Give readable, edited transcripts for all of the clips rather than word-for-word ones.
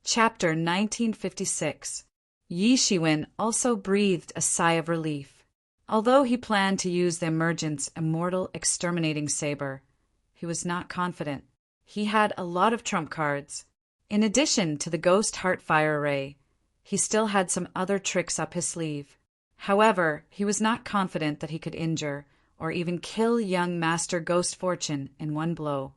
Chapter 1956. Yi Shiwen also breathed a sigh of relief. Although he planned to use the emergent's immortal exterminating saber, he was not confident. He had a lot of trump cards. In addition to the ghost heartfire array, he still had some other tricks up his sleeve. However, he was not confident that he could injure or even kill young Master Ghost Fortune in one blow.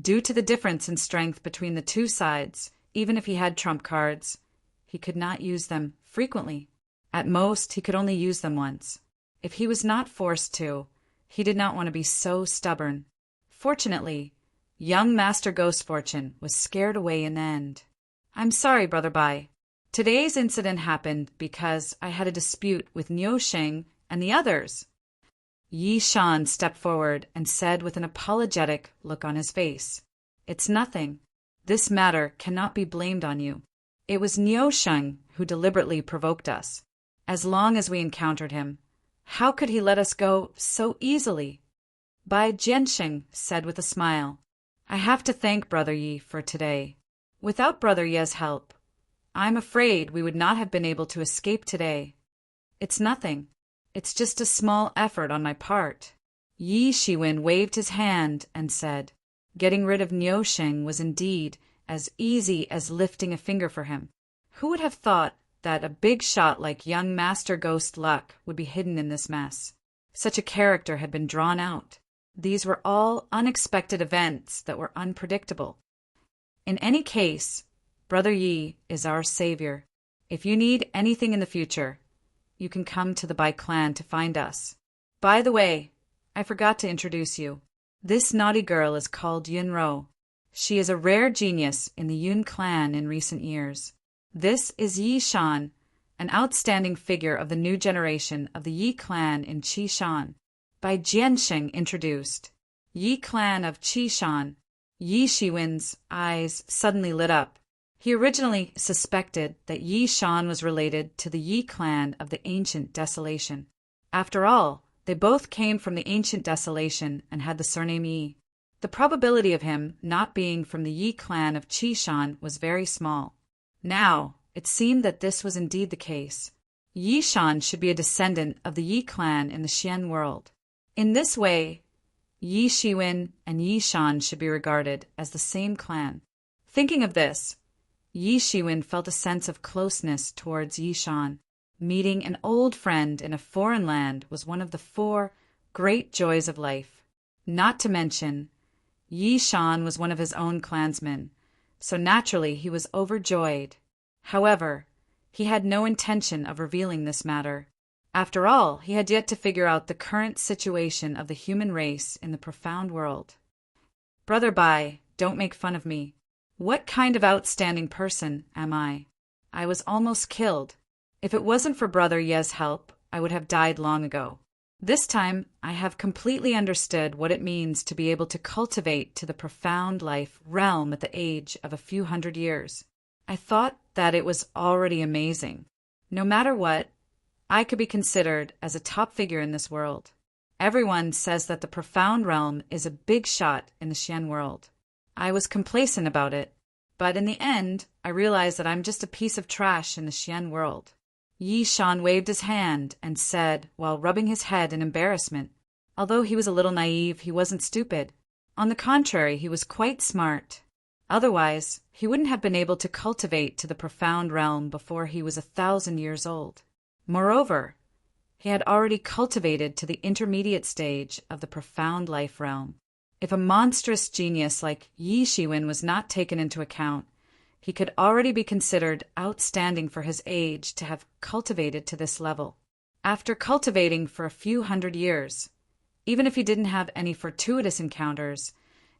Due to the difference in strength between the two sides, even if he had trump cards, he could not use them frequently. At most, he could only use them once. If he was not forced to, he did not want to be so stubborn. Fortunately, young Master Ghost Fortune was scared away in the end. "I'm sorry, Brother Bai. Today's incident happened because I had a dispute with Niu Sheng and the others." Yi Shan stepped forward and said with an apologetic look on his face, "It's nothing. This matter cannot be blamed on you. It was Niu Sheng who deliberately provoked us. As long as we encountered him, how could he let us go so easily?" Bai Jiansheng said with a smile, "I have to thank Brother Yi for today. Without Brother Ye's help, I'm afraid we would not have been able to escape today." "It's nothing. It's just a small effort on my part." Yi Shiwen waved his hand and said, getting rid of Niu Sheng was indeed as easy as lifting a finger for him. Who would have thought that a big shot like young Master Ghost Luck would be hidden in this mess? Such a character had been drawn out. These were all unexpected events that were unpredictable. In any case, Brother Yi is our savior. If you need anything in the future, you can come to the Bai clan to find us. By the way, I forgot to introduce you. This naughty girl is called Yun Ro. She is a rare genius in the Yun clan in recent years. This is Yi Shan, an outstanding figure of the new generation of the Yi clan in Qishan. Bai Jiansheng introduced. Yi clan of Qishan. Yi Shiwen's eyes suddenly lit up. He originally suspected that Yi Shan was related to the Yi clan of the Ancient Desolation. After all, they both came from the Ancient Desolation and had the surname Yi. The probability of him not being from the Yi clan of Qishan was very small. Now, it seemed that this was indeed the case. Yi Shan should be a descendant of the Yi clan in the Xian world. In this way, Yi Shiwen and Yi Shan should be regarded as the same clan. Thinking of this, Yi Shiwen felt a sense of closeness towards Yi Shan. Meeting an old friend in a foreign land was one of the 4 great joys of life. Not to mention, Yi Shan was one of his own clansmen, so naturally he was overjoyed. However, he had no intention of revealing this matter. After all, he had yet to figure out the current situation of the human race in the profound world. "Brother Bai, don't make fun of me. What kind of outstanding person am I? I was almost killed. If it wasn't for Brother Ye's help, I would have died long ago. This time, I have completely understood what it means to be able to cultivate to the profound life realm at the age of a few hundred years. I thought that it was already amazing. No matter what, I could be considered as a top figure in this world. Everyone says that the profound realm is a big shot in the Xian world. I was complacent about it, but in the end, I realized that I'm just a piece of trash in the Xian world." Yi Shan waved his hand and said, while rubbing his head in embarrassment, although he was a little naive, he wasn't stupid. On the contrary, he was quite smart. Otherwise, he wouldn't have been able to cultivate to the profound realm before he was 1,000 years old. Moreover, he had already cultivated to the intermediate stage of the profound life realm. If a monstrous genius like Yi Shiwen was not taken into account, he could already be considered outstanding for his age to have cultivated to this level. After cultivating for a few hundred years, even if he didn't have any fortuitous encounters,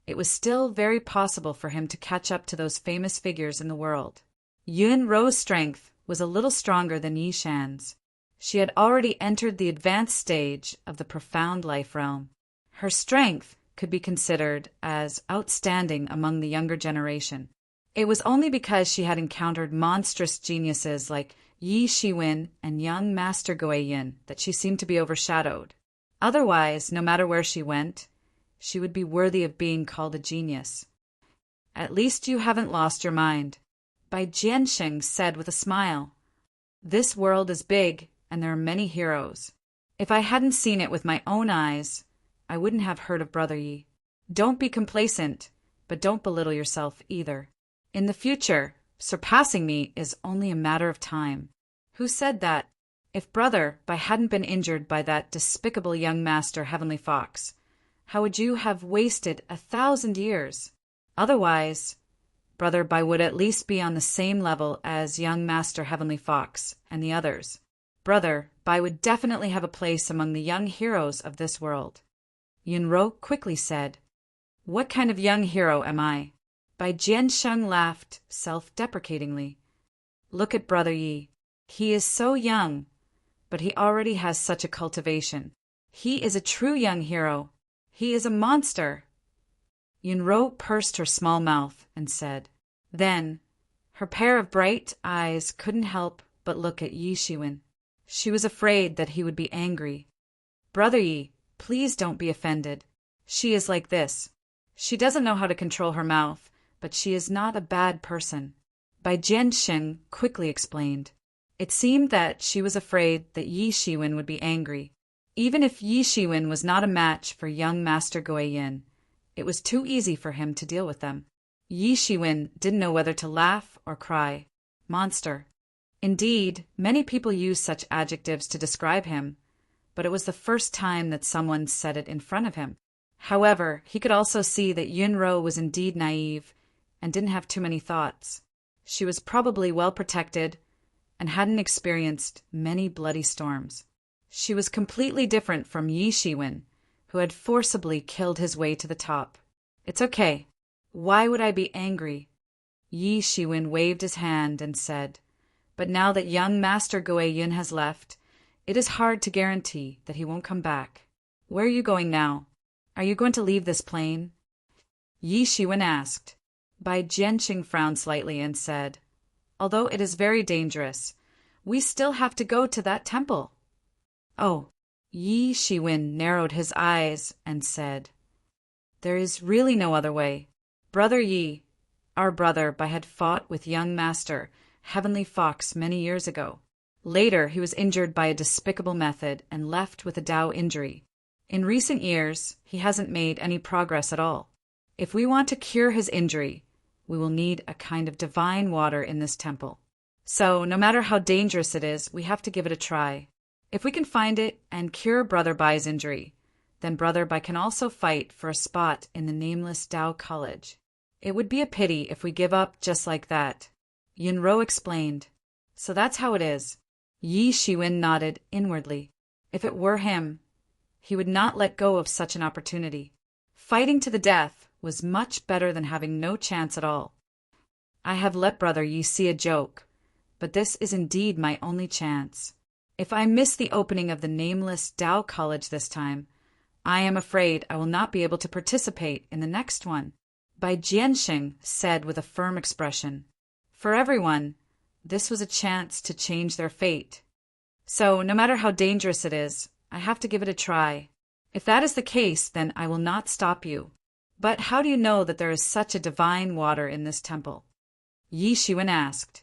it was still very possible for him to catch up to those famous figures in the world. Yun Ro's strength was a little stronger than Yi Shan's. She had already entered the advanced stage of the profound life realm. Her strength could be considered as outstanding among the younger generation. It was only because she had encountered monstrous geniuses like Yi Shiwen and young Master Guiyin that she seemed to be overshadowed. Otherwise, no matter where she went, she would be worthy of being called a genius. "At least you haven't lost your mind. Bai Jiansheng said with a smile. This world is big, and there are many heroes. If I hadn't seen it with my own eyes, I wouldn't have heard of Brother Yi. Don't be complacent, but don't belittle yourself either. In the future, surpassing me is only a matter of time. Who said that? If Brother Bai hadn't been injured by that despicable young master Heavenly Fox, how would you have wasted 1,000 years? Otherwise, Brother Bai would at least be on the same level as young Master Heavenly Fox and the others. Brother Bai would definitely have a place among the young heroes of this world. Yunro quickly said, What kind of young hero am I? Bai Jiansheng laughed self-deprecatingly. Look at Brother Yi. He is so young, but he already has such a cultivation. He is a true young hero. He is a monster. Yunro pursed her small mouth and said. Then, her pair of bright eyes couldn't help but look at Yi Shiwen. She was afraid that he would be angry. Brother Yi, please don't be offended. She is like this. She doesn't know how to control her mouth, but she is not a bad person. Bai Jiansheng quickly explained. It seemed that she was afraid that Yi Shiwen would be angry. Even if Yi Shiwen was not a match for young Master Guiyin, it was too easy for him to deal with them. Yi Shiwen didn't know whether to laugh or cry. Monster. Indeed, many people use such adjectives to describe him, but it was the first time that someone said it in front of him. However, he could also see that Yunro was indeed naive and didn't have too many thoughts. She was probably well protected and hadn't experienced many bloody storms. She was completely different from Yi Shiwen, who had forcibly killed his way to the top. It's okay. Why would I be angry? Yi Shiwen waved his hand and said, But now that young Master Guiyin has left, it is hard to guarantee that he won't come back. Where are you going now? Are you going to leave this plane? Yi Shiwen asked. Bai Jiansheng frowned slightly and said, Although it is very dangerous, we still have to go to that temple. Oh, Yi Shiwen narrowed his eyes and said, There is really no other way. Brother Yi, our brother Bai had fought with young Master Heavenly Fox many years ago. Later, he was injured by a despicable method and left with a Dao injury. In recent years, he hasn't made any progress at all. If we want to cure his injury, we will need a kind of divine water in this temple. So, no matter how dangerous it is, we have to give it a try. If we can find it and cure Brother Bai's injury, then Brother Bai can also fight for a spot in the nameless Dao College. It would be a pity if we give up just like that. Yunro explained. So that's how it is. Yi Shiwen nodded inwardly. If it were him, he would not let go of such an opportunity. Fighting to the death was much better than having no chance at all. I have let Brother Yi see a joke, but this is indeed my only chance. If I miss the opening of the nameless Dao College this time, I am afraid I will not be able to participate in the next one. Bai Jiansheng said with a firm expression. For everyone, this was a chance to change their fate. So, no matter how dangerous it is, I have to give it a try. If that is the case, then I will not stop you. But how do you know that there is such a divine water in this temple? Yi Shiwen asked.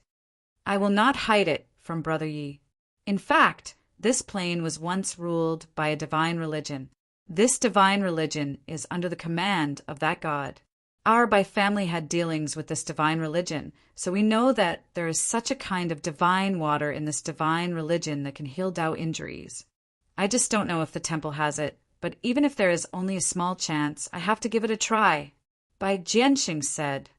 I will not hide it from Brother Yi. In fact, this plane was once ruled by a divine religion. This divine religion is under the command of that god. Our Bai family had dealings with this divine religion, so we know that there is such a kind of divine water in this divine religion that can heal Dao injuries. I just don't know if the temple has it, but even if there is only a small chance, I have to give it a try. Bai Jiansheng said.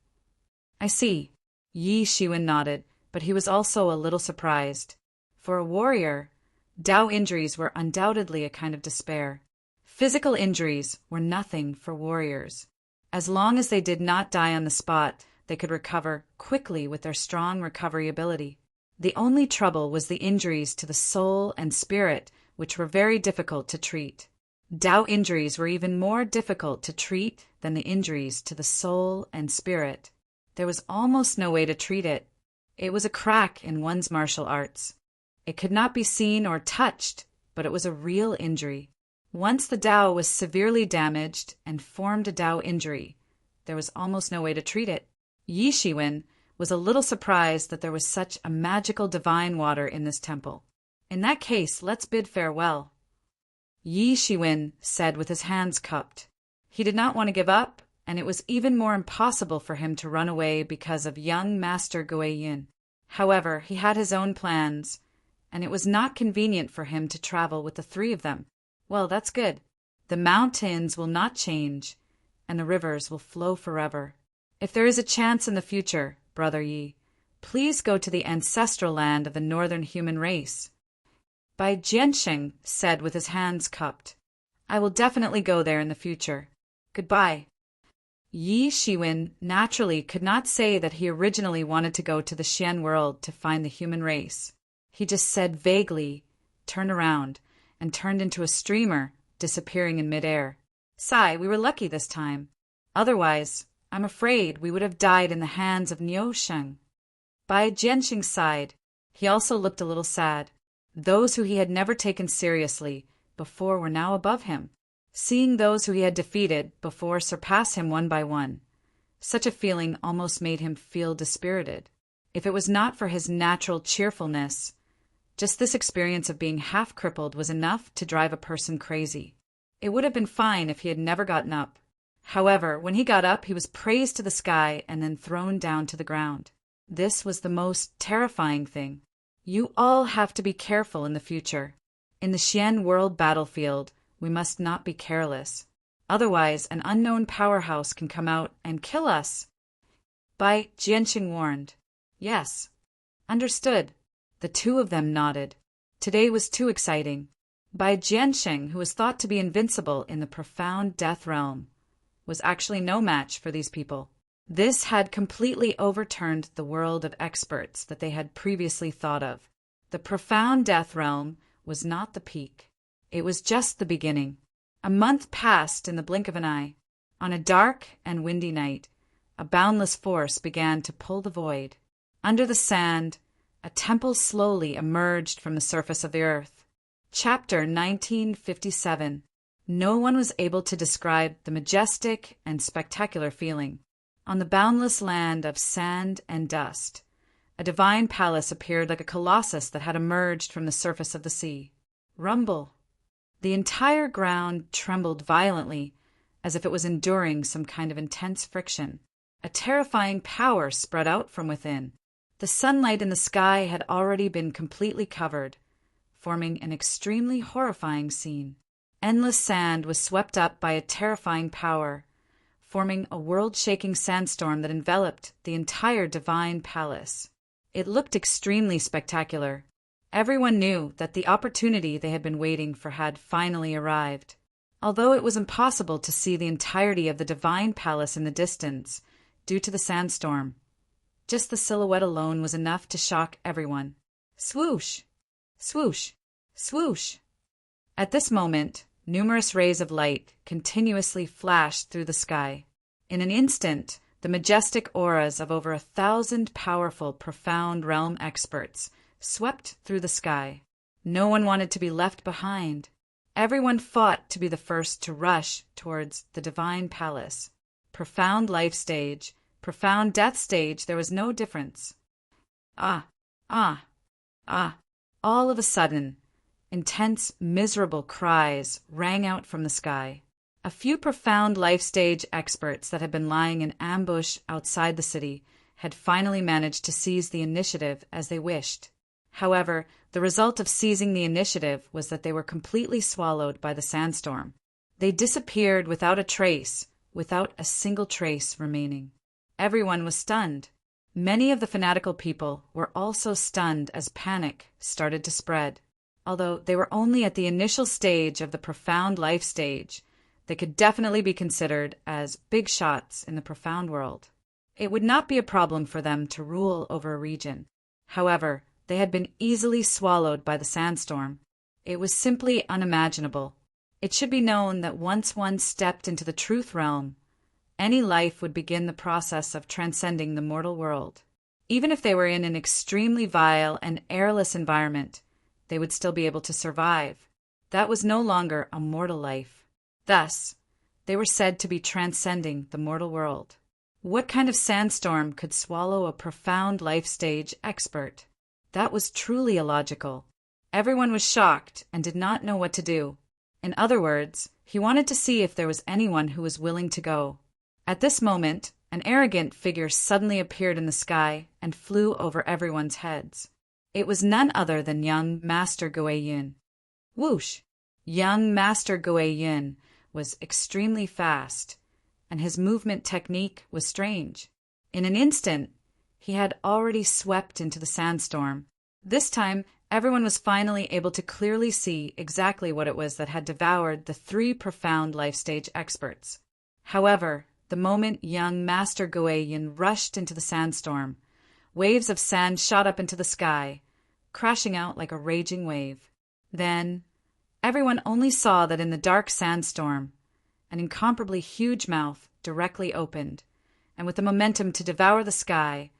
I see. Yi Shiwen nodded, but he was also a little surprised. For a warrior, Dao injuries were undoubtedly a kind of despair. Physical injuries were nothing for warriors. As long as they did not die on the spot, they could recover quickly with their strong recovery ability. The only trouble was the injuries to the soul and spirit, which were very difficult to treat. Dao injuries were even more difficult to treat than the injuries to the soul and spirit. There was almost no way to treat it. It was a crack in one's martial arts. It could not be seen or touched, but it was a real injury. Once the Dao was severely damaged and formed a Dao injury, there was almost no way to treat it. Yi Shiwen was a little surprised that there was such a magical divine water in this temple. In that case, let's bid farewell. Yi Shiwen said with his hands cupped. He did not want to give up, and it was even more impossible for him to run away because of young Master Guiyin. However, he had his own plans, and it was not convenient for him to travel with the three of them. Well, that's good. The mountains will not change, and the rivers will flow forever. If there is a chance in the future, Brother Yi, please go to the ancestral land of the northern human race. Bai Jiansheng said with his hands cupped. I will definitely go there in the future. Goodbye. Yi Shiwen naturally could not say that he originally wanted to go to the Xian world to find the human race. He just said vaguely, "Turn around," and turned into a streamer, disappearing in midair. Sigh, we were lucky this time. Otherwise, I'm afraid we would have died in the hands of Niu Sheng. Bai Jianxing sighed. He also looked a little sad. Those who he had never taken seriously before were now above him, seeing those who he had defeated before surpass him one by one. Such a feeling almost made him feel dispirited. If it was not for his natural cheerfulness, just this experience of being half crippled was enough to drive a person crazy. It would have been fine if he had never gotten up. However, when he got up, he was praised to the sky and then thrown down to the ground. This was the most terrifying thing. You all have to be careful in the future. In the Xian world battlefield, we must not be careless. Otherwise, an unknown powerhouse can come out and kill us. Bai Jianxing warned. Yes. Understood. The two of them nodded. Today was too exciting. Bai Jiansheng, who was thought to be invincible in the profound death realm, was actually no match for these people. This had completely overturned the world of experts that they had previously thought of. The profound death realm was not the peak. It was just the beginning. A month passed in the blink of an eye. On a dark and windy night, a boundless force began to pull the void. Under the sand, a temple slowly emerged from the surface of the earth. Chapter 1957. No one was able to describe the majestic and spectacular feeling. On the boundless land of sand and dust, a divine palace appeared like a colossus that had emerged from the surface of the sea. Rumble. The entire ground trembled violently, as if it was enduring some kind of intense friction. A terrifying power spread out from within. The sunlight in the sky had already been completely covered, forming an extremely horrifying scene. Endless sand was swept up by a terrifying power, forming a world-shaking sandstorm that enveloped the entire divine palace. It looked extremely spectacular. Everyone knew that the opportunity they had been waiting for had finally arrived. Although it was impossible to see the entirety of the divine palace in the distance due to the sandstorm, just the silhouette alone was enough to shock everyone. Swoosh! Swoosh! Swoosh! At this moment, numerous rays of light continuously flashed through the sky. In an instant, the majestic auras of over 1,000 powerful, profound realm experts swept through the sky. No one wanted to be left behind. Everyone fought to be the first to rush towards the divine palace. Profound life stage, profound death stage, there was no difference. Ah, ah, ah. All of a sudden, intense, miserable cries rang out from the sky. A few profound life stage experts that had been lying in ambush outside the city had finally managed to seize the initiative as they wished. However, the result of seizing the initiative was that they were completely swallowed by the sandstorm. They disappeared without a trace, without a single trace remaining. Everyone was stunned. Many of the fanatical people were also stunned as panic started to spread. Although they were only at the initial stage of the profound life stage, they could definitely be considered as big shots in the profound world. It would not be a problem for them to rule over a region. However, they had been easily swallowed by the sandstorm. It was simply unimaginable. It should be known that once one stepped into the truth realm, any life would begin the process of transcending the mortal world. Even if they were in an extremely vile and airless environment, they would still be able to survive. That was no longer a mortal life. Thus, they were said to be transcending the mortal world. What kind of sandstorm could swallow a profound life stage expert? That was truly illogical. Everyone was shocked and did not know what to do. In other words, he wanted to see if there was anyone who was willing to go. At this moment, an arrogant figure suddenly appeared in the sky and flew over everyone's heads. It was none other than young Master Guiyun. Whoosh! Young Master Guiyun was extremely fast, and his movement technique was strange. In an instant, he had already swept into the sandstorm. This time, everyone was finally able to clearly see exactly what it was that had devoured the three profound life stage experts. However, the moment young Master Guiyun rushed into the sandstorm, waves of sand shot up into the sky, crashing out like a raging wave. Then, everyone only saw that in the dark sandstorm, an incomparably huge mouth directly opened, and with the momentum to devour the sky,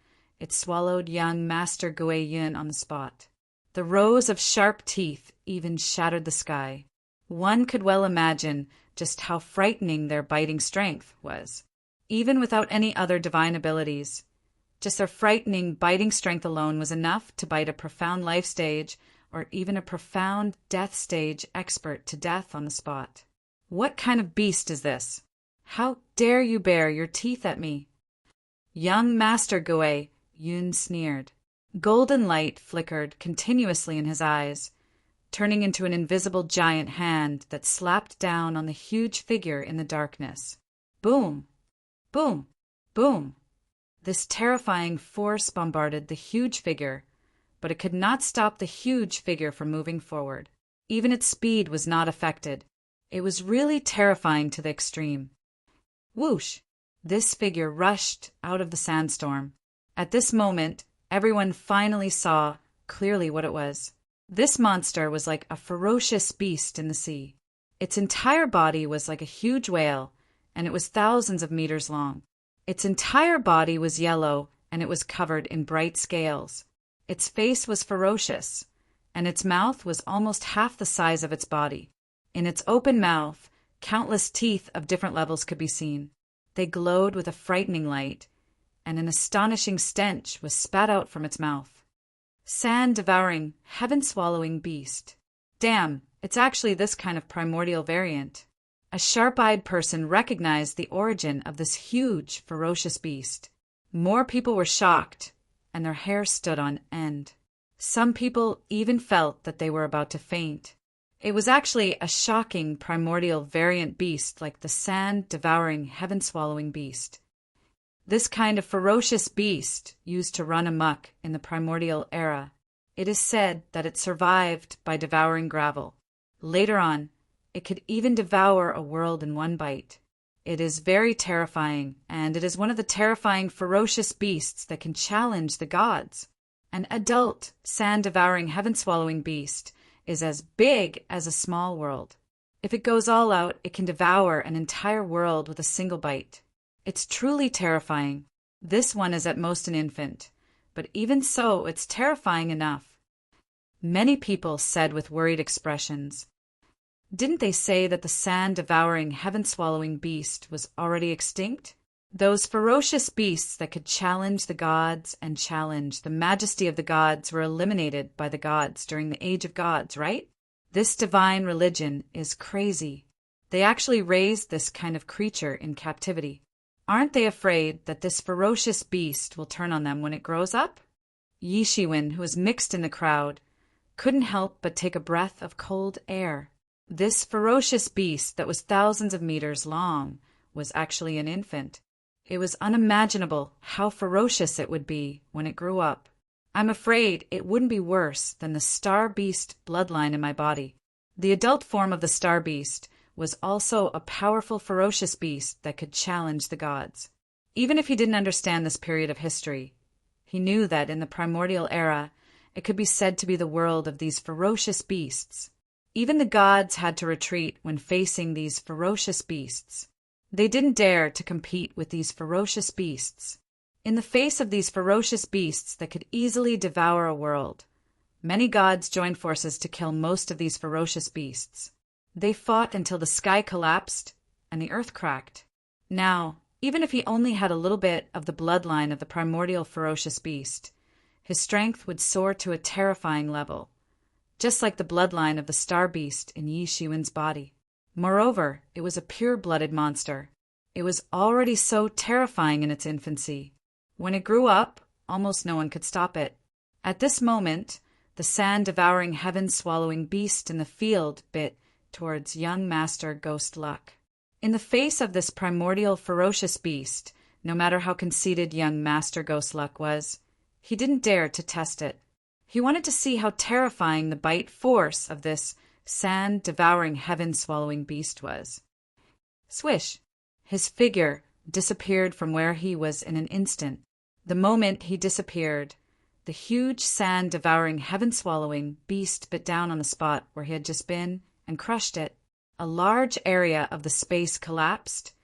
it swallowed young Master Guiyun on the spot. The rows of sharp teeth even shattered the sky. One could well imagine just how frightening their biting strength was. Even without any other divine abilities, just their frightening biting strength alone was enough to bite a profound life stage or even a profound death stage expert to death on the spot. What kind of beast is this? How dare you bare your teeth at me? Young Master Guiyun sneered. Golden light flickered continuously in his eyes, turning into an invisible giant hand that slapped down on the huge figure in the darkness. Boom! Boom! Boom! This terrifying force bombarded the huge figure, but it could not stop the huge figure from moving forward. Even its speed was not affected. It was really terrifying to the extreme. Whoosh! This figure rushed out of the sandstorm. At this moment, everyone finally saw clearly what it was. This monster was like a ferocious beast in the sea. Its entire body was like a huge whale, and it was thousands of meters long. Its entire body was yellow, and it was covered in bright scales. Its face was ferocious, and its mouth was almost half the size of its body. In its open mouth, countless teeth of different levels could be seen. They glowed with a frightening light, and an astonishing stench was spat out from its mouth. Sand-devouring, heaven-swallowing beast. Damn, it's actually this kind of primordial variant. A sharp-eyed person recognized the origin of this huge, ferocious beast. More people were shocked, and their hair stood on end. Some people even felt that they were about to faint. It was actually a shocking primordial variant beast like the sand-devouring, heaven-swallowing beast. This kind of ferocious beast used to run amok in the primordial era. It is said that it survived by devouring gravel. Later on, it could even devour a world in one bite. It is very terrifying, and it is one of the terrifying ferocious beasts that can challenge the gods. An adult, sand-devouring, heaven-swallowing beast is as big as a small world. If it goes all out, it can devour an entire world with a single bite. It's truly terrifying. This one is at most an infant, but even so, it's terrifying enough. Many people said with worried expressions, "Didn't they say that the sand-devouring, heaven-swallowing beast was already extinct? Those ferocious beasts that could challenge the gods and challenge the majesty of the gods were eliminated by the gods during the Age of Gods, right? This divine religion is crazy. They actually raised this kind of creature in captivity. Aren't they afraid that this ferocious beast will turn on them when it grows up?" Yishiwen, who was mixed in the crowd, couldn't help but take a breath of cold air. This ferocious beast that was thousands of meters long was actually an infant. It was unimaginable how ferocious it would be when it grew up. I'm afraid it wouldn't be worse than the star beast bloodline in my body. The adult form of the star beast was also a powerful, ferocious beast that could challenge the gods. Even if he didn't understand this period of history, he knew that in the primordial era, it could be said to be the world of these ferocious beasts. Even the gods had to retreat when facing these ferocious beasts. They didn't dare to compete with these ferocious beasts. In the face of these ferocious beasts that could easily devour a world, many gods joined forces to kill most of these ferocious beasts. They fought until the sky collapsed and the earth cracked. Now, Even if he only had a little bit of the bloodline of the primordial ferocious beast, his strength would soar to a terrifying level, just like the bloodline of the star beast in Yi Shiwen's body. Moreover, it was a pure-blooded monster. It was already so terrifying in its infancy. When it grew up, almost no one could stop it. At this moment, the sand-devouring, heaven-swallowing beast in the field bit towards young Master Ghost Luck. In the face of this primordial, ferocious beast, no matter how conceited young Master Ghost Luck was, he didn't dare to test it. He wanted to see how terrifying the bite force of this sand-devouring, heaven-swallowing beast was. Swish! His figure disappeared from where he was in an instant. The moment he disappeared, the huge sand-devouring, heaven-swallowing beast bit down on the spot where he had just been and crushed it. A large area of the space collapsed,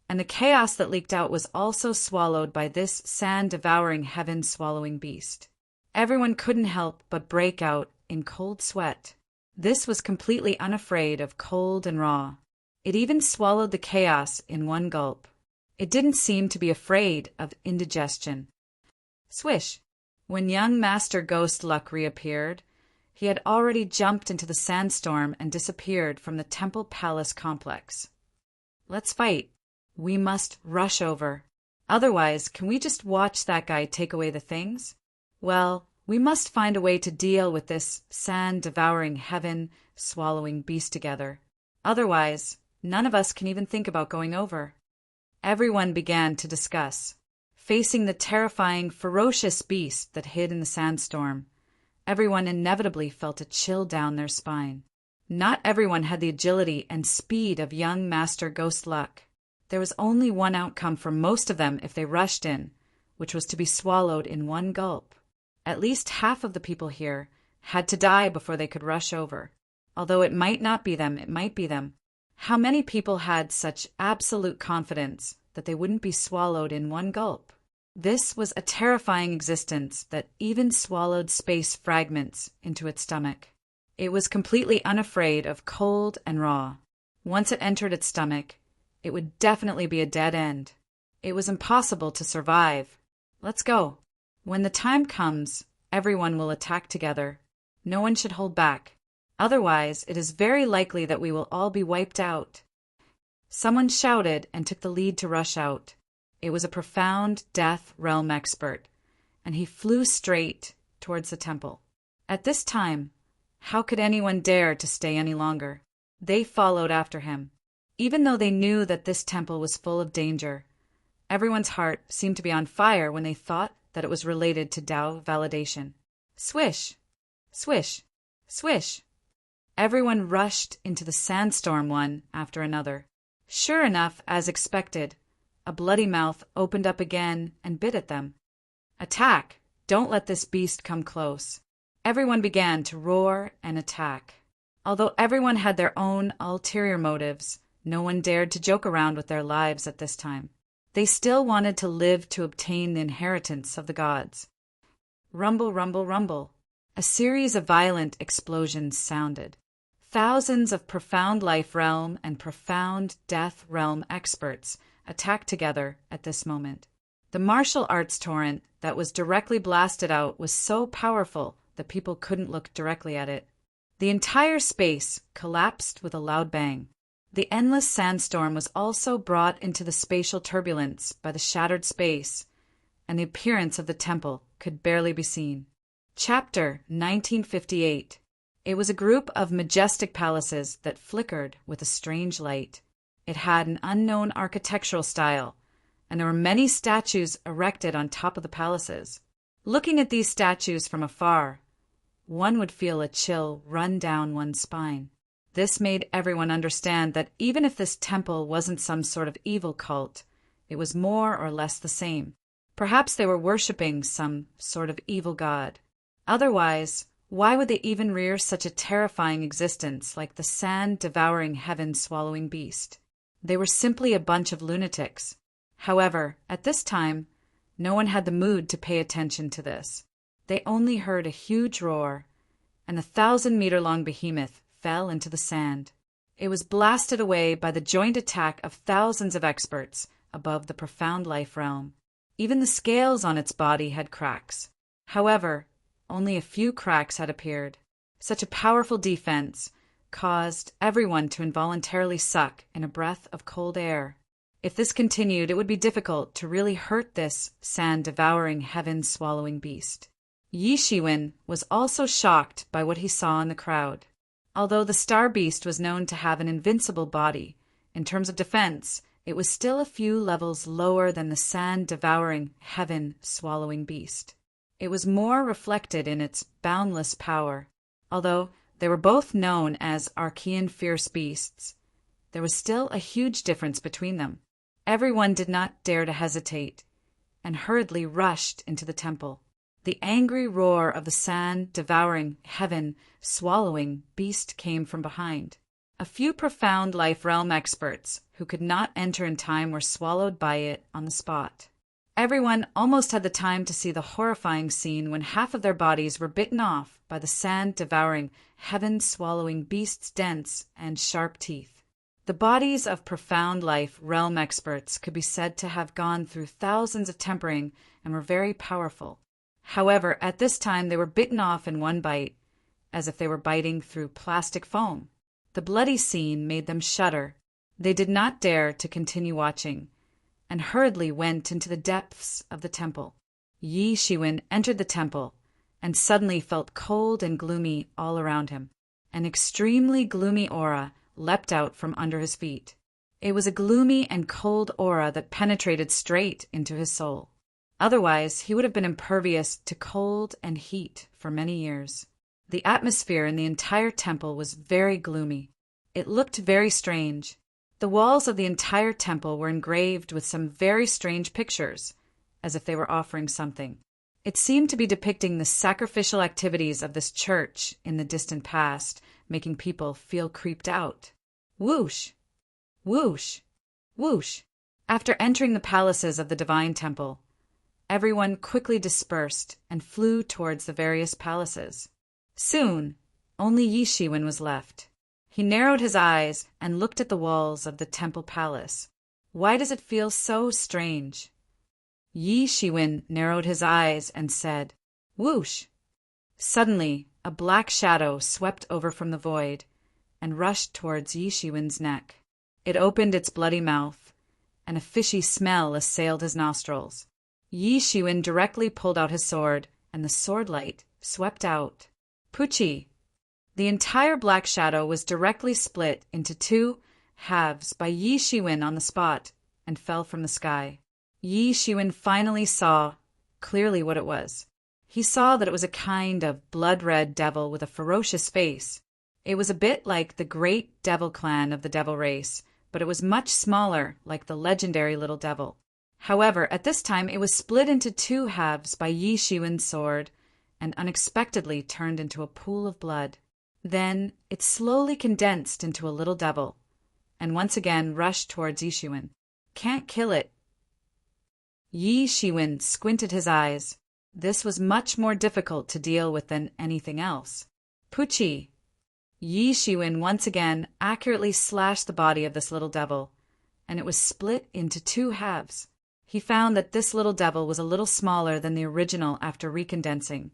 and the chaos that leaked out was also swallowed by this sand-devouring, heaven-swallowing beast. Everyone couldn't help but break out in cold sweat. This was completely unafraid of cold and raw. It even swallowed the chaos in one gulp. It didn't seem to be afraid of indigestion. Swish! When young Master Ghost Luck reappeared, he had already jumped into the sandstorm and disappeared from the Temple Palace complex. Let's fight. We must rush over. Otherwise, can we just watch that guy take away the things? Well, we must find a way to deal with this sand-devouring, heaven-swallowing beast together. Otherwise, none of us can even think about going over. Everyone began to discuss. Facing the terrifying, ferocious beast that hid in the sandstorm, everyone inevitably felt a chill down their spine. Not everyone had the agility and speed of young Master Ghost Luck. There was only one outcome for most of them if they rushed in, which was to be swallowed in one gulp. At least half of the people here had to die before they could rush over. Although it might not be them, it might be them. How many people had such absolute confidence that they wouldn't be swallowed in one gulp? This was a terrifying existence that even swallowed space fragments into its stomach. It was completely unafraid of cold and raw. Once it entered its stomach, it would definitely be a dead end. It was impossible to survive. Let's go. When the time comes, everyone will attack together. No one should hold back. Otherwise, it is very likely that we will all be wiped out. Someone shouted and took the lead to rush out. It was a profound Death Realm expert, and he flew straight towards the temple. At this time, how could anyone dare to stay any longer? They followed after him. Even though they knew that this temple was full of danger, everyone's heart seemed to be on fire when they thought that it was related to Tao validation. Swish! Swish! Swish! Everyone rushed into the sandstorm one after another. Sure enough, as expected, a bloody mouth opened up again and bit at them. Attack! Don't let this beast come close. Everyone began to roar and attack. Although everyone had their own ulterior motives, no one dared to joke around with their lives at this time. They still wanted to live to obtain the inheritance of the gods. Rumble, rumble, rumble. A series of violent explosions sounded. Thousands of profound life realm and profound death realm experts attacked together at this moment. The martial arts torrent that was directly blasted out was so powerful that people couldn't look directly at it. The entire space collapsed with a loud bang. The endless sandstorm was also brought into the spatial turbulence by the shattered space, and the appearance of the temple could barely be seen. Chapter 1958. It was a group of majestic palaces that flickered with a strange light. It had an unknown architectural style, and there were many statues erected on top of the palaces. Looking at these statues from afar, one would feel a chill run down one's spine. This made everyone understand that even if this temple wasn't some sort of evil cult, it was more or less the same. Perhaps they were worshipping some sort of evil god. Otherwise, why would they even rear such a terrifying existence like the sand-devouring, heaven-swallowing beast? They were simply a bunch of lunatics. However, at this time, no one had the mood to pay attention to this. They only heard a huge roar, and the 1,000-meter-long behemoth fell into the sand. It was blasted away by the joint attack of thousands of experts, above the profound life realm. Even the scales on its body had cracks. However, only a few cracks had appeared. Such a powerful defense caused everyone to involuntarily suck in a breath of cold air. If this continued, it would be difficult to really hurt this sand-devouring, heaven-swallowing beast. Yi Shiwen was also shocked by what he saw in the crowd. Although the star beast was known to have an invincible body, in terms of defense, it was still a few levels lower than the sand-devouring, heaven-swallowing beast. It was more reflected in its boundless power. Although they were both known as Archean fierce beasts, there was still a huge difference between them. Everyone did not dare to hesitate, and hurriedly rushed into the temple. The angry roar of the sand-devouring, heaven-swallowing beast came from behind. A few profound life realm experts who could not enter in time were swallowed by it on the spot. Everyone almost had the time to see the horrifying scene when half of their bodies were bitten off by the sand-devouring, heaven-swallowing beast's dense and sharp teeth. The bodies of profound life realm experts could be said to have gone through thousands of tempering and were very powerful. However, at this time they were bitten off in one bite, as if they were biting through plastic foam. The bloody scene made them shudder. They did not dare to continue watching, and hurriedly went into the depths of the temple. Yi Shiwen entered the temple, and suddenly felt cold and gloomy all around him. An extremely gloomy aura leapt out from under his feet. It was a gloomy and cold aura that penetrated straight into his soul. Otherwise, he would have been impervious to cold and heat for many years. The atmosphere in the entire temple was very gloomy. It looked very strange. The walls of the entire temple were engraved with some very strange pictures, as if they were offering something. It seemed to be depicting the sacrificial activities of this church in the distant past, making people feel creeped out. Whoosh! Whoosh! Whoosh! After entering the palaces of the divine temple, everyone quickly dispersed and flew towards the various palaces. Soon, only Yi Shiwen was left. He narrowed his eyes and looked at the walls of the temple palace. Why does it feel so strange? Yi Shiwen narrowed his eyes and said, "Whoosh!" Suddenly, a black shadow swept over from the void and rushed towards Yi Shiwen's neck. It opened its bloody mouth, and a fishy smell assailed his nostrils. Yi Shiwen directly pulled out his sword, and the sword light swept out. Puchi! The entire black shadow was directly split into two halves by Yi Shiwen on the spot and fell from the sky. Yi Shiwen finally saw clearly what it was. He saw that it was a kind of blood-red devil with a ferocious face. It was a bit like the great devil clan of the devil race, but it was much smaller, like the legendary little devil. However, at this time it was split into two halves by Yi Shiwen's sword and unexpectedly turned into a pool of blood. Then it slowly condensed into a little devil, and once again rushed towards Yi Shiwen. Can't kill it. Yi Shiwen squinted his eyes. This was much more difficult to deal with than anything else. Puchi! Yi Shiwen once again accurately slashed the body of this little devil, and it was split into two halves. He found that this little devil was a little smaller than the original after recondensing,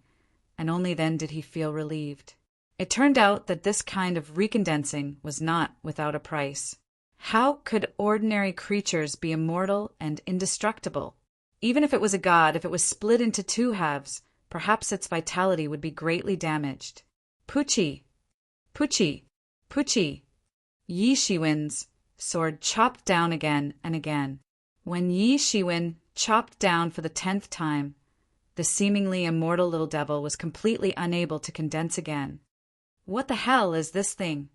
and only then did he feel relieved. It turned out that this kind of recondensing was not without a price. How could ordinary creatures be immortal and indestructible? Even if it was a god, if it was split into two halves, perhaps its vitality would be greatly damaged. Puchi! Puchi! Puchi! Yi Shiwen's sword chopped down again and again. When Yi Shiwen chopped down for the 10th time, the seemingly immortal little devil was completely unable to condense again. What the hell is this thing?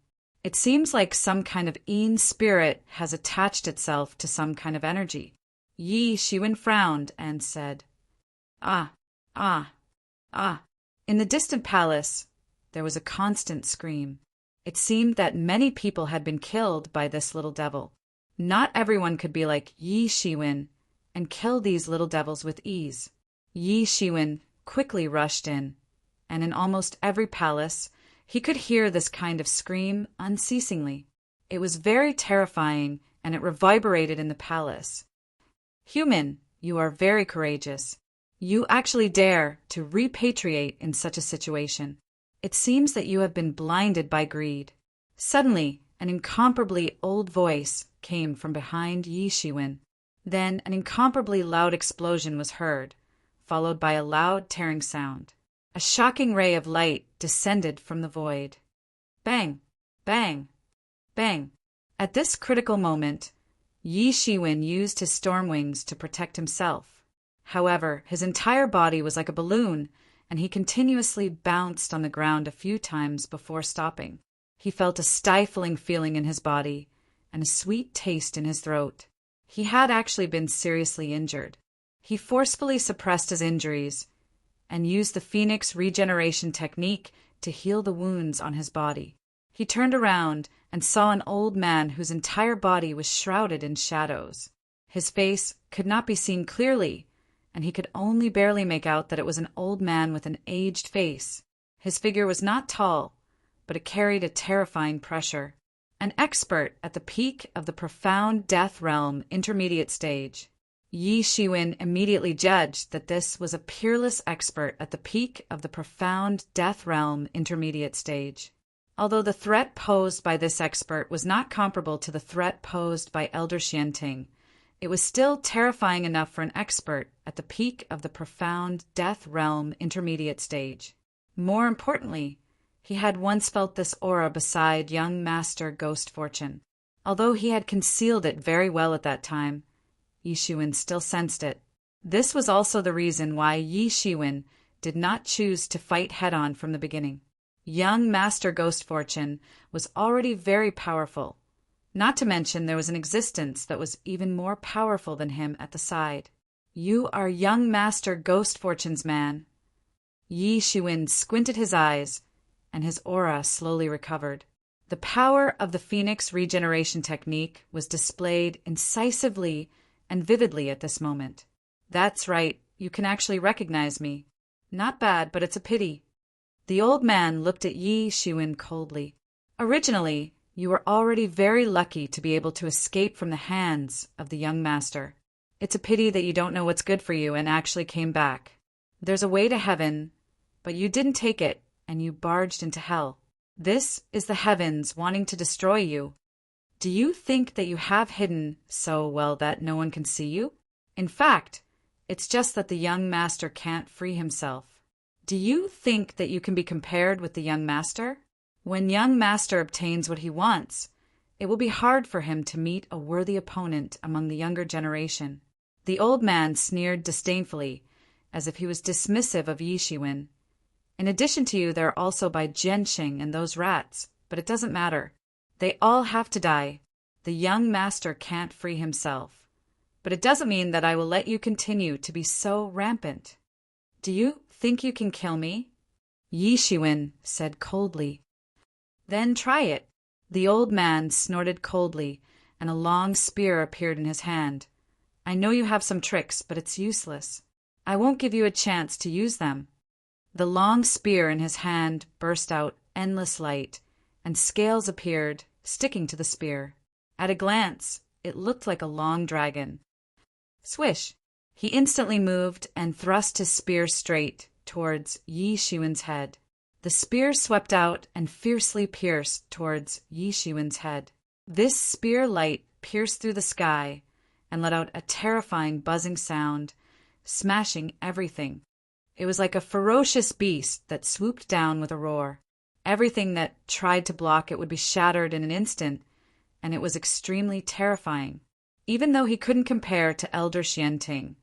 It seems like some kind of Een spirit has attached itself to some kind of energy. Yi Shiwen frowned and said, "Ah, ah, ah." In the distant palace, there was a constant scream. It seemed that many people had been killed by this little devil. Not everyone could be like Yi Shiwen and kill these little devils with ease. Yi Shiwen quickly rushed in, and in almost every palace, he could hear this kind of scream unceasingly. It was very terrifying, and it reverberated in the palace. Human, you are very courageous. You actually dare to repatriate in such a situation. It seems that you have been blinded by greed. Suddenly, an incomparably old voice came from behind Yi Shiwen. Then an incomparably loud explosion was heard, followed by a loud tearing sound. A shocking ray of light descended from the void. Bang! Bang! Bang! At this critical moment, Yi Shiwen used his storm wings to protect himself. However, his entire body was like a balloon, and he continuously bounced on the ground a few times before stopping. He felt a stifling feeling in his body and a sweet taste in his throat. He had actually been seriously injured. He forcefully suppressed his injuries and used the Phoenix regeneration technique to heal the wounds on his body. He turned around and saw an old man whose entire body was shrouded in shadows. His face could not be seen clearly, and he could only barely make out that it was an old man with an aged face. His figure was not tall, but it carried a terrifying pressure. An expert at the peak of the profound death realm intermediate stage, Yi Shiwen immediately judged that this was a peerless expert at the peak of the profound death realm intermediate stage. Although the threat posed by this expert was not comparable to the threat posed by Elder Xianting, it was still terrifying enough for an expert at the peak of the profound death realm intermediate stage. More importantly, he had once felt this aura beside young Master Ghost Fortune. Although he had concealed it very well at that time, Yi Shiwen still sensed it. This was also the reason why Yi Shiwen did not choose to fight head-on from the beginning. Young Master Ghost Fortune was already very powerful. Not to mention there was an existence that was even more powerful than him at the side. You are young Master Ghost Fortune's man. Yi Shiwen squinted his eyes, and his aura slowly recovered. The power of the Phoenix regeneration technique was displayed incisively and vividly at this moment. That's right, you can actually recognize me. Not bad, but it's a pity. The old man looked at Yi Shiwen coldly. Originally, you were already very lucky to be able to escape from the hands of the young master. It's a pity that you don't know what's good for you and actually came back. There's a way to heaven, but you didn't take it, and you barged into hell. This is the heavens wanting to destroy you. Do you think that you have hidden so well that no one can see you? In fact, it's just that the young master can't free himself. Do you think that you can be compared with the young master? When young master obtains what he wants, it will be hard for him to meet a worthy opponent among the younger generation. The old man sneered disdainfully, as if he was dismissive of Yi Shiwen. In addition to you, there are also Bai Jianxing and those rats, but it doesn't matter. They all have to die. The young master can't free himself. But it doesn't mean that I will let you continue to be so rampant. Do you think you can kill me? Yi Shiwen said coldly. Then try it. The old man snorted coldly, and a long spear appeared in his hand. I know you have some tricks, but it's useless. I won't give you a chance to use them. The long spear in his hand burst out endless light, and scales appeared, sticking to the spear. At a glance, it looked like a long dragon. Swish! He instantly moved and thrust his spear straight towards Yi Shiwen's head. The spear swept out and fiercely pierced towards Yi Shiwen's head. This spear light pierced through the sky and let out a terrifying buzzing sound, smashing everything. It was like a ferocious beast that swooped down with a roar. Everything that tried to block it would be shattered in an instant, and it was extremely terrifying. Even though he couldn't compare to Elder Xianting,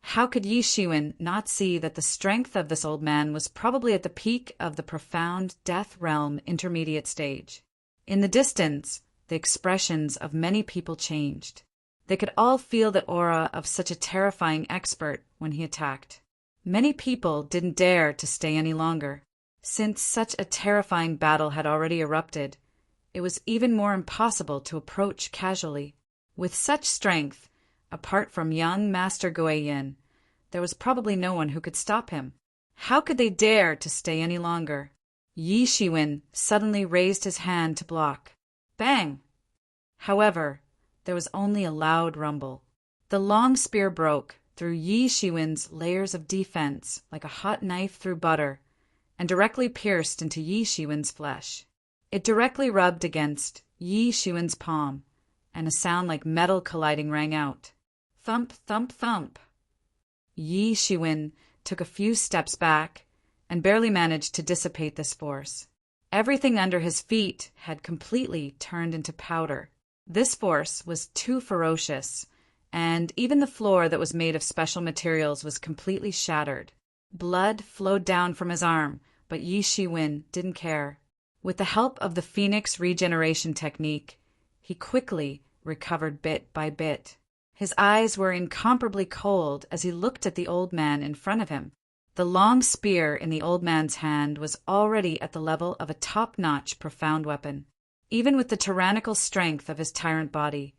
how could Yi Shiwen not see that the strength of this old man was probably at the peak of the profound death realm intermediate stage? In the distance, the expressions of many people changed. They could all feel the aura of such a terrifying expert when he attacked. Many people didn't dare to stay any longer. Since such a terrifying battle had already erupted, it was even more impossible to approach casually. With such strength, apart from young Master Guiyin, there was probably no one who could stop him. How could they dare to stay any longer? Yi Shiwen suddenly raised his hand to block. Bang! However, there was only a loud rumble. The long spear broke through Yi Shiwen's layers of defense like a hot knife through butter, and directly pierced into Yi Shiwen's flesh. It directly rubbed against Yi Shiwen's palm, and a sound like metal colliding rang out. Thump, thump, thump. Yi Shiwen took a few steps back and barely managed to dissipate this force. Everything under his feet had completely turned into powder. This force was too ferocious, and even the floor that was made of special materials was completely shattered. Blood flowed down from his arm, but Yi Shiwen didn't care. With the help of the Phoenix regeneration technique, he quickly recovered bit by bit. His eyes were incomparably cold as he looked at the old man in front of him. The long spear in the old man's hand was already at the level of a top-notch profound weapon. Even with the tyrannical strength of his tyrant body,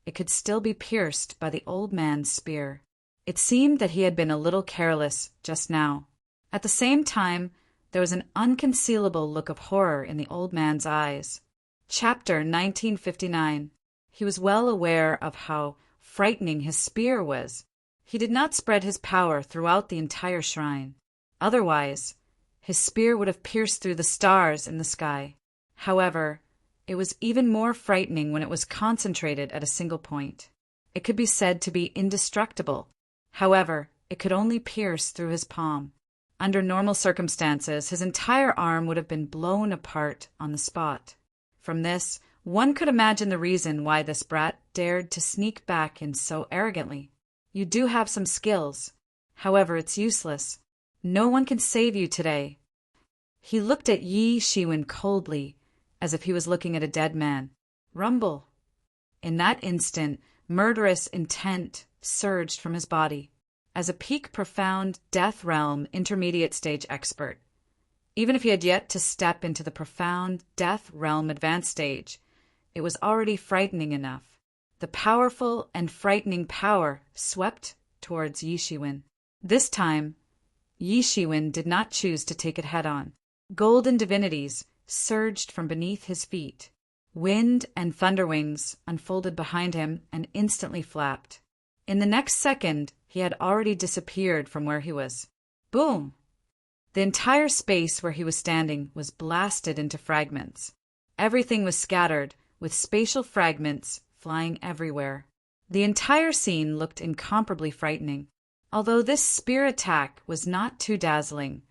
it could still be pierced by the old man's spear. It seemed that he had been a little careless just now. At the same time, there was an unconcealable look of horror in the old man's eyes. Chapter 1959. He was well aware of how frightening his spear was. He did not spread his power throughout the entire shrine. Otherwise, his spear would have pierced through the stars in the sky. However, it was even more frightening when it was concentrated at a single point. It could be said to be indestructible. However, it could only pierce through his palm. Under normal circumstances, his entire arm would have been blown apart on the spot. From this, one could imagine the reason why this brat dared to sneak back in so arrogantly. You do have some skills. However, it's useless. No one can save you today. He looked at Yi Shiwen coldly, as if he was looking at a dead man. Rumble. In that instant, murderous intent surged from his body. As a peak profound death realm intermediate stage expert, even if he had yet to step into the profound death realm advanced stage, it was already frightening enough. The powerful and frightening power swept towards Yi Shiwen. This time, Yi Shiwen did not choose to take it head-on. Golden divinities surged from beneath his feet. Wind and thunder wings unfolded behind him and instantly flapped. In the next second, he had already disappeared from where he was. Boom! The entire space where he was standing was blasted into fragments. Everything was scattered, with spatial fragments flying everywhere. The entire scene looked incomparably frightening. Although this spear attack was not too dazzling,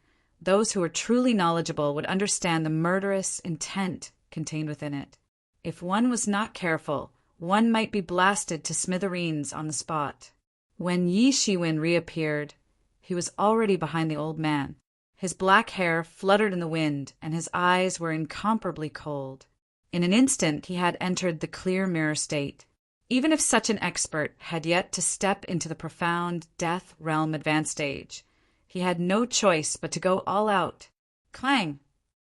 those who were truly knowledgeable would understand the murderous intent contained within it. If one was not careful, one might be blasted to smithereens on the spot. When Yi Shiwen reappeared, he was already behind the old man. His black hair fluttered in the wind, and his eyes were incomparably cold. In an instant he had entered the clear mirror state. Even if such an expert had yet to step into the profound death realm advanced stage, he had no choice but to go all out. Clang!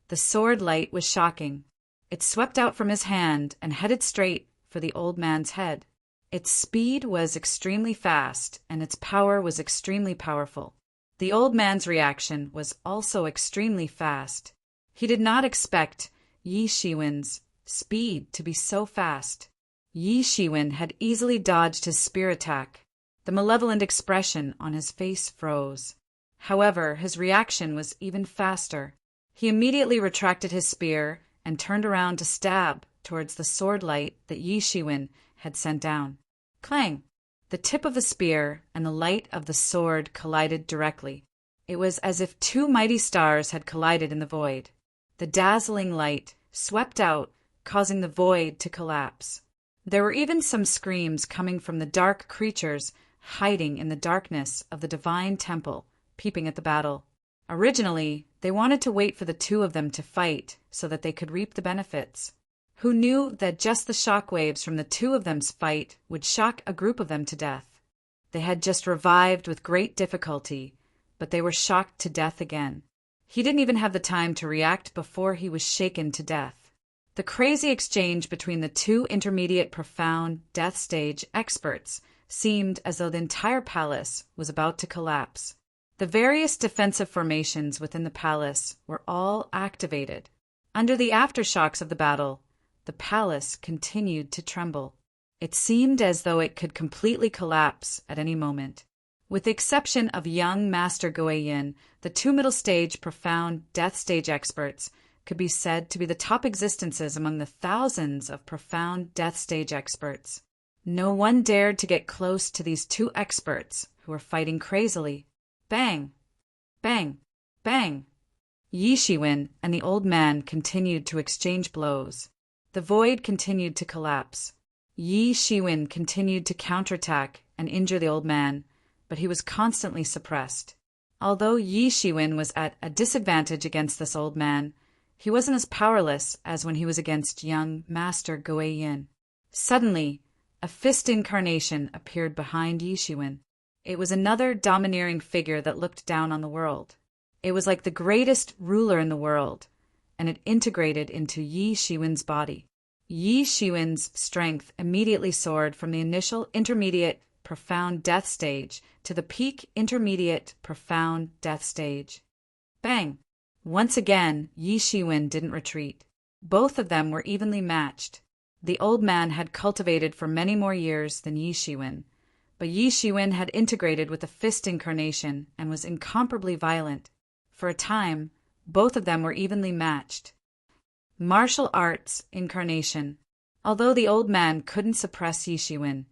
The sword light was shocking. It swept out from his hand and headed straight for the old man's head. Its speed was extremely fast, and its power was extremely powerful. The old man's reaction was also extremely fast. He did not expect Yi Shiwen's speed to be so fast. Yi Shiwen had easily dodged his spear attack. The malevolent expression on his face froze. However, his reaction was even faster. He immediately retracted his spear and turned around to stab towards the sword light that Yi Shiwen had sent down. Clang! The tip of the spear and the light of the sword collided directly. It was as if two mighty stars had collided in the void. The dazzling light swept out, causing the void to collapse. There were even some screams coming from the dark creatures hiding in the darkness of the divine temple, peeping at the battle. Originally, they wanted to wait for the two of them to fight so that they could reap the benefits. Who knew that just the shock waves from the two of them's fight would shock a group of them to death? They had just revived with great difficulty, but they were shocked to death again. He didn't even have the time to react before he was shaken to death. The crazy exchange between the two intermediate profound death stage experts seemed as though the entire palace was about to collapse. The various defensive formations within the palace were all activated. Under the aftershocks of the battle, the palace continued to tremble. It seemed as though it could completely collapse at any moment. With the exception of young Master Guiyin, the two middle stage profound death stage experts could be said to be the top existences among the thousands of profound death stage experts. No one dared to get close to these two experts who were fighting crazily. Bang! Bang! Bang! Yi Shiwen and the old man continued to exchange blows. The void continued to collapse. Yi Shiwen continued to counterattack and injure the old man, but he was constantly suppressed. Although Yi Shiwen was at a disadvantage against this old man, he wasn't as powerless as when he was against young Master Guiyin. Suddenly, a fist incarnation appeared behind Yi Shiwen. It was another domineering figure that looked down on the world. It was like the greatest ruler in the world, and it integrated into Yi Shiwen's body. Yi Shiwen's strength immediately soared from the initial intermediate profound death stage to the peak intermediate profound death stage. Bang! Once again, Yi Shiwen didn't retreat. Both of them were evenly matched. The old man had cultivated for many more years than Yi Shiwen, but Yi Shiwen had integrated with the fist incarnation and was incomparably violent. For a time, both of them were evenly matched. Martial arts incarnation. Although the old man couldn't suppress Yi Shiwen,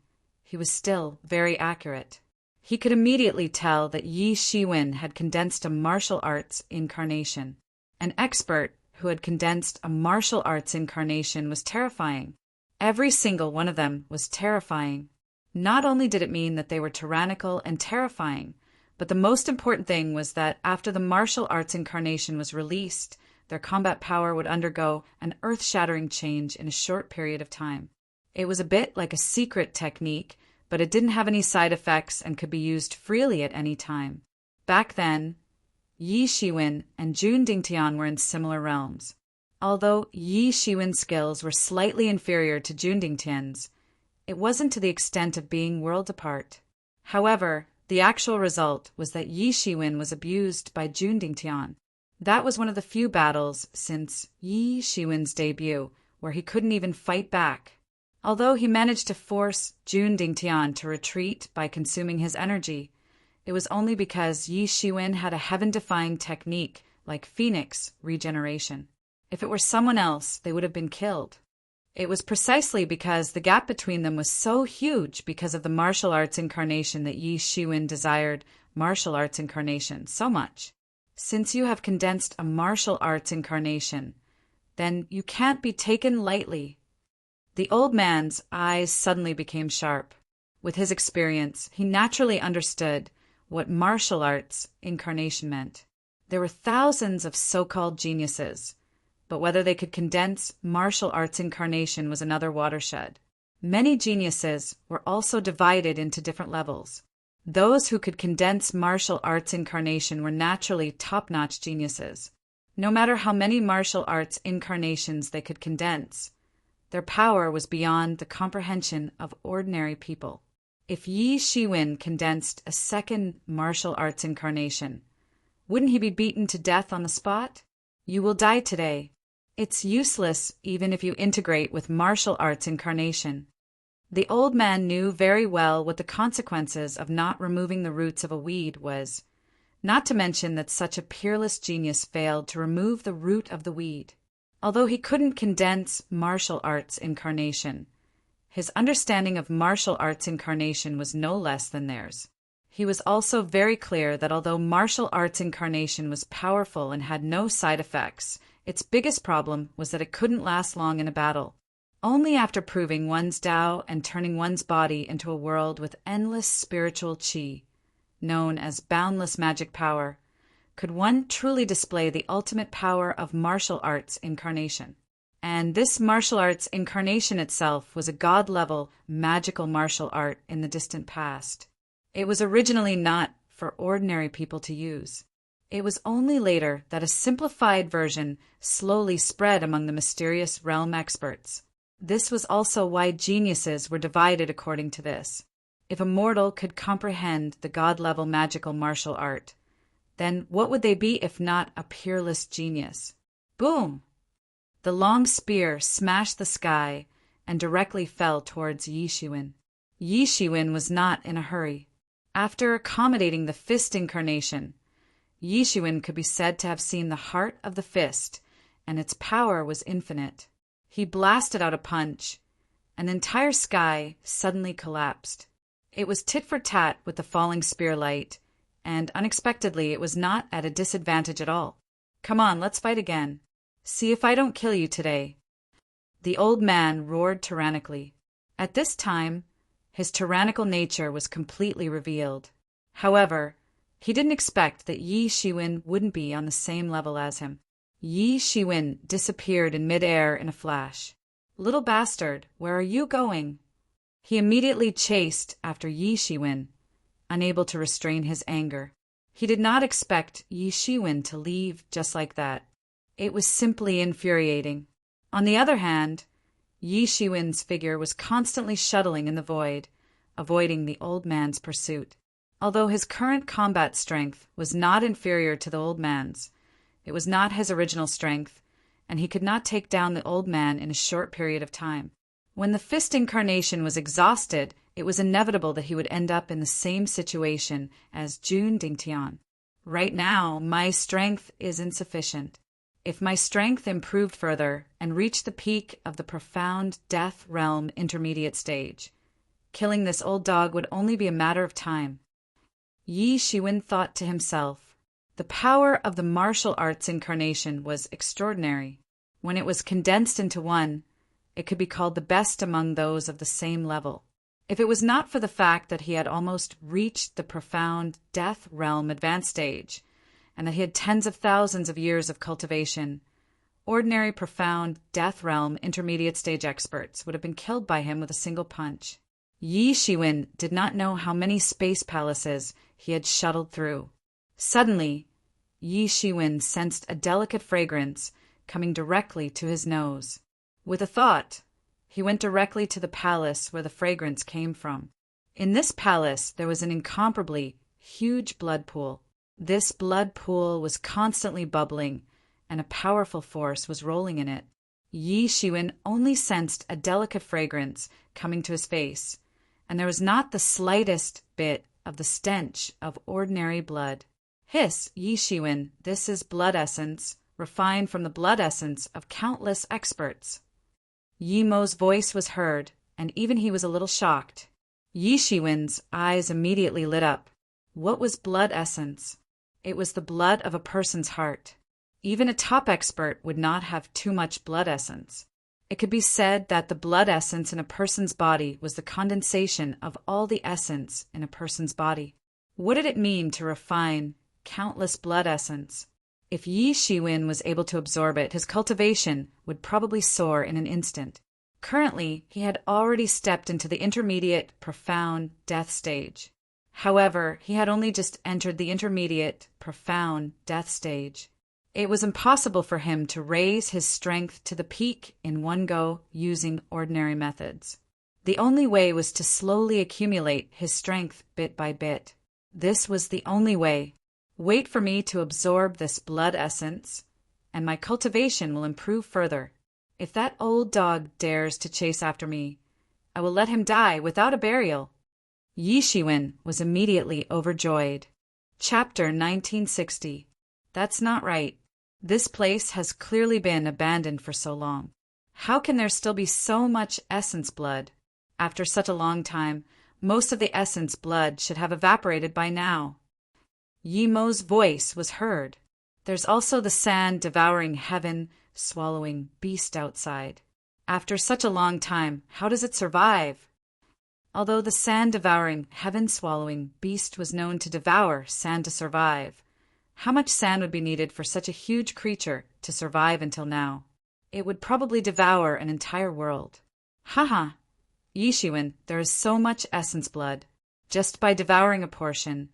he was still very accurate. He could immediately tell that Yi Shiwen had condensed a martial arts incarnation. An expert who had condensed a martial arts incarnation was terrifying. Every single one of them was terrifying. Not only did it mean that they were tyrannical and terrifying, but the most important thing was that after the martial arts incarnation was released, their combat power would undergo an earth-shattering change in a short period of time. It was a bit like a secret technique, but it didn't have any side effects and could be used freely at any time. Back then, Yi Shiwen and Jun Dingtian were in similar realms. Although Yi Shiwen's skills were slightly inferior to Jun Dingtian's, it wasn't to the extent of being worlds apart. However, the actual result was that Yi Shiwen was abused by Jun Dingtian. That was one of the few battles since Yi Shiwen's debut where he couldn't even fight back. Although he managed to force Jun Dingtian to retreat by consuming his energy, it was only because Yi Shiwen had a heaven-defying technique like Phoenix regeneration. If it were someone else, they would have been killed. It was precisely because the gap between them was so huge because of the martial arts incarnation that Yi Shiwen desired martial arts incarnation so much. Since you have condensed a martial arts incarnation, then you can't be taken lightly. The old man's eyes suddenly became sharp. With his experience, he naturally understood what martial arts incarnation meant. There were thousands of so-called geniuses, but whether they could condense martial arts incarnation was another watershed. Many geniuses were also divided into different levels. Those who could condense martial arts incarnation were naturally top-notch geniuses. No matter how many martial arts incarnations they could condense, their power was beyond the comprehension of ordinary people. If Yi Shiwen condensed a second martial arts incarnation, wouldn't he be beaten to death on the spot? You will die today. It's useless even if you integrate with martial arts incarnation. The old man knew very well what the consequences of not removing the roots of a weed was, not to mention that such a peerless genius failed to remove the root of the weed. Although he couldn't condense martial arts incarnation, his understanding of martial arts incarnation was no less than theirs. He was also very clear that although martial arts incarnation was powerful and had no side effects, its biggest problem was that it couldn't last long in a battle. Only after proving one's Tao and turning one's body into a world with endless spiritual qi, known as boundless magic power, could one truly display the ultimate power of martial arts incarnation. And this martial arts incarnation itself was a god-level magical martial art in the distant past. It was originally not for ordinary people to use. It was only later that a simplified version slowly spread among the mysterious realm experts. This was also why geniuses were divided according to this. If a mortal could comprehend the god-level magical martial art, then what would they be if not a peerless genius? Boom! The long spear smashed the sky and directly fell towards Yi Shiwen. Yi Shiwen was not in a hurry. After accommodating the fist incarnation, Yi Shiwen could be said to have seen the heart of the fist, and its power was infinite. He blasted out a punch, and the entire sky suddenly collapsed. It was tit for tat with the falling spear light, and unexpectedly it was not at a disadvantage at all. "Come on, let's fight again. See if I don't kill you today." The old man roared tyrannically. At this time, his tyrannical nature was completely revealed. However, he didn't expect that Yi Shiwen wouldn't be on the same level as him. Yi Shiwen disappeared in midair in a flash. "Little bastard, where are you going?" He immediately chased after Yi Shiwen, unable to restrain his anger. He did not expect Yi Shiwen to leave just like that. It was simply infuriating. On the other hand, Yi Shiwen's figure was constantly shuttling in the void, avoiding the old man's pursuit. Although his current combat strength was not inferior to the old man's, it was not his original strength, and he could not take down the old man in a short period of time. When the fist incarnation was exhausted, it was inevitable that he would end up in the same situation as Jun Dingtian. Right now, my strength is insufficient. If my strength improved further and reached the peak of the profound death realm intermediate stage, killing this old dog would only be a matter of time. Yi Shiwen thought to himself. The power of the martial arts incarnation was extraordinary. When it was condensed into one, it could be called the best among those of the same level. If it was not for the fact that he had almost reached the profound death realm advanced stage, and that he had tens of thousands of years of cultivation, ordinary profound death realm intermediate stage experts would have been killed by him with a single punch. Yi Shiwen did not know how many space palaces he had shuttled through. Suddenly, Yi Shiwen sensed a delicate fragrance coming directly to his nose. With a thought, he went directly to the palace where the fragrance came from. In this palace there was an incomparably huge blood pool. This blood pool was constantly bubbling, and a powerful force was rolling in it. Yi Shiwen only sensed a delicate fragrance coming to his face, and there was not the slightest bit of the stench of ordinary blood. "Hiss, Yi Shiwen, this is blood essence, refined from the blood essence of countless experts." Yi Mo's voice was heard, and even he was a little shocked. Yi Shiwen's eyes immediately lit up. What was blood essence? It was the blood of a person's heart. Even a top expert would not have too much blood essence. It could be said that the blood essence in a person's body was the condensation of all the essence in a person's body. What did it mean to refine countless blood essence? If Yi Shiwen was able to absorb it, his cultivation would probably soar in an instant. Currently, he had already stepped into the intermediate, profound death stage. However, he had only just entered the intermediate, profound death stage. It was impossible for him to raise his strength to the peak in one go using ordinary methods. The only way was to slowly accumulate his strength bit by bit. This was the only way. Wait for me to absorb this blood essence, and my cultivation will improve further. If that old dog dares to chase after me, I will let him die without a burial. Yi Shiwen was immediately overjoyed. Chapter 1960. That's not right. This place has clearly been abandoned for so long. How can there still be so much essence blood? After such a long time, most of the essence blood should have evaporated by now. Yi Mo's voice was heard. There's also the sand-devouring, heaven-swallowing beast outside. After such a long time, how does it survive? Although the sand-devouring, heaven-swallowing beast was known to devour sand to survive, how much sand would be needed for such a huge creature to survive until now? It would probably devour an entire world. Haha! Yi Shiwen, there is so much essence blood. Just by devouring a portion,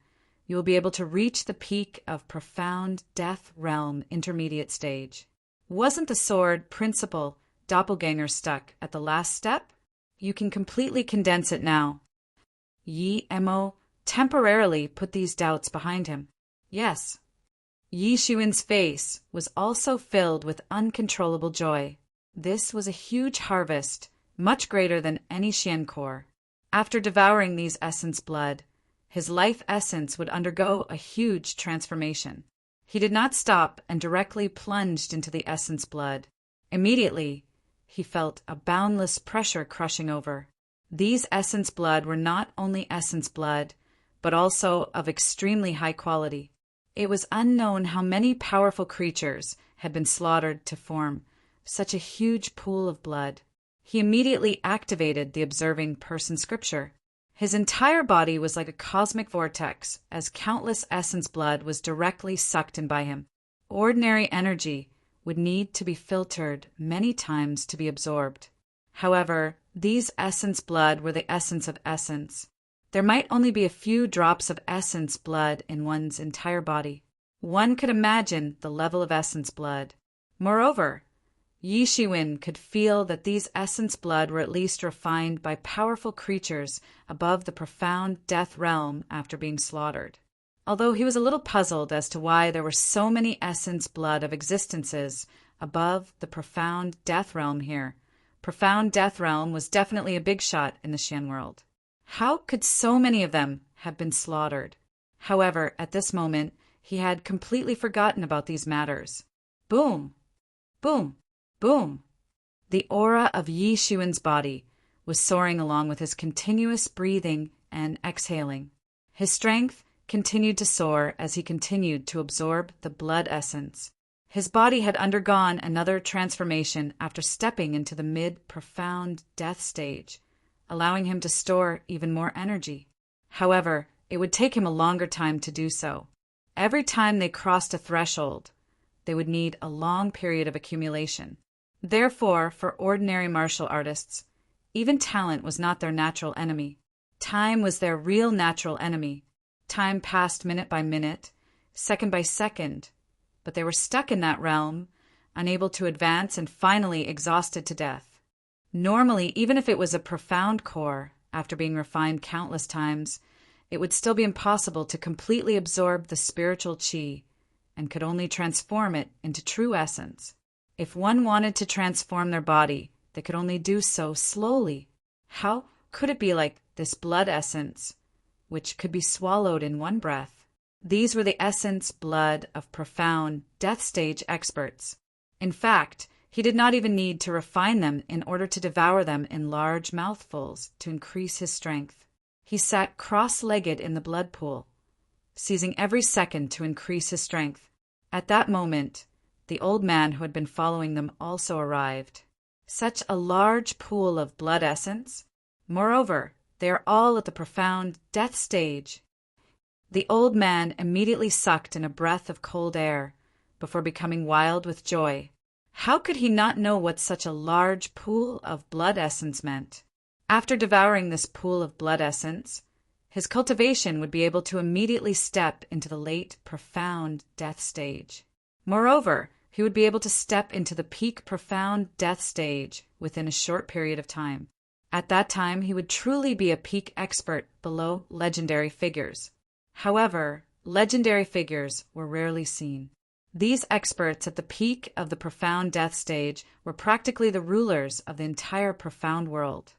you will be able to reach the peak of profound death realm intermediate stage. Wasn't the sword principle doppelganger stuck at the last step? You can completely condense it now. Yi Mo temporarily put these doubts behind him. Yes. Yi Shiwen's face was also filled with uncontrollable joy. This was a huge harvest much greater than any Xian core. After devouring these essence blood, his life essence would undergo a huge transformation. He did not stop and directly plunged into the essence blood. Immediately, he felt a boundless pressure crushing over. These essence blood were not only essence blood, but also of extremely high quality. It was unknown how many powerful creatures had been slaughtered to form such a huge pool of blood. He immediately activated the observing person scripture. His entire body was like a cosmic vortex, as countless essence blood was directly sucked in by him. Ordinary energy would need to be filtered many times to be absorbed. However, these essence blood were the essence of essence. There might only be a few drops of essence blood in one's entire body. One could imagine the level of essence blood. Moreover, Yi Shiwen could feel that these essence blood were at least refined by powerful creatures above the profound death realm after being slaughtered. Although he was a little puzzled as to why there were so many essence blood of existences above the profound death realm here. Profound death realm was definitely a big shot in the Xian world. How could so many of them have been slaughtered? However, at this moment, he had completely forgotten about these matters. Boom! Boom! Boom! The aura of Yi Shiwen's body was soaring along with his continuous breathing and exhaling. His strength continued to soar as he continued to absorb the blood essence. His body had undergone another transformation after stepping into the mid-profound death stage, allowing him to store even more energy. However, it would take him a longer time to do so. Every time they crossed a threshold, they would need a long period of accumulation. Therefore, for ordinary martial artists, even talent was not their natural enemy. Time was their real natural enemy. Time passed minute by minute, second by second, but they were stuck in that realm, unable to advance and finally exhausted to death. Normally, even if it was a profound core, after being refined countless times, it would still be impossible to completely absorb the spiritual qi and could only transform it into true essence. If one wanted to transform their body, they could only do so slowly. How could it be like this blood essence, which could be swallowed in one breath? These were the essence blood of profound death stage experts. In fact, he did not even need to refine them in order to devour them in large mouthfuls to increase his strength. He sat cross-legged in the blood pool, seizing every second to increase his strength. At that moment, the old man who had been following them also arrived. Such a large pool of blood essence. Moreover, they are all at the profound death stage. The old man immediately sucked in a breath of cold air before becoming wild with joy. How could he not know what such a large pool of blood essence meant? After devouring this pool of blood essence, his cultivation would be able to immediately step into the late profound death stage. Moreover, he would be able to step into the peak profound death stage within a short period of time. At that time, he would truly be a peak expert below legendary figures. However, legendary figures were rarely seen. These experts at the peak of the profound death stage were practically the rulers of the entire profound world.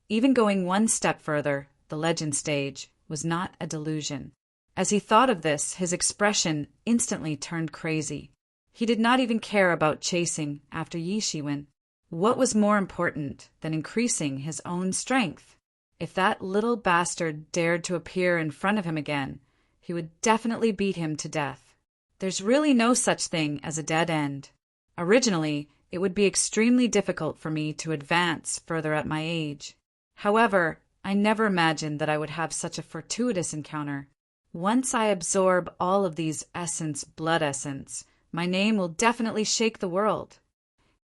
Even going one step further, the legend stage was not a delusion. As he thought of this, his expression instantly turned crazy. He did not even care about chasing after Yi Shiwen. What was more important than increasing his own strength? If that little bastard dared to appear in front of him again, he would definitely beat him to death. There's really no such thing as a dead end. Originally, it would be extremely difficult for me to advance further at my age. However, I never imagined that I would have such a fortuitous encounter. Once I absorb all of these essence, blood essence, my name will definitely shake the world.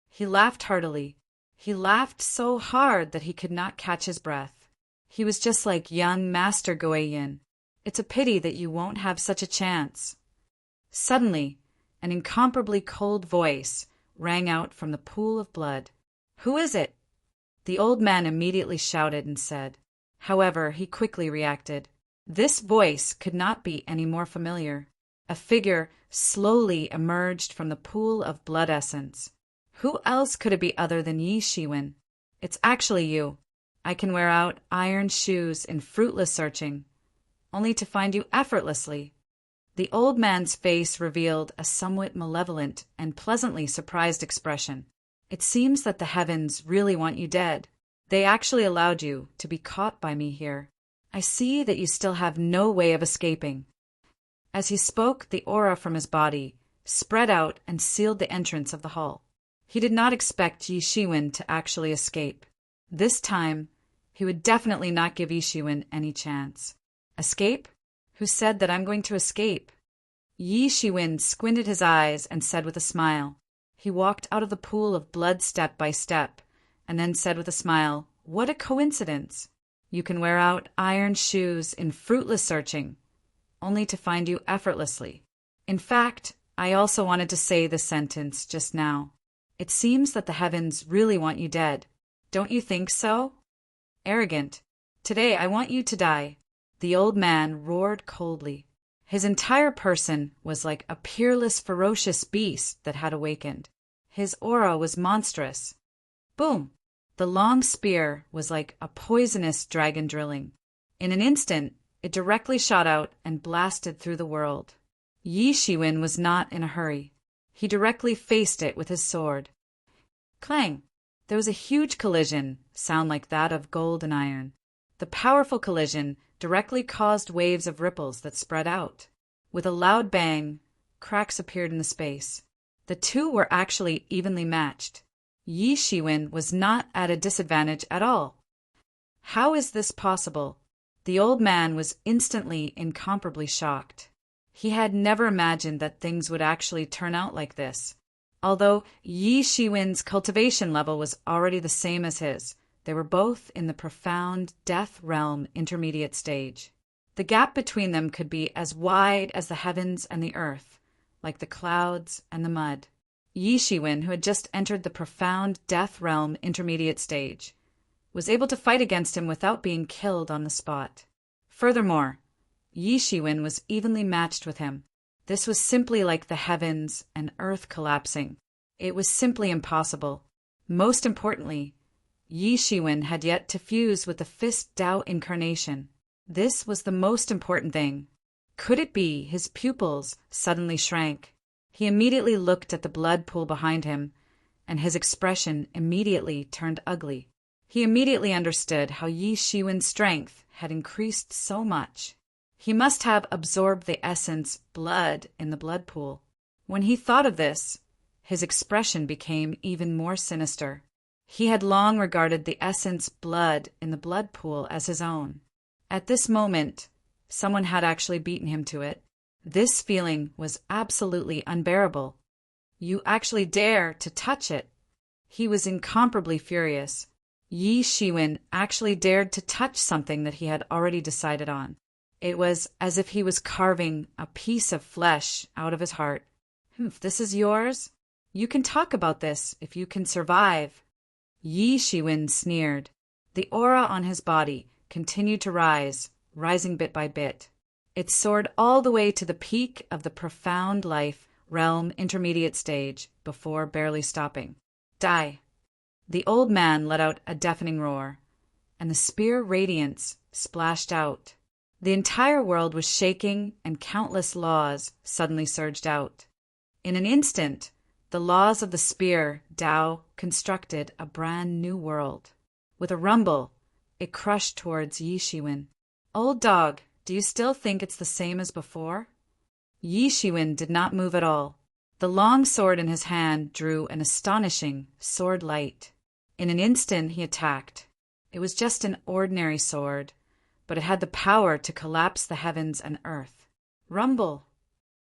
He laughed heartily. He laughed so hard that he could not catch his breath. He was just like young Master Guiyin. It's a pity that you won't have such a chance. Suddenly, an incomparably cold voice rang out from the pool of blood. Who is it? The old man immediately shouted and said. However, he quickly reacted. This voice could not be any more familiar. A figure slowly emerged from the pool of blood essence. Who else could it be other than Yi Shiwen? It's actually you. I can wear out iron shoes in fruitless searching, only to find you effortlessly." The old man's face revealed a somewhat malevolent and pleasantly surprised expression. "It seems that the heavens really want you dead. They actually allowed you to be caught by me here. I see that you still have no way of escaping." As he spoke, the aura from his body spread out and sealed the entrance of the hall. He did not expect Yi Shiwen to actually escape. This time, he would definitely not give Yi Shiwen any chance. Escape? Who said that I'm going to escape? Yi Shiwen squinted his eyes and said with a smile. He walked out of the pool of blood step by step, and then said with a smile, "What a coincidence! You can wear out iron shoes in fruitless searching, only to find you effortlessly. In fact, I also wanted to say this sentence just now. It seems that the heavens really want you dead. Don't you think so? Arrogant. Today I want you to die." The old man roared coldly. His entire person was like a peerless, ferocious beast that had awakened. His aura was monstrous. Boom! The long spear was like a poisonous dragon drilling. In an instant, it directly shot out and blasted through the world. Yi Shiwen was not in a hurry. He directly faced it with his sword. Clang! There was a huge collision, sound like that of gold and iron. The powerful collision directly caused waves of ripples that spread out. With a loud bang, cracks appeared in the space. The two were actually evenly matched. Yi Shiwen was not at a disadvantage at all. How is this possible? The old man was instantly incomparably shocked. He had never imagined that things would actually turn out like this. Although Yi Shiwen's cultivation level was already the same as his, they were both in the profound death realm intermediate stage. The gap between them could be as wide as the heavens and the earth, like the clouds and the mud. Yi Shiwen, who had just entered the profound death realm intermediate stage, was able to fight against him without being killed on the spot. Furthermore, Yi Shiwen was evenly matched with him. This was simply like the heavens and earth collapsing. It was simply impossible. Most importantly, Yi Shiwen had yet to fuse with the Fist Tao incarnation. This was the most important thing. Could it be his pupils suddenly shrank? He immediately looked at the blood pool behind him, and his expression immediately turned ugly. He immediately understood how Yi Shiwen's strength had increased so much. He must have absorbed the essence blood in the blood pool. When he thought of this, his expression became even more sinister. He had long regarded the essence blood in the blood pool as his own. At this moment, someone had actually beaten him to it. This feeling was absolutely unbearable. You actually dare to touch it. He was incomparably furious. Yi Shiwen actually dared to touch something that he had already decided on. It was as if he was carving a piece of flesh out of his heart. If this is yours, you can talk about this if you can survive. Yi Shiwen sneered. The aura on his body continued to rise, rising bit by bit. It soared all the way to the peak of the profound life realm intermediate stage before barely stopping. Die! The old man let out a deafening roar, and the spear radiance splashed out. The entire world was shaking, and countless laws suddenly surged out. In an instant, the laws of the spear Tao constructed a brand new world. With a rumble, it crushed towards Yi Shiwen. Old dog, do you still think it's the same as before? Yi Shiwen did not move at all. The long sword in his hand drew an astonishing sword light. In an instant, he attacked. It was just an ordinary sword, but it had the power to collapse the heavens and earth. Rumble!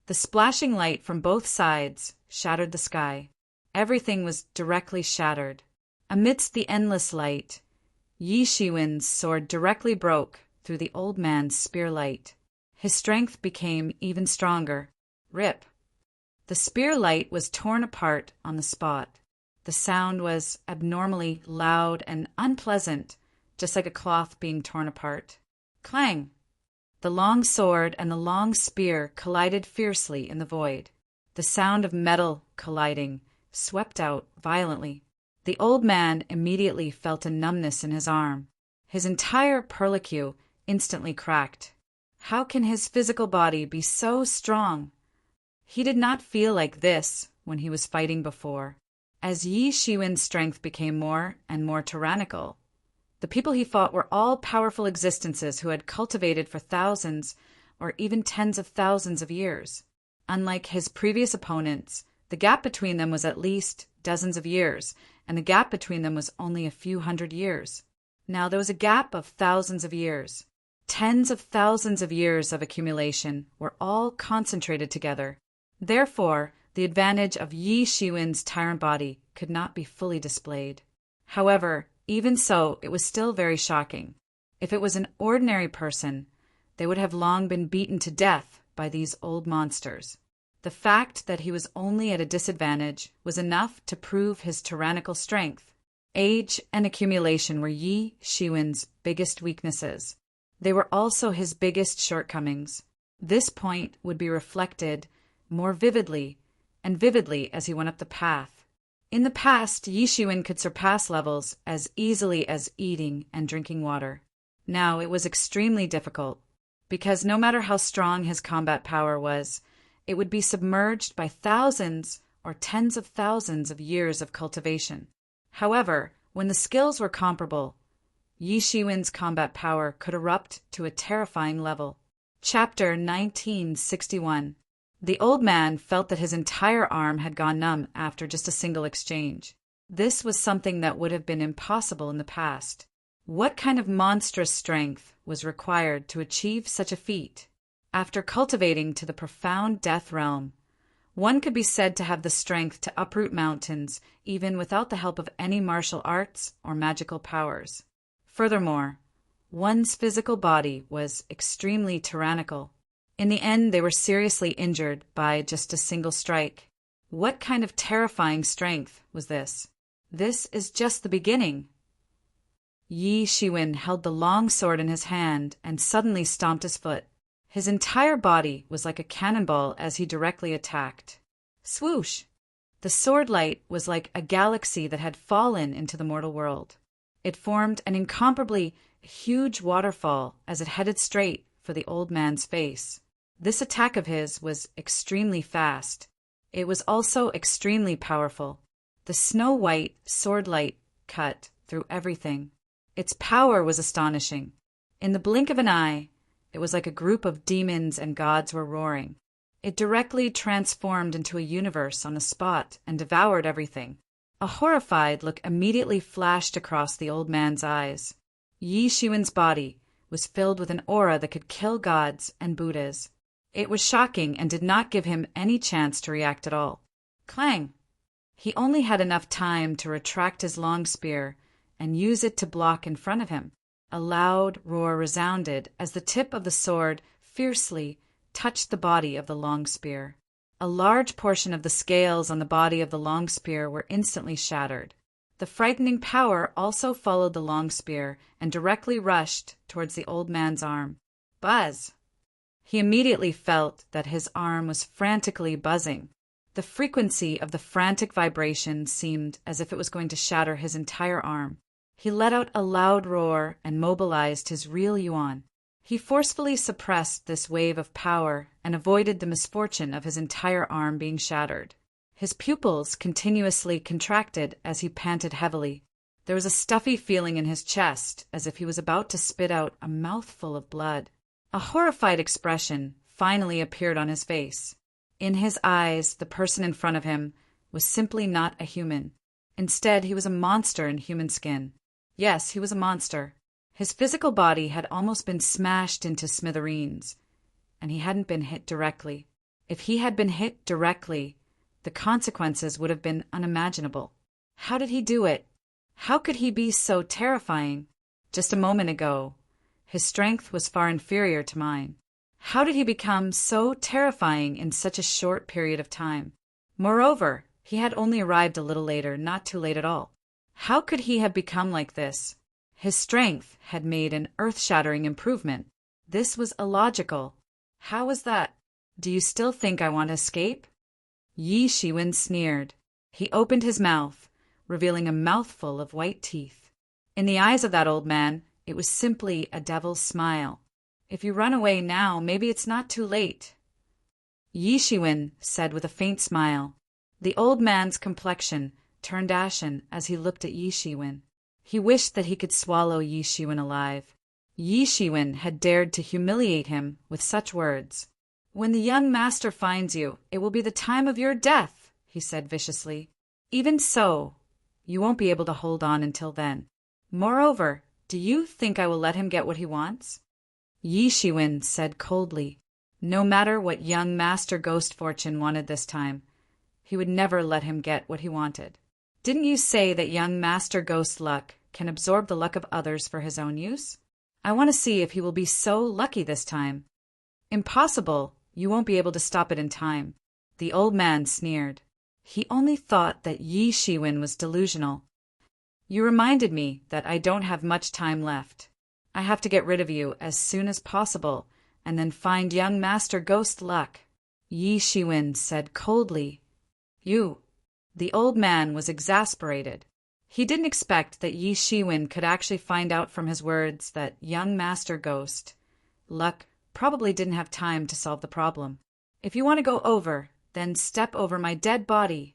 The splashing light from both sides shattered the sky. Everything was directly shattered. Amidst the endless light, Yi Shiwen's sword directly broke through the old man's spear light. His strength became even stronger. Rip! The spear light was torn apart on the spot. The sound was abnormally loud and unpleasant, just like a cloth being torn apart. Clang! The long sword and the long spear collided fiercely in the void. The sound of metal colliding swept out violently. The old man immediately felt a numbness in his arm. His entire perlicue instantly cracked. How can his physical body be so strong? He did not feel like this when he was fighting before. As Yi Shiwen's strength became more and more tyrannical, the people he fought were all powerful existences who had cultivated for thousands or even tens of thousands of years. Unlike his previous opponents, the gap between them was at least dozens of years, and the gap between them was only a few hundred years. Now there was a gap of thousands of years. Tens of thousands of years of accumulation were all concentrated together. Therefore, the advantage of Yi Shiwen's tyrant body could not be fully displayed. However, even so, it was still very shocking. If it was an ordinary person, they would have long been beaten to death by these old monsters. The fact that he was only at a disadvantage was enough to prove his tyrannical strength. Age and accumulation were Yi Shiwen's biggest weaknesses. They were also his biggest shortcomings. This point would be reflected more vividly and vividly as he went up the path. In the past, Yi Shiwen could surpass levels as easily as eating and drinking water. Now it was extremely difficult, because no matter how strong his combat power was, it would be submerged by thousands or tens of thousands of years of cultivation. However, when the skills were comparable, Yi Shiwen's combat power could erupt to a terrifying level. Chapter 1961. The old man felt that his entire arm had gone numb after just a single exchange. This was something that would have been impossible in the past. What kind of monstrous strength was required to achieve such a feat? After cultivating to the profound death realm, one could be said to have the strength to uproot mountains even without the help of any martial arts or magical powers. Furthermore, one's physical body was extremely tyrannical. In the end, they were seriously injured by just a single strike. What kind of terrifying strength was this? This is just the beginning. Yi Shiwen held the long sword in his hand and suddenly stomped his foot. His entire body was like a cannonball as he directly attacked. Swoosh! The sword light was like a galaxy that had fallen into the mortal world. It formed an incomparably huge waterfall as it headed straight for the old man's face. This attack of his was extremely fast. It was also extremely powerful. The snow-white sword light cut through everything. Its power was astonishing. In the blink of an eye, it was like a group of demons and gods were roaring. It directly transformed into a universe on the spot and devoured everything. A horrified look immediately flashed across the old man's eyes. Yi Shiwen's body was filled with an aura that could kill gods and Buddhas. It was shocking and did not give him any chance to react at all. Clang! He only had enough time to retract his long spear and use it to block in front of him. A loud roar resounded as the tip of the sword fiercely touched the body of the long spear. A large portion of the scales on the body of the long spear were instantly shattered. The frightening power also followed the long spear and directly rushed towards the old man's arm. Buzz! He immediately felt that his arm was frantically buzzing. The frequency of the frantic vibration seemed as if it was going to shatter his entire arm. He let out a loud roar and mobilized his real yuan. He forcefully suppressed this wave of power and avoided the misfortune of his entire arm being shattered. His pupils continuously contracted as he panted heavily. There was a stuffy feeling in his chest, as if he was about to spit out a mouthful of blood. A horrified expression finally appeared on his face. In his eyes, the person in front of him was simply not a human. Instead, he was a monster in human skin. Yes, he was a monster. His physical body had almost been smashed into smithereens, and he hadn't been hit directly. If he had been hit directly, the consequences would have been unimaginable. How did he do it? How could he be so terrifying? Just a moment ago, his strength was far inferior to mine. How did he become so terrifying in such a short period of time? Moreover, he had only arrived a little later, not too late at all. How could he have become like this? His strength had made an earth-shattering improvement. This was illogical. How was that? Do you still think I want to escape? Yi Shiwen sneered. He opened his mouth, revealing a mouthful of white teeth. In the eyes of that old man, it was simply a devil's smile. If you run away now, maybe it's not too late. Yi Shiwen said with a faint smile. The old man's complexion turned ashen as he looked at Yi Shiwen. He wished that he could swallow Yi Shiwen alive. Yi Shiwen had dared to humiliate him with such words. When the young master finds you, it will be the time of your death, he said viciously. Even so, you won't be able to hold on until then. Moreover, do you think I will let him get what he wants? Yi Shiwen said coldly. No matter what young Master Ghost Fortune wanted this time, he would never let him get what he wanted. Didn't you say that young Master Ghost Luck can absorb the luck of others for his own use? I want to see if he will be so lucky this time. Impossible. You won't be able to stop it in time. The old man sneered. He only thought that Yi Shiwen was delusional. You reminded me that I don't have much time left. I have to get rid of you as soon as possible, and then find young Master Ghost Luck. Yi Shiwen said coldly. You. The old man was exasperated. He didn't expect that Yi Shiwen could actually find out from his words that young Master Ghost Luck probably didn't have time to solve the problem. If you want to go over, then step over my dead body.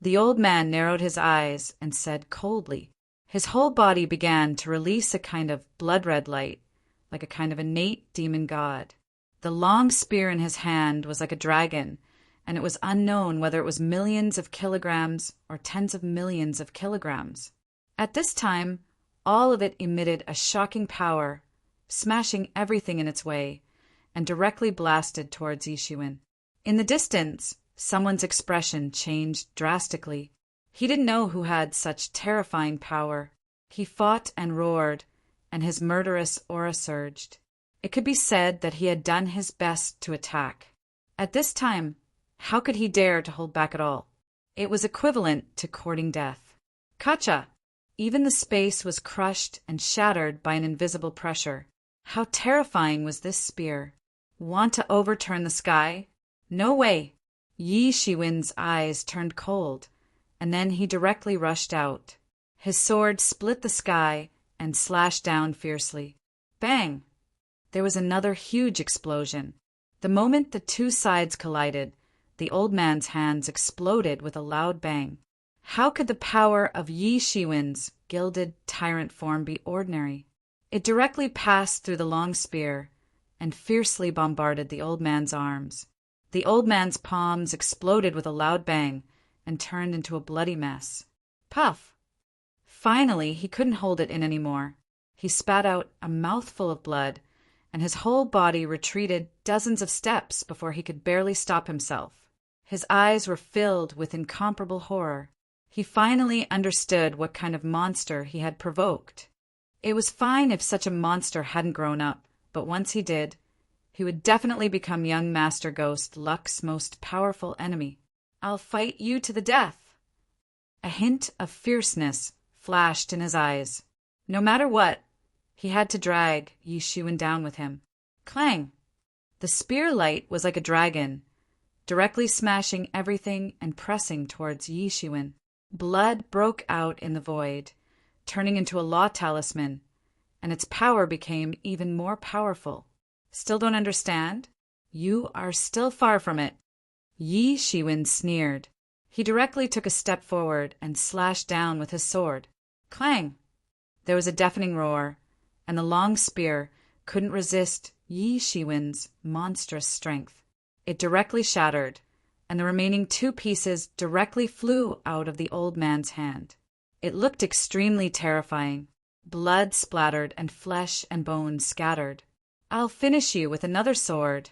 The old man narrowed his eyes and said coldly. His whole body began to release a kind of blood-red light, like a kind of innate demon god. The long spear in his hand was like a dragon, and it was unknown whether it was millions of kilograms or tens of millions of kilograms. At this time, all of it emitted a shocking power, smashing everything in its way, and directly blasted towards Yi Shiwen. In the distance, someone's expression changed drastically. He didn't know who had such terrifying power. He fought and roared, and his murderous aura surged. It could be said that he had done his best to attack. At this time, how could he dare to hold back at all? It was equivalent to courting death. Kacha! Even the space was crushed and shattered by an invisible pressure. How terrifying was this spear! Want to overturn the sky? No way! Yi Shiwen's eyes turned cold, and then he directly rushed out. His sword split the sky and slashed down fiercely. Bang! There was another huge explosion. The moment the two sides collided, the old man's hands exploded with a loud bang. How could the power of Yi Shiwen's gilded tyrant form be ordinary? It directly passed through the long spear and fiercely bombarded the old man's arms. The old man's palms exploded with a loud bang and turned into a bloody mess. Puff! Finally, he couldn't hold it in anymore. He spat out a mouthful of blood, and his whole body retreated dozens of steps before he could barely stop himself. His eyes were filled with incomparable horror. He finally understood what kind of monster he had provoked. It was fine if such a monster hadn't grown up, but once he did, he would definitely become young Master Ghost Luck's most powerful enemy. I'll fight you to the death. A hint of fierceness flashed in his eyes. No matter what, he had to drag Yi Shiwen down with him. Clang! The spear light was like a dragon, directly smashing everything and pressing towards Yi Shiwen. Blood broke out in the void, turning into a law talisman, and its power became even more powerful. Still don't understand? You are still far from it. Yi Shiwen sneered. He directly took a step forward and slashed down with his sword. Clang! There was a deafening roar, and the long spear couldn't resist Yi Shiwen's monstrous strength. It directly shattered, and the remaining two pieces directly flew out of the old man's hand. It looked extremely terrifying. Blood splattered and flesh and bones scattered. I'll finish you with another sword.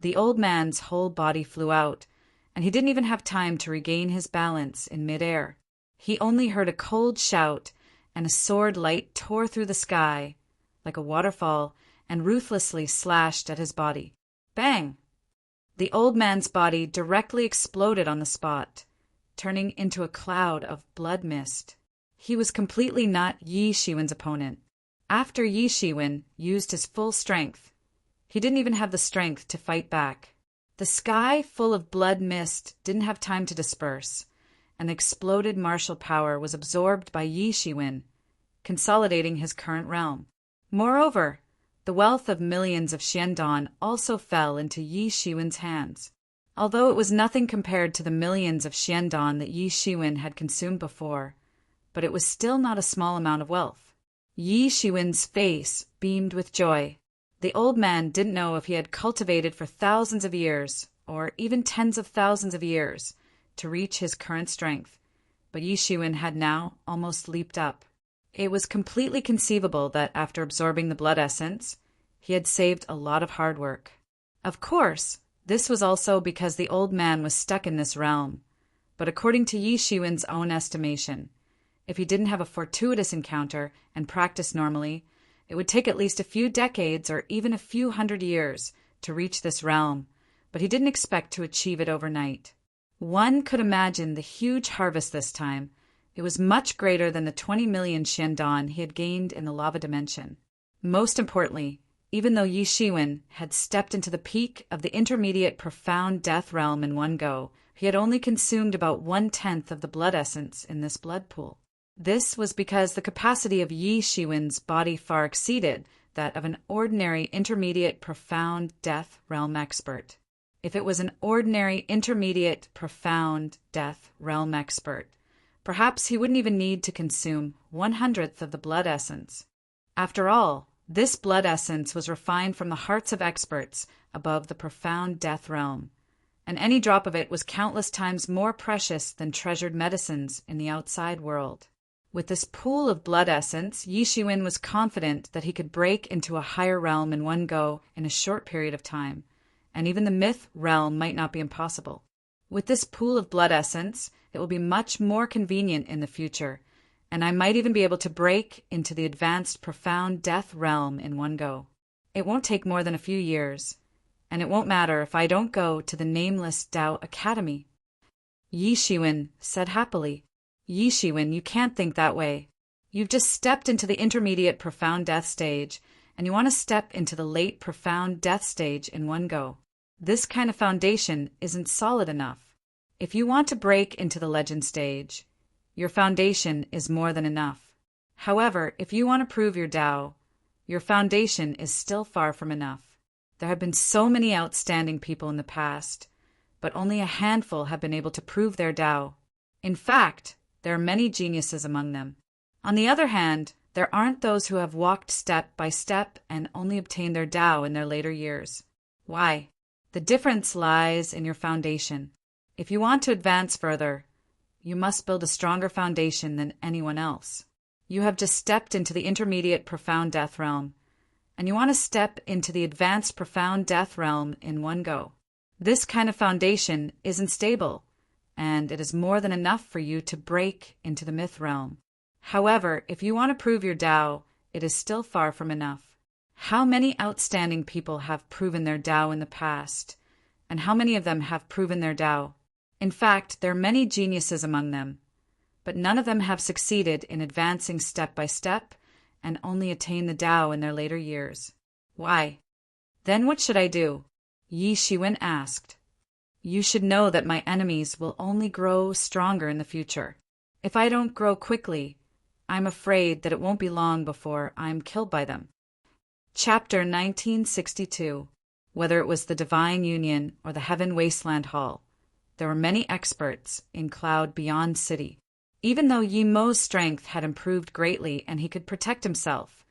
The old man's whole body flew out, and he didn't even have time to regain his balance in midair. He only heard a cold shout, and a sword light tore through the sky like a waterfall and ruthlessly slashed at his body. Bang! The old man's body directly exploded on the spot, turning into a cloud of blood mist. He was completely not Yi Shiwen's opponent. After Yi Shiwen used his full strength, he didn't even have the strength to fight back. The sky full of blood mist didn't have time to disperse, and exploded martial power was absorbed by Yi Shiwen, consolidating his current realm. Moreover, the wealth of millions of Xiandon also fell into Yi Shiwen's hands. Although it was nothing compared to the millions of Xiandon that Yi Shiwen had consumed before, but it was still not a small amount of wealth. Yi Shiwen's face beamed with joy. The old man didn't know if he had cultivated for thousands of years, or even tens of thousands of years, to reach his current strength, but Yi Shiwen had now almost leaped up. It was completely conceivable that after absorbing the blood essence, he had saved a lot of hard work. Of course, this was also because the old man was stuck in this realm, but according to Yi Shiwen's own estimation, if he didn't have a fortuitous encounter and practice normally, it would take at least a few decades or even a few hundred years to reach this realm, but he didn't expect to achieve it overnight. One could imagine the huge harvest this time. It was much greater than the 20 million Xiandon he had gained in the lava dimension. Most importantly, even though Yi Shiwen had stepped into the peak of the intermediate profound death realm in one go, he had only consumed about 1/10 of the blood essence in this blood pool. This was because the capacity of Yi Shiwen's body far exceeded that of an ordinary intermediate profound death realm expert. If it was an ordinary intermediate profound death realm expert, perhaps he wouldn't even need to consume 1/100th of the blood essence. After all, this blood essence was refined from the hearts of experts above the profound death realm, and any drop of it was countless times more precious than treasured medicines in the outside world. With this pool of blood essence, Yi Shiwen was confident that he could break into a higher realm in one go in a short period of time, and even the myth realm might not be impossible. With this pool of blood essence, it will be much more convenient in the future, and I might even be able to break into the advanced profound death realm in one go. It won't take more than a few years, and it won't matter if I don't go to the nameless Tao Academy. Yi Shiwen said happily. Yi Shiwen, you can't think that way. You've just stepped into the intermediate profound death stage, and you want to step into the late profound death stage in one go. This kind of foundation isn't solid enough. If you want to break into the legend stage, your foundation is more than enough. However, if you want to prove your Tao, your foundation is still far from enough. There have been so many outstanding people in the past, but only a handful have been able to prove their Tao. In fact, there are many geniuses among them. On the other hand, there aren't those who have walked step by step and only obtained their Tao in their later years. Why? The difference lies in your foundation. If you want to advance further, you must build a stronger foundation than anyone else. You have just stepped into the intermediate profound death realm, and you want to step into the advanced profound death realm in one go. This kind of foundation isn't stable, and it is more than enough for you to break into the myth realm. However, if you want to prove your Tao, it is still far from enough. How many outstanding people have proven their Tao in the past, and how many of them have proven their Tao? In fact, there are many geniuses among them, but none of them have succeeded in advancing step by step and only attain the Tao in their later years. Why? Then what should I do? Yi Shiwen asked. You should know that my enemies will only grow stronger in the future. If I don't grow quickly, I'm afraid that it won't be long before I'm killed by them. Chapter 1962. Whether it was the Divine Union or the Heaven Wasteland Hall, there were many experts in Cloud Beyond City. Even though Yi Mo's strength had improved greatly and he could protect himself,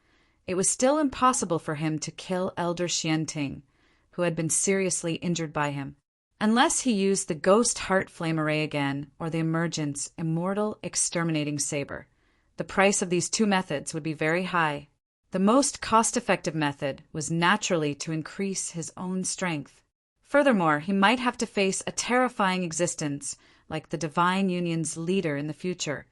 it was still impossible for him to kill Elder Xianting, who had been seriously injured by him. Unless he used the Ghost Heart Flame Array again or the Emergence Immortal Exterminating Saber, the price of these two methods would be very high. The most cost-effective method was naturally to increase his own strength. Furthermore, he might have to face a terrifying existence like the Divine Union's leader in the future,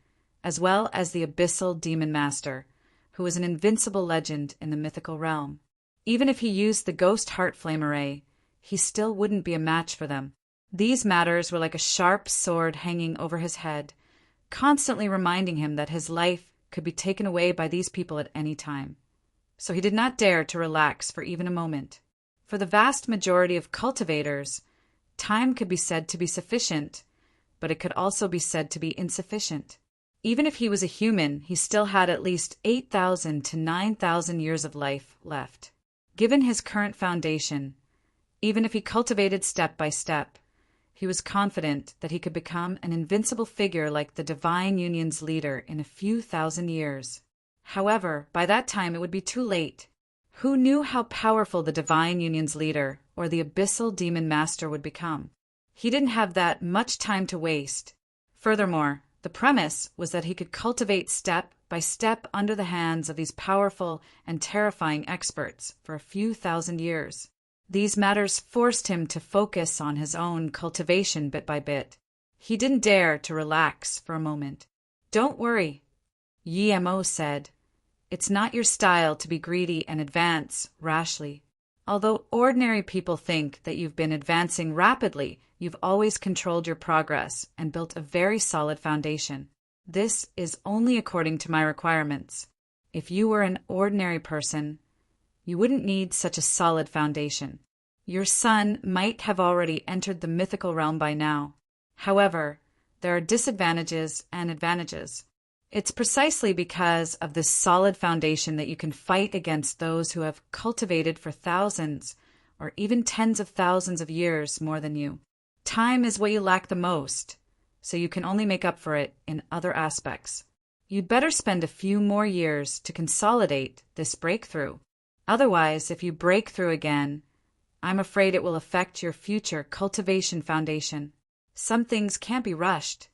as well as the Abyssal Demon Master, who was an invincible legend in the mythical realm. Even if he used the Ghost Heart Flame Array, he still wouldn't be a match for them. These matters were like a sharp sword hanging over his head, constantly reminding him that his life could be taken away by these people at any time. So he did not dare to relax for even a moment. For the vast majority of cultivators, time could be said to be sufficient, but it could also be said to be insufficient. Even if he was a human, he still had at least 8,000 to 9,000 years of life left. Given his current foundation, even if he cultivated step by step, he was confident that he could become an invincible figure like the Divine Union's leader in a few thousand years. However, by that time it would be too late. Who knew how powerful the Divine Union's leader or the Abyssal Demon Master would become? He didn't have that much time to waste. Furthermore, the premise was that he could cultivate step by step under the hands of these powerful and terrifying experts for a few thousand years. These matters forced him to focus on his own cultivation bit by bit. He didn't dare to relax for a moment. "Don't worry," Yi-Mo said. "It's not your style to be greedy and advance rashly. Although ordinary people think that you've been advancing rapidly, you've always controlled your progress and built a very solid foundation. This is only according to my requirements. If you were an ordinary person, you wouldn't need such a solid foundation. Your son might have already entered the mythical realm by now. However, there are disadvantages and advantages. It's precisely because of this solid foundation that you can fight against those who have cultivated for thousands or even tens of thousands of years more than you. Time is what you lack the most, so you can only make up for it in other aspects. You'd better spend a few more years to consolidate this breakthrough. Otherwise, if you break through again, I'm afraid it will affect your future cultivation foundation. Some things can't be rushed."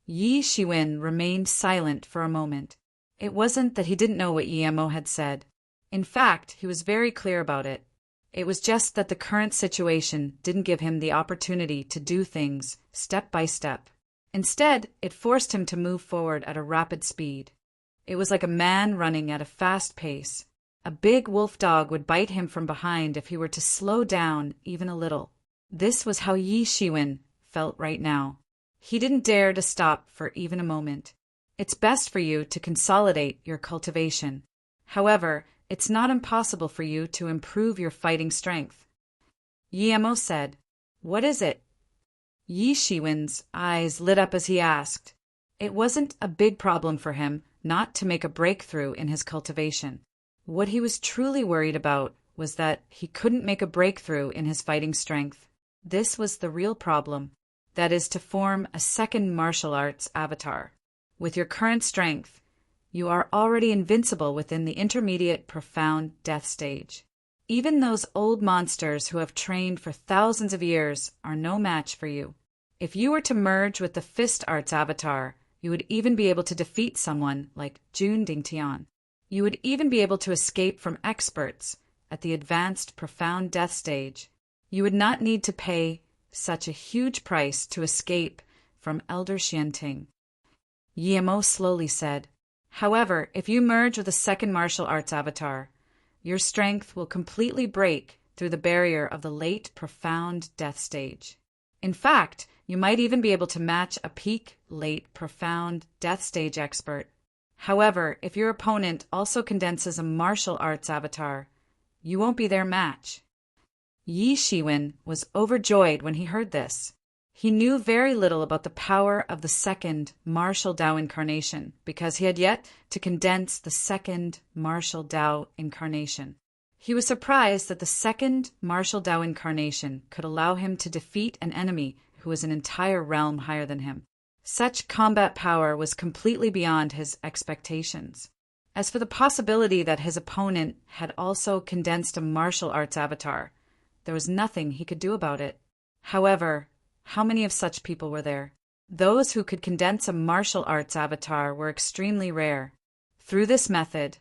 Yi Shiwen remained silent for a moment. It wasn't that he didn't know what Yi-Mo had said. In fact, he was very clear about it. It was just that the current situation didn't give him the opportunity to do things step by step. Instead, it forced him to move forward at a rapid speed. It was like a man running at a fast pace. A big wolf dog would bite him from behind if he were to slow down even a little. This was how Yi Shiwen felt right now. He didn't dare to stop for even a moment. It's best for you to consolidate your cultivation. However, it's not impossible for you to improve your fighting strength. Yi-Mo said. "What is it?" Yi Shiwen's eyes lit up as he asked. It wasn't a big problem for him not to make a breakthrough in his cultivation. What he was truly worried about was that he couldn't make a breakthrough in his fighting strength. This was the real problem. That is to form a second martial arts avatar. With your current strength, you are already invincible within the intermediate profound death stage. Even those old monsters who have trained for thousands of years are no match for you. If you were to merge with the fist arts avatar, you would even be able to defeat someone like Jun Dingtian. You would even be able to escape from experts at the advanced profound death stage. You would not need to pay such a huge price to escape from Elder Xianting. Yi-Mo slowly said. However, if you merge with a second martial arts avatar, your strength will completely break through the barrier of the late profound death stage. In fact, you might even be able to match a peak late profound death stage expert. However, if your opponent also condenses a martial arts avatar, you won't be their match. Yi Shiwen was overjoyed when he heard this. He knew very little about the power of the second martial Dao incarnation because he had yet to condense the second martial Dao incarnation. He was surprised that the second martial Dao incarnation could allow him to defeat an enemy who was an entire realm higher than him. Such combat power was completely beyond his expectations. As for the possibility that his opponent had also condensed a martial arts avatar, there was nothing he could do about it. However, how many of such people were there? Those who could condense a martial arts avatar were extremely rare. Through this method,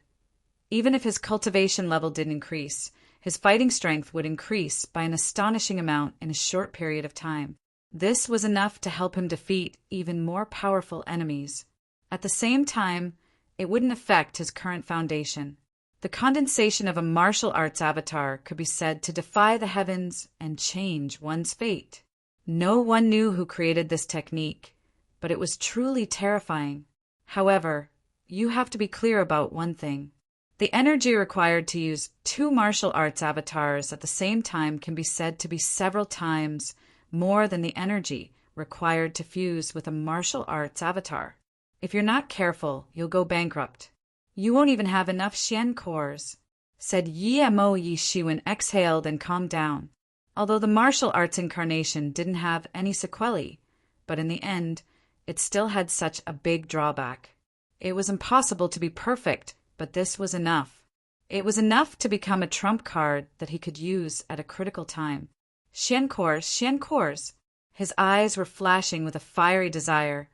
even if his cultivation level didn't increase, his fighting strength would increase by an astonishing amount in a short period of time. This was enough to help him defeat even more powerful enemies. At the same time, it wouldn't affect his current foundation. The condensation of a martial arts avatar could be said to defy the heavens and change one's fate. No one knew who created this technique, but it was truly terrifying. However, you have to be clear about one thing. The energy required to use two martial arts avatars at the same time can be said to be several times more than the energy required to fuse with a martial arts avatar. If you're not careful, you'll go bankrupt. You won't even have enough Xian cores, said Mo. Yi Shiwen exhaled and calmed down. Although the martial arts incarnation didn't have any sequelae, but in the end, it still had such a big drawback. It was impossible to be perfect, but this was enough. It was enough to become a trump card that he could use at a critical time. Xian cores, Xian cores. His eyes were flashing with a fiery desire,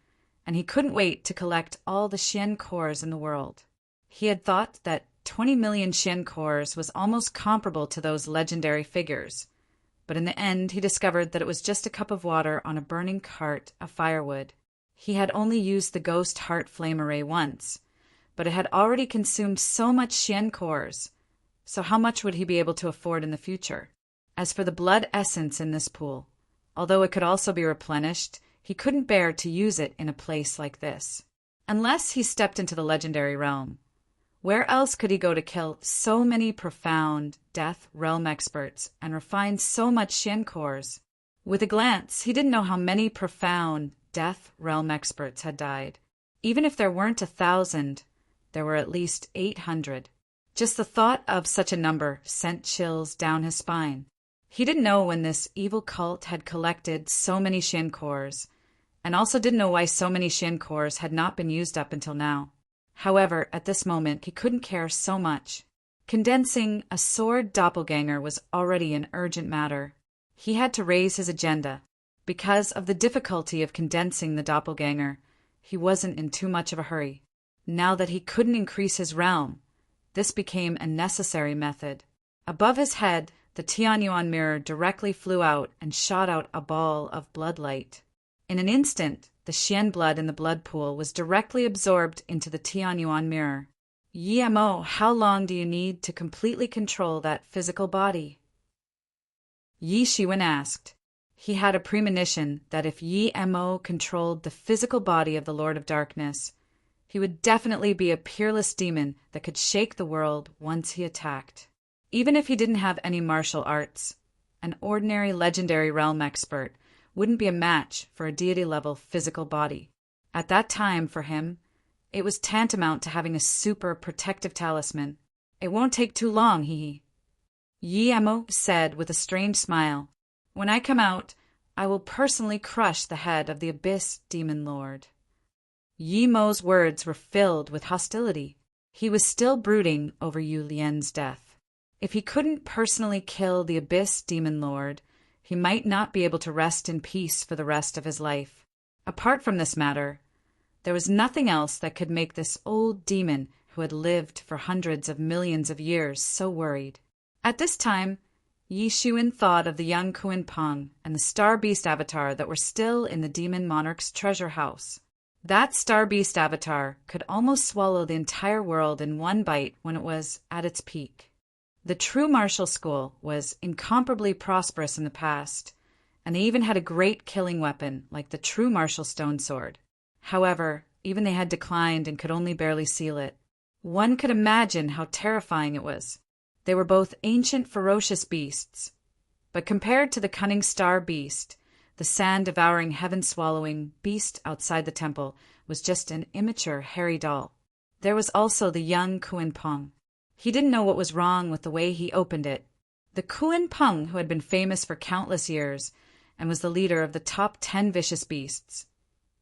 and he couldn't wait to collect all the Xian cores in the world. He had thought that 20 million Xian cores was almost comparable to those legendary figures, but in the end he discovered that it was just a cup of water on a burning cart of firewood. He had only used the ghost heart flame array once, but it had already consumed so much Xian cores, so how much would he be able to afford in the future? As for the blood essence in this pool, although it could also be replenished, he couldn't bear to use it in a place like this. Unless he stepped into the legendary realm. Where else could he go to kill so many profound death realm experts and refine so much Xian cores? With a glance, he didn't know how many profound death realm experts had died. Even if there weren't 1,000, there were at least 800. Just the thought of such a number sent chills down his spine. He didn't know when this evil cult had collected so many Xian cores, and also didn't know why so many Xian cores had not been used up until now. However, at this moment, he couldn't care so much. Condensing a sword doppelganger was already an urgent matter. He had to raise his agenda. Because of the difficulty of condensing the doppelganger, he wasn't in too much of a hurry. Now that he couldn't increase his realm, this became a necessary method. Above his head, the Tianyuan mirror directly flew out and shot out a ball of blood light. In an instant, the Xian blood in the blood pool was directly absorbed into the Tianyuan mirror. Mo, how long do you need to completely control that physical body? Yi Shiwen asked. He had a premonition that if Mo controlled the physical body of the Lord of Darkness, he would definitely be a peerless demon that could shake the world once he attacked. Even if he didn't have any martial arts, an ordinary legendary realm expert wouldn't be a match for a deity-level physical body. At that time, for him, it was tantamount to having a super protective talisman. It won't take too long, Mo said with a strange smile. When I come out, I will personally crush the head of the Abyss Demon Lord. Mo's words were filled with hostility. He was still brooding over Yu Lian's death. If he couldn't personally kill the Abyss Demon Lord, he might not be able to rest in peace for the rest of his life. Apart from this matter, there was nothing else that could make this old demon who had lived for hundreds of millions of years so worried. At this time, Yi Shiwen thought of the young Kuan Peng and the Star Beast avatar that were still in the demon monarch's treasure house. That Star Beast avatar could almost swallow the entire world in one bite when it was at its peak. The true martial school was incomparably prosperous in the past, and they even had a great killing weapon like the true martial stone sword. However, even they had declined and could only barely seal it. One could imagine how terrifying it was. They were both ancient ferocious beasts, but compared to the cunning star beast, the sand-devouring, heaven-swallowing beast outside the temple was just an immature, hairy doll. There was also the young Kuan Peng. He didn't know what was wrong with the way he opened it. The Kuan Peng, who had been famous for countless years and was the leader of the top 10 vicious beasts,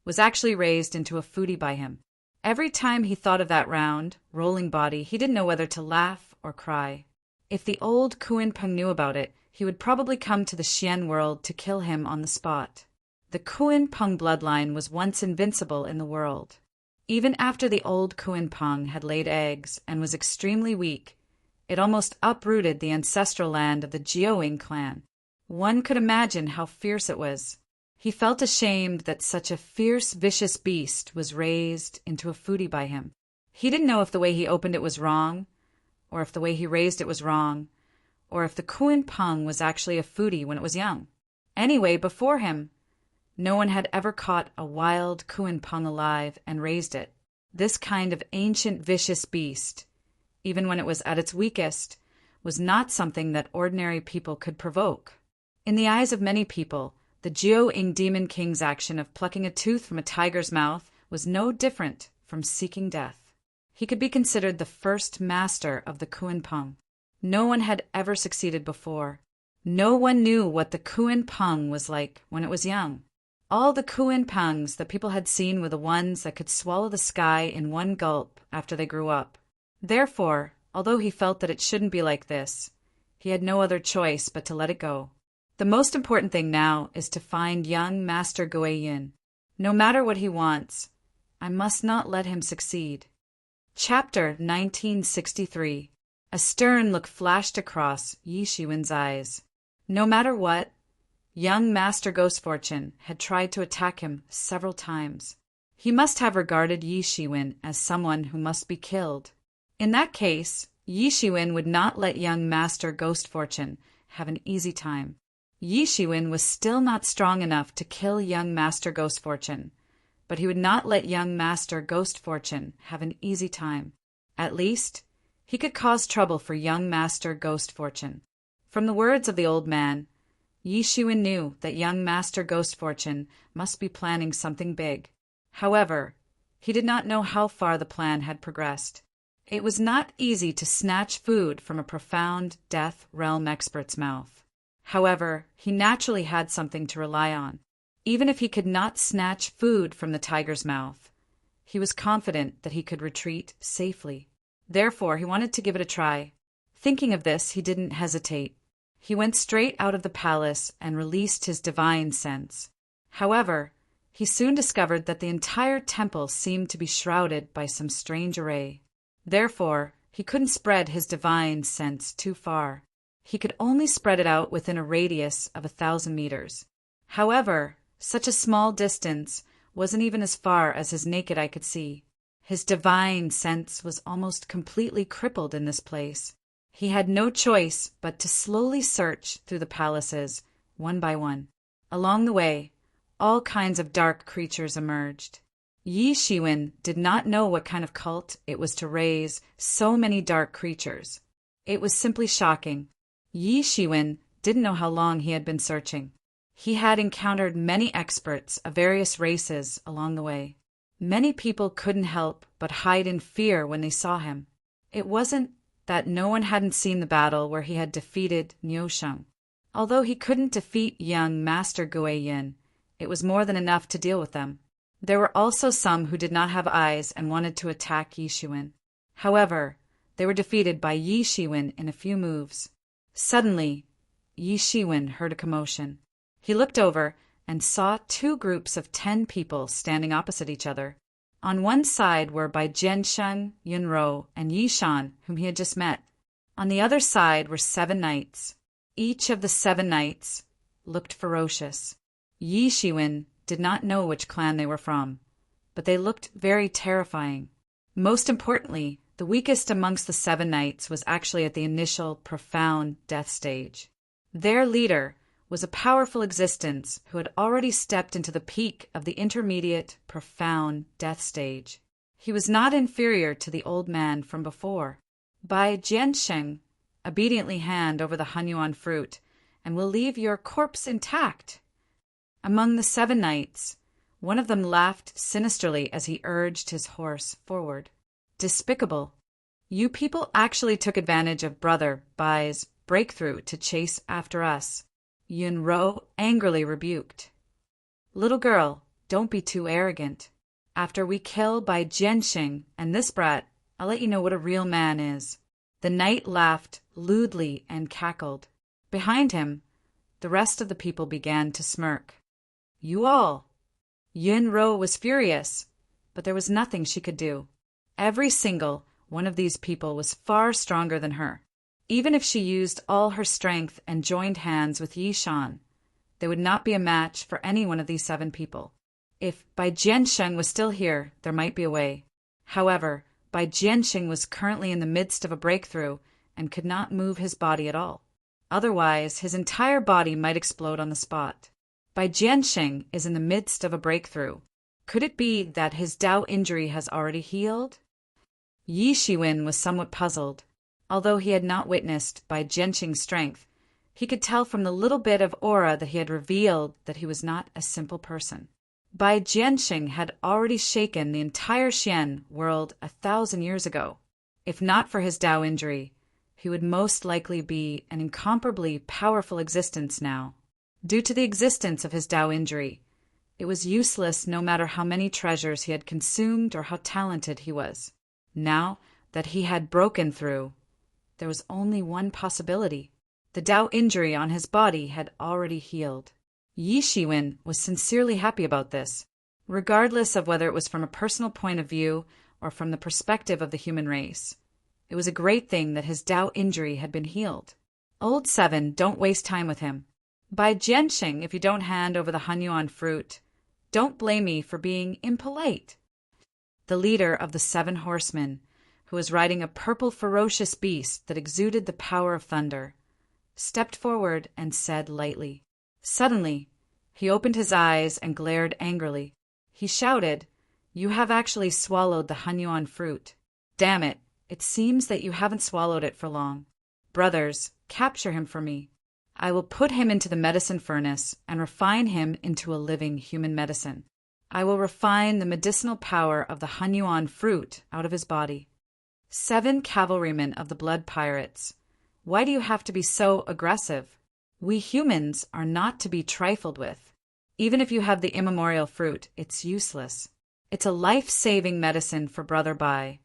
was actually raised into a foodie by him. Every time he thought of that round, rolling body, he didn't know whether to laugh or cry. If the old Kuan Peng knew about it, he would probably come to the Xian world to kill him on the spot. The Kuan Peng bloodline was once invincible in the world. Even after the old Kuan Peng had laid eggs and was extremely weak, it almost uprooted the ancestral land of the Jiaoying clan. One could imagine how fierce it was. He felt ashamed that such a fierce, vicious beast was raised into a foodie by him. He didn't know if the way he opened it was wrong, or if the way he raised it was wrong, or if the Kuan Peng was actually a foodie when it was young. Anyway, before him, no one had ever caught a wild Kuan Peng alive and raised it. This kind of ancient vicious beast, even when it was at its weakest, was not something that ordinary people could provoke. In the eyes of many people, The Jiu-Ing Demon King's action of plucking a tooth from a tiger's mouth was no different from seeking death. He could be considered the first master of the Kuan Peng. No one had ever succeeded before. No one knew what the Kuan Peng was like when it was young. All the Kuan Pengs that people had seen were the ones that could swallow the sky in one gulp after they grew up. Therefore, although he felt that it shouldn't be like this, he had no other choice but to let it go. The most important thing now is to find young Master Guiyin. No matter what he wants, I must not let him succeed. Chapter 1963. A stern look flashed across Yi Shiwen's eyes. No matter what, young Master Ghost Fortune had tried to attack him several times. He must have regarded Yi Shiwen as someone who must be killed. In that case, Yi Shiwen would not let young Master Ghost Fortune have an easy time. Yi Shiwen was still not strong enough to kill young Master Ghost Fortune, but he would not let young Master Ghost Fortune have an easy time. At least, he could cause trouble for young Master Ghost Fortune. From the words of the old man, Yi Shiwen knew that young Master Ghost Fortune must be planning something big. However, he did not know how far the plan had progressed. It was not easy to snatch food from a profound Death Realm expert's mouth. However, he naturally had something to rely on. Even if he could not snatch food from the tiger's mouth, he was confident that he could retreat safely. Therefore, he wanted to give it a try. Thinking of this, he didn't hesitate. He went straight out of the palace and released his divine sense. However, he soon discovered that the entire temple seemed to be shrouded by some strange array. Therefore, he couldn't spread his divine sense too far. He could only spread it out within a radius of 1,000 meters. However, such a small distance wasn't even as far as his naked eye could see. His divine sense was almost completely crippled in this place. He had no choice but to slowly search through the palaces, one by one. Along the way, all kinds of dark creatures emerged. Yi Shiwen did not know what kind of cult it was to raise so many dark creatures. It was simply shocking. Yi Shiwen didn't know how long he had been searching. He had encountered many experts of various races along the way. Many people couldn't help but hide in fear when they saw him. It wasn't that no one hadn't seen the battle where he had defeated Niusheng. Although he couldn't defeat young Master Guiyin, it was more than enough to deal with them. There were also some who did not have eyes and wanted to attack Yi Shiwen. However, they were defeated by Yi Shiwen in a few moves. Suddenly, Yi Shiwen heard a commotion. He looked over and saw 2 groups of 10 people standing opposite each other. On one side were Bai Jiansheng, Yunro, and Yi Shan, whom he had just met. On the other side were 7 knights. Each of the 7 knights looked ferocious. Yi Shiwen did not know which clan they were from, but they looked very terrifying. Most importantly, the weakest amongst the 7 knights was actually at the initial profound death stage. Their leader was a powerful existence who had already stepped into the peak of the intermediate profound death stage. He was not inferior to the old man from before. Bai Jiansheng obediently hand over the Hunyuan fruit, and will leave your corpse intact. Among the 7 knights, one of them laughed sinisterly as he urged his horse forward. Despicable. You people actually took advantage of Brother Bai's breakthrough to chase after us, Yunro angrily rebuked. Little girl, don't be too arrogant. After we kill Bai Jiansheng and this brat, I'll let you know what a real man is. The knight laughed lewdly and cackled. Behind him, the rest of the people began to smirk. You all! Yunro was furious, but there was nothing she could do. Every single one of these people was far stronger than her. Even if she used all her strength and joined hands with Yi Shan, they would not be a match for any one of these 7 people. If Bai Jiansheng was still here, there might be a way. However, Bai Jiansheng was currently in the midst of a breakthrough and could not move his body at all. Otherwise, his entire body might explode on the spot. Bai Jiansheng is in the midst of a breakthrough. Could it be that his Dao injury has already healed? Yi Shiwen was somewhat puzzled. Although he had not witnessed Bai Jiansheng's strength, He could tell from the little bit of aura that he had revealed that he was not a simple person. Bai Jianxing had already shaken the entire Xian world 1,000 years ago. If not for his Dao injury, he would most likely be an incomparably powerful existence now. Due to the existence of his Dao injury, it was useless no matter how many treasures he had consumed or how talented he was. Now that he had broken through, there was only one possibility. The Dao injury on his body had already healed. Yi Shiwen was sincerely happy about this, regardless of whether it was from a personal point of view or from the perspective of the human race. It was a great thing that his Dao injury had been healed. Old 7, don't waste time with him. Bai Jianxing, if you don't hand over the Hanyuan fruit, don't blame me for being impolite. The leader of the 7 horsemen, who was riding a purple ferocious beast that exuded the power of thunder, stepped forward and said lightly. Suddenly, he opened his eyes and glared angrily. He shouted, "You have actually swallowed the Hanyuan fruit. Damn it, it seems that you haven't swallowed it for long. Brothers, capture him for me. I will put him into the medicine furnace and refine him into a living human medicine. I will refine the medicinal power of the Hanyuan fruit out of his body." 7 cavalrymen of the blood pirates. Why do you have to be so aggressive? We humans are not to be trifled with. Even if you have the immemorial fruit, it's useless. It's a life-saving medicine for Brother Bai,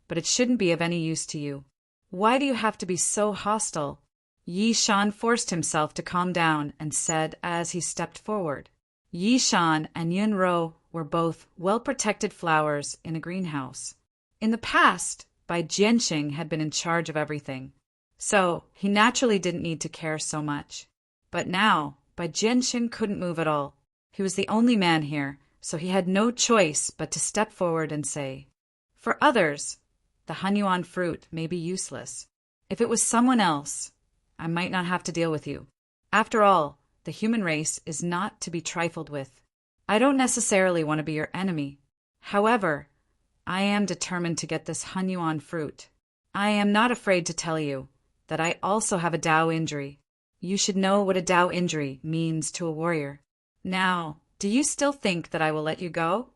but it shouldn't be of any use to you. Why do you have to be so hostile? Yi Shan forced himself to calm down and said as he stepped forward. Yi Shan and Yun Ro were both well-protected flowers in a greenhouse. In the past, Bai Jianxing had been in charge of everything, so he naturally didn't need to care so much. But now, Bai Jianxing couldn't move at all. He was the only man here, so he had no choice but to step forward and say, "For others, the Hanyuan fruit may be useless. If it was someone else, I might not have to deal with you. After all, the human race is not to be trifled with. I don't necessarily want to be your enemy. However, I am determined to get this Hanyuan fruit. I am not afraid to tell you that I also have a Dao injury. You should know what a Dao injury means to a warrior. Now, do you still think that I will let you go?"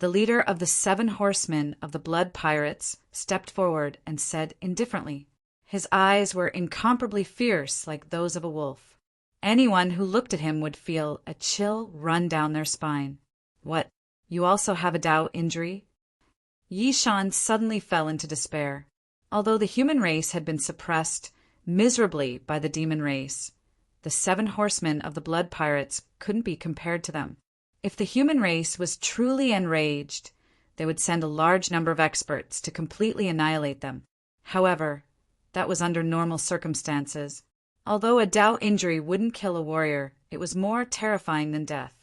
The leader of the 7 horsemen of the blood pirates stepped forward and said indifferently. His eyes were incomparably fierce like those of a wolf. Anyone who looked at him would feel a chill run down their spine. "What, you also have a Dao injury?" Yi Shan suddenly fell into despair. Although the human race had been suppressed miserably by the demon race, the 7 horsemen of the blood pirates couldn't be compared to them. If the human race was truly enraged, they would send a large number of experts to completely annihilate them. However, that was under normal circumstances. Although a Dao injury wouldn't kill a warrior, it was more terrifying than death.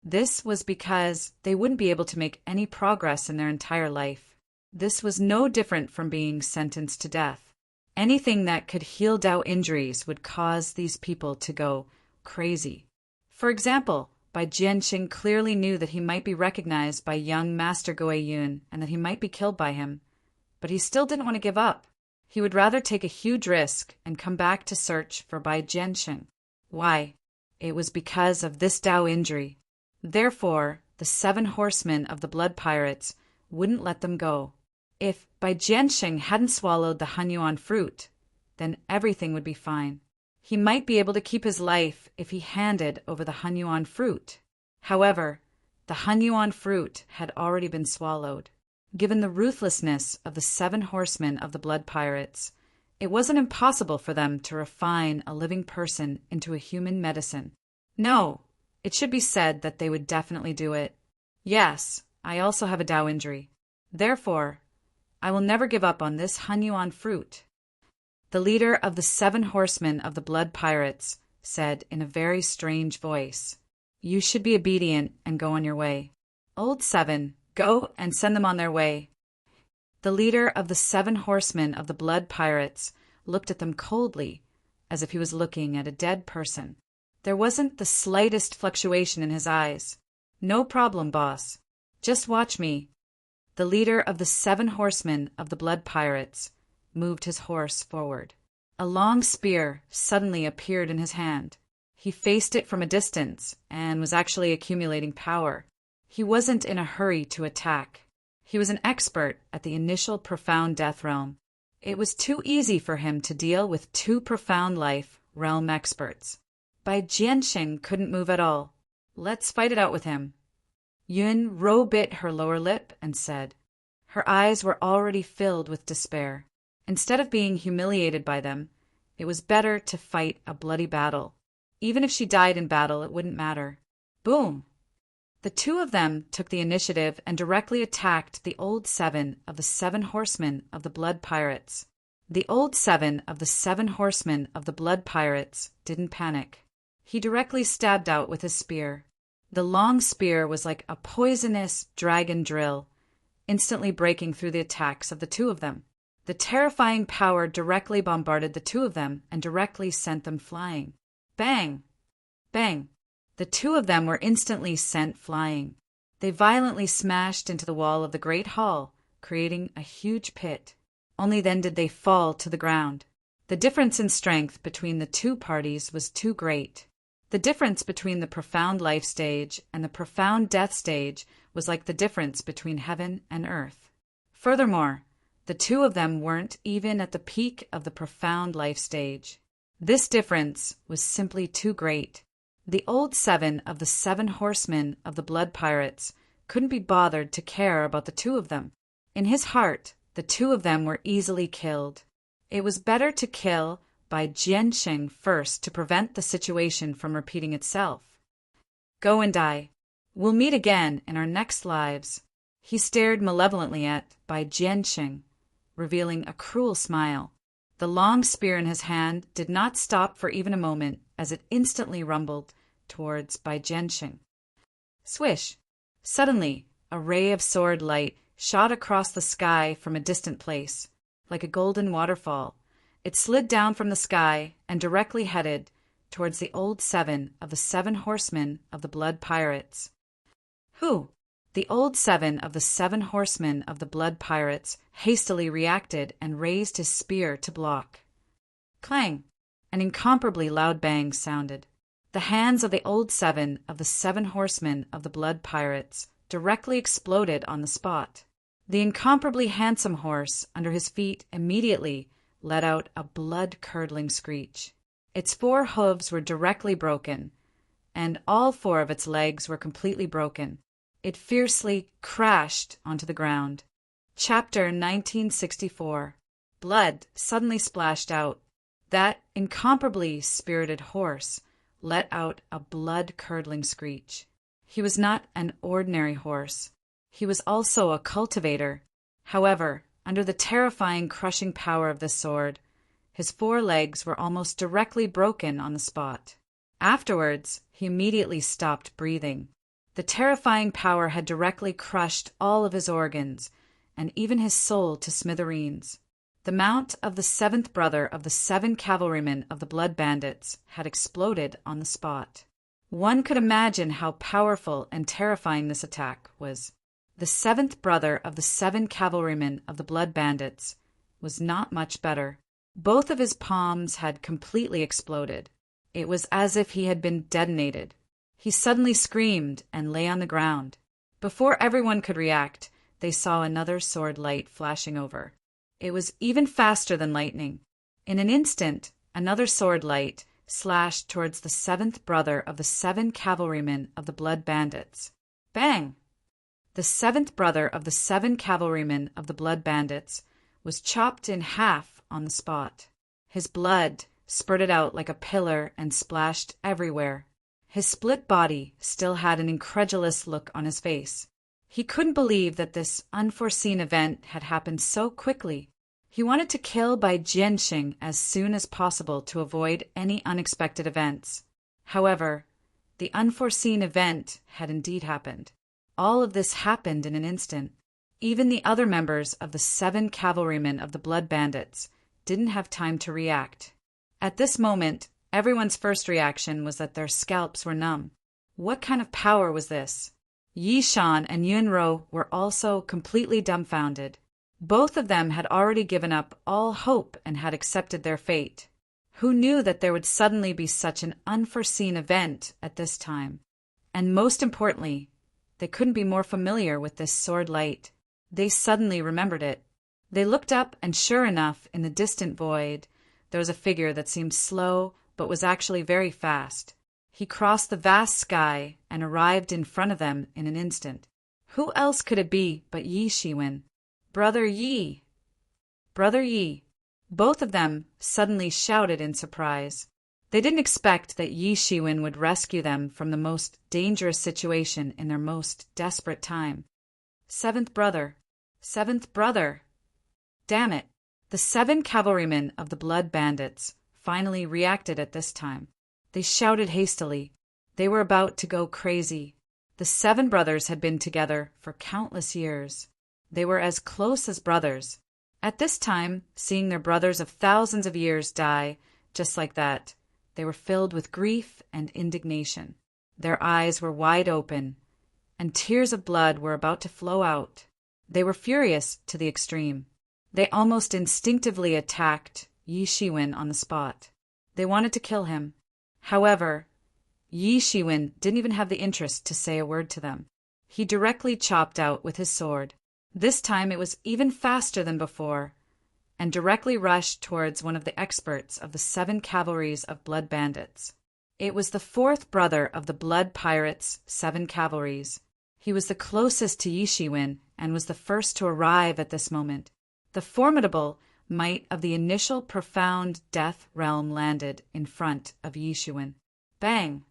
This was because they wouldn't be able to make any progress in their entire life. This was no different from being sentenced to death. Anything that could heal Dao injuries would cause these people to go crazy. For example, Bai Jianxing clearly knew that he might be recognized by young Master Guo Yun and that he might be killed by him. But he still didn't want to give up. He would rather take a huge risk and come back to search for Bai Jianxing. Why? It was because of this Dao injury. Therefore, the 7 horsemen of the blood pirates wouldn't let them go. If Bai Jianxing hadn't swallowed the Hanyuan fruit, then everything would be fine. He might be able to keep his life if he handed over the Hanyuan fruit. However, the Hanyuan fruit had already been swallowed. Given the ruthlessness of the 7 horsemen of the blood pirates, it wasn't impossible for them to refine a living person into a human medicine. No, it should be said that they would definitely do it. Yes, I also have a Dao injury. Therefore, I will never give up on this Hanyuan fruit. The leader of the 7 horsemen of the blood pirates said in a very strange voice, "You should be obedient and go on your way. Old 7, go and send them on their way." The leader of the 7 horsemen of the blood pirates looked at them coldly, as if he was looking at a dead person. There wasn't the slightest fluctuation in his eyes. "No problem, boss. Just watch me." The leader of the 7 horsemen of the blood pirates moved his horse forward. A long spear suddenly appeared in his hand. He faced it from a distance and was actually accumulating power. He wasn't in a hurry to attack. He was an expert at the initial profound death realm. It was too easy for him to deal with two profound life realm experts. Bai Jianxing couldn't move at all. Let's fight it out with him. Yun Ro bit her lower lip and said. Her eyes were already filled with despair. Instead of being humiliated by them, it was better to fight a bloody battle. Even if she died in battle, it wouldn't matter. Boom! The two of them took the initiative and directly attacked the old seven of the seven horsemen of the blood pirates. The old seven of the seven horsemen of the blood pirates didn't panic. He directly stabbed out with his spear. The long spear was like a poisonous dragon drill, instantly breaking through the attacks of the two of them. The terrifying power directly bombarded the two of them and directly sent them flying. Bang! Bang! The two of them were instantly sent flying. They violently smashed into the wall of the great hall, creating a huge pit. Only then did they fall to the ground. The difference in strength between the two parties was too great. The difference between the profound life stage and the profound death stage was like the difference between heaven and earth. Furthermore, the two of them weren't even at the peak of the profound life stage. This difference was simply too great. The old seven of the seven horsemen of the blood pirates couldn't be bothered to care about the two of them. In his heart, the two of them were easily killed. It was better to kill Bai Jianxing first to prevent the situation from repeating itself. Go and die. We'll meet again in our next lives. He stared malevolently at Bai Jianxing, revealing a cruel smile. The long spear in his hand did not stop for even a moment as it instantly rumbled towards Bai Jianxing. Swish! Suddenly, a ray of sword light shot across the sky from a distant place, like a golden waterfall. It slid down from the sky and directly headed towards the old seven of the seven horsemen of the blood pirates. Who? The old seven of the seven horsemen of the blood pirates hastily reacted and raised his spear to block. Clang! An incomparably loud bang sounded. The hands of the old seven of the seven horsemen of the blood pirates directly exploded on the spot. The incomparably handsome horse under his feet immediately let out a blood-curdling screech. Its 4 hooves were directly broken, and all 4 of its legs were completely broken. It fiercely crashed onto the ground. Chapter 1964. Blood suddenly splashed out. That incomparably spirited horse let out a blood-curdling screech. He was not an ordinary horse. He was also a cultivator. However, under the terrifying crushing power of this sword, his 4 legs were almost directly broken on the spot. Afterwards, he immediately stopped breathing. The terrifying power had directly crushed all of his organs, and even his soul to smithereens. The mount of the 7th brother of the 7 cavalrymen of the Blood Bandits had exploded on the spot. One could imagine how powerful and terrifying this attack was. The 7th brother of the 7 cavalrymen of the Blood Bandits was not much better. Both of his palms had completely exploded. It was as if he had been detonated. He suddenly screamed and lay on the ground. Before everyone could react, they saw another sword light flashing over. It was even faster than lightning. In an instant, another sword light slashed towards the 7th brother of the 7 cavalrymen of the Blood Bandits. Bang! The 7th brother of the 7 cavalrymen of the Blood Bandits was chopped in half on the spot. His blood spurted out like a pillar and splashed everywhere. His split body still had an incredulous look on his face. He couldn't believe that this unforeseen event had happened so quickly. He wanted to kill Bai Jianxing as soon as possible to avoid any unexpected events. However, the unforeseen event had indeed happened. All of this happened in an instant. Even the other members of the 7 cavalrymen of the Blood Bandits didn't have time to react. At this moment, everyone's first reaction was that their scalps were numb. What kind of power was this? Yi Shan and Yunro were also completely dumbfounded. Both of them had already given up all hope and had accepted their fate. Who knew that there would suddenly be such an unforeseen event at this time? And most importantly, they couldn't be more familiar with this sword light. They suddenly remembered it. They looked up, and sure enough, in the distant void, there was a figure that seemed slow but was actually very fast. He crossed the vast sky and arrived in front of them in an instant. Who else could it be but Yi Shiwen? Brother Yi! Brother Yi! Both of them suddenly shouted in surprise. They didn't expect that Yi Shiwen would rescue them from the most dangerous situation in their most desperate time. Seventh brother! Seventh brother! Damn it! The 7 cavalrymen of the Blood Bandits finally reacted at this time. They shouted hastily. They were about to go crazy. The 7 brothers had been together for countless years. They were as close as brothers. At this time, seeing their brothers of thousands of years die just like that, they were filled with grief and indignation. Their eyes were wide open, and tears of blood were about to flow out. They were furious to the extreme. They almost instinctively attacked Yi Shiwen on the spot. They wanted to kill him. However, Yi Shiwen didn't even have the interest to say a word to them. He directly chopped out with his sword. This time it was even faster than before, and directly rushed towards one of the experts of the 7 cavalries of Blood Bandits. It was the 4th brother of the Blood Pirates' 7 cavalries. He was the closest to Yi Shiwen and was the first to arrive at this moment. The formidable might of the initial profound death realm landed in front of Yi Shiwen. Bang!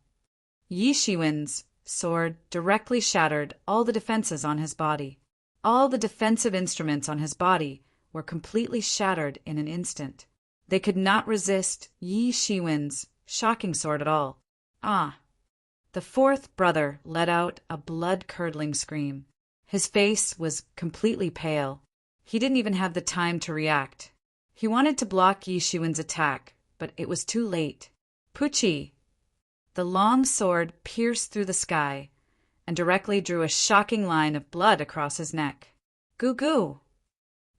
Yi Shiwen's sword directly shattered all the defenses on his body. All the defensive instruments on his body were completely shattered in an instant. They could not resist Yi Shiwen's shocking sword at all. Ah! The 4th brother let out a blood-curdling scream. His face was completely pale. He didn't even have the time to react. He wanted to block Yi Shiwen's attack, but it was too late. Puchi! The long sword pierced through the sky and directly drew a shocking line of blood across his neck. Goo-goo!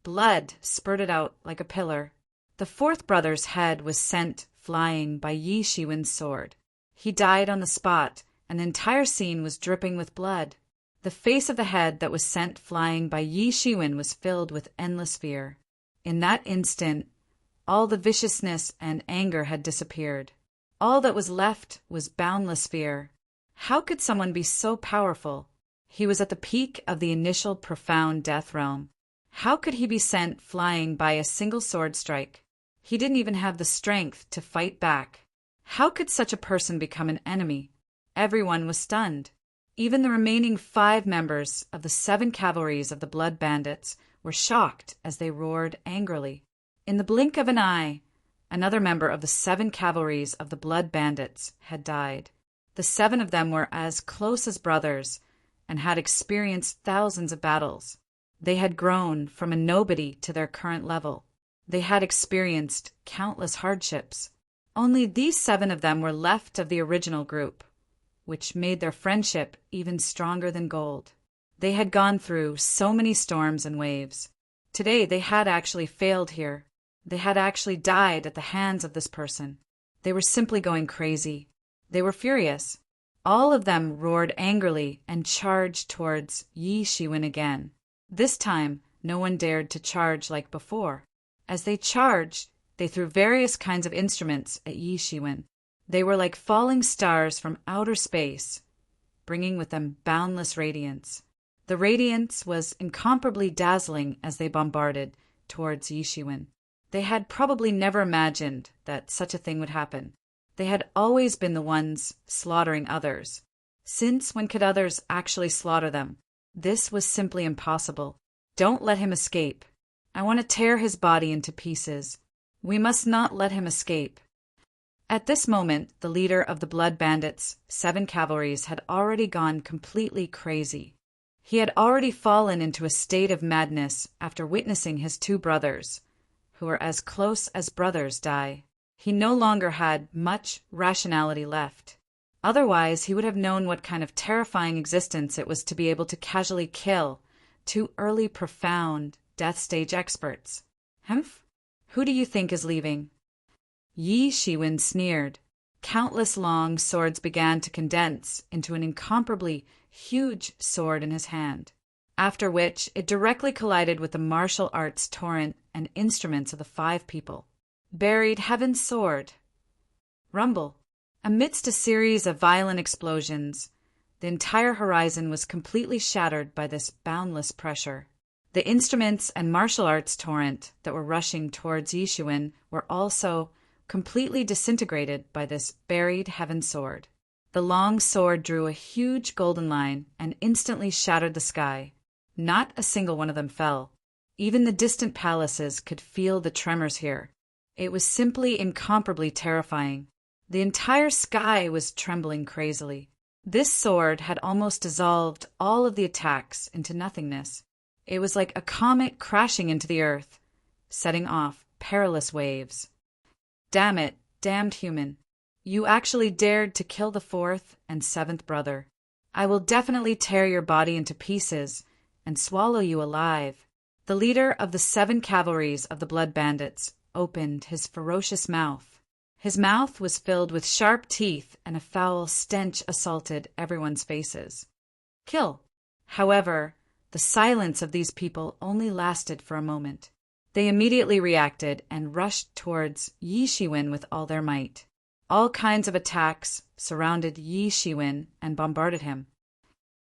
Blood spurted out like a pillar. The 4th brother's head was sent flying by Yi Shiwen's sword. He died on the spot, and the entire scene was dripping with blood. The face of the head that was sent flying by Yi Shiwen was filled with endless fear. In that instant, all the viciousness and anger had disappeared. All that was left was boundless fear. How could someone be so powerful? He was at the peak of the initial profound death realm. How could he be sent flying by a single sword strike? He didn't even have the strength to fight back. How could such a person become an enemy? Everyone was stunned. Even the remaining 5 members of the 7 cavalries of the Blood Bandits were shocked as they roared angrily. In the blink of an eye, another member of the 7 cavalries of the Blood Bandits had died. The 7 of them were as close as brothers and had experienced thousands of battles. They had grown from a nobody to their current level. They had experienced countless hardships. Only these 7 of them were left of the original group, which made their friendship even stronger than gold. They had gone through so many storms and waves. Today they had actually failed here. They had actually died at the hands of this person. They were simply going crazy. They were furious. All of them roared angrily and charged towards Yi Shiwen again. This time, no one dared to charge like before. As they charged, they threw various kinds of instruments at Yi Shiwen. They were like falling stars from outer space, bringing with them boundless radiance. The radiance was incomparably dazzling as they bombarded towards Yi Shiwen. They had probably never imagined that such a thing would happen. They had always been the ones slaughtering others. Since when could others actually slaughter them? This was simply impossible. Don't let him escape. I want to tear his body into pieces. We must not let him escape. At this moment, the leader of the Blood Bandits' 7 cavalries had already gone completely crazy. He had already fallen into a state of madness after witnessing his 2 brothers, who were as close as brothers, die. He no longer had much rationality left. Otherwise, he would have known what kind of terrifying existence it was to be able to casually kill 2 early profound death stage experts. Humph? Who do you think is leaving? Yi Shiwen sneered. Countless long swords began to condense into an incomparably huge sword in his hand, after which it directly collided with the martial arts torrent and instruments of the five people. Buried Heaven's sword. Rumble. Amidst a series of violent explosions, the entire horizon was completely shattered by this boundless pressure. The instruments and martial arts torrent that were rushing towards Yishuin were also completely disintegrated by this buried heaven sword. The long sword drew a huge golden line and instantly shattered the sky. Not a single one of them fell. Even the distant palaces could feel the tremors here. It was simply incomparably terrifying. The entire sky was trembling crazily. This sword had almost dissolved all of the attacks into nothingness. It was like a comet crashing into the earth, setting off perilous waves. Damn it, damned human. You actually dared to kill the fourth and seventh brother. I will definitely tear your body into pieces and swallow you alive. The leader of the 7 cavalries of the Blood Bandits opened his ferocious mouth. His mouth was filled with sharp teeth, and a foul stench assaulted everyone's faces. Kill. However, the silence of these people only lasted for a moment. They immediately reacted and rushed towards Yi Shiwen with all their might. All kinds of attacks surrounded Yi Shiwen and bombarded him.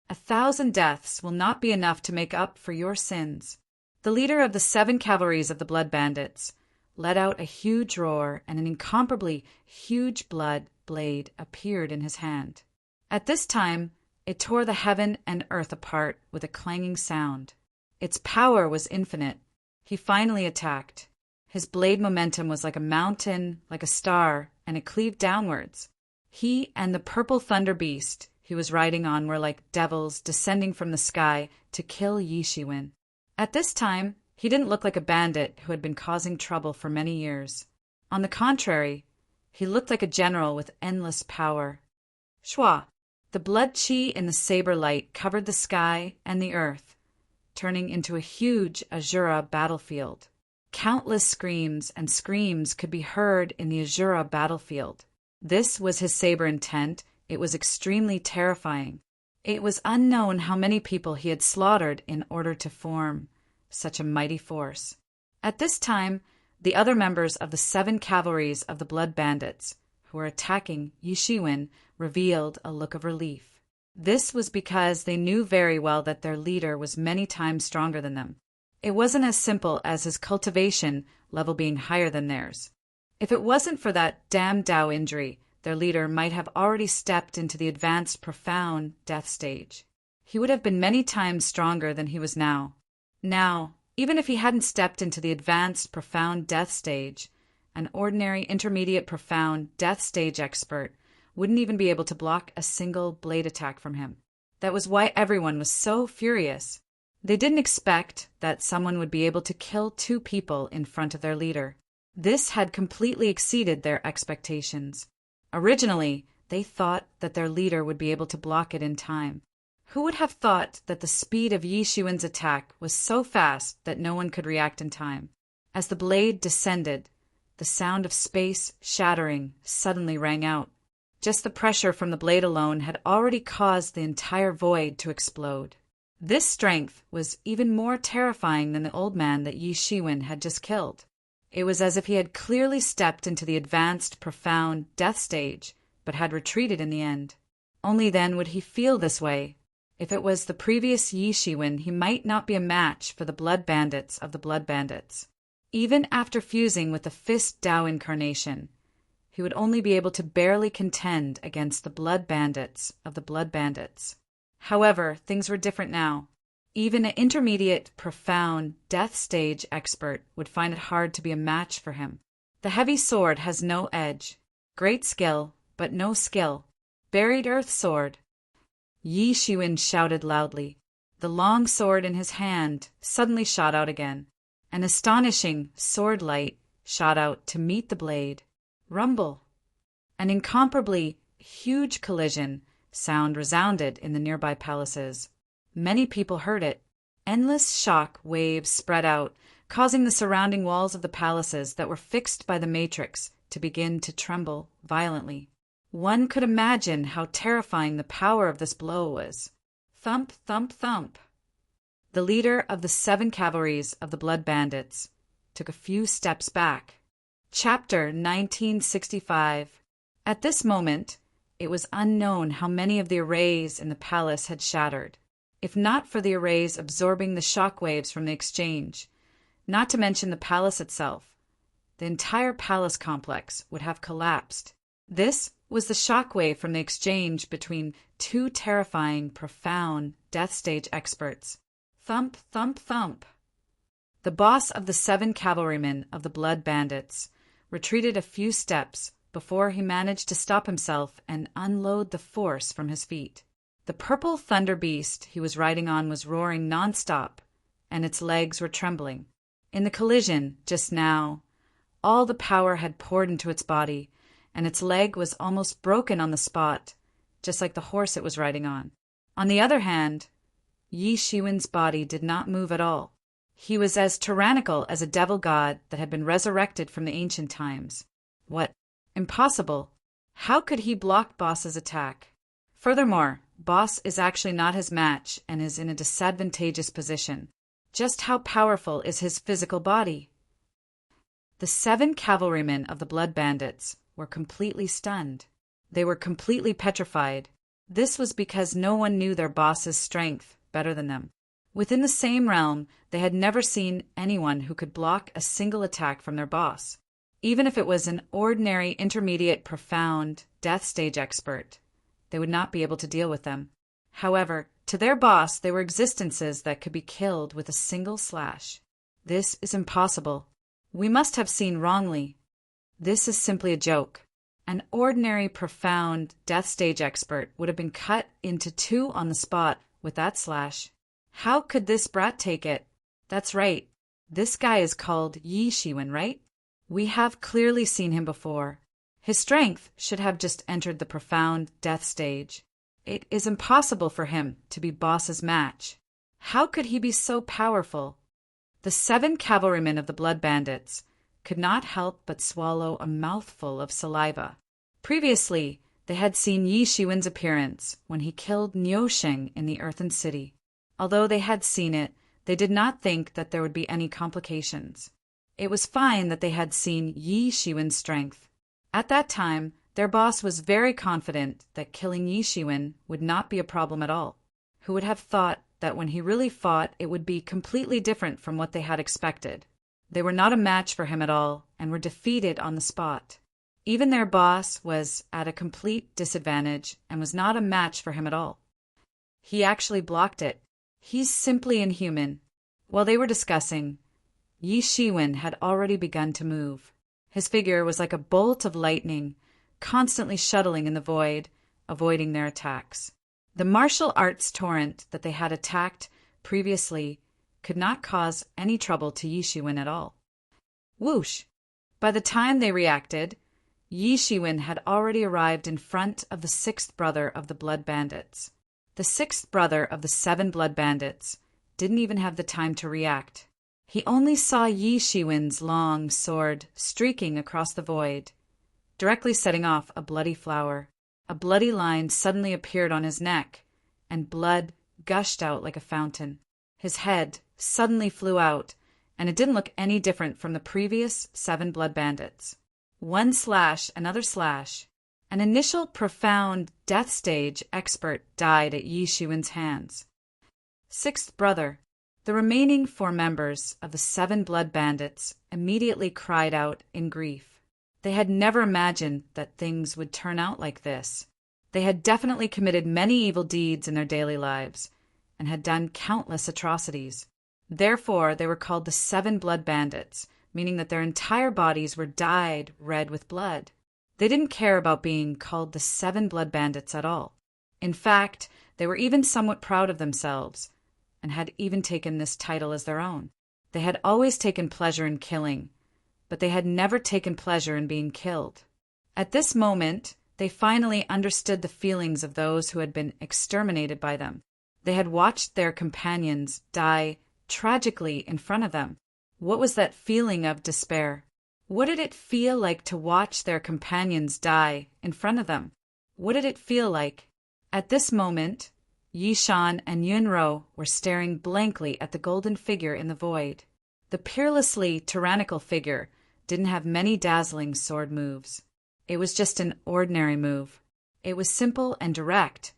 1,000 deaths will not be enough to make up for your sins. The leader of the 7 cavalries of the Blood Bandits let out a huge roar, and an incomparably huge blood blade appeared in his hand. At this time, it tore the heaven and earth apart with a clanging sound. Its power was infinite. He finally attacked. His blade momentum was like a mountain, like a star, and it cleaved downwards. He and the purple thunder beast he was riding on were like devils descending from the sky to kill Yi Shiwen. At this time, he didn't look like a bandit who had been causing trouble for many years. On the contrary, he looked like a general with endless power. Shwa! The blood chi in the saber light covered the sky and the earth, turning into a huge Azura battlefield. Countless screams and screams could be heard in the Azura battlefield. This was his saber intent. It was extremely terrifying. It was unknown how many people he had slaughtered in order to form such a mighty force. At this time, the other members of the 7 cavalries of the Blood Bandits, who were attacking Yi Shiwen, revealed a look of relief. This was because they knew very well that their leader was many times stronger than them. It wasn't as simple as his cultivation level being higher than theirs. If it wasn't for that damn Dao injury, their leader might have already stepped into the advanced profound death stage. He would have been many times stronger than he was now. Now, even if he hadn't stepped into the advanced profound death stage, an ordinary intermediate profound death stage expert wouldn't even be able to block a single blade attack from him. That was why everyone was so furious. They didn't expect that someone would be able to kill 2 people in front of their leader. This had completely exceeded their expectations. Originally, they thought that their leader would be able to block it in time. Who would have thought that the speed of Yi Shiwen's attack was so fast that no one could react in time? As the blade descended, the sound of space shattering suddenly rang out. Just the pressure from the blade alone had already caused the entire void to explode. This strength was even more terrifying than the old man that Yi Shiwen had just killed. It was as if he had clearly stepped into the advanced, profound death stage, but had retreated in the end. Only then would he feel this way. If it was the previous Yi Shiwen, he might not be a match for the Blood Bandits of the Blood Bandits. Even after fusing with the Fist Dao incarnation, he would only be able to barely contend against the Blood Bandits of the Blood Bandits. However, things were different now. Even an intermediate, profound, death stage expert would find it hard to be a match for him. The heavy sword has no edge. Great skill, but no skill. Buried earth sword. Yi Shiwen shouted loudly. The long sword in his hand suddenly shot out again. An astonishing sword light shot out to meet the blade. Rumble. An incomparably huge collision sound resounded in the nearby palaces. Many people heard it. Endless shock waves spread out, causing the surrounding walls of the palaces that were fixed by the matrix to begin to tremble violently. One could imagine how terrifying the power of this blow was. Thump, thump, thump. The leader of the 7 cavalries of the Blood Bandits took a few steps back. Chapter 1965. At this moment, it was unknown how many of the arrays in the palace had shattered, if not for the arrays absorbing the shock waves from the exchange. Not to mention the palace itself. The entire palace complex would have collapsed. This was the shock wave from the exchange between 2 terrifying, profound death stage experts. Thump, thump, thump. The boss of the 7 cavalrymen of the Blood Bandits retreated a few steps before he managed to stop himself and unload the force from his feet. The purple thunder beast he was riding on was roaring nonstop, and its legs were trembling. In the collision, just now, all the power had poured into its body, and its leg was almost broken on the spot, just like the horse it was riding on. On the other hand, Yi Shiwen's body did not move at all. He was as tyrannical as a devil god that had been resurrected from the ancient times. What? Impossible. How could he block Boss's attack? Furthermore, Boss is actually not his match and is in a disadvantageous position. Just how powerful is his physical body? The 7 cavalrymen of the Blood Bandits were completely stunned. They were completely petrified. This was because no one knew their boss's strength better than them. Within the same realm, they had never seen anyone who could block a single attack from their boss. Even if it was an ordinary, intermediate, profound, death stage expert, they would not be able to deal with them. However, to their boss, they were existences that could be killed with a single slash. This is impossible. We must have seen wrongly. This is simply a joke. An ordinary, profound, death stage expert would have been cut into 2 on the spot with that slash. How could this brat take it? That's right. This guy is called Yi Shiwen, right? We have clearly seen him before. His strength should have just entered the profound death stage. It is impossible for him to be Boss's match. How could he be so powerful? The 7 cavalrymen of the Blood Bandits could not help but swallow a mouthful of saliva. Previously, they had seen Yi Shiwen's appearance when he killed Niusheng in the Earthen City. Although they had seen it, they did not think that there would be any complications. It was fine that they had seen Yi Shiwen's strength. At that time, their boss was very confident that killing Yi Shiwen would not be a problem at all. Who would have thought that when he really fought, it would be completely different from what they had expected? They were not a match for him at all and were defeated on the spot. Even their boss was at a complete disadvantage and was not a match for him at all. He actually blocked it. He's simply inhuman. While they were discussing, Yi Shiwen had already begun to move. His figure was like a bolt of lightning, constantly shuttling in the void, avoiding their attacks. The martial arts torrent that they had attacked previously could not cause any trouble to Yi Shiwen at all. Whoosh! By the time they reacted, Yi Shiwen had already arrived in front of the 6th brother of the Blood Bandits. The 6th brother of the 7 Blood Bandits didn't even have the time to react. He only saw Yi Shiwen's long sword streaking across the void, directly setting off a bloody flower. A bloody line suddenly appeared on his neck, and blood gushed out like a fountain. His head suddenly flew out, and it didn't look any different from the previous 7 Blood Bandits. One slash, another slash. An initial profound death stage expert died at Yi Shiwen's hands. 6th brother. The remaining 4 members of the 7 Blood Bandits immediately cried out in grief. They had never imagined that things would turn out like this. They had definitely committed many evil deeds in their daily lives and had done countless atrocities. Therefore, they were called the 7 Blood Bandits, meaning that their entire bodies were dyed red with blood. They didn't care about being called the 7 Blood Bandits at all. In fact, they were even somewhat proud of themselves, and had even taken this title as their own. They had always taken pleasure in killing, but they had never taken pleasure in being killed. At this moment, they finally understood the feelings of those who had been exterminated by them. They had watched their companions die tragically in front of them. What was that feeling of despair? What did it feel like to watch their companions die in front of them? What did it feel like? At this moment, Yi Shan and Yunro were staring blankly at the golden figure in the void. The peerlessly tyrannical figure didn't have many dazzling sword moves. It was just an ordinary move. It was simple and direct,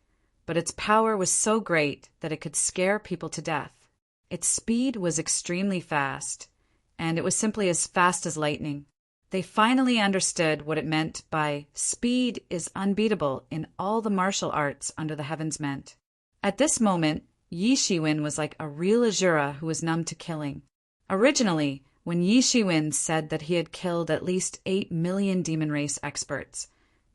but its power was so great that it could scare people to death. Its speed was extremely fast, and it was simply as fast as lightning. They finally understood what it meant by speed is unbeatable in all the martial arts under the heavens meant. At this moment, Yi Shiwen was like a real Azura who was numb to killing. Originally, when Yi Shiwen said that he had killed at least 8 million demon race experts,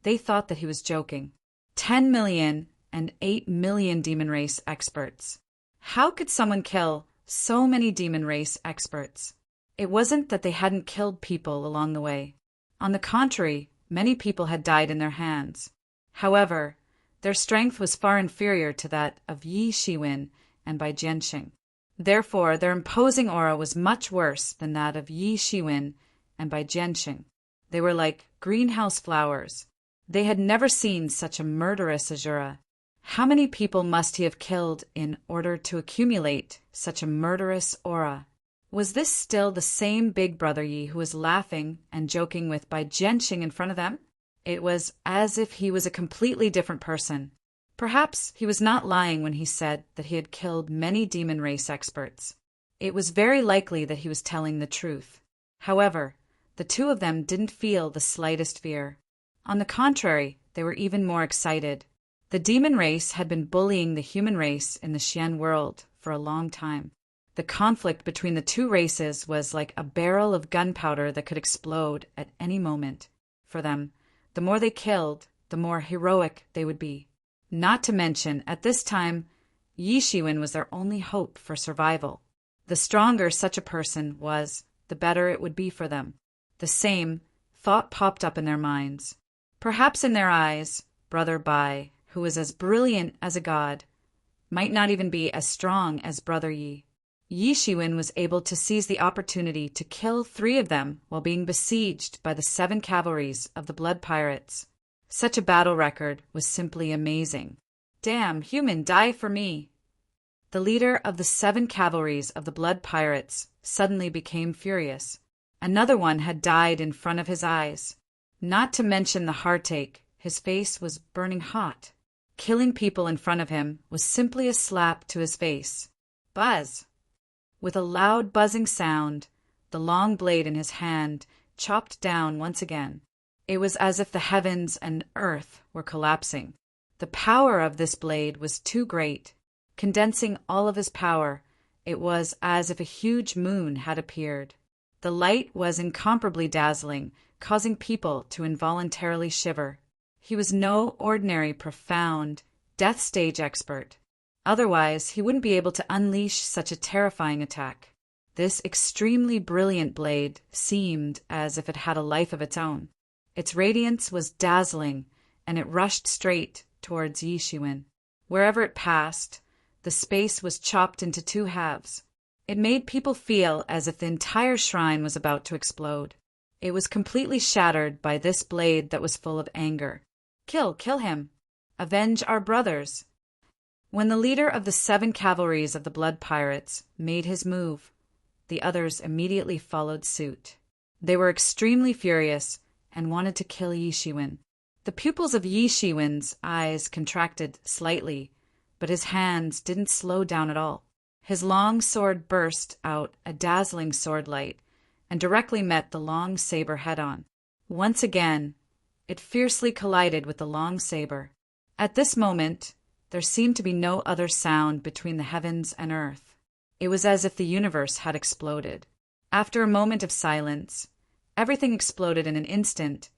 they thought that he was joking. 10 million and 8 million demon race experts. How could someone kill so many demon race experts? It wasn't that they hadn't killed people along the way. On the contrary, many people had died in their hands. However, their strength was far inferior to that of Yi Shiwen and Bai Jianxing. Therefore, their imposing aura was much worse than that of Yi Shiwen and Bai Jianxing. They were like greenhouse flowers. They had never seen such a murderous Azura. How many people must he have killed in order to accumulate such a murderous aura? Was this still the same big brother Yi who was laughing and joking with Bai Jianxing in front of them? It was as if he was a completely different person. Perhaps he was not lying when he said that he had killed many demon race experts. It was very likely that he was telling the truth. However, the two of them didn't feel the slightest fear. On the contrary, they were even more excited. The demon race had been bullying the human race in the Xian world for a long time. The conflict between the two races was like a barrel of gunpowder that could explode at any moment. For them, the more they killed, the more heroic they would be. Not to mention, at this time, Yi Shiwen was their only hope for survival. The stronger such a person was, the better it would be for them. The same thought popped up in their minds. Perhaps in their eyes, Brother Bai, who was as brilliant as a god, might not even be as strong as Brother Yi. Yi Shiwen was able to seize the opportunity to kill 3 of them while being besieged by the 7 cavalries of the Blood Pirates. Such a battle record was simply amazing. Damn, human, die for me! The leader of the 7 cavalries of the Blood Pirates suddenly became furious. Another one had died in front of his eyes. Not to mention the heartache, his face was burning hot. Killing people in front of him was simply a slap to his face. Buzz! With a loud buzzing sound, the long blade in his hand chopped down once again. It was as if the heavens and earth were collapsing. The power of this blade was too great. Condensing all of his power, it was as if a huge moon had appeared. The light was incomparably dazzling, causing people to involuntarily shiver. He was no ordinary profound death stage expert. Otherwise, he wouldn't be able to unleash such a terrifying attack. This extremely brilliant blade seemed as if it had a life of its own. Its radiance was dazzling, and it rushed straight towards Yi Shiwen. Wherever it passed, the space was chopped into 2 halves. It made people feel as if the entire shrine was about to explode. It was completely shattered by this blade that was full of anger. Kill him! Avenge our brothers! When the leader of the 7 cavalries of the Blood Pirates made his move, the others immediately followed suit. They were extremely furious and wanted to kill Yi Shiwen. The pupils of Yi Shiwen's eyes contracted slightly, but his hands didn't slow down at all. His long sword burst out a dazzling sword light and directly met the long saber head-on. Once again, it fiercely collided with the long saber. At this moment, there seemed to be no other sound between the heavens and earth. It was as if the universe had exploded. After a moment of silence, everything exploded in an instant,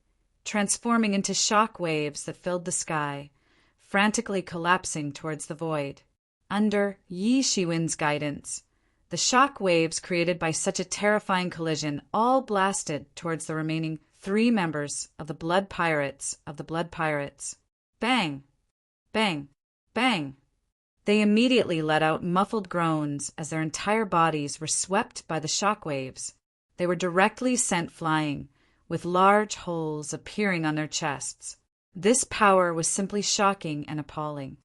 transforming into shock waves that filled the sky, frantically collapsing towards the void. Under Yi Shiwen's guidance, the shock waves created by such a terrifying collision all blasted towards the remaining 3 members of the Blood Pirates of the Blood Pirates. Bang! Bang! Bang! They immediately let out muffled groans as their entire bodies were swept by the shock waves. They were directly sent flying, with large holes appearing on their chests. This power was simply shocking and appalling.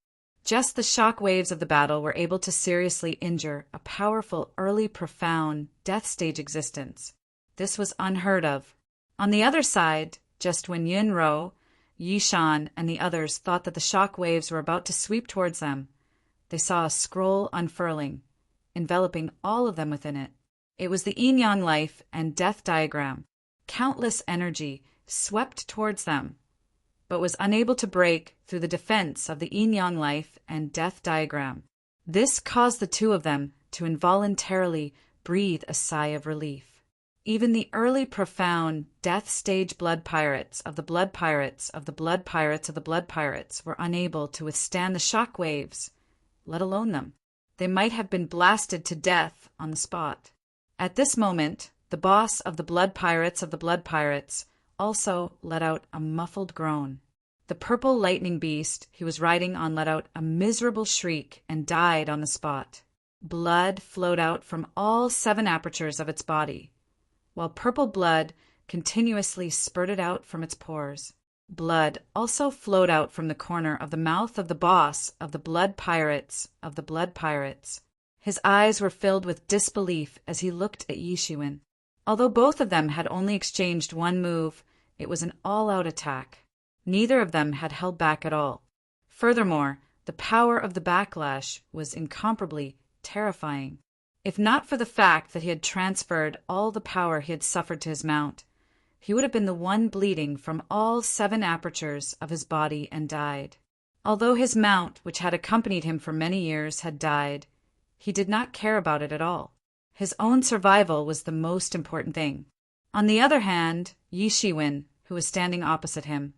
Just the shock waves of the battle were able to seriously injure a powerful, early, profound, death-stage existence. This was unheard of. On the other side, just when Yunro, Yishan, and the others thought that the shock waves were about to sweep towards them, they saw a scroll unfurling, enveloping all of them within it. It was the yin-yang life and death diagram. Countless energy swept towards them, but was unable to break through the defense of the yin-yang life and death diagram. This caused the two of them to involuntarily breathe a sigh of relief. Even the early profound death stage blood pirates of the blood pirates of the blood pirates of the blood pirates were unable to withstand the shock waves, let alone them. They might have been blasted to death on the spot. At this moment, the boss of the blood pirates of the blood pirates also let out a muffled groan. The purple lightning beast he was riding on let out a miserable shriek and died on the spot. Blood flowed out from all 7 apertures of its body, while purple blood continuously spurted out from its pores. Blood also flowed out from the corner of the mouth of the boss of the blood pirates of the blood pirates. His eyes were filled with disbelief as he looked at Yishuin. Although both of them had only exchanged one move, it was an all-out attack. Neither of them had held back at all. Furthermore, the power of the backlash was incomparably terrifying. If not for the fact that he had transferred all the power he had suffered to his mount, he would have been the one bleeding from all 7 apertures of his body and died. Although his mount, which had accompanied him for many years, had died, he did not care about it at all. His own survival was the most important thing. On the other hand, Yi Shiwen, who was standing opposite him,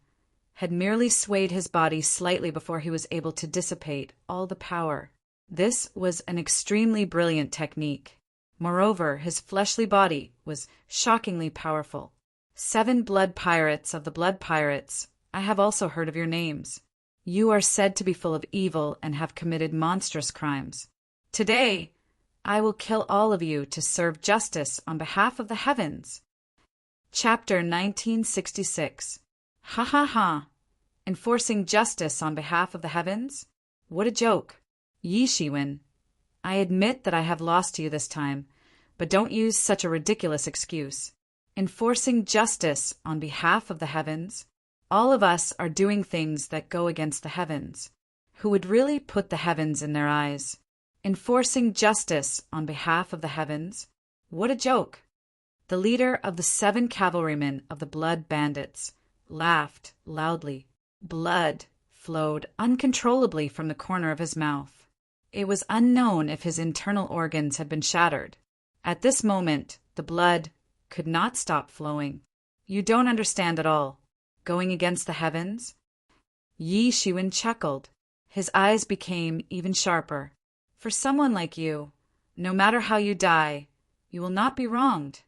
had merely swayed his body slightly before he was able to dissipate all the power. This was an extremely brilliant technique. Moreover, his fleshly body was shockingly powerful. 7 blood pirates of the blood pirates, I have also heard of your names. You are said to be full of evil and have committed monstrous crimes. Today, I will kill all of you to serve justice on behalf of the heavens. Chapter 1966. Ha ha ha! Enforcing justice on behalf of the heavens? What a joke! Yi Shiwen, I admit that I have lost to you this time, but don't use such a ridiculous excuse. Enforcing justice on behalf of the heavens? All of us are doing things that go against the heavens. Who would really put the heavens in their eyes? Enforcing justice on behalf of the heavens? What a joke! The leader of the 7 cavalrymen of the blood bandits laughed loudly. Blood flowed uncontrollably from the corner of his mouth. It was unknown if his internal organs had been shattered. At this moment, the blood could not stop flowing. You don't understand at all. Going against the heavens? Yi Shiwen chuckled. His eyes became even sharper. For someone like you, no matter how you die, you will not be wronged.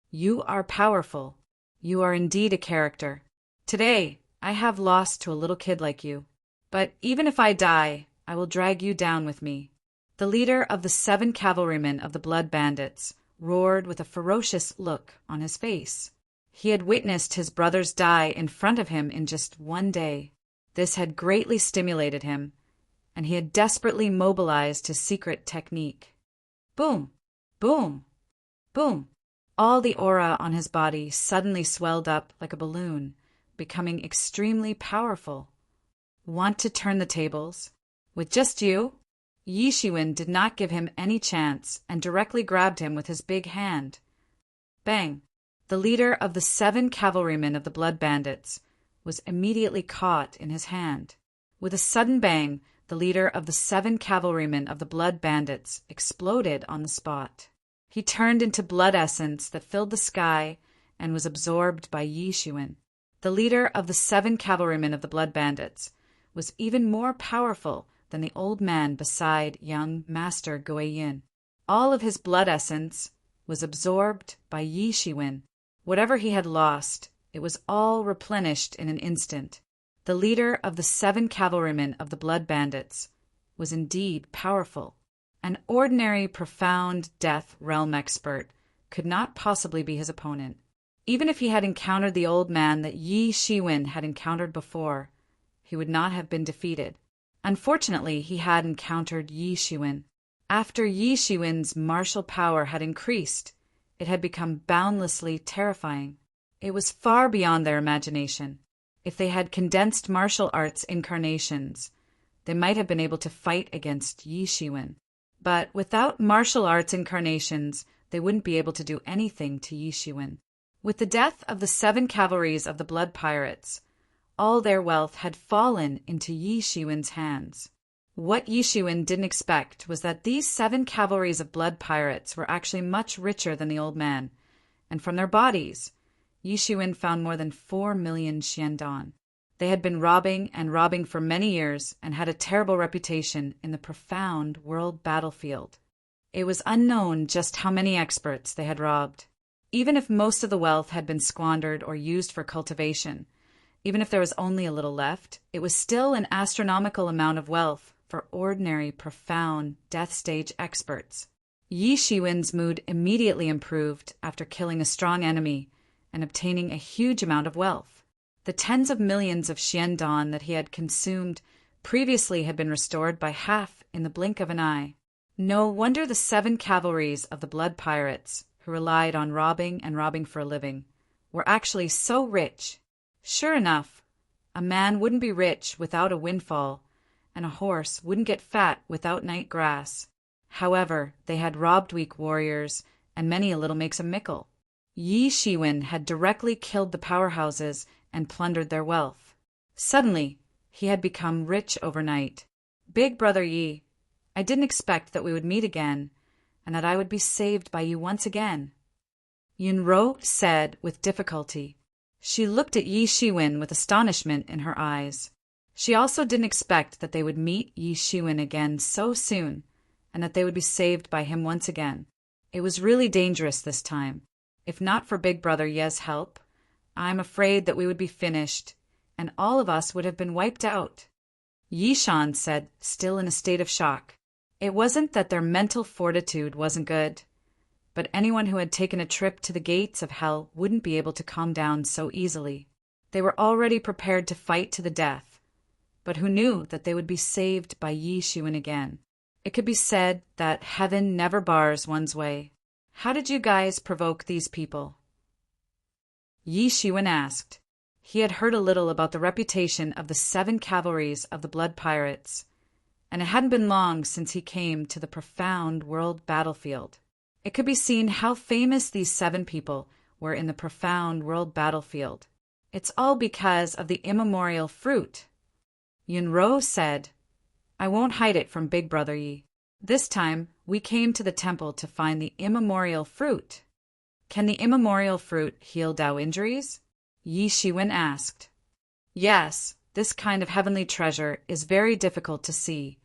You are powerful. You are indeed a character. Today, I have lost to a little kid like you. But even if I die, I will drag you down with me. The leader of the 7 cavalrymen of the blood bandits roared with a ferocious look on his face. He had witnessed his brothers die in front of him in just one day. This had greatly stimulated him, and he had desperately mobilized his secret technique. Boom! Boom! Boom! All the aura on his body suddenly swelled up like a balloon, becoming extremely powerful. Want to turn the tables? With just you? Yi Shiwen did not give him any chance and directly grabbed him with his big hand. Bang! The leader of the 7 cavalrymen of the blood bandits was immediately caught in his hand. With a sudden bang, the leader of the 7 cavalrymen of the blood bandits exploded on the spot. He turned into blood essence that filled the sky and was absorbed by Yi Shiwen. The leader of the 7 cavalrymen of the blood bandits was even more powerful than the old man beside young Master Guiyin. All of his blood essence was absorbed by Yi Shiwen. Whatever he had lost, it was all replenished in an instant. The leader of the 7 cavalrymen of the blood bandits was indeed powerful. An ordinary profound death realm expert could not possibly be his opponent. Even if he had encountered the old man that Yi Shiwen had encountered before, he would not have been defeated. Unfortunately, he had encountered Yi Shiwen. After Yi Shiwen's martial power had increased, it had become boundlessly terrifying. It was far beyond their imagination. If they had condensed martial arts incarnations, they might have been able to fight against Yi Shiwen. But without martial arts incarnations, they wouldn't be able to do anything to Yi Shiwen. With the death of the 7 cavalries of the Blood Pirates, all their wealth had fallen into Yi Shiwen's hands. What Yi Shiwen didn't expect was that these 7 cavalries of Blood Pirates were actually much richer than the old man, and from their bodies, Yi Shiwen found more than 4 million xiandan. They had been robbing and robbing for many years and had a terrible reputation in the profound world battlefield. It was unknown just how many experts they had robbed. Even if most of the wealth had been squandered or used for cultivation, even if there was only a little left, it was still an astronomical amount of wealth for ordinary, profound, death-stage experts. Yi Shiwen's mood immediately improved after killing a strong enemy and obtaining a huge amount of wealth. The tens of millions of xiandan that he had consumed previously had been restored by half in the blink of an eye. No wonder the 7 cavalries of the Blood Pirates, who relied on robbing and robbing for a living, were actually so rich. Sure enough, a man wouldn't be rich without a windfall, and a horse wouldn't get fat without night grass. However, they had robbed weak warriors, and many a little makes a mickle. Yi Shiwen had directly killed the powerhouses and plundered their wealth. Suddenly, he had become rich overnight. Big Brother Yi, I didn't expect that we would meet again, and that I would be saved by you once again, Yunro said with difficulty. She looked at Yi Shiwen with astonishment in her eyes. She also didn't expect that they would meet Yi Shiwen again so soon, and that they would be saved by him once again. It was really dangerous this time. If not for Big Brother Ye's help, I'm afraid that we would be finished, and all of us would have been wiped out. Yi Shan said, still in a state of shock. It wasn't that their mental fortitude wasn't good, but anyone who had taken a trip to the gates of hell wouldn't be able to calm down so easily. They were already prepared to fight to the death, but who knew that they would be saved by Yi Shiwen again? It could be said that heaven never bars one's way. How did you guys provoke these people? Yi Shiwen asked. He had heard a little about the reputation of the 7 cavalries of the Blood Pirates, and it hadn't been long since he came to the profound world battlefield. It could be seen how famous these 7 people were in the profound world battlefield. It's all because of the immemorial fruit. Yunro said, I won't hide it from Big Brother Yi. This time, we came to the temple to find the immemorial fruit. Can the immemorial fruit heal Dao injuries? Yi Shiwen asked. Yes, this kind of heavenly treasure is very difficult to see,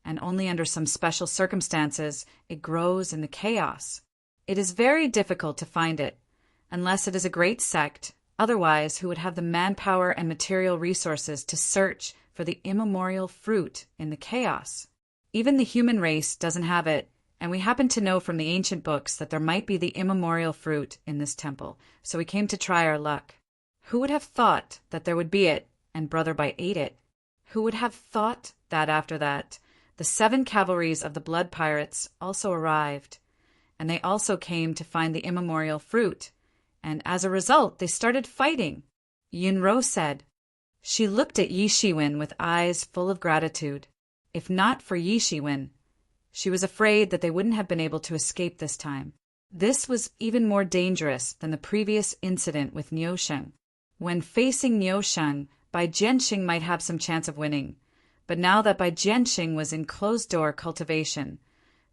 and only under some special circumstances it grows in the chaos. It is very difficult to find it, unless it is a great sect, otherwise who would have the manpower and material resources to search for the immemorial fruit in the chaos? Even the human race doesn't have it, and we happen to know from the ancient books that there might be the immemorial fruit in this temple, so we came to try our luck. Who would have thought that there would be it, and Brother Bai ate it? Who would have thought that after that, the 7 cavalries of the Blood Pirates also arrived, and they also came to find the immemorial fruit, and as a result they started fighting? Yunro said. She looked at Yi Shiwen with eyes full of gratitude. If not for Yi Shiwen, she was afraid that they wouldn't have been able to escape this time. This was even more dangerous than the previous incident with Niu Sheng. When facing Niu Sheng, Bai Jianxing might have some chance of winning, but now that Bai Jianxing was in closed-door cultivation,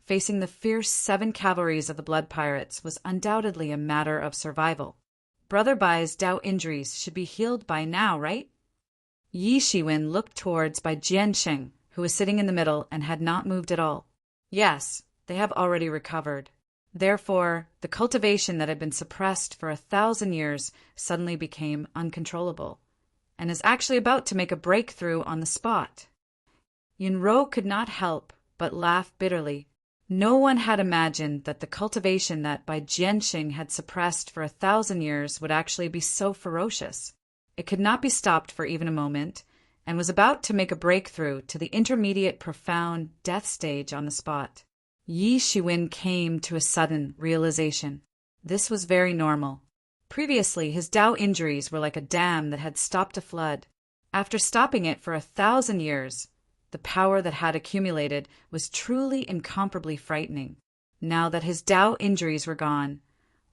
facing the fierce 7 cavalries of the Blood Pirates was undoubtedly a matter of survival. Brother Bai's Dao injuries should be healed by now, right? Yi Shiwen looked towards Bai Jianxing, who was sitting in the middle and had not moved at all. Yes, they have already recovered. Therefore, the cultivation that had been suppressed for 1,000 years suddenly became uncontrollable, and is actually about to make a breakthrough on the spot. Yunro could not help but laugh bitterly. No one had imagined that the cultivation that Bai Jianxing had suppressed for 1,000 years would actually be so ferocious. It could not be stopped for even a moment, and was about to make a breakthrough to the intermediate profound death stage on the spot. Yi Shiwen came to a sudden realization. This was very normal. Previously, his Tao injuries were like a dam that had stopped a flood. After stopping it for 1,000 years, the power that had accumulated was truly incomparably frightening. Now that his Tao injuries were gone,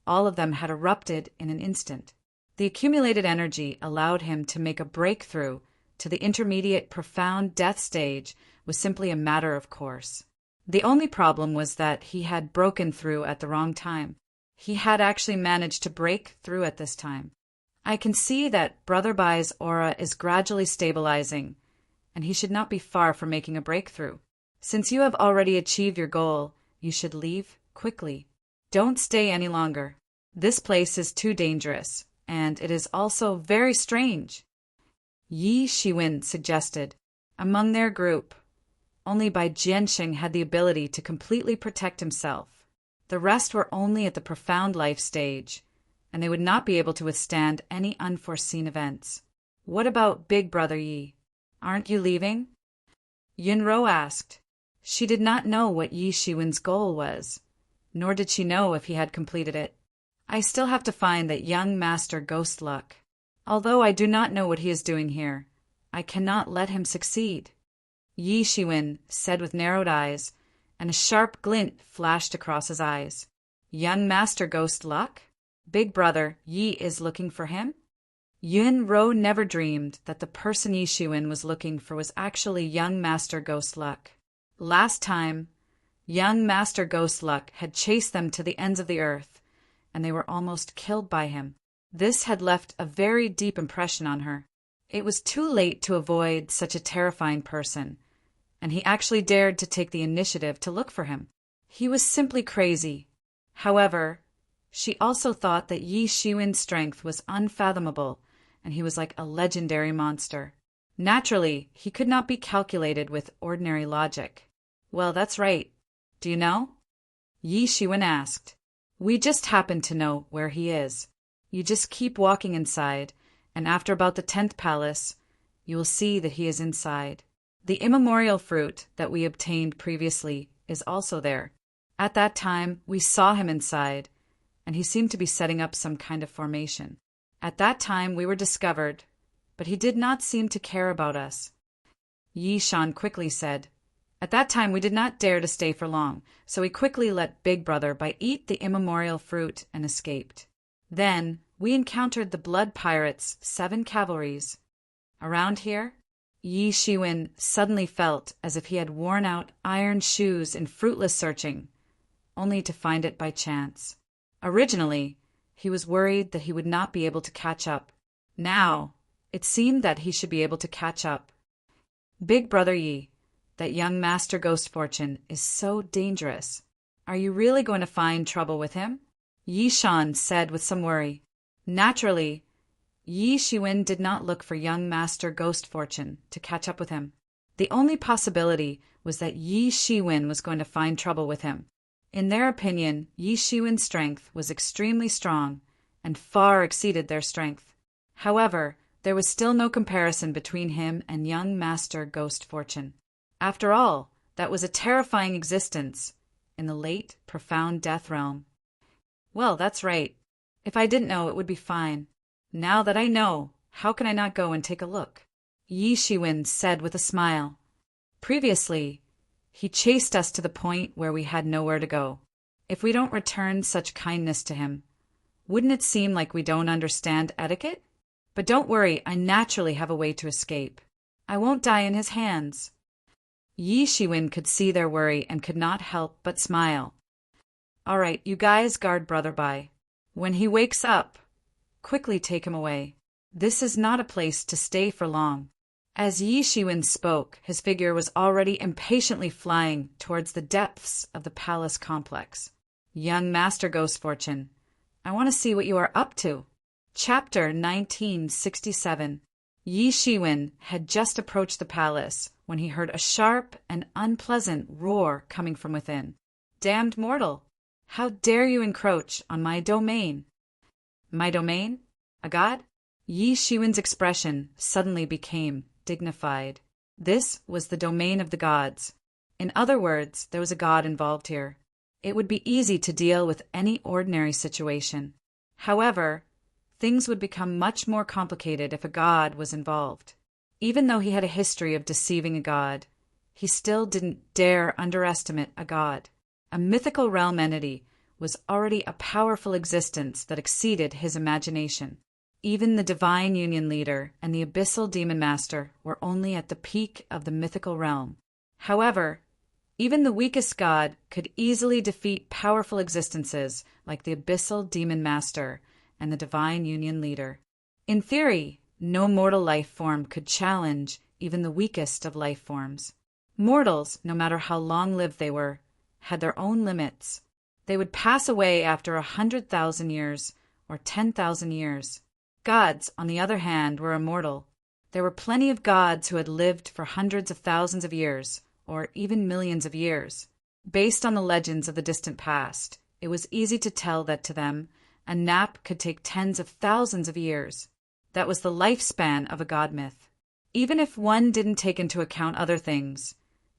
all of them had erupted in an instant. The accumulated energy allowed him to make a breakthrough to the intermediate profound death stage was simply a matter of course. The only problem was that he had broken through at the wrong time. He had actually managed to break through at this time. I can see that Brother Bai's aura is gradually stabilizing, and he should not be far from making a breakthrough. Since you have already achieved your goal, you should leave quickly. Don't stay any longer. This place is too dangerous, and it is also very strange. Yi Shiwen suggested. Among their group, only Bai Jianxing had the ability to completely protect himself. The rest were only at the profound life stage, and they would not be able to withstand any unforeseen events. What about Big Brother Yi? Aren't you leaving? Yunro asked. She did not know what Yi Shiwen's goal was, nor did she know if he had completed it. I still have to find that young Master Ghost Luck. Although I do not know what he is doing here, I cannot let him succeed. Yi Shiwen said with narrowed eyes, and a sharp glint flashed across his eyes. Young Master Ghost Luck? Big Brother Yi is looking for him? Yun Ro never dreamed that the person Yi Shiwen was looking for was actually young Master Ghost Luck. Last time, young Master Ghost Luck had chased them to the ends of the earth, and they were almost killed by him. This had left a very deep impression on her. It was too late to avoid such a terrifying person, and he actually dared to take the initiative to look for him. He was simply crazy. However, she also thought that Yi Shiwen's strength was unfathomable, and he was like a legendary monster. Naturally, he could not be calculated with ordinary logic. Well, that's right. Do you know? Yi Shiwen asked. We just happen to know where he is. You just keep walking inside, and after about the 10th palace, you will see that he is inside. The immemorial fruit that we obtained previously is also there. At that time, we saw him inside, and he seemed to be setting up some kind of formation. At that time, we were discovered, but he did not seem to care about us. Yi Shan quickly said, At that time, we did not dare to stay for long, so we quickly let Big Brother Bai eat the immemorial fruit and escaped. Then, we encountered the Blood Pirates' 7 cavalries. Around here, Yi Shiwen suddenly felt as if he had worn out iron shoes in fruitless searching, only to find it by chance. Originally, he was worried that he would not be able to catch up. Now, it seemed that he should be able to catch up. Big Brother Yi, that young Master Ghost Fortune is so dangerous. Are you really going to find trouble with him? Yi Shan said with some worry. Naturally, Yi Shiwen did not look for young Master Ghost Fortune to catch up with him. The only possibility was that Yi Shiwen was going to find trouble with him. In their opinion, Yi Shiwen's strength was extremely strong and far exceeded their strength. However, there was still no comparison between him and young Master Ghost Fortune. After all, that was a terrifying existence in the late, profound death realm. Well, that's right. If I didn't know, it would be fine. Now that I know, how can I not go and take a look? Yi Shiwen said with a smile. Previously, he chased us to the point where we had nowhere to go. If we don't return such kindness to him, wouldn't it seem like we don't understand etiquette? But don't worry, I naturally have a way to escape. I won't die in his hands. Yi Shiwen could see their worry and could not help but smile. All right, you guys guard Brother Bai. When he wakes up, quickly take him away. This is not a place to stay for long. As Yi Shiwen spoke, his figure was already impatiently flying towards the depths of the palace complex. Young Master Ghost Fortune, I want to see what you are up to. Chapter 1967. Yi Shiwen had just approached the palace when he heard a sharp and unpleasant roar coming from within. Damned mortal! How dare you encroach on my domain? My domain? A god? Yi Shiwen's expression suddenly became dignified. This was the domain of the gods. In other words, there was a god involved here. It would be easy to deal with any ordinary situation. However, things would become much more complicated if a god was involved. Even though he had a history of deceiving a god, he still didn't dare underestimate a god. A mythical realm entity was already a powerful existence that exceeded his imagination. Even the divine union leader and the abyssal demon master were only at the peak of the mythical realm. However, even the weakest god could easily defeat powerful existences like the abyssal demon master and the divine union leader. In theory, no mortal life form could challenge even the weakest of life forms. Mortals, no matter how long-lived they were, had their own limits. They would pass away after 100,000 years or 10,000 years. Gods, on the other hand, were immortal. There were plenty of gods who had lived for hundreds of thousands of years, or even millions of years. Based on the legends of the distant past, it was easy to tell that to them, a nap could take tens of thousands of years. That was the lifespan of a god myth. Even if one didn't take into account other things,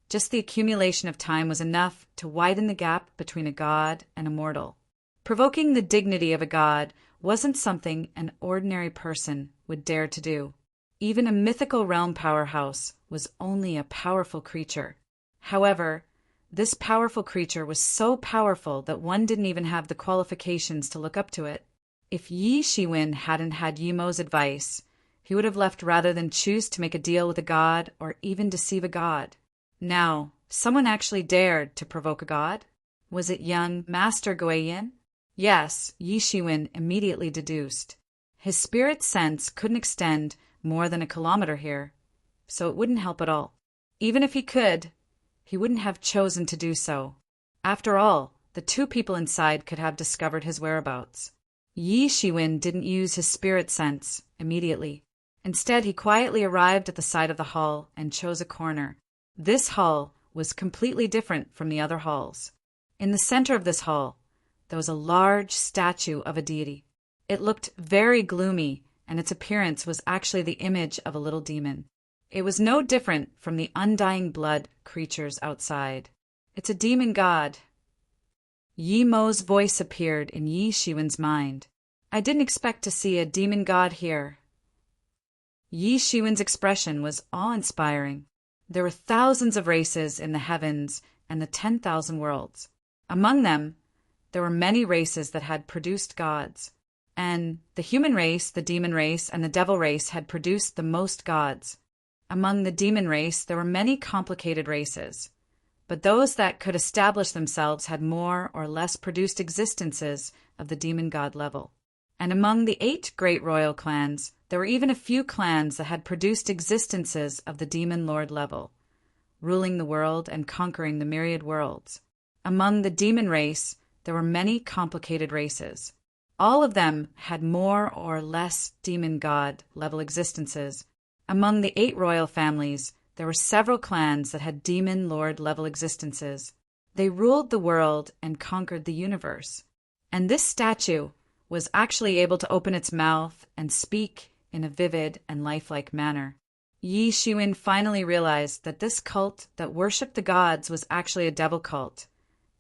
just the accumulation of time was enough to widen the gap between a god and a mortal. Provoking the dignity of a god wasn't something an ordinary person would dare to do. Even a mythical realm powerhouse was only a powerful creature. However, this powerful creature was so powerful that one didn't even have the qualifications to look up to it. If Yi Shiwen hadn't had Yimo's advice, he would have left rather than choose to make a deal with a god or even deceive a god. Now, someone actually dared to provoke a god? Was it young Master Guiyin? Yes, Yi Shiwen immediately deduced. His spirit sense couldn't extend more than a kilometer here, so it wouldn't help at all. Even if he could, he wouldn't have chosen to do so. After all, the two people inside could have discovered his whereabouts. Yi Shiwen didn't use his spirit sense immediately. Instead, he quietly arrived at the side of the hall and chose a corner. This hall was completely different from the other halls. In the center of this hall, there was a large statue of a deity. It looked very gloomy, and its appearance was actually the image of a little demon. It was no different from the undying blood creatures outside. It's a demon god. Yi Mo's voice appeared in Yi Shiwen's mind. I didn't expect to see a demon god here. Yi Shiwen's expression was awe-inspiring. There were thousands of races in the heavens and the 10,000 worlds. Among them, there were many races that had produced gods. And the human race, the demon race, and the devil race had produced the most gods. Among the demon race, there were many complicated races. But those that could establish themselves had more or less produced existences of the demon god level. And among the 8 great royal clans, there were even a few clans that had produced existences of the demon lord level, ruling the world and conquering the myriad worlds. Among the demon race, there were many complicated races. All of them had more or less demon god level existences. Among the 8 royal families, there were several clans that had demon lord level existences. They ruled the world and conquered the universe. And this statue was actually able to open its mouth and speak in a vivid and lifelike manner. Yi Shiwen finally realized that this cult that worshipped the gods was actually a devil cult,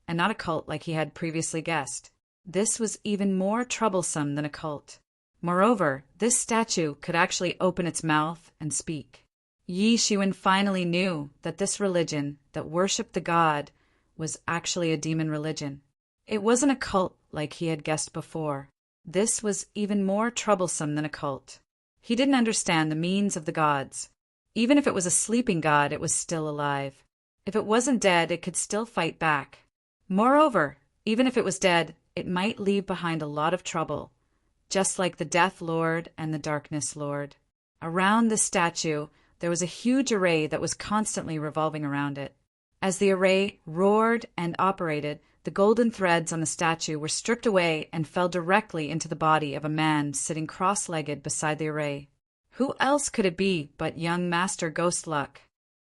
and not a cult like he had previously guessed. This was even more troublesome than a cult. Moreover, this statue could actually open its mouth and speak. Yi Shiwen finally knew that this religion that worshipped the god was actually a demon religion. It wasn't a cult like he had guessed before. This was even more troublesome than a cult. He didn't understand the means of the gods. Even if it was a sleeping god, it was still alive. If it wasn't dead, it could still fight back. Moreover, even if it was dead, it might leave behind a lot of trouble, just like the Death Lord and the Darkness Lord. Around the statue, there was a huge array that was constantly revolving around it. As the array roared and operated, the golden threads on the statue were stripped away and fell directly into the body of a man sitting cross-legged beside the array. Who else could it be but young Master Ghostluck?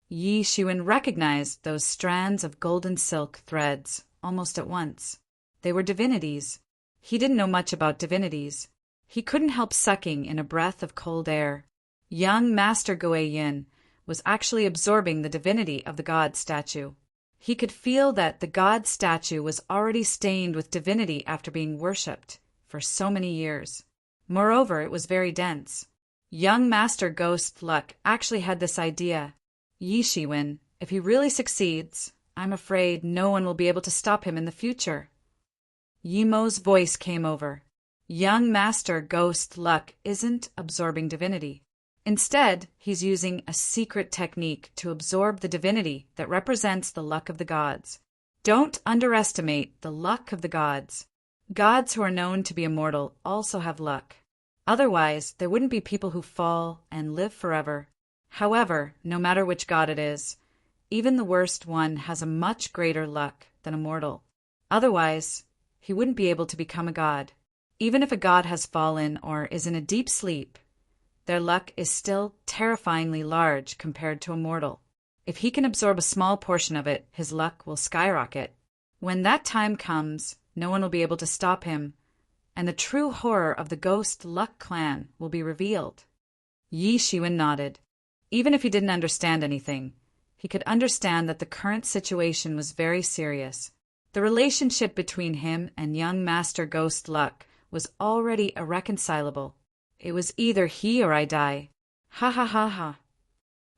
Yi Shiwen recognized those strands of golden silk threads almost at once. They were divinities. He didn't know much about divinities. He couldn't help sucking in a breath of cold air. Young Master Yin was actually absorbing the divinity of the god statue. He could feel that the god statue was already stained with divinity after being worshipped for so many years. Moreover, it was very dense. Young Master Ghost Luck actually had this idea. Yi Shiwen, if he really succeeds, I'm afraid no one will be able to stop him in the future. Yimo's voice came over. Young Master Ghost Luck isn't absorbing divinity. Instead, he's using a secret technique to absorb the divinity that represents the luck of the gods. Don't underestimate the luck of the gods. Gods who are known to be immortal also have luck. Otherwise, there wouldn't be people who fall and live forever. However, no matter which god it is, even the worst one has a much greater luck than a mortal. Otherwise, he wouldn't be able to become a god. Even if a god has fallen or is in a deep sleep, their luck is still terrifyingly large compared to a mortal. If he can absorb a small portion of it, his luck will skyrocket. When that time comes, no one will be able to stop him, and the true horror of the Ghost Luck clan will be revealed. Yi Shiwen nodded. Even if he didn't understand anything, he could understand that the current situation was very serious. The relationship between him and young Master Ghost Luck was already irreconcilable. It was either he or I die. Ha ha ha ha.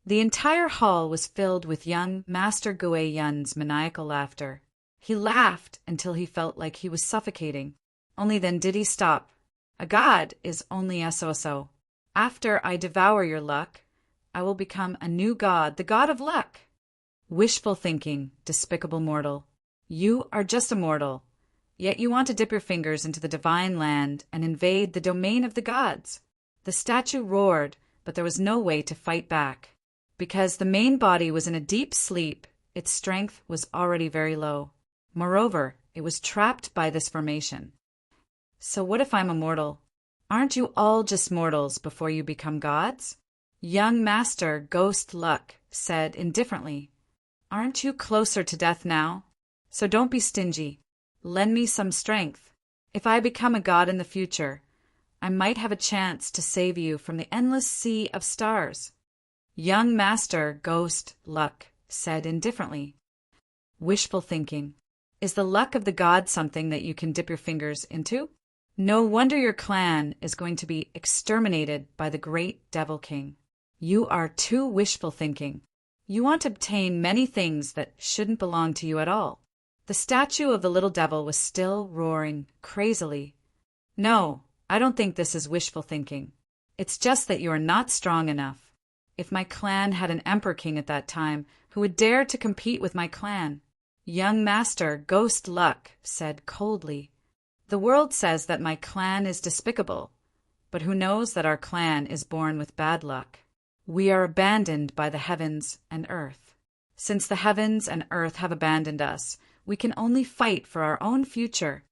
The entire hall was filled with young Master Yun's maniacal laughter. He laughed until he felt like he was suffocating. Only then did he stop. A god is only so. After I devour your luck, I will become a new god, the god of luck. Wishful thinking, despicable mortal. You are just a mortal, yet you want to dip your fingers into the divine land and invade the domain of the gods. The statue roared, but there was no way to fight back. Because the main body was in a deep sleep, its strength was already very low. Moreover, it was trapped by this formation. So what if I'm a mortal? Aren't you all just mortals before you become gods? Young Master Ghost Luck said indifferently. Aren't you closer to death now? So don't be stingy. Lend me some strength. If I become a god in the future, I might have a chance to save you from the endless sea of stars. Young Master Ghost Luck said indifferently. Wishful thinking. Is the luck of the gods something that you can dip your fingers into? No wonder your clan is going to be exterminated by the great Devil King. You are too wishful thinking. You want to obtain many things that shouldn't belong to you at all. The statue of the little devil was still roaring crazily. No, I don't think this is wishful thinking. It's just that you are not strong enough. If my clan had an emperor king at that time who would dare to compete with my clan. Young Master Ghost Luck said coldly. The world says that my clan is despicable, but who knows that our clan is born with bad luck? We are abandoned by the heavens and earth. Since the heavens and earth have abandoned us, we can only fight for our own future.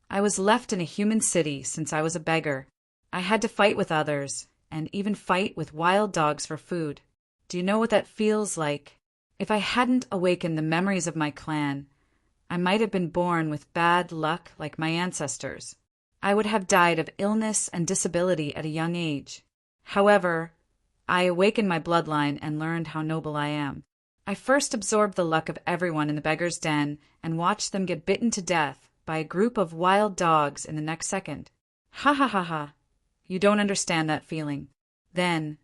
I was left in a human city since I was a beggar. I had to fight with others, and even fight with wild dogs for food. Do you know what that feels like? If I hadn't awakened the memories of my clan, I might have been born with bad luck like my ancestors. I would have died of illness and disability at a young age. However, I awakened my bloodline and learned how noble I am. I first absorbed the luck of everyone in the beggar's den and watched them get bitten to death by a group of wild dogs in the next second. Ha ha ha ha. You don't understand that feeling. Then,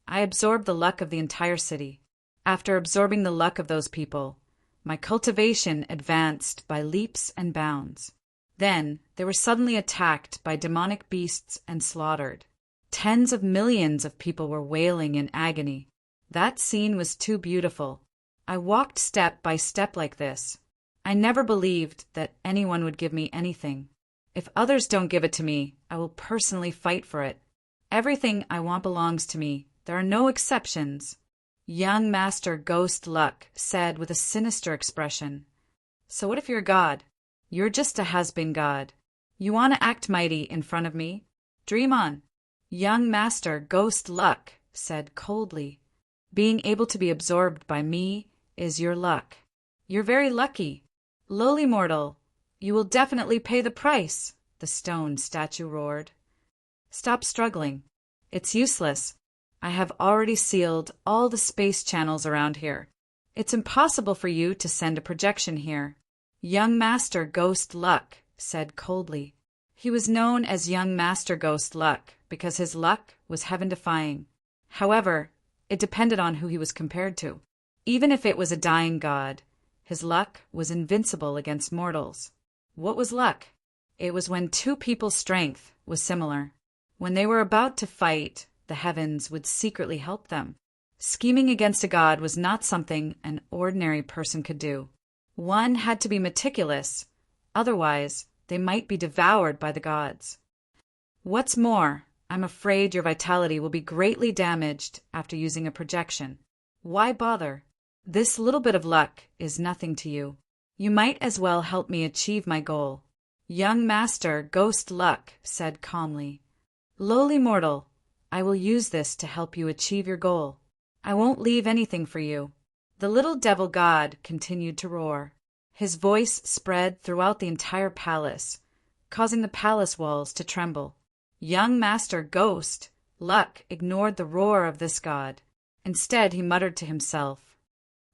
I absorbed the luck of the entire city. After absorbing the luck of those people, my cultivation advanced by leaps and bounds. Then, they were suddenly attacked by demonic beasts and slaughtered. Tens of millions of people were wailing in agony. That scene was too beautiful. I walked step by step like this. I never believed that anyone would give me anything. If others don't give it to me, I will personally fight for it. Everything I want belongs to me. There are no exceptions. Young Master Ghost Luck said with a sinister expression. So what if you're a god? You're just a has-been god. You want to act mighty in front of me? Dream on. Young Master Ghost Luck said coldly. Being able to be absorbed by me is your luck. You're very lucky. Lowly mortal, you will definitely pay the price, the stone statue roared. Stop struggling. It's useless. I have already sealed all the space channels around here. It's impossible for you to send a projection here. Young Master Ghost Luck said coldly. He was known as Young Master Ghost Luck because his luck was heaven-defying. However, it depended on who he was compared to. Even if it was a dying god, his luck was invincible against mortals. What was luck? It was when two people's strength was similar. When they were about to fight, the heavens would secretly help them. Scheming against a god was not something an ordinary person could do. One had to be meticulous, otherwise they might be devoured by the gods. What's more, I'm afraid your vitality will be greatly damaged after using a projection. Why bother? This little bit of luck is nothing to you. You might as well help me achieve my goal. Young Master Ghost Luck said calmly. Lowly mortal, I will use this to help you achieve your goal. I won't leave anything for you. The little devil god continued to roar. His voice spread throughout the entire palace, causing the palace walls to tremble. Young Master Ghost Luck ignored the roar of this god. Instead, he muttered to himself,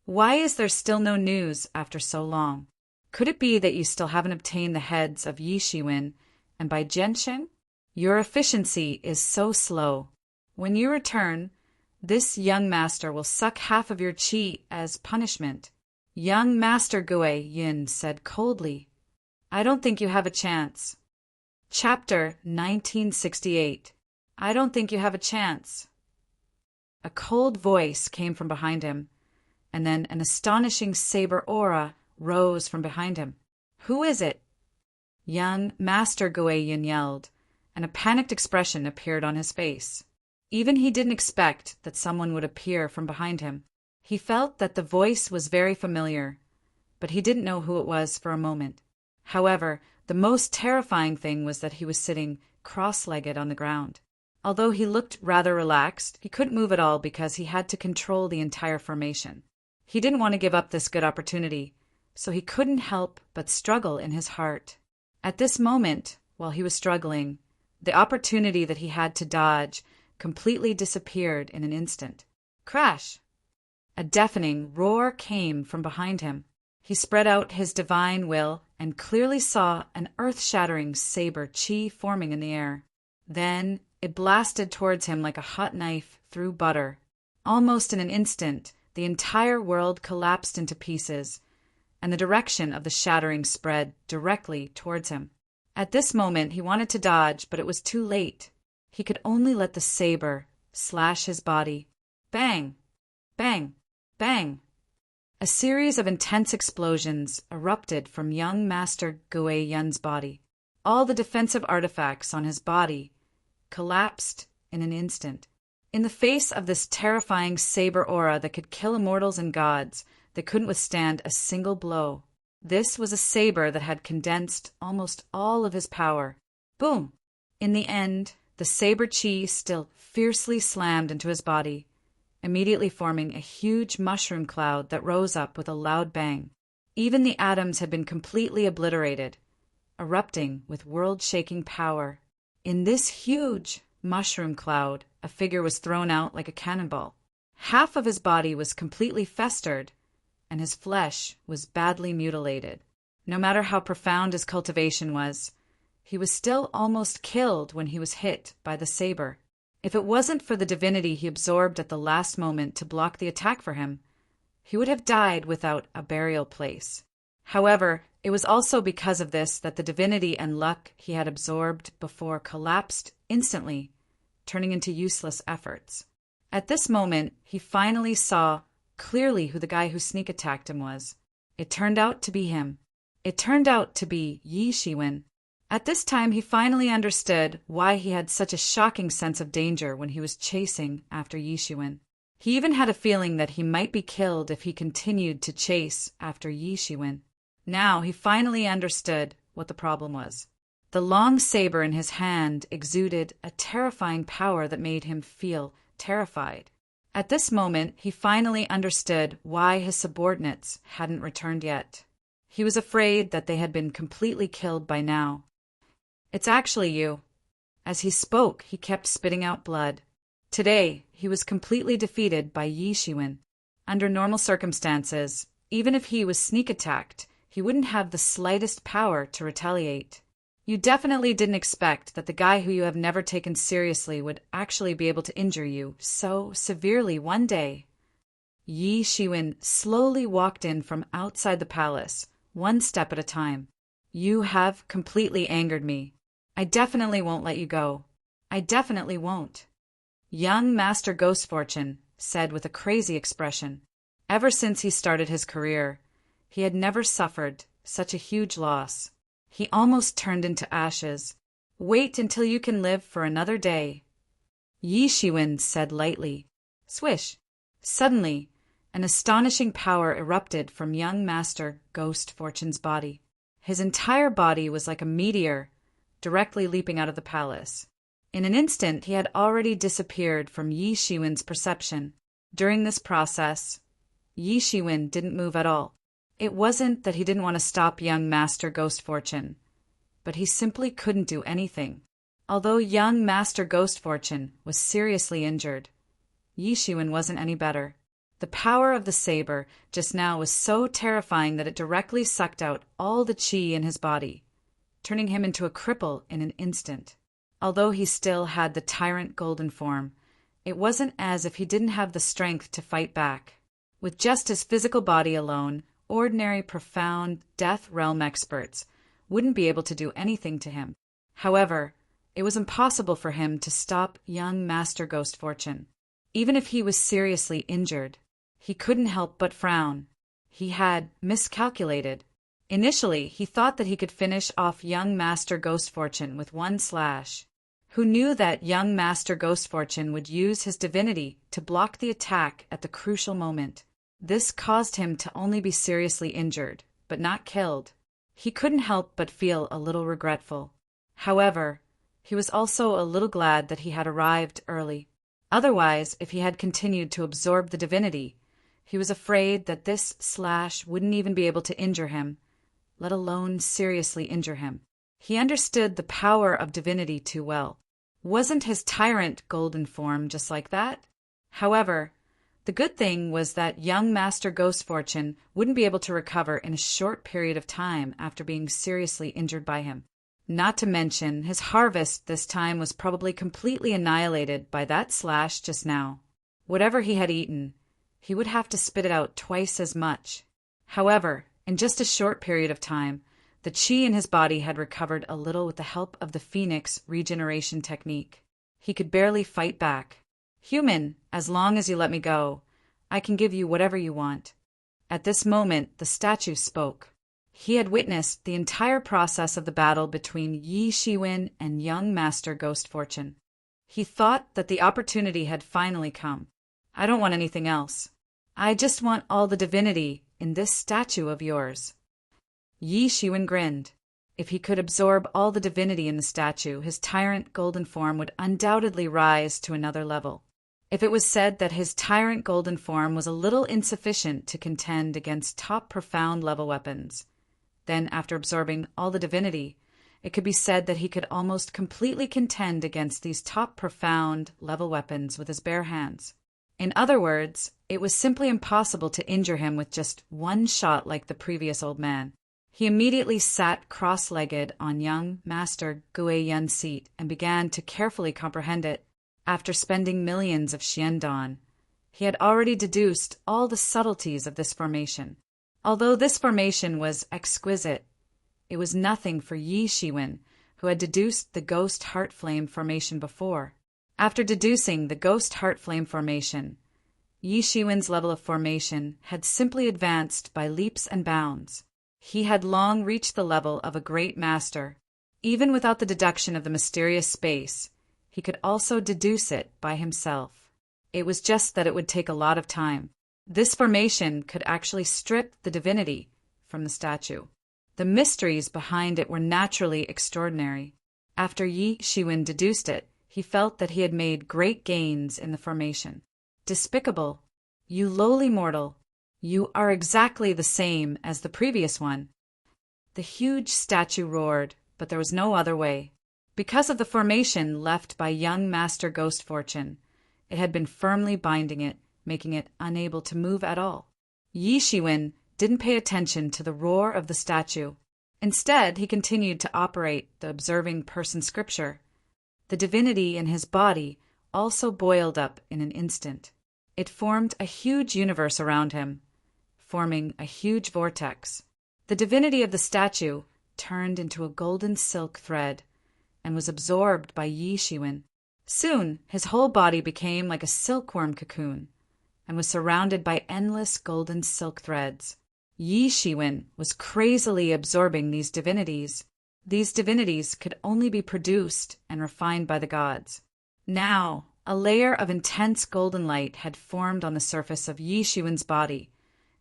Why is there still no news after so long? Could it be that you still haven't obtained the heads of Yi Shiwen and Bai Jiansheng? Your efficiency is so slow. When you return, this young master will suck half of your qi as punishment. Young Master Gui Yin said coldly, I don't think you have a chance. Chapter 1968. I don't think you have a chance. A cold voice came from behind him, and then an astonishing saber aura rose from behind him. Who is it? Young Master Gui Yin yelled, and a panicked expression appeared on his face. Even he didn't expect that someone would appear from behind him. He felt that the voice was very familiar, but he didn't know who it was for a moment. However, the most terrifying thing was that he was sitting cross-legged on the ground. Although he looked rather relaxed, he couldn't move at all because he had to control the entire formation. He didn't want to give up this good opportunity, so he couldn't help but struggle in his heart. At this moment, while he was struggling, the opportunity that he had to dodge completely disappeared in an instant. Crash! A deafening roar came from behind him. He spread out his divine will and clearly saw an earth-shattering saber qi forming in the air. Then it blasted towards him like a hot knife through butter. Almost in an instant, the entire world collapsed into pieces, and the direction of the shattering spread directly towards him. At this moment, he wanted to dodge, but it was too late. He could only let the saber slash his body. Bang! Bang! Bang! A series of intense explosions erupted from young Master Gui Yun's body. All the defensive artifacts on his body collapsed in an instant. In the face of this terrifying saber aura that could kill immortals and gods, they couldn't withstand a single blow. This was a saber that had condensed almost all of his power. Boom! In the end, the saber chi still fiercely slammed into his body, immediately forming a huge mushroom cloud that rose up with a loud bang. Even the atoms had been completely obliterated, erupting with world-shaking power. In this huge mushroom cloud, a figure was thrown out like a cannonball. Half of his body was completely festered, and his flesh was badly mutilated. No matter how profound his cultivation was, he was still almost killed when he was hit by the saber. If it wasn't for the divinity he absorbed at the last moment to block the attack for him, he would have died without a burial place. However, it was also because of this that the divinity and luck he had absorbed before collapsed instantly, turning into useless efforts. At this moment, he finally saw clearly who the guy who sneak attacked him was. It turned out to be him. It turned out to be Yi Shiwen. At this time, he finally understood why he had such a shocking sense of danger when he was chasing after Yi Shiwen. He even had a feeling that he might be killed if he continued to chase after Yi Shiwen. Now he finally understood what the problem was. The long saber in his hand exuded a terrifying power that made him feel terrified. At this moment, he finally understood why his subordinates hadn't returned yet. He was afraid that they had been completely killed by now. It's actually you. As he spoke, he kept spitting out blood. Today, he was completely defeated by Yi Shiwen. Under normal circumstances, even if he was sneak attacked, he wouldn't have the slightest power to retaliate. You definitely didn't expect that the guy who you have never taken seriously would actually be able to injure you so severely one day. Yi Shiwen slowly walked in from outside the palace, one step at a time. You have completely angered me. I definitely won't let you go. I definitely won't. Young Master Ghost Fortune said with a crazy expression. Ever since he started his career, he had never suffered such a huge loss. He almost turned into ashes. Wait until you can live for another day. Yi Shiwen said lightly. Swish. Suddenly, an astonishing power erupted from young Master Ghost Fortune's body. His entire body was like a meteor, directly leaping out of the palace. In an instant, he had already disappeared from Yi Shiwen's perception. During this process, Yi Shiwen didn't move at all. It wasn't that he didn't want to stop young Master Ghost Fortune, but he simply couldn't do anything. Although young Master Ghost Fortune was seriously injured, Yi Shiwen wasn't any better. The power of the saber just now was so terrifying that it directly sucked out all the qi in his body, turning him into a cripple in an instant. Although he still had the tyrant golden form, it wasn't as if he didn't have the strength to fight back. With just his physical body alone, ordinary profound death realm experts wouldn't be able to do anything to him. However, it was impossible for him to stop young Master Ghost Fortune. Even if he was seriously injured, he couldn't help but frown. He had miscalculated. Initially, he thought that he could finish off young Master Ghost Fortune with one slash. Who knew that young Master Ghost Fortune would use his divinity to block the attack at the crucial moment? This caused him to only be seriously injured, but not killed. He couldn't help but feel a little regretful. However, he was also a little glad that he had arrived early. Otherwise, if he had continued to absorb the divinity, he was afraid that this slash wouldn't even be able to injure him, let alone seriously injure him. He understood the power of divinity too well. Wasn't his tyrant golden form just like that? However, the good thing was that young Master Ghost Fortune wouldn't be able to recover in a short period of time after being seriously injured by him. Not to mention, his harvest this time was probably completely annihilated by that slash just now. Whatever he had eaten, he would have to spit it out twice as much. However, in just a short period of time, the qi in his body had recovered a little with the help of the Phoenix regeneration technique. He could barely fight back. Human, as long as you let me go, I can give you whatever you want. At this moment, the statue spoke. He had witnessed the entire process of the battle between Yi Shiwen and young Master Ghost Fortune. He thought that the opportunity had finally come. I don't want anything else. I just want all the divinity in this statue of yours. Yi Shiwen grinned. If he could absorb all the divinity in the statue, his tyrant golden form would undoubtedly rise to another level. If it was said that his tyrant golden form was a little insufficient to contend against top profound level weapons, then after absorbing all the divinity, it could be said that he could almost completely contend against these top profound level weapons with his bare hands. In other words, it was simply impossible to injure him with just one shot like the previous old man. He immediately sat cross-legged on young Master Gui Yun's seat and began to carefully comprehend it. After spending millions of Xiandon, he had already deduced all the subtleties of this formation. Although this formation was exquisite, it was nothing for Yi Shiwen, who had deduced the Ghost Heart Flame formation before. After deducing the Ghost Heart Flame formation, Yi Shiwen's level of formation had simply advanced by leaps and bounds. He had long reached the level of a great master. Even without the deduction of the mysterious space, he could also deduce it by himself. It was just that it would take a lot of time. This formation could actually strip the divinity from the statue. The mysteries behind it were naturally extraordinary. After Yi Shiwen deduced it, he felt that he had made great gains in the formation. Despicable, you lowly mortal, you are exactly the same as the previous one. The huge statue roared, but there was no other way. Because of the formation left by young Master Ghost Fortune, it had been firmly binding it, making it unable to move at all. Yi Shiwen didn't pay attention to the roar of the statue. Instead, he continued to operate the observing person scripture. The divinity in his body also boiled up in an instant. It formed a huge universe around him, forming a huge vortex. The divinity of the statue turned into a golden silk thread and was absorbed by Yi Shiwen. Soon, his whole body became like a silkworm cocoon and was surrounded by endless golden silk threads. Yi Shiwen was crazily absorbing these divinities. These divinities could only be produced and refined by the gods. Now, a layer of intense golden light had formed on the surface of Yi Shiwen's body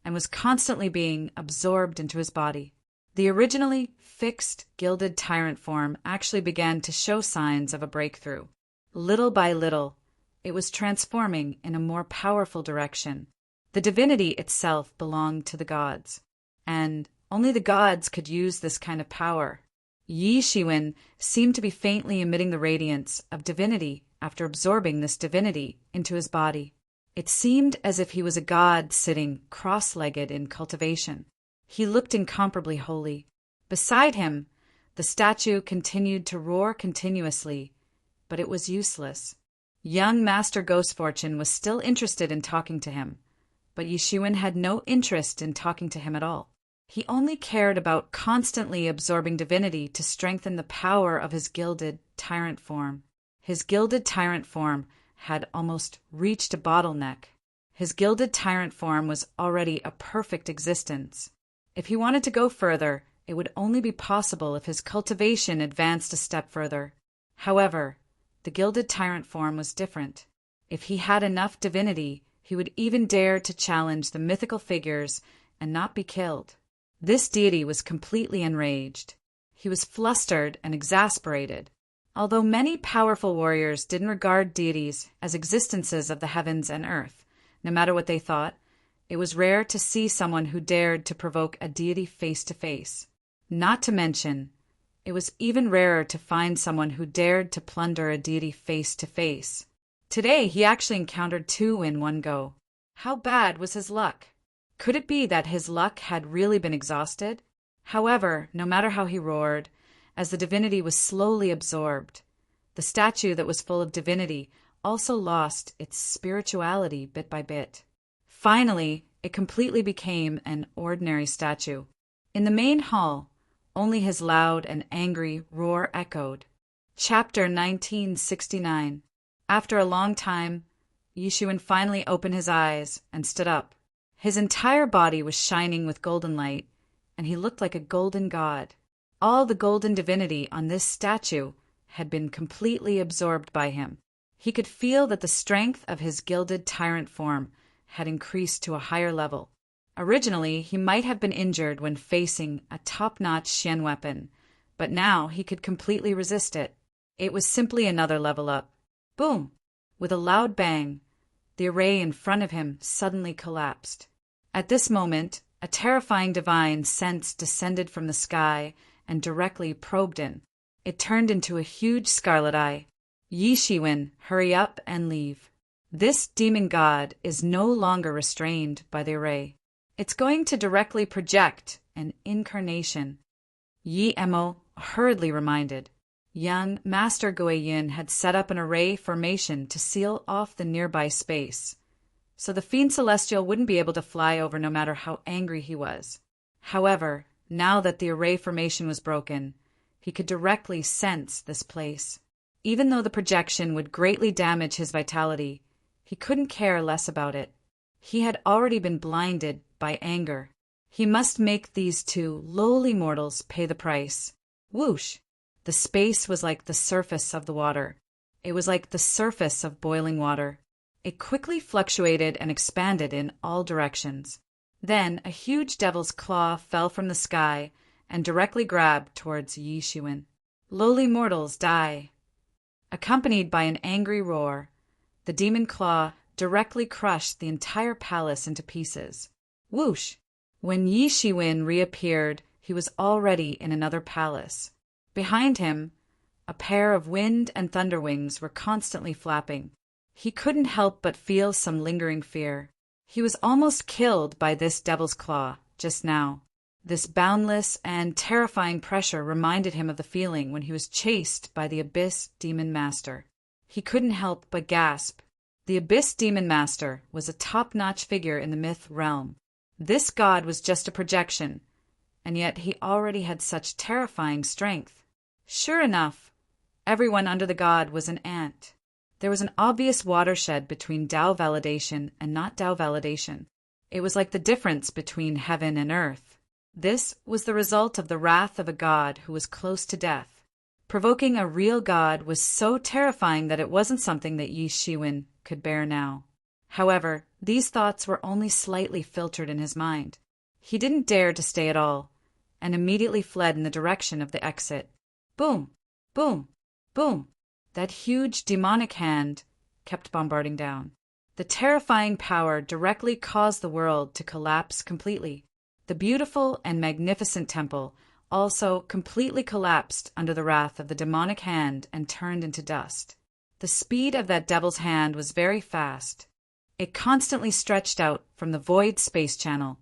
and was constantly being absorbed into his body. The originally fixed, gilded tyrant form actually began to show signs of a breakthrough. Little by little, it was transforming in a more powerful direction. The divinity itself belonged to the gods, and only the gods could use this kind of power. Yi Shiwen seemed to be faintly emitting the radiance of divinity after absorbing this divinity into his body. It seemed as if he was a god sitting cross-legged in cultivation. He looked incomparably holy. Beside him, the statue continued to roar continuously, but it was useless. Young Master Ghost Fortune was still interested in talking to him, but Yi Shiwen had no interest in talking to him at all. He only cared about constantly absorbing divinity to strengthen the power of his gilded tyrant form. His gilded tyrant form had almost reached a bottleneck. His gilded tyrant form was already a perfect existence. If he wanted to go further, it would only be possible if his cultivation advanced a step further. However, the gilded tyrant form was different. If he had enough divinity, he would even dare to challenge the mythical figures and not be killed. This deity was completely enraged. He was flustered and exasperated. Although many powerful warriors didn't regard deities as existences of the heavens and earth, no matter what they thought, it was rare to see someone who dared to provoke a deity face to face. Not to mention, it was even rarer to find someone who dared to plunder a deity face to face. Today, he actually encountered two in one go. How bad was his luck? Could it be that his luck had really been exhausted? However, no matter how he roared, as the divinity was slowly absorbed, the statue that was full of divinity also lost its spirituality bit by bit. Finally, it completely became an ordinary statue. In the main hall, only his loud and angry roar echoed. Chapter 1969. After a long time, Yi Shiwen finally opened his eyes and stood up. His entire body was shining with golden light, and he looked like a golden god. All the golden divinity on this statue had been completely absorbed by him. He could feel that the strength of his gilded tyrant form had increased to a higher level. Originally, he might have been injured when facing a top-notch Xian weapon, but now he could completely resist it. It was simply another level up. Boom! With a loud bang, the array in front of him suddenly collapsed. At this moment, a terrifying divine sense descended from the sky and directly probed in. It turned into a huge scarlet eye. Yi Shiwen, hurry up and leave. This demon god is no longer restrained by the array. It's going to directly project an incarnation. Yi Emo hurriedly reminded. Young Master Guiyun had set up an array formation to seal off the nearby space, so the Fiend Celestial wouldn't be able to fly over no matter how angry he was. However, now that the array formation was broken, he could directly sense this place. Even though the projection would greatly damage his vitality, he couldn't care less about it. He had already been blinded by anger. He must make these two lowly mortals pay the price. Whoosh! The space was like the surface of the water. It was like the surface of boiling water. It quickly fluctuated and expanded in all directions. Then a huge devil's claw fell from the sky and directly grabbed towards Yi Shiwen. Lowly mortals die. Accompanied by an angry roar, the demon claw directly crushed the entire palace into pieces. Whoosh! When Yi Shiwen reappeared, he was already in another palace. Behind him, a pair of wind and thunder wings were constantly flapping. He couldn't help but feel some lingering fear. He was almost killed by this devil's claw just now. This boundless and terrifying pressure reminded him of the feeling when he was chased by the Abyss Demon Master. He couldn't help but gasp. The Abyss Demon Master was a top-notch figure in the myth realm. This god was just a projection, and yet he already had such terrifying strength. Sure enough, everyone under the god was an ant. There was an obvious watershed between Tao validation and not Tao validation. It was like the difference between heaven and earth. This was the result of the wrath of a god who was close to death. Provoking a real god was so terrifying that it wasn't something that Yi Shiwen could bear now. However, these thoughts were only slightly filtered in his mind. He didn't dare to stay at all, and immediately fled in the direction of the exit. Boom! Boom! Boom! That huge demonic hand kept bombarding down. The terrifying power directly caused the world to collapse completely. The beautiful and magnificent temple also completely collapsed under the wrath of the demonic hand and turned into dust. The speed of that devil's hand was very fast. It constantly stretched out from the void space channel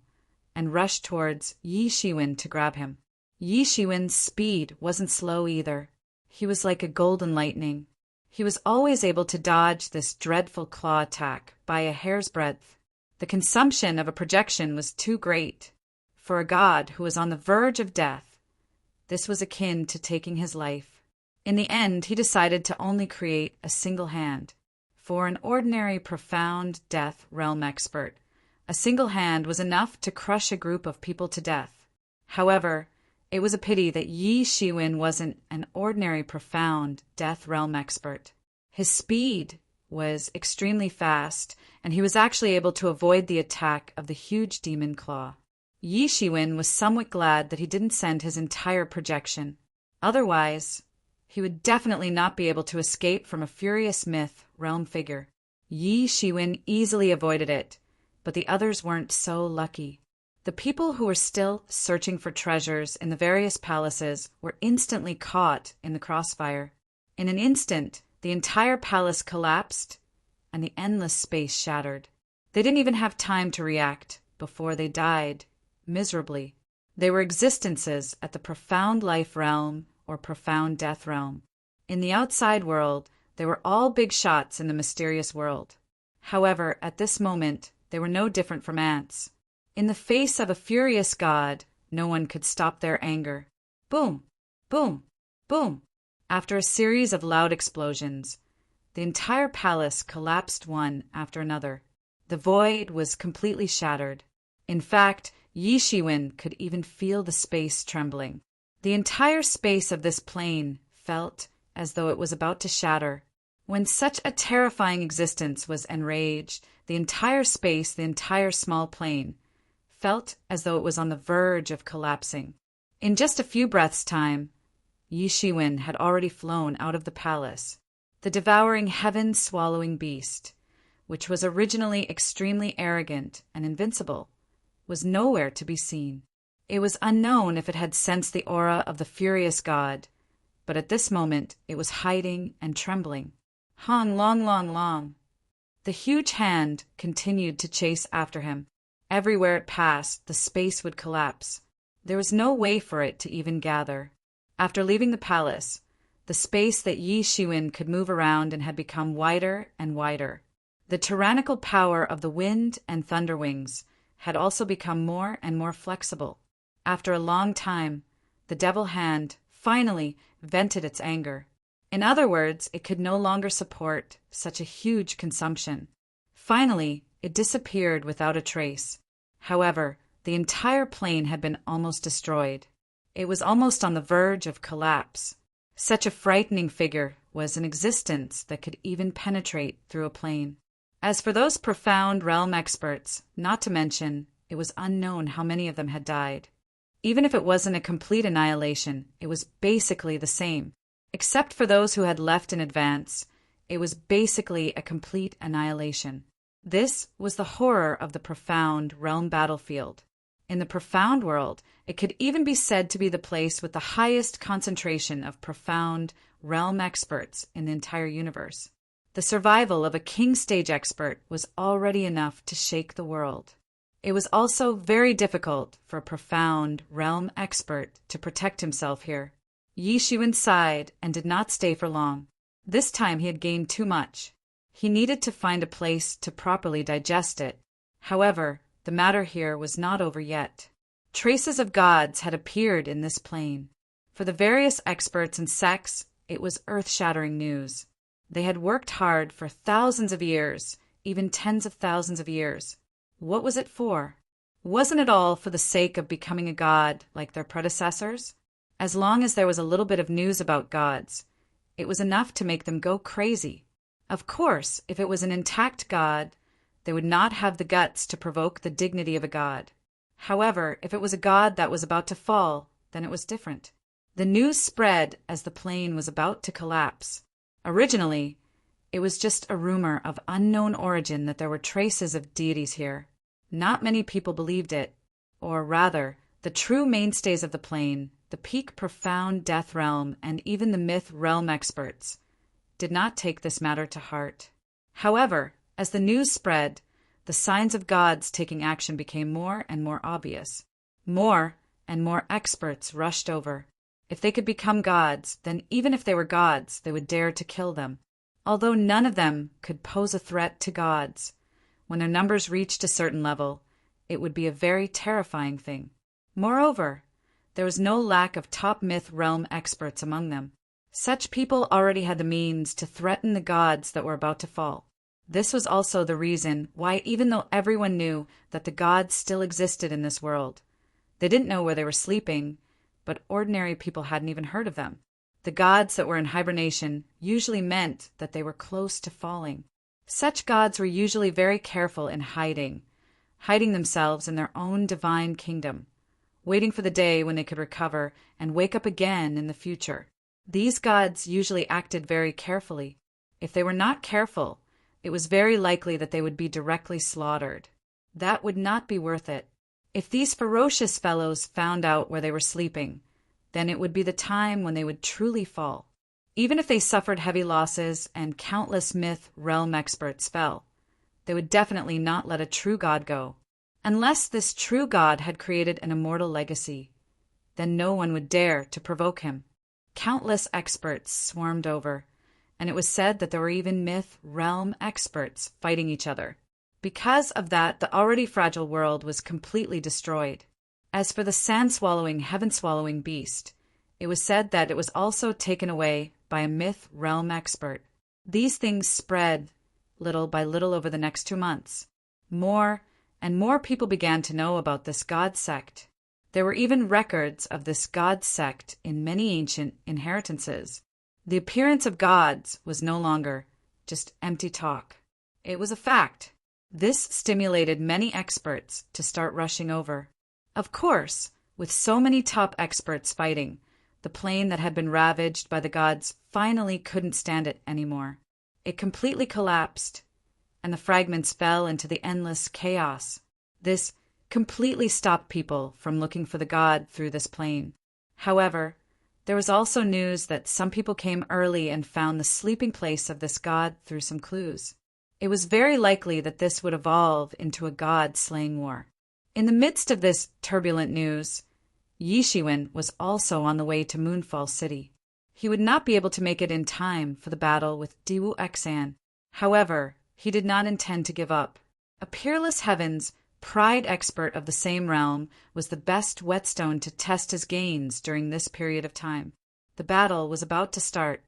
and rushed towards Yi Shiwen to grab him. Yi Shiwen's speed wasn't slow either. He was like a golden lightning. He was always able to dodge this dreadful claw attack by a hair's breadth. The consumption of a projection was too great. For a god who was on the verge of death, this was akin to taking his life. In the end, he decided to only create a single hand. For an ordinary profound death realm expert, a single hand was enough to crush a group of people to death. However, it was a pity that Yi Shiwen wasn't an ordinary profound death realm expert. His speed was extremely fast, and he was actually able to avoid the attack of the huge demon claw. Yi Shiwen was somewhat glad that he didn't send his entire projection. Otherwise, he would definitely not be able to escape from a furious myth realm figure. Yi Shiwen easily avoided it, but the others weren't so lucky. The people who were still searching for treasures in the various palaces were instantly caught in the crossfire. In an instant, the entire palace collapsed and the endless space shattered. They didn't even have time to react before they died miserably. They were existences at the profound life realm or profound death realm. In the outside world, they were all big shots in the mysterious world. However, at this moment, they were no different from ants. In the face of a furious god, no one could stop their anger. Boom! Boom! Boom! After a series of loud explosions, the entire palace collapsed one after another. The void was completely shattered. In fact, Yi Shiwen could even feel the space trembling. The entire space of this plane felt as though it was about to shatter. When such a terrifying existence was enraged, the entire space, the entire small plane, felt as though it was on the verge of collapsing. In just a few breaths' time, Yi Shiwen had already flown out of the palace. The devouring heaven-swallowing beast, which was originally extremely arrogant and invincible, was nowhere to be seen. It was unknown if it had sensed the aura of the furious god, but at this moment it was hiding and trembling. Hong long, long, long. The huge hand continued to chase after him. Everywhere it passed, the space would collapse. There was no way for it to even gather. After leaving the palace, the space that Yi Shiwen could move around and had become wider and wider. The tyrannical power of the wind and thunder wings had also become more and more flexible. After a long time, the devil hand finally vented its anger. In other words, it could no longer support such a huge consumption. Finally, it disappeared without a trace. However, the entire plane had been almost destroyed. It was almost on the verge of collapse. Such a frightening figure was an existence that could even penetrate through a plane. As for those profound realm experts, not to mention, it was unknown how many of them had died. Even if it wasn't a complete annihilation, it was basically the same. Except for those who had left in advance, it was basically a complete annihilation. This was the horror of the profound realm battlefield. In the profound world, it could even be said to be the place with the highest concentration of profound realm experts in the entire universe. The survival of a king stage expert was already enough to shake the world. It was also very difficult for a profound realm expert to protect himself here. Yi Shiwen sighed and did not stay for long. This time he had gained too much. He needed to find a place to properly digest it. However, the matter here was not over yet. Traces of gods had appeared in this plane. For the various experts and sects, it was earth-shattering news. They had worked hard for thousands of years, even tens of thousands of years. What was it for? Wasn't it all for the sake of becoming a god like their predecessors? As long as there was a little bit of news about gods, it was enough to make them go crazy. Of course, if it was an intact god, they would not have the guts to provoke the dignity of a god. However, if it was a god that was about to fall, then it was different. The news spread as the plane was about to collapse. Originally, it was just a rumor of unknown origin that there were traces of deities here. Not many people believed it, or rather, the true mainstays of the plane, the peak profound death realm, and even the myth realm experts, did not take this matter to heart. However, as the news spread, the signs of gods taking action became more and more obvious. More and more experts rushed over. If they could become gods, then even if they were gods, they would dare to kill them. Although none of them could pose a threat to gods, when their numbers reached a certain level, it would be a very terrifying thing. Moreover, there was no lack of top myth realm experts among them. Such people already had the means to threaten the gods that were about to fall. This was also the reason why, even though everyone knew that the gods still existed in this world, they didn't know where they were sleeping, but ordinary people hadn't even heard of them. The gods that were in hibernation usually meant that they were close to falling. Such gods were usually very careful in hiding themselves in their own divine kingdom, waiting for the day when they could recover and wake up again in the future. These gods usually acted very carefully. If they were not careful, it was very likely that they would be directly slaughtered. That would not be worth it. If these ferocious fellows found out where they were sleeping, then it would be the time when they would truly fall. Even if they suffered heavy losses and countless myth realm experts fell, they would definitely not let a true god go. Unless this true god had created an immortal legacy, then no one would dare to provoke him. Countless experts swarmed over, and it was said that there were even myth realm experts fighting each other. Because of that, the already fragile world was completely destroyed. As for the sand-swallowing, heaven-swallowing beast, it was said that it was also taken away by a myth realm expert. These things spread little by little over the next 2 months. More and more people began to know about this god sect. There were even records of this god sect in many ancient inheritances. The appearance of gods was no longer just empty talk. It was a fact. This stimulated many experts to start rushing over. Of course, with so many top experts fighting, the plane that had been ravaged by the gods finally couldn't stand it anymore. It completely collapsed, and the fragments fell into the endless chaos. This completely stopped people from looking for the god through this plane. However, there was also news that some people came early and found the sleeping place of this god through some clues. It was very likely that this would evolve into a god-slaying war. In the midst of this turbulent news, Yi Shiwen was also on the way to Moonfall City. He would not be able to make it in time for the battle with Diwu Xan. However, he did not intend to give up. A peerless heavens, pride expert of the same realm was the best whetstone to test his gains during this period of time. The battle was about to start.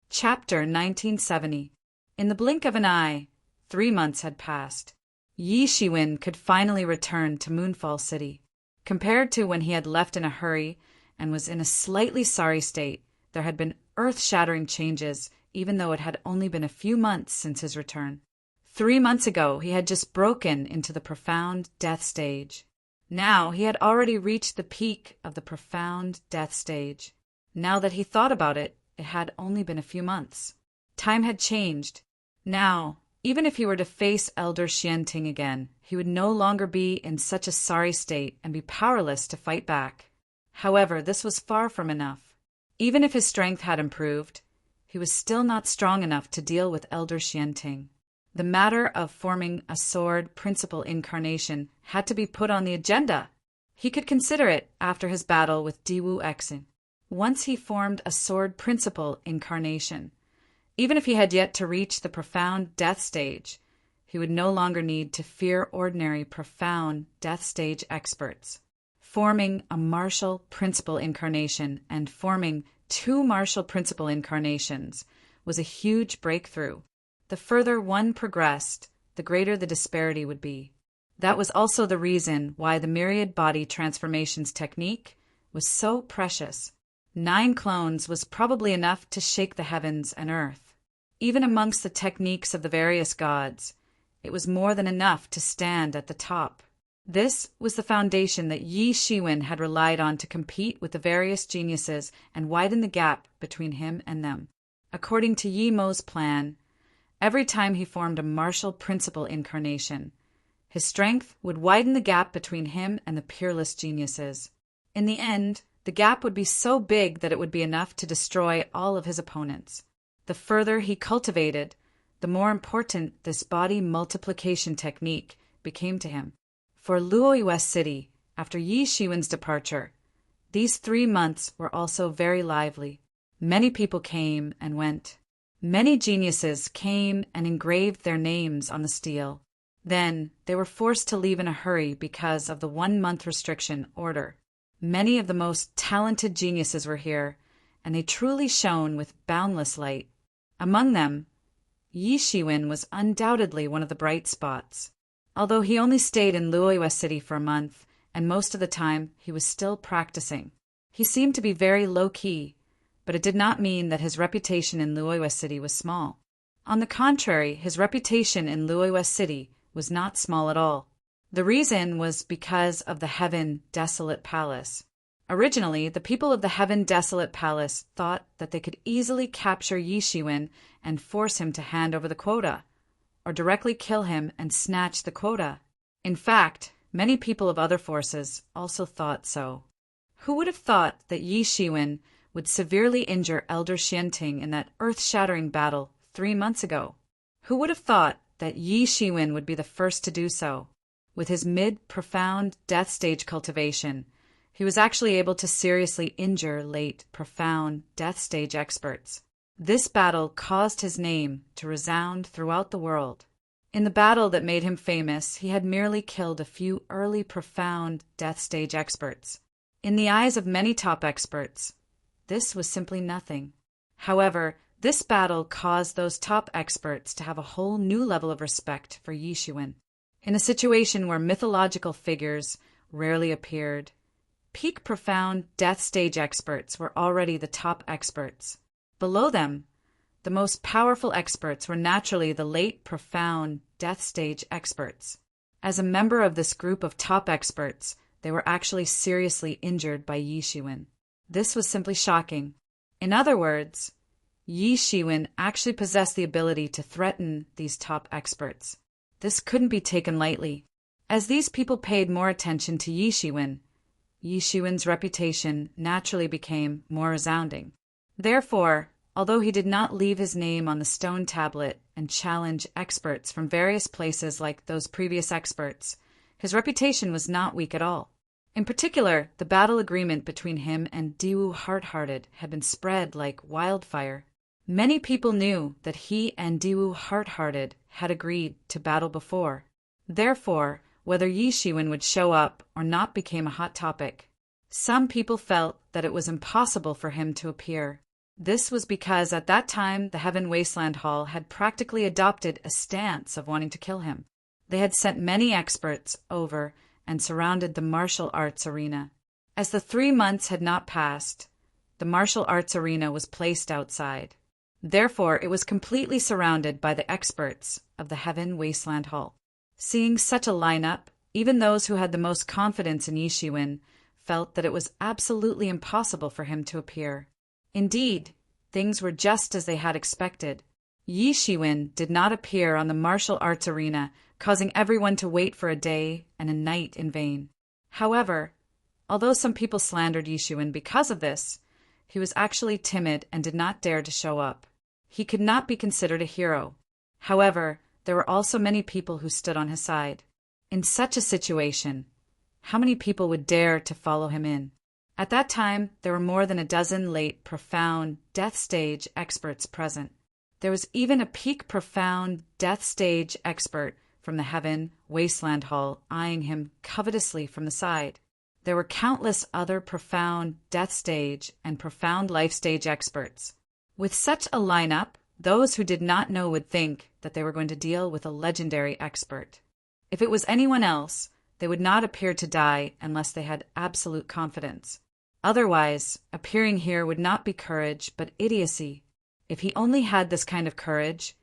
Chapter 1970. In the blink of an eye, 3 months had passed. Yi Shiwen could finally return to Moonfall City. Compared to when he had left in a hurry and was in a slightly sorry state, there had been earth-shattering changes, even though it had only been a few months since his return. 3 months ago, he had just broken into the profound death stage. Now he had already reached the peak of the profound death stage. Now that he thought about it, it had only been a few months. Time had changed. Now, even if he were to face Elder Xianting again, he would no longer be in such a sorry state and be powerless to fight back. However, this was far from enough. Even if his strength had improved, he was still not strong enough to deal with Elder Xianting. The matter of forming a sword principal incarnation had to be put on the agenda. He could consider it after his battle with Diwu Exin. Once he formed a sword principal incarnation, even if he had yet to reach the profound death stage, he would no longer need to fear ordinary profound death stage experts. Forming a martial principal incarnation and forming 2 martial principal incarnations was a huge breakthrough. The further one progressed, the greater the disparity would be. That was also the reason why the myriad body transformations technique was so precious. 9 clones was probably enough to shake the heavens and earth. Even amongst the techniques of the various gods, it was more than enough to stand at the top. This was the foundation that Yi Shiwen had relied on to compete with the various geniuses and widen the gap between him and them. According to Yi Mo's plan, every time he formed a martial principal incarnation, his strength would widen the gap between him and the peerless geniuses. In the end, the gap would be so big that it would be enough to destroy all of his opponents. The further he cultivated, the more important this body multiplication technique became to him. For Luoyi West City, after Yi Shiwen's departure, these 3 months were also very lively. Many people came and went. Many geniuses came and engraved their names on the steel. Then they were forced to leave in a hurry because of the 1-month restriction order. Many of the most talented geniuses were here, and they truly shone with boundless light. Among them, Yi Shiwen was undoubtedly one of the bright spots. Although he only stayed in Luoyi West City for a month, and most of the time he was still practicing. He seemed to be very low-key, but it did not mean that his reputation in Luoyi West City was small. On the contrary, his reputation in Luoyi West City was not small at all. The reason was because of the Heaven Desolate Palace. Originally, the people of the Heaven Desolate Palace thought that they could easily capture Yi Shiwen and force him to hand over the quota, or directly kill him and snatch the quota. In fact, many people of other forces also thought so. Who would have thought that Yi Shiwen would severely injure Elder Xianting in that earth-shattering battle 3 months ago? Who would have thought that Yi Shiwen would be the first to do so? With his mid-profound death stage cultivation, he was actually able to seriously injure late profound death stage experts. This battle caused his name to resound throughout the world. In the battle that made him famous, he had merely killed a few early profound death stage experts. In the eyes of many top experts, this was simply nothing. However, this battle caused those top experts to have a whole new level of respect for Yi Shiwen. In a situation where mythological figures rarely appeared, peak profound death stage experts were already the top experts. Below them, the most powerful experts were naturally the late profound death stage experts. As a member of this group of top experts, they were actually seriously injured by Yi Shiwen. This was simply shocking. In other words, Yi Shiwen actually possessed the ability to threaten these top experts. This couldn't be taken lightly. As these people paid more attention to Yi Shiwen's reputation naturally became more resounding. Therefore, although he did not leave his name on the stone tablet and challenge experts from various places like those previous experts, his reputation was not weak at all. In particular, the battle agreement between him and Diwu Heart-Hearted had been spread like wildfire. Many people knew that he and Diwu Heart-Hearted had agreed to battle before. Therefore, whether Yi Shiwen would show up or not became a hot topic. Some people felt that it was impossible for him to appear. This was because at that time the Heaven Wasteland Hall had practically adopted a stance of wanting to kill him. They had sent many experts over and surrounded the martial arts arena. As the 3 months had not passed, the martial arts arena was placed outside. Therefore, it was completely surrounded by the experts of the Heaven Wasteland Hall. Seeing such a lineup, even those who had the most confidence in Yi Shiwen felt that it was absolutely impossible for him to appear. Indeed, things were just as they had expected. Yi Shiwen did not appear on the martial arts arena, causing everyone to wait for a day and a night in vain. However, although some people slandered Yishuin because of this, he was actually timid and did not dare to show up. He could not be considered a hero. However, there were also many people who stood on his side. In such a situation, how many people would dare to follow him in? At that time, there were more than a dozen late, profound, death stage experts present. There was even a peak profound death stage expert from the Heaven Wasteland Hall eyeing him covetously from the side. There were countless other profound death stage and profound life stage experts. With such a lineup, those who did not know would think that they were going to deal with a legendary expert. If it was anyone else, they would not appear to die unless they had absolute confidence. Otherwise, appearing here would not be courage, but idiocy. If he only had this kind of courage,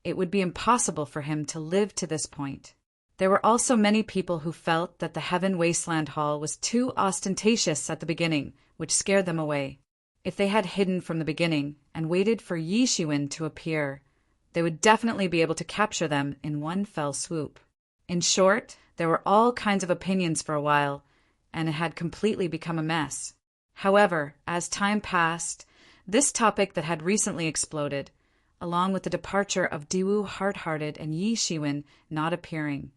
it would be impossible for him to live to this point. There were also many people who felt that the Heaven Wasteland Hall was too ostentatious at the beginning, which scared them away. If they had hidden from the beginning and waited for Yishuin to appear, they would definitely be able to capture them in one fell swoop. In short, there were all kinds of opinions for a while, and it had completely become a mess. However, as time passed, this topic that had recently exploded, along with the departure of Diwu Hard-Hearted and Yishuin not appearing,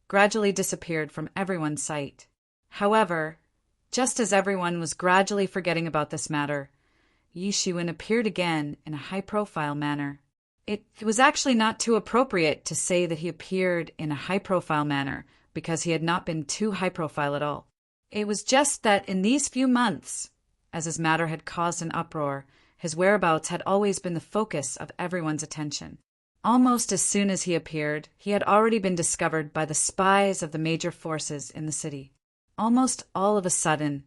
gradually disappeared from everyone's sight. However, just as everyone was gradually forgetting about this matter, Yishuin appeared again in a high-profile manner. It was actually not too appropriate to say that he appeared in a high-profile manner, because he had not been too high-profile at all. It was just that in these few months, as his matter had caused an uproar, his whereabouts had always been the focus of everyone's attention. Almost as soon as he appeared, he had already been discovered by the spies of the major forces in the city. Almost all of a sudden,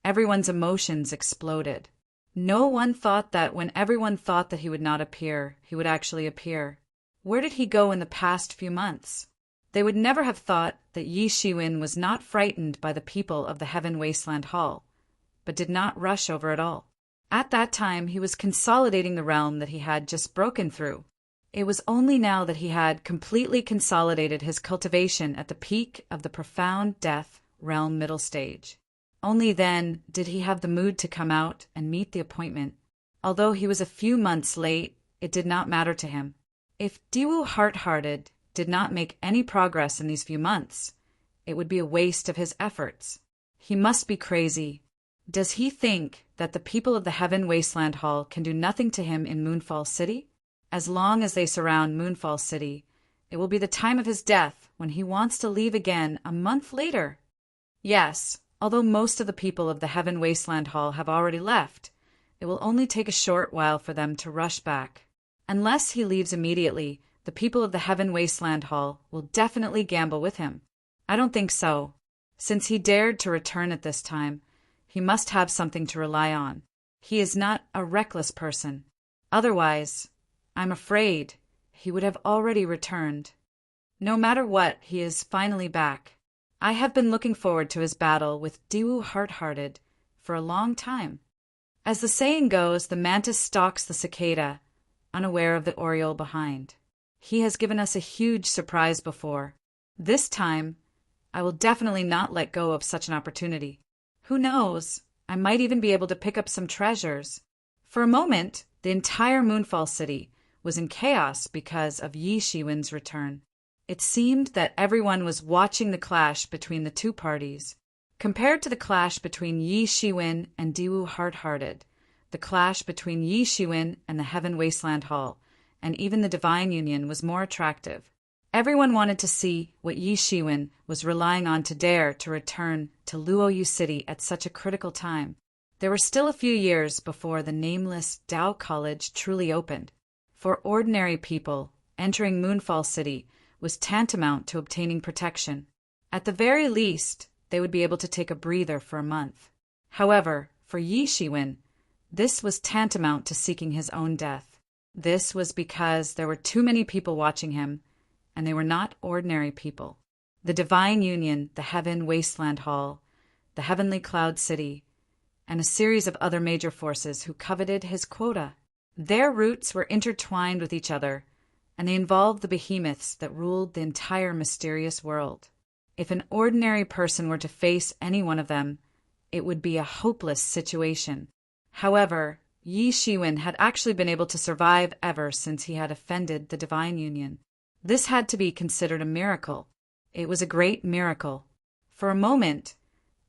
everyone's emotions exploded. No one thought that when everyone thought that he would not appear, he would actually appear. Where did he go in the past few months? They would never have thought that Yishuin was not frightened by the people of the Heaven Wasteland Hall, but did not rush over at all. At that time, he was consolidating the realm that he had just broken through. It was only now that he had completely consolidated his cultivation at the peak of the profound death realm middle stage. Only then did he have the mood to come out and meet the appointment. Although he was a few months late, it did not matter to him. If Diwu Hard-Hearted did not make any progress in these few months, it would be a waste of his efforts. He must be crazy. Does he think that the people of the Heaven Wasteland Hall can do nothing to him in Moonfall City? As long as they surround Moonfall City, it will be the time of his death when he wants to leave again a month later. Yes, although most of the people of the Heaven Wasteland Hall have already left, it will only take a short while for them to rush back. Unless he leaves immediately, the people of the Heaven Wasteland Hall will definitely gamble with him. I don't think so. Since he dared to return at this time, he must have something to rely on. He is not a reckless person. Otherwise, I'm afraid he would have already returned. No matter what, he is finally back. I have been looking forward to his battle with Diwu Hard-Hearted for a long time. As the saying goes, the mantis stalks the cicada, unaware of the oriole behind. He has given us a huge surprise before. This time, I will definitely not let go of such an opportunity. Who knows? I might even be able to pick up some treasures. For a moment, the entire Moonfall City was in chaos because of Yishuin's return. It seemed that everyone was watching the clash between the two parties. Compared to the clash between Yishuin and Diwu Hard-Hearted, the clash between Yishuin and the Heaven Wasteland Hall, and even the Divine Union was more attractive. Everyone wanted to see what Yishuin was relying on to dare to return to Luoyu City at such a critical time. There were still a few years before the nameless Dao College truly opened. For ordinary people, entering Moonfall City was tantamount to obtaining protection. At the very least, they would be able to take a breather for a month. However, for Yishuin, this was tantamount to seeking his own death. This was because there were too many people watching him, and they were not ordinary people. The Divine Union, the Heaven Wasteland Hall, the Heavenly Cloud City, and a series of other major forces who coveted his quota. Their roots were intertwined with each other, and they involved the behemoths that ruled the entire mysterious world. If an ordinary person were to face any one of them, it would be a hopeless situation. However, Yi Shiwen had actually been able to survive ever since he had offended the divine union. This had to be considered a miracle. It was a great miracle. For a moment,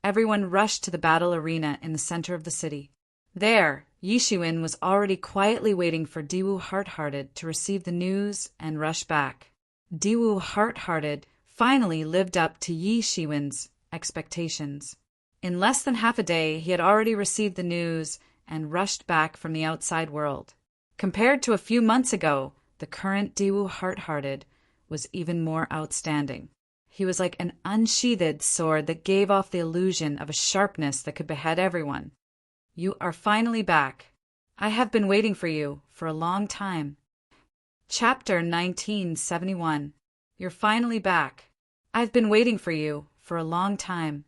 everyone rushed to the battle arena in the center of the city. There, Yi Shiwen was already quietly waiting for Diwu Heart-Hearted to receive the news and rush back. Diwu Heart-Hearted finally lived up to Yi Shiwen's expectations. In less than half a day, he had already received the news and rushed back from the outside world. Compared to a few months ago, the current Diwu Heart-Hearted was even more outstanding. He was like an unsheathed sword that gave off the illusion of a sharpness that could behead everyone. You are finally back. I have been waiting for you for a long time. Chapter 1971. You're finally back. I've been waiting for you for a long time.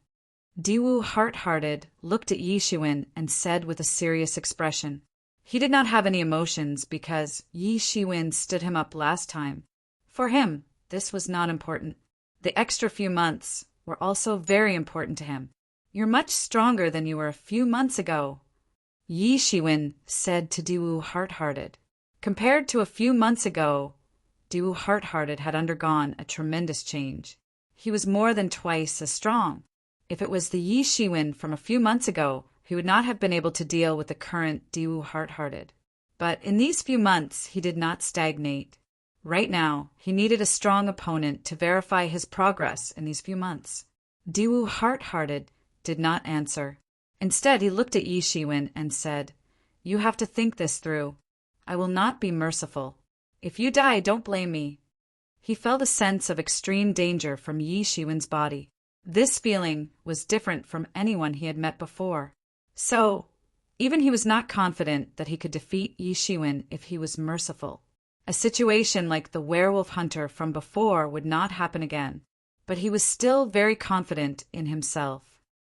Diwu Heart-Hearted looked at Yi Shiwen and said with a serious expression. He did not have any emotions because Yi Shiwen stood him up last time. For him, this was not important. The extra few months were also very important to him. You're much stronger than you were a few months ago, Yi Shiwen said to Diwu Heart-Hearted. Compared to a few months ago, Diwu Heart-Hearted had undergone a tremendous change. He was more than twice as strong. If it was the Yi Shiwen from a few months ago, he would not have been able to deal with the current Diwu Heart-Hearted. But in these few months, he did not stagnate. Right now, he needed a strong opponent to verify his progress in these few months. Diwu Heart-Hearted did not answer. Instead, he looked at Yi Shiwen and said, You have to think this through. I will not be merciful. If you die, don't blame me. He felt a sense of extreme danger from Yi Shiwen's body. This feeling was different from anyone he had met before. So, even he was not confident that he could defeat Yi Shiwen if he was merciful. A situation like the werewolf hunter from before would not happen again. But he was still very confident in himself.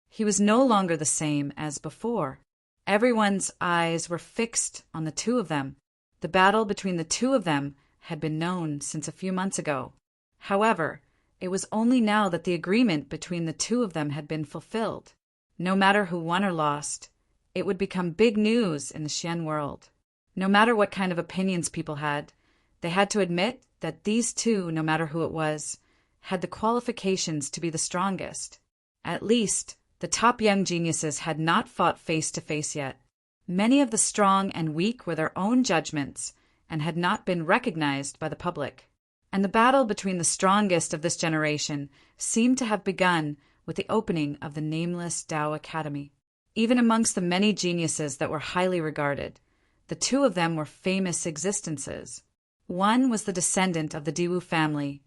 He was no longer the same as before. Everyone's eyes were fixed on the two of them. The battle between the two of them had been known since a few months ago. However, it was only now that the agreement between the two of them had been fulfilled. No matter who won or lost, it would become big news in the Xian world. No matter what kind of opinions people had, they had to admit that these two, no matter who it was, had the qualifications to be the strongest. At least, the top young geniuses had not fought face to face yet. Many of the strong and weak were their own judgments and had not been recognized by the public. And the battle between the strongest of this generation seemed to have begun with the opening of the nameless Tao Academy. Even amongst the many geniuses that were highly regarded, the two of them were famous existences. One was the descendant of the Diwu family,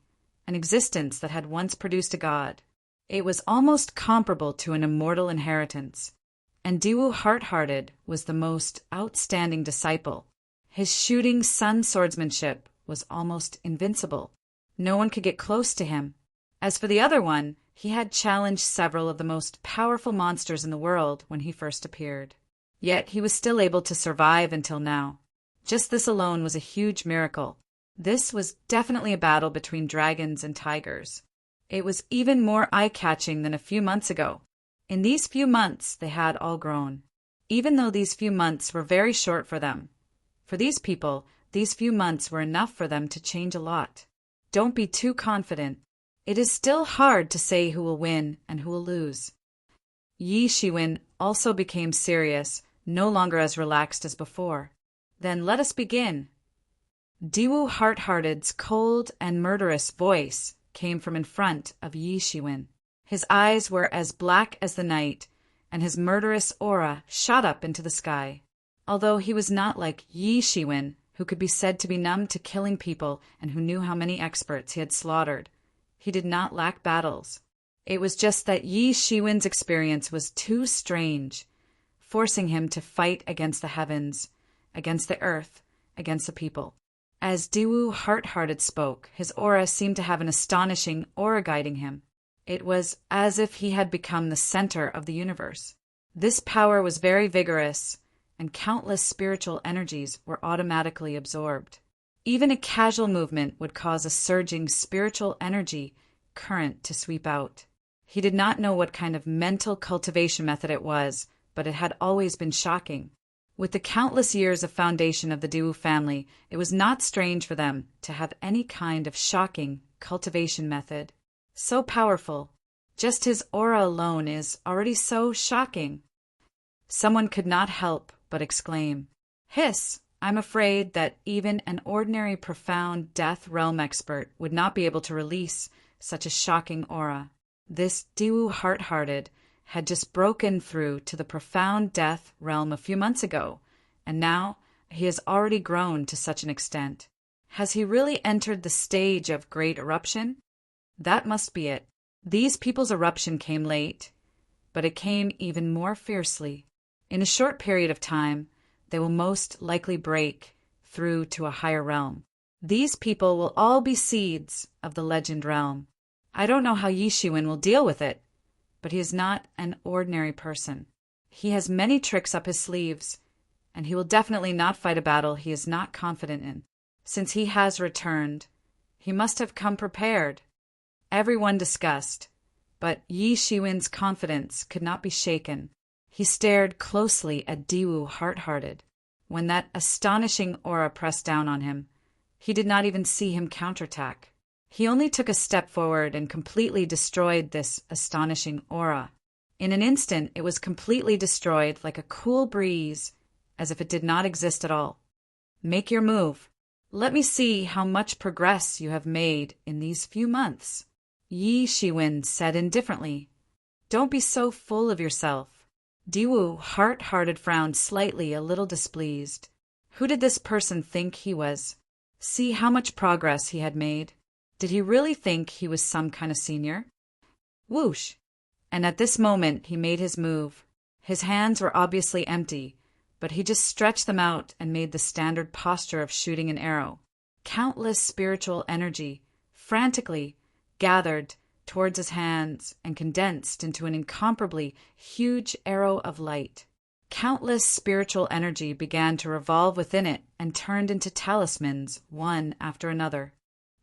an existence that had once produced a god. It was almost comparable to an immortal inheritance. And Diwu Heart-Hearted was the most outstanding disciple. His shooting sun swordsmanship was almost invincible. No one could get close to him. As for the other one, he had challenged several of the most powerful monsters in the world when he first appeared. Yet he was still able to survive until now. Just this alone was a huge miracle. This was definitely a battle between dragons and tigers. It was even more eye-catching than a few months ago. In these few months, they had all grown. Even though these few months were very short for them. For these people, these few months were enough for them to change a lot. Don't be too confident. It is still hard to say who will win and who will lose. Yi Shiwen also became serious, no longer as relaxed as before. Then let us begin. Diwu Heart-Hearted's cold and murderous voice came from in front of Yi Shiwen. His eyes were as black as the night, and his murderous aura shot up into the sky. Although he was not like Yi Shiwen, who could be said to be numb to killing people and who knew how many experts he had slaughtered, he did not lack battles. It was just that Yi Shiwen's experience was too strange, forcing him to fight against the heavens, against the earth, against the people. As Diwu Heart-Hearted spoke, his aura seemed to have an astonishing aura guiding him. It was as if he had become the center of the universe. This power was very vigorous, and countless spiritual energies were automatically absorbed. Even a casual movement would cause a surging spiritual energy current to sweep out. He did not know what kind of mental cultivation method it was, but it had always been shocking. With the countless years of foundation of the Diwu family, it was not strange for them to have any kind of shocking cultivation method. So powerful. Just his aura alone is already so shocking. Someone could not help but exclaim, "Hiss! I'm afraid that even an ordinary profound death realm expert would not be able to release such a shocking aura." This Diwu Heart-Hearted had just broken through to the profound death realm a few months ago, and now he has already grown to such an extent. Has he really entered the stage of great eruption? That must be it. These people's eruption came late, but it came even more fiercely. In a short period of time, they will most likely break through to a higher realm. These people will all be seeds of the legend realm. I don't know how Yishiwen will deal with it, but he is not an ordinary person. He has many tricks up his sleeves, and he will definitely not fight a battle he is not confident in. Since he has returned, he must have come prepared. Everyone discussed, but Yishiwen's confidence could not be shaken. He stared closely at Diwu Heart-Hearted. When that astonishing aura pressed down on him, he did not even see him counterattack. He only took a step forward and completely destroyed this astonishing aura. In an instant, it was completely destroyed like a cool breeze, as if it did not exist at all. Make your move. Let me see how much progress you have made in these few months. Yishiwen said indifferently. Don't be so full of yourself. Diwu Heart-Hearted frowned slightly, a little displeased. Who did this person think he was? See how much progress he had made. Did he really think he was some kind of senior? Whoosh! And at this moment he made his move. His hands were obviously empty, but he just stretched them out and made the standard posture of shooting an arrow. Countless spiritual energy, frantically, gathered towards his hands and condensed into an incomparably huge arrow of light. Countless spiritual energy began to revolve within it and turned into talismans, one after another.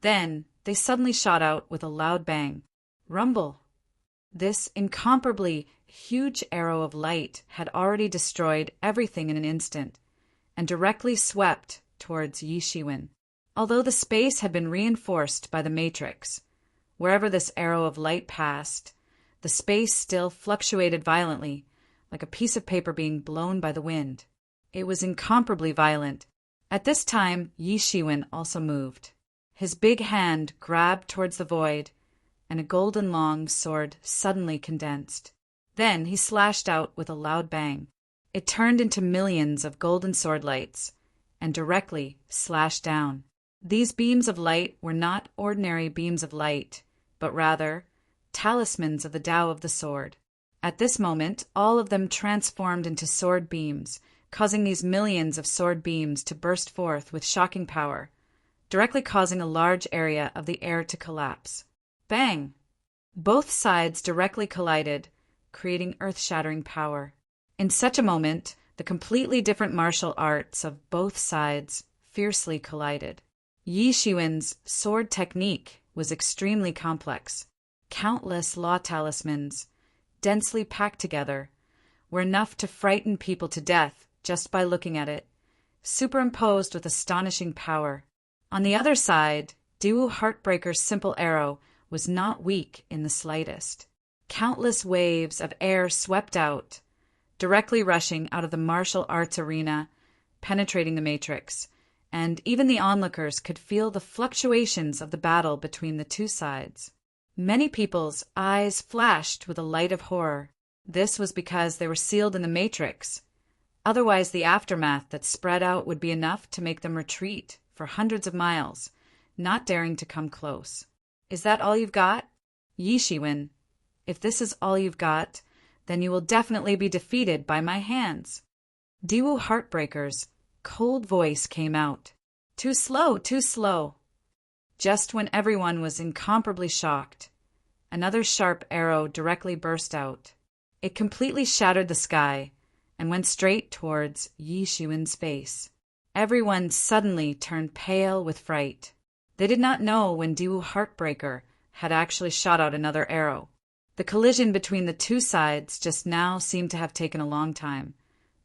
Then they suddenly shot out with a loud bang. Rumble! This incomparably huge arrow of light had already destroyed everything in an instant, and directly swept towards Yishiwen. Although the space had been reinforced by the matrix, wherever this arrow of light passed, the space still fluctuated violently, like a piece of paper being blown by the wind. It was incomparably violent. At this time, Yishiwen also moved. His big hand grabbed towards the void, and a golden long sword suddenly condensed. Then he slashed out with a loud bang. It turned into millions of golden sword lights, and directly slashed down. These beams of light were not ordinary beams of light, but rather talismans of the Tao of the sword. At this moment, all of them transformed into sword beams, causing these millions of sword beams to burst forth with shocking power, directly causing a large area of the air to collapse. Bang! Both sides directly collided, creating earth-shattering power. In such a moment, the completely different martial arts of both sides fiercely collided. Yishiwen's sword technique was extremely complex. Countless law talismans, densely packed together, were enough to frighten people to death just by looking at it, superimposed with astonishing power. On the other side, Diwu Heartbreaker's simple arrow was not weak in the slightest. Countless waves of air swept out, directly rushing out of the martial arts arena, penetrating the matrix, and even the onlookers could feel the fluctuations of the battle between the two sides. Many people's eyes flashed with a light of horror. This was because they were sealed in the matrix. Otherwise, the aftermath that spread out would be enough to make them retreat for hundreds of miles, not daring to come close. Is that all you've got? Yishiwen, if this is all you've got, then you will definitely be defeated by my hands. Diwu Heartbreaker's cold voice came out. Too slow, too slow. Just when everyone was incomparably shocked, another sharp arrow directly burst out. It completely shattered the sky and went straight towards Yishiwen's face. Everyone suddenly turned pale with fright. They did not know when Diwu Heartbreaker had actually shot out another arrow. The collision between the two sides just now seemed to have taken a long time,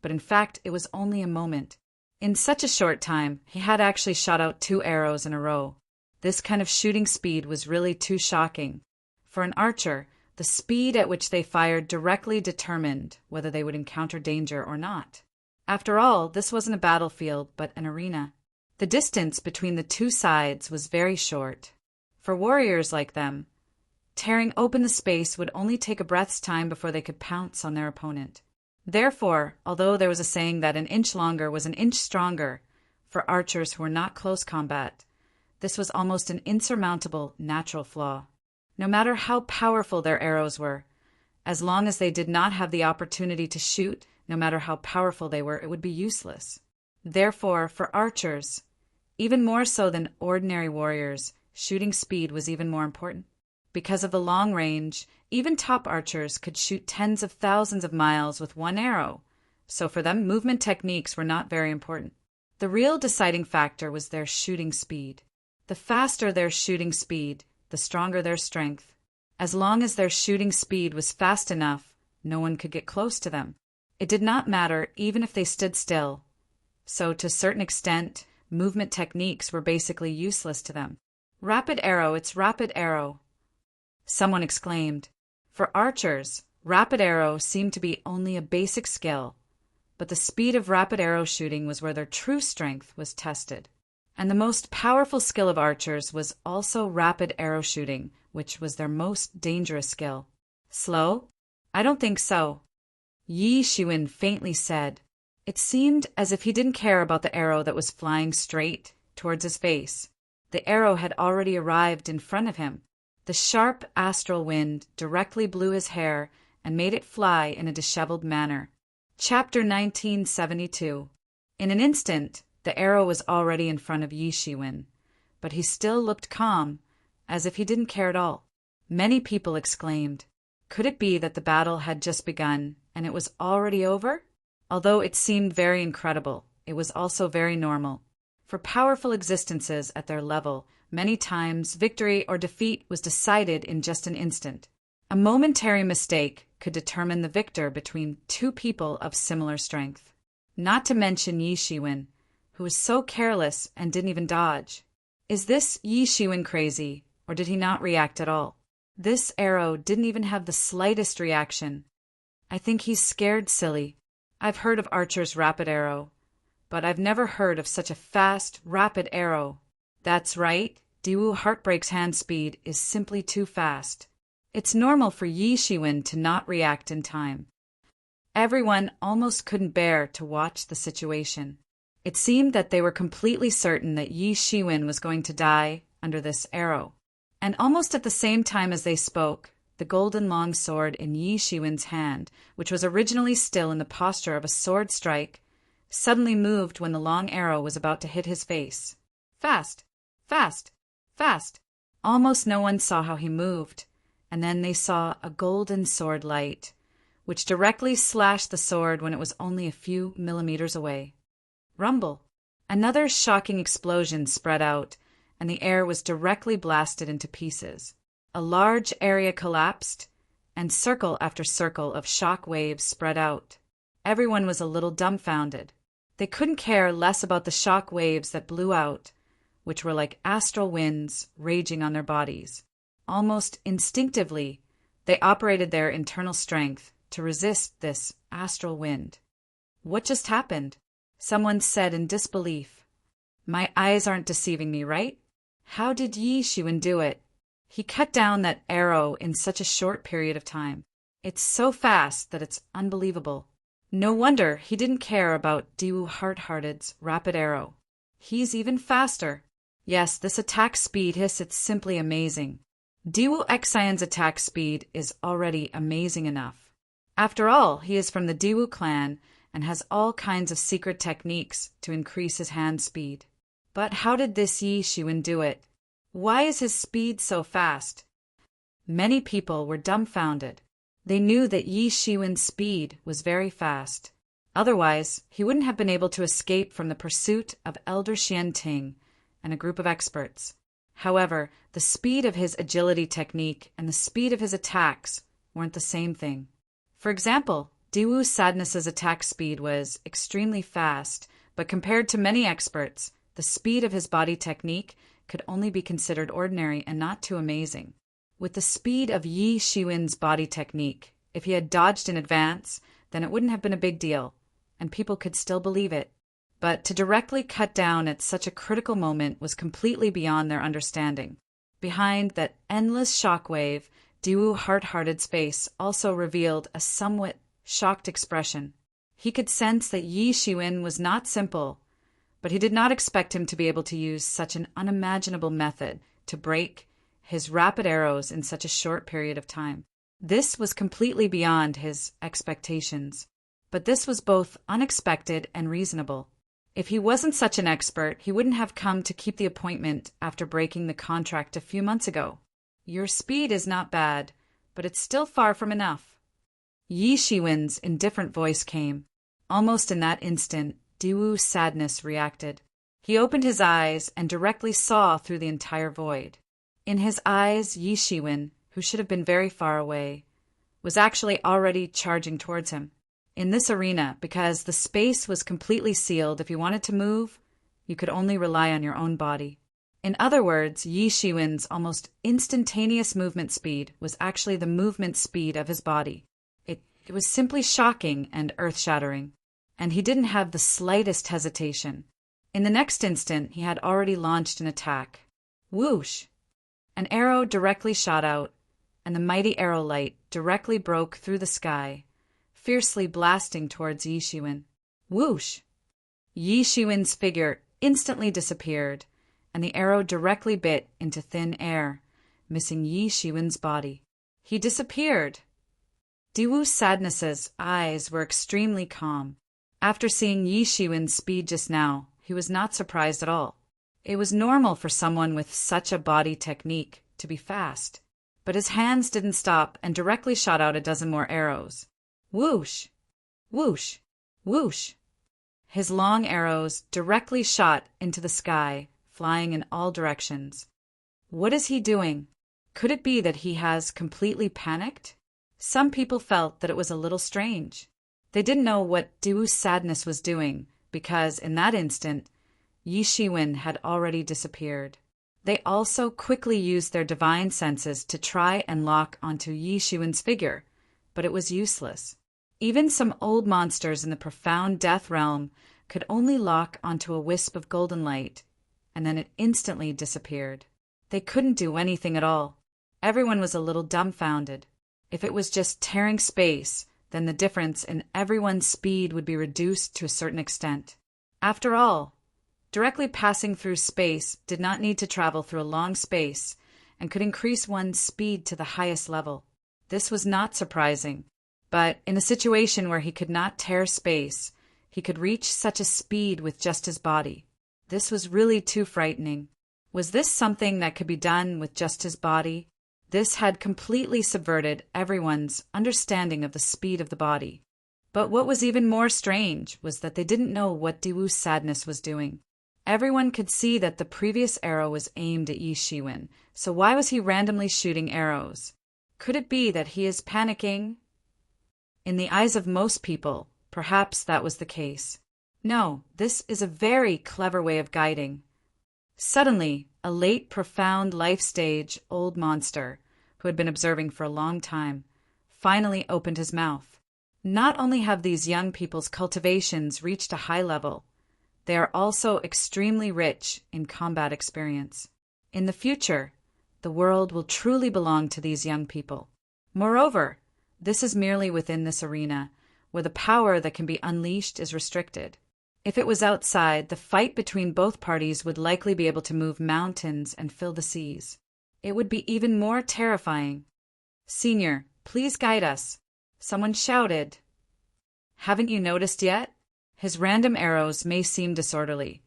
but in fact it was only a moment. In such a short time, he had actually shot out 2 arrows in a row. This kind of shooting speed was really too shocking. For an archer, the speed at which they fired directly determined whether they would encounter danger or not. After all, this wasn't a battlefield, but an arena. The distance between the two sides was very short. For warriors like them, tearing open the space would only take a breath's time before they could pounce on their opponent. Therefore, although there was a saying that an inch longer was an inch stronger for archers who were not close combat, this was almost an insurmountable natural flaw. No matter how powerful their arrows were, as long as they did not have the opportunity to shoot, no matter how powerful they were, it would be useless. Therefore, for archers, even more so than ordinary warriors, shooting speed was even more important. Because of the long range, even top archers could shoot tens of thousands of miles with one arrow, so for them, movement techniques were not very important. The real deciding factor was their shooting speed. The faster their shooting speed, the stronger their strength. As long as their shooting speed was fast enough, no one could get close to them. It did not matter even if they stood still. So, to a certain extent, movement techniques were basically useless to them. Rapid arrow, it's rapid arrow, someone exclaimed. For archers, rapid arrow seemed to be only a basic skill, but the speed of rapid arrow shooting was where their true strength was tested. And the most powerful skill of archers was also rapid arrow shooting, which was their most dangerous skill. Slow? I don't think so, Yi Shiwen faintly said. It seemed as if he didn't care about the arrow that was flying straight towards his face. The arrow had already arrived in front of him. The sharp astral wind directly blew his hair and made it fly in a disheveled manner. Chapter 1972. In an instant, the arrow was already in front of Yi Shiwen, but he still looked calm, as if he didn't care at all. Many people exclaimed, could it be that the battle had just begun and it was already over? Although it seemed very incredible, it was also very normal. For powerful existences at their level, many times victory or defeat was decided in just an instant. A momentary mistake could determine the victor between two people of similar strength. Not to mention Yi Shiwen, who was so careless and didn't even dodge. Is this Yi Shiwen crazy, or did he not react at all? This arrow didn't even have the slightest reaction. I think he's scared silly. I've heard of archers' rapid arrow, but I've never heard of such a fast, rapid arrow. That's right, Diwu Heartbreak's hand speed is simply too fast. It's normal for Yi Shiwen to not react in time. Everyone almost couldn't bear to watch the situation. It seemed that they were completely certain that Yi Shiwen was going to die under this arrow. And almost at the same time as they spoke, the golden long sword in Yi Shiwen's hand, which was originally still in the posture of a sword strike, suddenly moved when the long arrow was about to hit his face. Fast, fast, fast. Almost no one saw how he moved, and then they saw a golden sword light, which directly slashed the sword when it was only a few millimeters away. Rumble. Another shocking explosion spread out, and the air was directly blasted into pieces. A large area collapsed, and circle after circle of shock waves spread out. Everyone was a little dumbfounded. They couldn't care less about the shock waves that blew out, which were like astral winds raging on their bodies. Almost instinctively, they operated their internal strength to resist this astral wind. What just happened? Someone said in disbelief. My eyes aren't deceiving me, right? How did Yi Shiwen do it? He cut down that arrow in such a short period of time. It's so fast that it's unbelievable. No wonder he didn't care about Diwu Hearthearted's rapid arrow. He's even faster. Yes, this attack speed is simply amazing. Diwu Xian's attack speed is already amazing enough. After all, he is from the Diwu clan and has all kinds of secret techniques to increase his hand speed. But how did this Yi Shiwen do it? Why is his speed so fast? Many people were dumbfounded. They knew that Yi Shiwen's speed was very fast. Otherwise, he wouldn't have been able to escape from the pursuit of Elder Xian Ting and a group of experts. However, the speed of his agility technique and the speed of his attacks weren't the same thing. For example, Diwu Sadness's attack speed was extremely fast, but compared to many experts, the speed of his body technique could only be considered ordinary and not too amazing. With the speed of Yi Shiwen's body technique, if he had dodged in advance, then it wouldn't have been a big deal, and people could still believe it. But to directly cut down at such a critical moment was completely beyond their understanding. Behind that endless shockwave, Diwu Hard-Hearted's face also revealed a somewhat shocked expression. He could sense that Yi Shiwen was not simple, but he did not expect him to be able to use such an unimaginable method to break his rapid arrows in such a short period of time. This was completely beyond his expectations, but this was both unexpected and reasonable. If he wasn't such an expert, he wouldn't have come to keep the appointment after breaking the contract a few months ago. Your speed is not bad, but it's still far from enough. Yi Shiwen's indifferent voice came. Almost in that instant, Diwu Sadness reacted. He opened his eyes and directly saw through the entire void. In his eyes, Yi Shiwen, who should have been very far away, was actually already charging towards him. In this arena, because the space was completely sealed, if you wanted to move, you could only rely on your own body. In other words, Yi Shiwen's almost instantaneous movement speed was actually the movement speed of his body. It was simply shocking and earth-shattering, and he didn't have the slightest hesitation. In the next instant, he had already launched an attack. Whoosh! An arrow directly shot out, and the mighty arrow light directly broke through the sky, fiercely blasting towards Yi Shiwen. Whoosh! Yi Shiwen's figure instantly disappeared, and the arrow directly bit into thin air, missing Yi Shiwen's body. He disappeared. Diwu Sadness's eyes were extremely calm. After seeing Yi Shiwen's speed just now, he was not surprised at all. It was normal for someone with such a body technique to be fast. But his hands didn't stop and directly shot out a dozen more arrows. Whoosh! Whoosh! Whoosh! His long arrows directly shot into the sky, flying in all directions. What is he doing? Could it be that he has completely panicked? Some people felt that it was a little strange. They didn't know what Diwu Sadness was doing, because in that instant, Yi Shiwen had already disappeared. They also quickly used their divine senses to try and lock onto Yi Shiwen's figure, but it was useless. Even some old monsters in the profound death realm could only lock onto a wisp of golden light, and then it instantly disappeared. They couldn't do anything at all. Everyone was a little dumbfounded. If it was just tearing space, then the difference in everyone's speed would be reduced to a certain extent. After all, directly passing through space did not need to travel through a long space and could increase one's speed to the highest level. This was not surprising, but in a situation where he could not tear space, he could reach such a speed with just his body. This was really too frightening. Was this something that could be done with just his body? This had completely subverted everyone's understanding of the speed of the body. But what was even more strange was that they didn't know what Diwu Sadness was doing. Everyone could see that the previous arrow was aimed at Yi Shiwen, so why was he randomly shooting arrows? Could it be that he is panicking? In the eyes of most people, perhaps that was the case. No, this is a very clever way of guiding. Suddenly, a late profound life stage old monster, who had been observing for a long time, finally opened his mouth. Not only have these young people's cultivations reached a high level, they are also extremely rich in combat experience. In the future, the world will truly belong to these young people. Moreover, this is merely within this arena, where the power that can be unleashed is restricted. If it was outside, the fight between both parties would likely be able to move mountains and fill the seas. It would be even more terrifying. "Senior, please guide us," someone shouted. "Haven't you noticed yet? His random arrows may seem disorderly,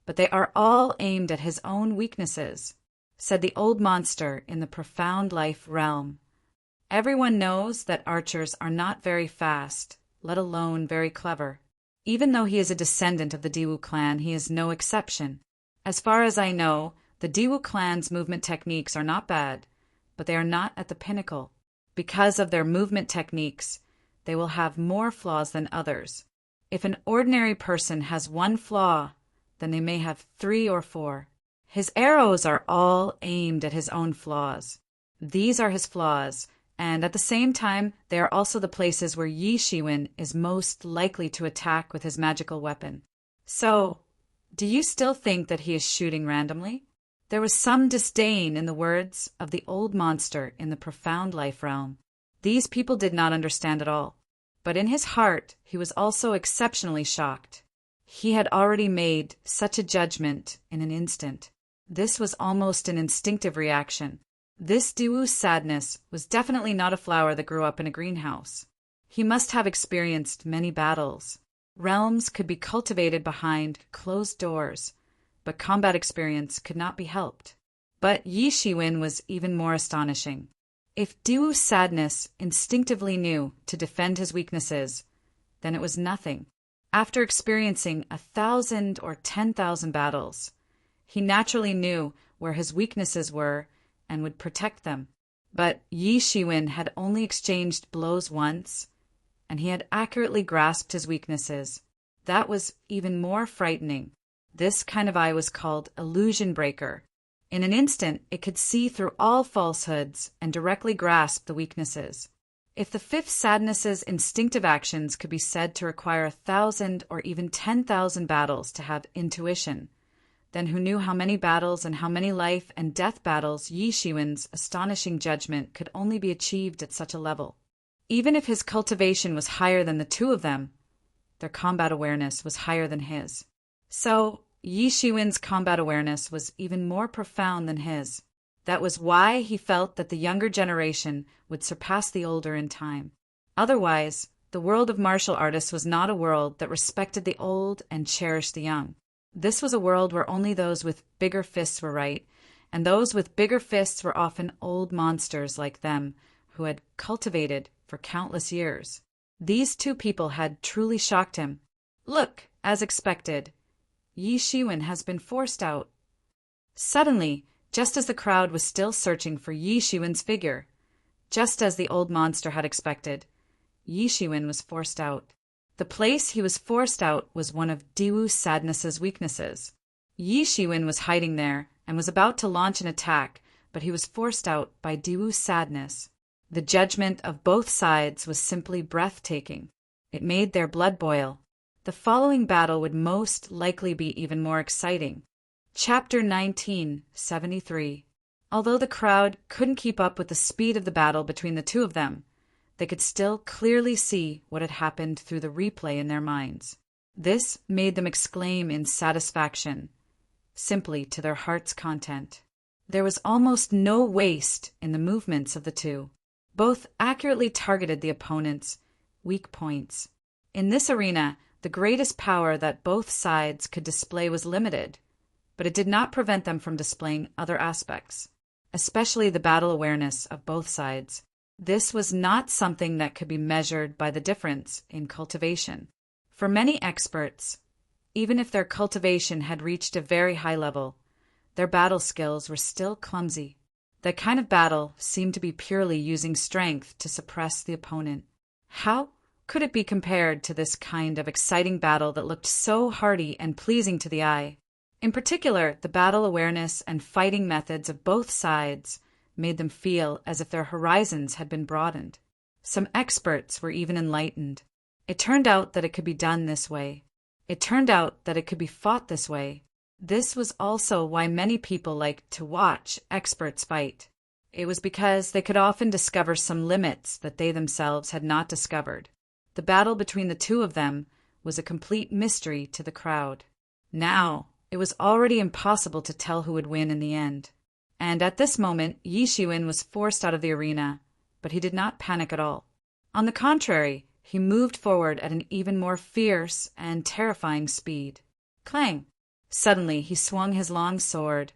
but they are all aimed at his own weaknesses," said the old monster in the profound life realm. "Everyone knows that archers are not very fast, let alone very clever. Even though he is a descendant of the Diwu clan, he is no exception. As far as I know, the Diwu clan's movement techniques are not bad, but they are not at the pinnacle. Because of their movement techniques, they will have more flaws than others. If an ordinary person has one flaw, then they may have 3 or 4. His arrows are all aimed at his own flaws. These are his flaws, and at the same time, they are also the places where Yi Shiwen is most likely to attack with his magical weapon. So, do you still think that he is shooting randomly? There was some disdain in the words of the old monster in the profound life realm. These people did not understand at all. But in his heart, he was also exceptionally shocked. He had already made such a judgment in an instant. This was almost an instinctive reaction. This Diwu's sadness was definitely not a flower that grew up in a greenhouse. He must have experienced many battles. Realms could be cultivated behind closed doors, but combat experience could not be helped. But Yi Shiwen was even more astonishing. If Diwu's sadness instinctively knew to defend his weaknesses, then it was nothing. After experiencing 1,000 or 10,000 battles, he naturally knew where his weaknesses were and would protect them. But Yi Shiwen had only exchanged blows once, and he had accurately grasped his weaknesses. That was even more frightening. This kind of eye was called illusion breaker. In an instant, it could see through all falsehoods and directly grasp the weaknesses. If the fifth sadness's instinctive actions could be said to require 1,000 or even 10,000 battles to have intuition, then who knew how many battles and how many life and death battles Yi Shiwen's astonishing judgment could only be achieved at such a level? Even if his cultivation was higher than the two of them, their combat awareness was higher than his. So, Yi Shiwen's combat awareness was even more profound than his. That was why he felt that the younger generation would surpass the older in time. Otherwise, the world of martial artists was not a world that respected the old and cherished the young. This was a world where only those with bigger fists were right, and those with bigger fists were often old monsters like them, who had cultivated for countless years. These two people had truly shocked him. Look, as expected, Yi Shiwen has been forced out. Suddenly, just as the crowd was still searching for Yi Shiwen's figure, just as the old monster had expected, Yi Shiwen was forced out. The place he was forced out was one of Diwu Sadness's weaknesses. Yi Shiwen was hiding there and was about to launch an attack, but he was forced out by Diwu Sadness. The judgment of both sides was simply breathtaking. It made their blood boil. The following battle would most likely be even more exciting. Chapter 1973. Although the crowd couldn't keep up with the speed of the battle between the two of them, they could still clearly see what had happened through the replay in their minds. This made them exclaim in satisfaction, simply to their heart's content. There was almost no waste in the movements of the two. Both accurately targeted the opponent's weak points. In this arena, the greatest power that both sides could display was limited, but it did not prevent them from displaying other aspects, especially the battle awareness of both sides. This was not something that could be measured by the difference in cultivation. For many experts, even if their cultivation had reached a very high level, their battle skills were still clumsy. That kind of battle seemed to be purely using strength to suppress the opponent. How could it be compared to this kind of exciting battle that looked so hearty and pleasing to the eye? In particular, the battle awareness and fighting methods of both sides made them feel as if their horizons had been broadened. Some experts were even enlightened. It turned out that it could be done this way. It turned out that it could be fought this way. This was also why many people liked to watch experts fight. It was because they could often discover some limits that they themselves had not discovered. The battle between the two of them was a complete mystery to the crowd. Now, it was already impossible to tell who would win in the end. And at this moment, Yi Shiwen was forced out of the arena, but he did not panic at all. On the contrary, he moved forward at an even more fierce and terrifying speed. Clang! Suddenly, he swung his long sword,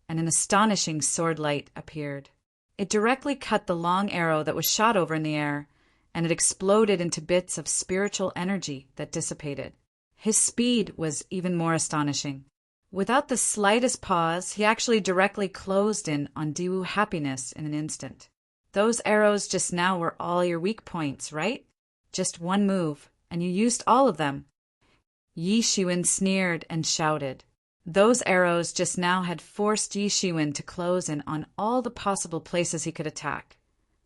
and an astonishing sword light appeared. It directly cut the long arrow that was shot over in the air, and it exploded into bits of spiritual energy that dissipated. His speed was even more astonishing. Without the slightest pause, he actually directly closed in on Diwu happiness in an instant. Those arrows just now were all your weak points, right? Just one move, and you used all of them. Yi Shiwen sneered and shouted. Those arrows just now had forced Yi Shiwen to close in on all the possible places he could attack.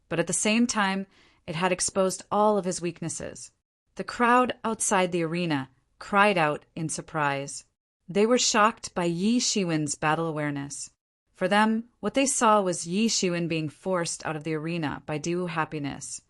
But at the same time, it had exposed all of his weaknesses. The crowd outside the arena cried out in surprise. They were shocked by Yi Shiwen's battle awareness. For them, what they saw was Yi Shiwen being forced out of the arena by Diwu happiness.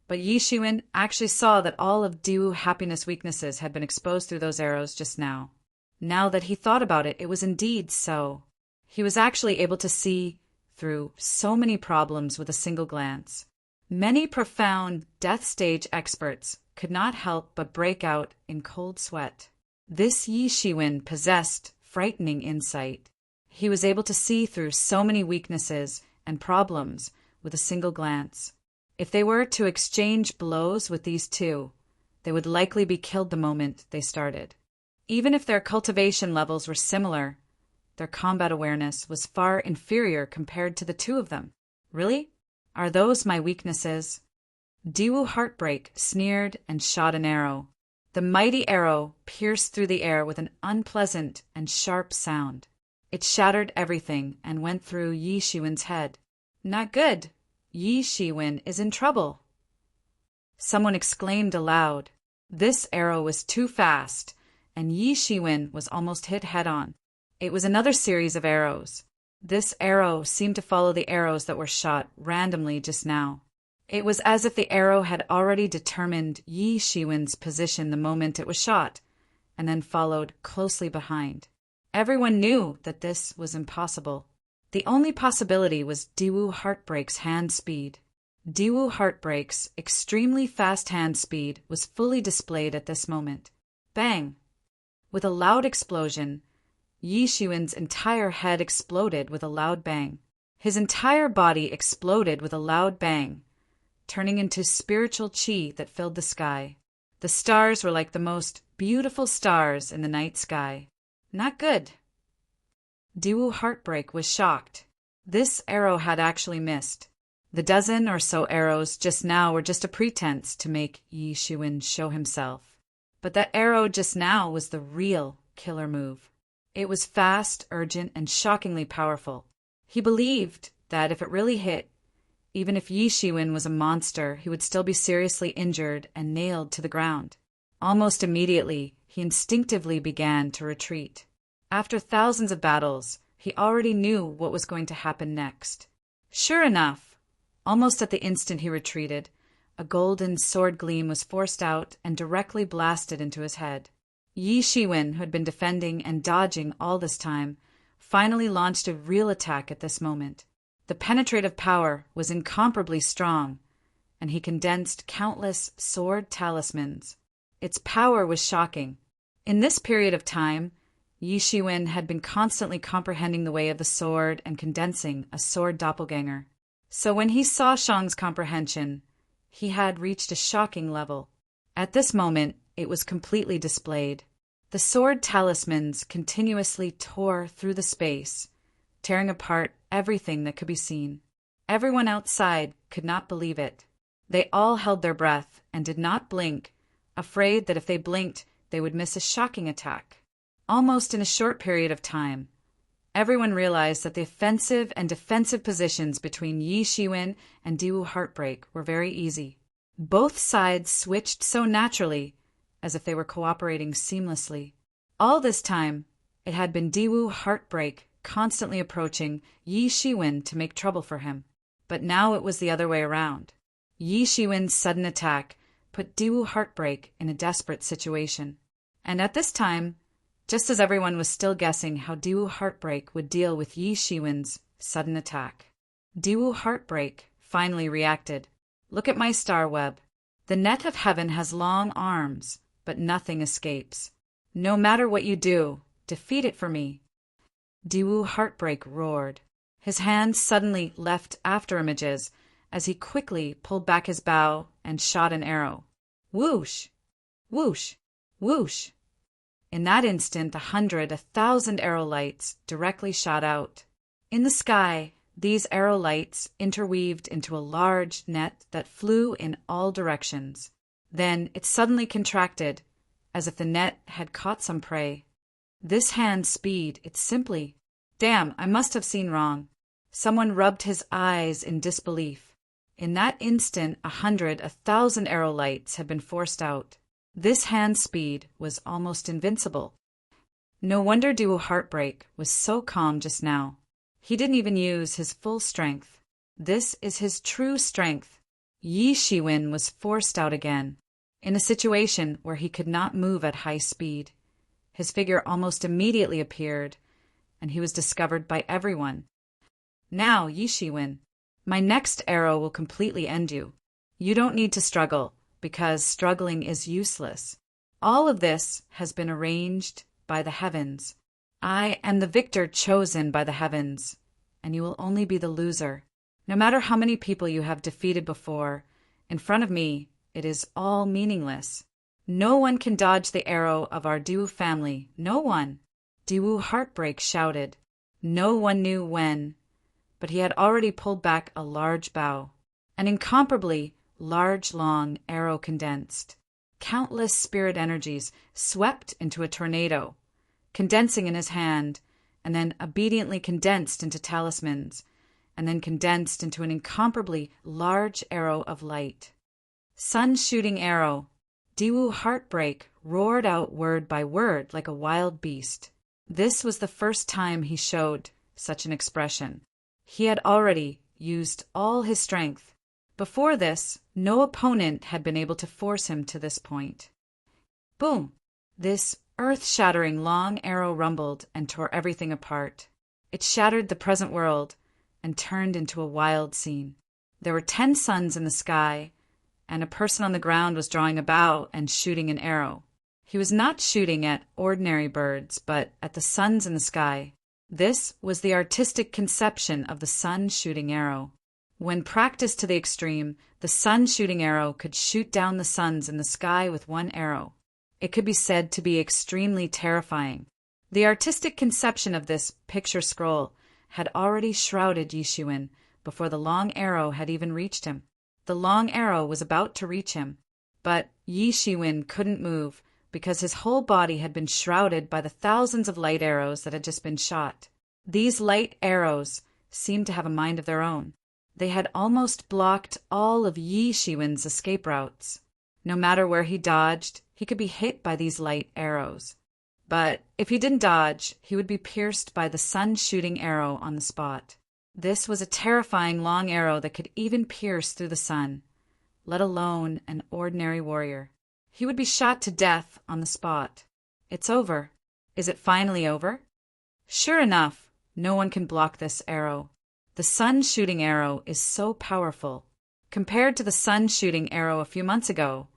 But Yi Shiwen actually saw that all of Diwu happiness' weaknesses had been exposed through those arrows just now. Now that he thought about it, it was indeed so. He was actually able to see through so many problems with a single glance. Many profound death stage experts could not help but break out in cold sweat. This Yi Shiwen possessed frightening insight. He was able to see through so many weaknesses and problems with a single glance. If they were to exchange blows with these two, they would likely be killed the moment they started. Even if their cultivation levels were similar, their combat awareness was far inferior compared to the two of them. Really? Are those my weaknesses? Diwu Heartbreak sneered and shot an arrow. The mighty arrow pierced through the air with an unpleasant and sharp sound. It shattered everything and went through Yi Shiwen's head. Not good. Yi Shiwen is in trouble. Someone exclaimed aloud. This arrow was too fast, and Yi Shiwen was almost hit head-on. It was another series of arrows. This arrow seemed to follow the arrows that were shot randomly just now. It was as if the arrow had already determined Yi Shiwen's position the moment it was shot, and then followed closely behind. Everyone knew that this was impossible. The only possibility was Diwu Heartbreak's hand speed. Diwu Heartbreak's extremely fast hand speed was fully displayed at this moment. Bang! With a loud explosion, Yi Shiwen's entire head exploded with a loud bang. His entire body exploded with a loud bang, turning into spiritual chi that filled the sky. The stars were like the most beautiful stars in the night sky. Not good. Diwu Heartbreak was shocked. This arrow had actually missed. The dozen or so arrows just now were just a pretense to make Yi Shiwen show himself. But that arrow just now was the real killer move. It was fast, urgent, and shockingly powerful. He believed that if it really hit, even if Yi Shiwen was a monster, he would still be seriously injured and nailed to the ground. Almost immediately, he instinctively began to retreat. After thousands of battles, he already knew what was going to happen next. Sure enough, almost at the instant he retreated, a golden sword gleam was forced out and directly blasted into his head. Yi Shiwen, who had been defending and dodging all this time, finally launched a real attack at this moment. The penetrative power was incomparably strong, and he condensed countless sword talismans. Its power was shocking. In this period of time, Yi Shiwen had been constantly comprehending the way of the sword and condensing a sword doppelganger. So when he saw Shang's comprehension, he had reached a shocking level. At this moment, it was completely displayed. The sword talismans continuously tore through the space, tearing apart everything that could be seen. Everyone outside could not believe it. They all held their breath and did not blink, afraid that if they blinked, they would miss a shocking attack. Almost in a short period of time, everyone realized that the offensive and defensive positions between Yi Shiwen and Diwu Heartbreak were very easy. Both sides switched so naturally, as if they were cooperating seamlessly. All this time, it had been Diwu Heartbreak constantly approaching Yi Shiwen to make trouble for him. But now it was the other way around. Yi Shiwen's sudden attack put Diwu Heartbreak in a desperate situation. And at this time, just as everyone was still guessing how Diwu Heartbreak would deal with Yi Shiwen's sudden attack, Diwu Heartbreak finally reacted. Look at my star web. The net of heaven has long arms, but nothing escapes. No matter what you do, defeat it for me. Diwu Heartbreak roared. His hands suddenly left after images as he quickly pulled back his bow and shot an arrow. Whoosh! Whoosh! Whoosh! In that instant, 1,000 arrow lights directly shot out. In the sky, these arrow lights interweaved into a large net that flew in all directions. Then it suddenly contracted, as if the net had caught some prey. This hand speed, it's simply— Damn, I must have seen wrong. Someone rubbed his eyes in disbelief. In that instant, 1,000 arrow lights had been forced out. This hand speed was almost invincible. No wonder Daewoo Heartbreak was so calm just now. He didn't even use his full strength. This is his true strength. Yi Shiwen was forced out again, in a situation where he could not move at high speed. His figure almost immediately appeared, and he was discovered by everyone. Now, Yi Shiwen, my next arrow will completely end you. You don't need to struggle, because struggling is useless. All of this has been arranged by the heavens. I am the victor chosen by the heavens, and you will only be the loser. No matter how many people you have defeated before, in front of me, it is all meaningless. No one can dodge the arrow of our Daewoo family. No one. Daewoo Heartbreak shouted. No one knew when, but he had already pulled back a large bow. An incomparably large, long arrow condensed. Countless spirit energies swept into a tornado, condensing in his hand, and then obediently condensed into talismans, and then condensed into an incomparably large arrow of light. Sun-shooting arrow. Daewoo Heartbreak roared out word by word like a wild beast. This was the first time he showed such an expression. He had already used all his strength. Before this, no opponent had been able to force him to this point. Boom! This earth-shattering long arrow rumbled and tore everything apart. It shattered the present world and turned into a wild scene. There were 10 suns in the sky, and a person on the ground was drawing a bow and shooting an arrow. He was not shooting at ordinary birds, but at the suns in the sky. This was the artistic conception of the sun-shooting arrow. When practiced to the extreme, the sun-shooting arrow could shoot down the suns in the sky with one arrow. It could be said to be extremely terrifying. The artistic conception of this picture scroll had already shrouded Yi Shiwen before the long arrow had even reached him. The long arrow was about to reach him, but Yi Shiwen couldn't move because his whole body had been shrouded by the thousands of light arrows that had just been shot. These light arrows seemed to have a mind of their own. They had almost blocked all of Yi Shiwen's escape routes. No matter where he dodged, he could be hit by these light arrows. But if he didn't dodge, he would be pierced by the sun-shooting arrow on the spot. This was a terrifying long arrow that could even pierce through the sun, let alone an ordinary warrior. He would be shot to death on the spot. It's over. Is it finally over? Sure enough, no one can block this arrow. The sun-shooting arrow is so powerful. Compared to the sun-shooting arrow a few months ago,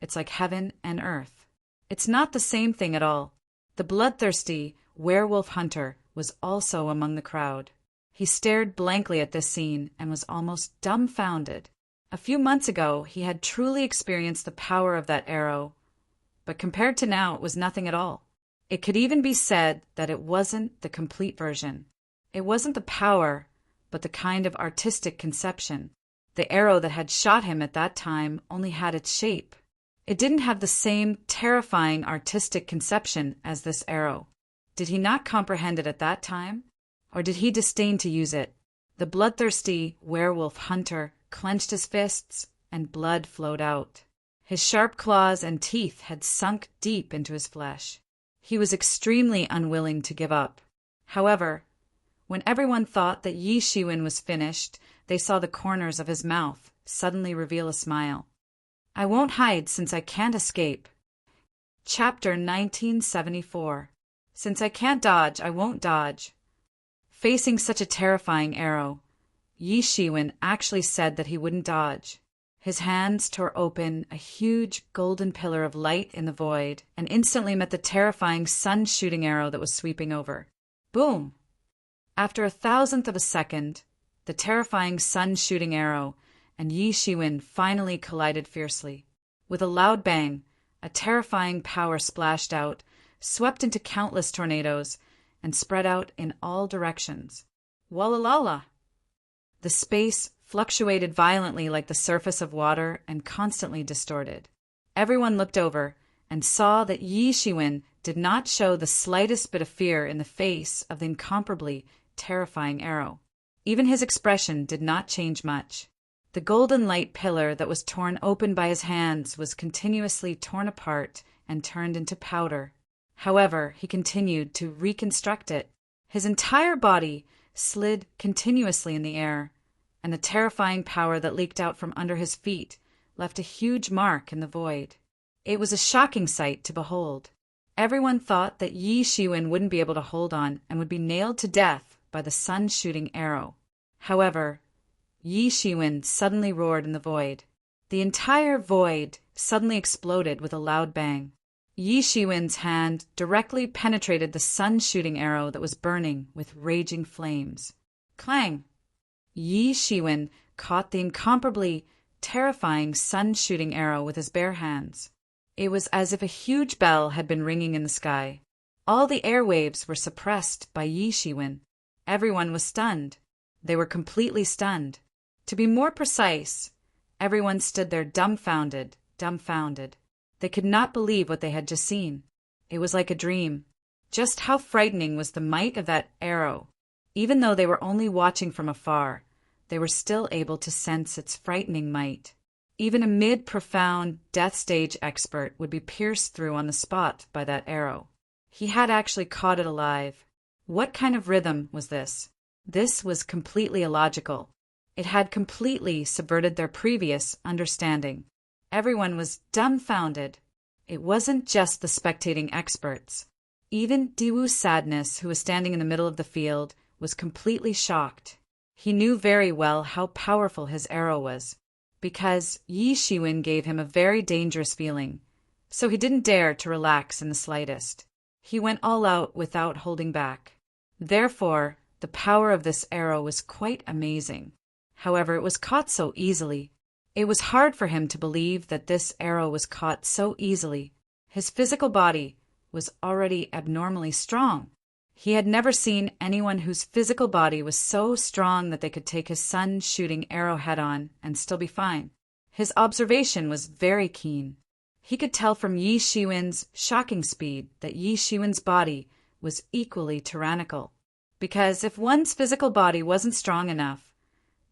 it's like heaven and earth. It's not the same thing at all. The bloodthirsty werewolf hunter was also among the crowd. He stared blankly at this scene and was almost dumbfounded. A few months ago, he had truly experienced the power of that arrow, but compared to now, it was nothing at all. It could even be said that it wasn't the complete version. It wasn't the power, but the kind of artistic conception. The arrow that had shot him at that time only had its shape. It didn't have the same terrifying artistic conception as this arrow. Did he not comprehend it at that time? Or did he disdain to use it? The bloodthirsty werewolf hunter clenched his fists, and blood flowed out. His sharp claws and teeth had sunk deep into his flesh. He was extremely unwilling to give up. However, when everyone thought that Yi Shiwen was finished, they saw the corners of his mouth suddenly reveal a smile. I won't hide since I can't escape. Chapter 1974. Since I can't dodge, I won't dodge. Facing such a terrifying arrow, Yi Shiwen actually said that he wouldn't dodge. His hands tore open a huge golden pillar of light in the void and instantly met the terrifying sun-shooting arrow that was sweeping over. Boom! After 1,000th of a second, the terrifying sun-shooting arrow and Yi Shiwen finally collided fiercely. With a loud bang, a terrifying power splashed out, swept into countless tornadoes, and spread out in all directions. Wallalala! The space fluctuated violently like the surface of water and constantly distorted. Everyone looked over and saw that Yi Shiwen did not show the slightest bit of fear in the face of the incomparably terrifying arrow. Even his expression did not change much. The golden light pillar that was torn open by his hands was continuously torn apart and turned into powder. However, he continued to reconstruct it. His entire body slid continuously in the air, and the terrifying power that leaked out from under his feet left a huge mark in the void. It was a shocking sight to behold. Everyone thought that Yi Shiwen wouldn't be able to hold on and would be nailed to death by the sun-shooting arrow. However, Yi Shiwen suddenly roared in the void. The entire void suddenly exploded with a loud bang. Yi Shiwen's hand directly penetrated the sun-shooting arrow that was burning with raging flames. Clang! Yi Shiwen caught the incomparably terrifying sun-shooting arrow with his bare hands. It was as if a huge bell had been ringing in the sky. All the airwaves were suppressed by Yi Shiwen. Everyone was stunned. They were completely stunned. To be more precise, everyone stood there dumbfounded. They could not believe what they had just seen. It was like a dream. Just how frightening was the might of that arrow. Even though they were only watching from afar, they were still able to sense its frightening might. Even a mid-profound death stage expert would be pierced through on the spot by that arrow. He had actually caught it alive. What kind of rhythm was this? This was completely illogical. It had completely subverted their previous understanding. Everyone was dumbfounded. It wasn't just the spectating experts. Even Diwu Sadness, who was standing in the middle of the field, was completely shocked. He knew very well how powerful his arrow was, because Yi Shiwen gave him a very dangerous feeling, so he didn't dare to relax in the slightest. He went all out without holding back. Therefore, the power of this arrow was quite amazing. However, it was caught so easily. It was hard for him to believe that this arrow was caught so easily. His physical body was already abnormally strong. He had never seen anyone whose physical body was so strong that they could take his sun-shooting arrow head-on and still be fine. His observation was very keen. He could tell from Yi Shiwen's shocking speed that Yi Shiwen's body was equally tyrannical. Because if one's physical body wasn't strong enough,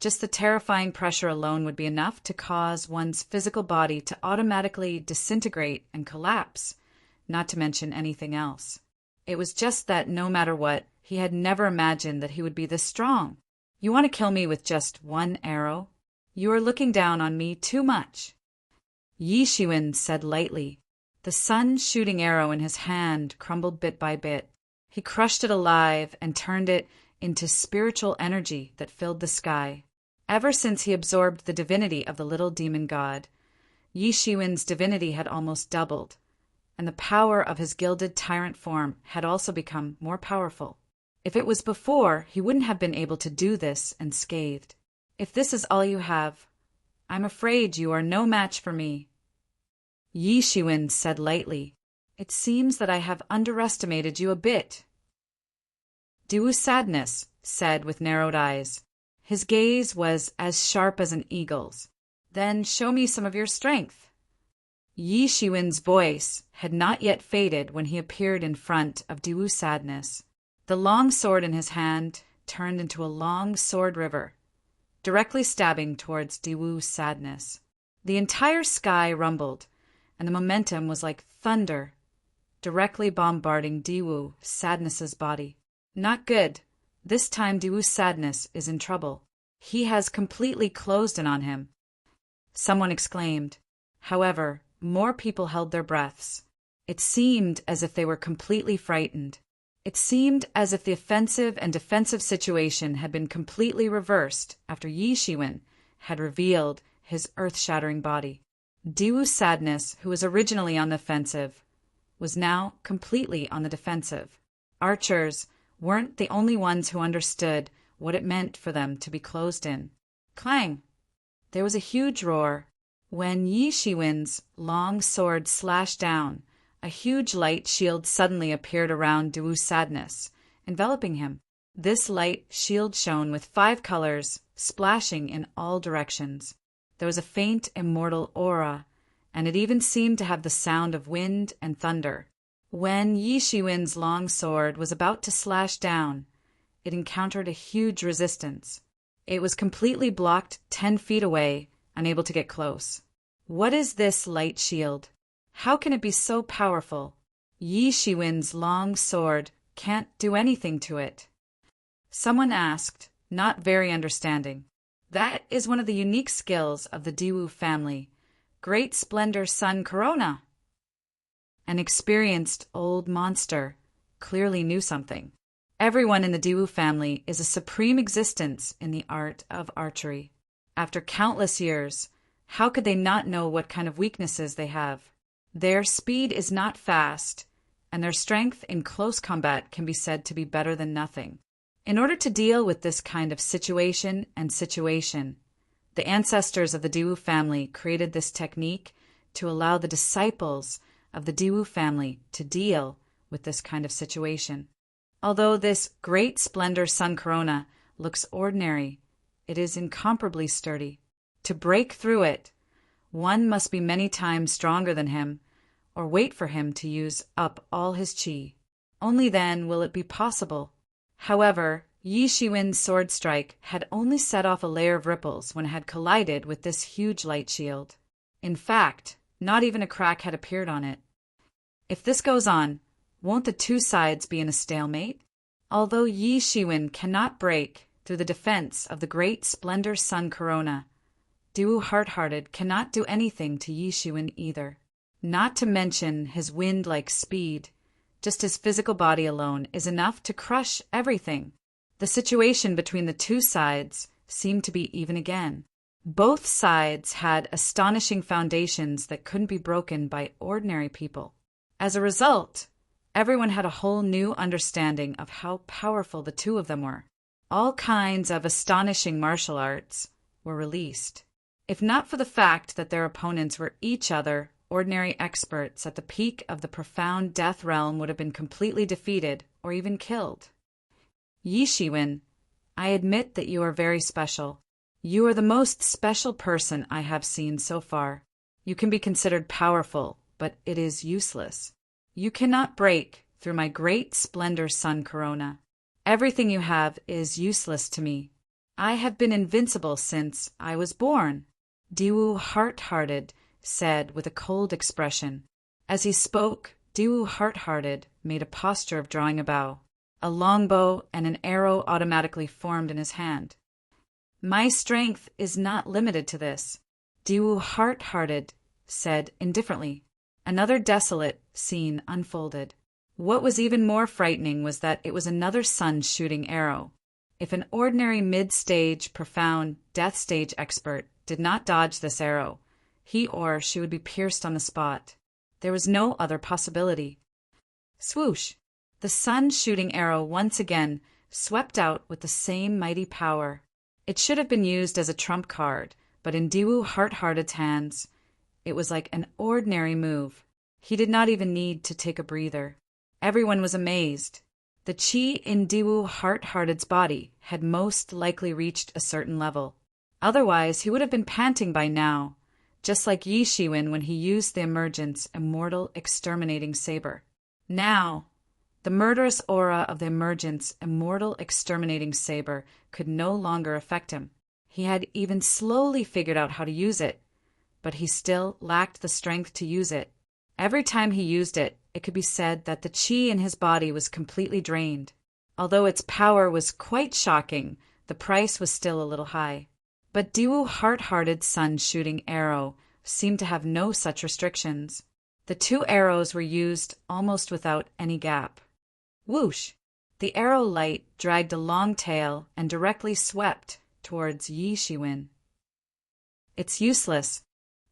just the terrifying pressure alone would be enough to cause one's physical body to automatically disintegrate and collapse, not to mention anything else. It was just that no matter what, he had never imagined that he would be this strong. You want to kill me with just one arrow? You are looking down on me too much. Yi Shiwen said lightly. The sun-shooting arrow in his hand crumbled bit by bit. He crushed it alive and turned it into spiritual energy that filled the sky. Ever since he absorbed the divinity of the little demon god, Yi Shiwen's divinity had almost doubled, and the power of his gilded tyrant form had also become more powerful. If it was before, he wouldn't have been able to do this unscathed. If this is all you have, I'm afraid you are no match for me. Yi Shiwen said lightly, It seems that I have underestimated you a bit. Diwu Sadness said with narrowed eyes. His gaze was as sharp as an eagle's. Then show me some of your strength. Yi Shiwen's voice had not yet faded when he appeared in front of Diwu Sadness. The long sword in his hand turned into a long sword river, directly stabbing towards Diwu Sadness. The entire sky rumbled, and the momentum was like thunder, directly bombarding Diwu Sadness's body. Not good. This time Diwu Sadness is in trouble. He has completely closed in on him. Someone exclaimed. However, more people held their breaths. It seemed as if they were completely frightened. It seemed as if the offensive and defensive situation had been completely reversed after Yi Shiwen had revealed his earth-shattering body. Diwu Sadness, who was originally on the offensive, was now completely on the defensive. Archers weren't the only ones who understood what it meant for them to be closed in. Clang! There was a huge roar. When Yi Shiwen's long sword slashed down, a huge light shield suddenly appeared around Duwu's sadness, enveloping him. This light shield shone with 5 colors, splashing in all directions. There was a faint, immortal aura, and it even seemed to have the sound of wind and thunder. When Yi Shiwen's long sword was about to slash down, it encountered a huge resistance. It was completely blocked 10 feet away, unable to get close. What is this light shield? How can it be so powerful? Yi Shiwen's long sword can't do anything to it. Someone asked, not very understanding. That is one of the unique skills of the Diwu family. Great Splendor Sun Corona. An experienced old monster clearly knew something. Everyone in the Diwu family is a supreme existence in the art of archery. After countless years, how could they not know what kind of weaknesses they have? Their speed is not fast, and their strength in close combat can be said to be better than nothing. In order to deal with this kind of situation, the ancestors of the Diwu family created this technique to allow the disciples of the Diwu family to deal with this kind of situation. Although this Great Splendor Sun Corona looks ordinary, it is incomparably sturdy. To break through it, one must be many times stronger than him, or wait for him to use up all his chi. Only then will it be possible. However, Yi Shiwen's sword strike had only set off a layer of ripples when it had collided with this huge light shield. In fact, not even a crack had appeared on it. If this goes on, won't the 2 sides be in a stalemate? Although Yi Shiwen cannot break through the defense of the Great Splendor Sun Corona, Diwu Heart-Hearted cannot do anything to Yi Shiwen either. Not to mention his wind-like speed. Just his physical body alone is enough to crush everything. The situation between the 2 sides seemed to be even again. Both sides had astonishing foundations that couldn't be broken by ordinary people. As a result, everyone had a whole new understanding of how powerful the 2 of them were. All kinds of astonishing martial arts were released. If not for the fact that their opponents were each other, ordinary experts at the peak of the profound death realm would have been completely defeated or even killed. Yi Shiwen, I admit that you are very special. You are the most special person I have seen so far. You can be considered powerful, but it is useless. You cannot break through my Great Splendor Sun Corona. Everything you have is useless to me. I have been invincible since I was born. Diwu Heart-Hearted said with a cold expression. As he spoke, Diwu Heart-Hearted made a posture of drawing a bow. A longbow and an arrow automatically formed in his hand. My strength is not limited to this, Diwu Heart-Hearted said indifferently. Another desolate scene unfolded. What was even more frightening was that it was another sun-shooting arrow. If an ordinary mid-stage, profound, death stage expert did not dodge this arrow, he or she would be pierced on the spot. There was no other possibility. Swoosh! The sun-shooting arrow once again swept out with the same mighty power. It should have been used as a trump card, but in Diwu Heart-Hearted's hands, it was like an ordinary move. He did not even need to take a breather. Everyone was amazed. The chi in Diwu Heart-Hearted's body had most likely reached a certain level. Otherwise, he would have been panting by now, just like Yi Shiwen when he used the Emergence Immortal Exterminating Saber. Now, the murderous aura of the Emergence Immortal Exterminating Saber could no longer affect him. He had even slowly figured out how to use it, but he still lacked the strength to use it. Every time he used it, it could be said that the chi in his body was completely drained. Although its power was quite shocking, the price was still a little high. But Diwu Heart-Hearted's sun-shooting arrow seemed to have no such restrictions. The 2 arrows were used almost without any gap. Whoosh! The arrow light dragged a long tail and directly swept towards Yi Shiwen. It's useless.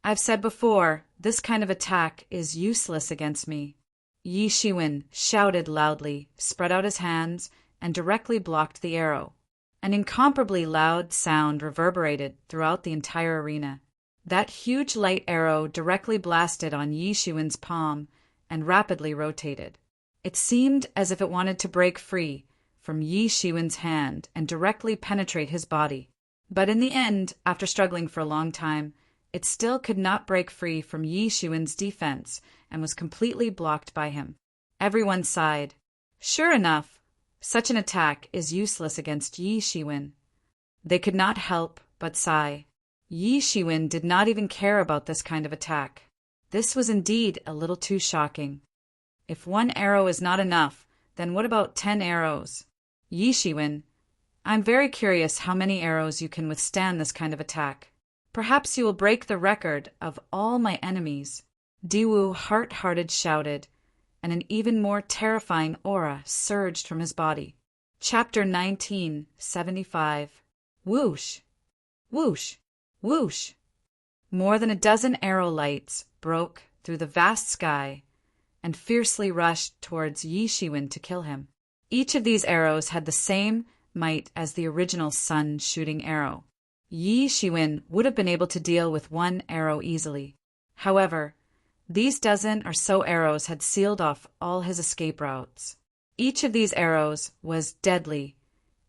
I've said before, this kind of attack is useless against me. Yi Shiwen shouted loudly, spread out his hands, and directly blocked the arrow. An incomparably loud sound reverberated throughout the entire arena. That huge light arrow directly blasted on Yi Shiwen's palm and rapidly rotated. It seemed as if it wanted to break free from Yi Shiwen's hand and directly penetrate his body. But in the end, after struggling for a long time, it still could not break free from Yi Shiwen's defense and was completely blocked by him. Everyone sighed. Sure enough, such an attack is useless against Yi Shiwen. They could not help but sigh. Yi Shiwen did not even care about this kind of attack. This was indeed a little too shocking. If 1 arrow is not enough, then what about 10 arrows? Yi Shiwen, I'm very curious how many arrows you can withstand this kind of attack. Perhaps you will break the record of all my enemies. Diwu heart-hearted shouted, and an even more terrifying aura surged from his body. Chapter 1975. Whoosh! Whoosh! Whoosh! More than a dozen arrow lights broke through the vast sky and fiercely rushed towards Yi Shiwen to kill him. Each of these arrows had the same might as the original sun-shooting arrow. Yi Shiwen would have been able to deal with 1 arrow easily. However, these dozen or so arrows had sealed off all his escape routes. Each of these arrows was deadly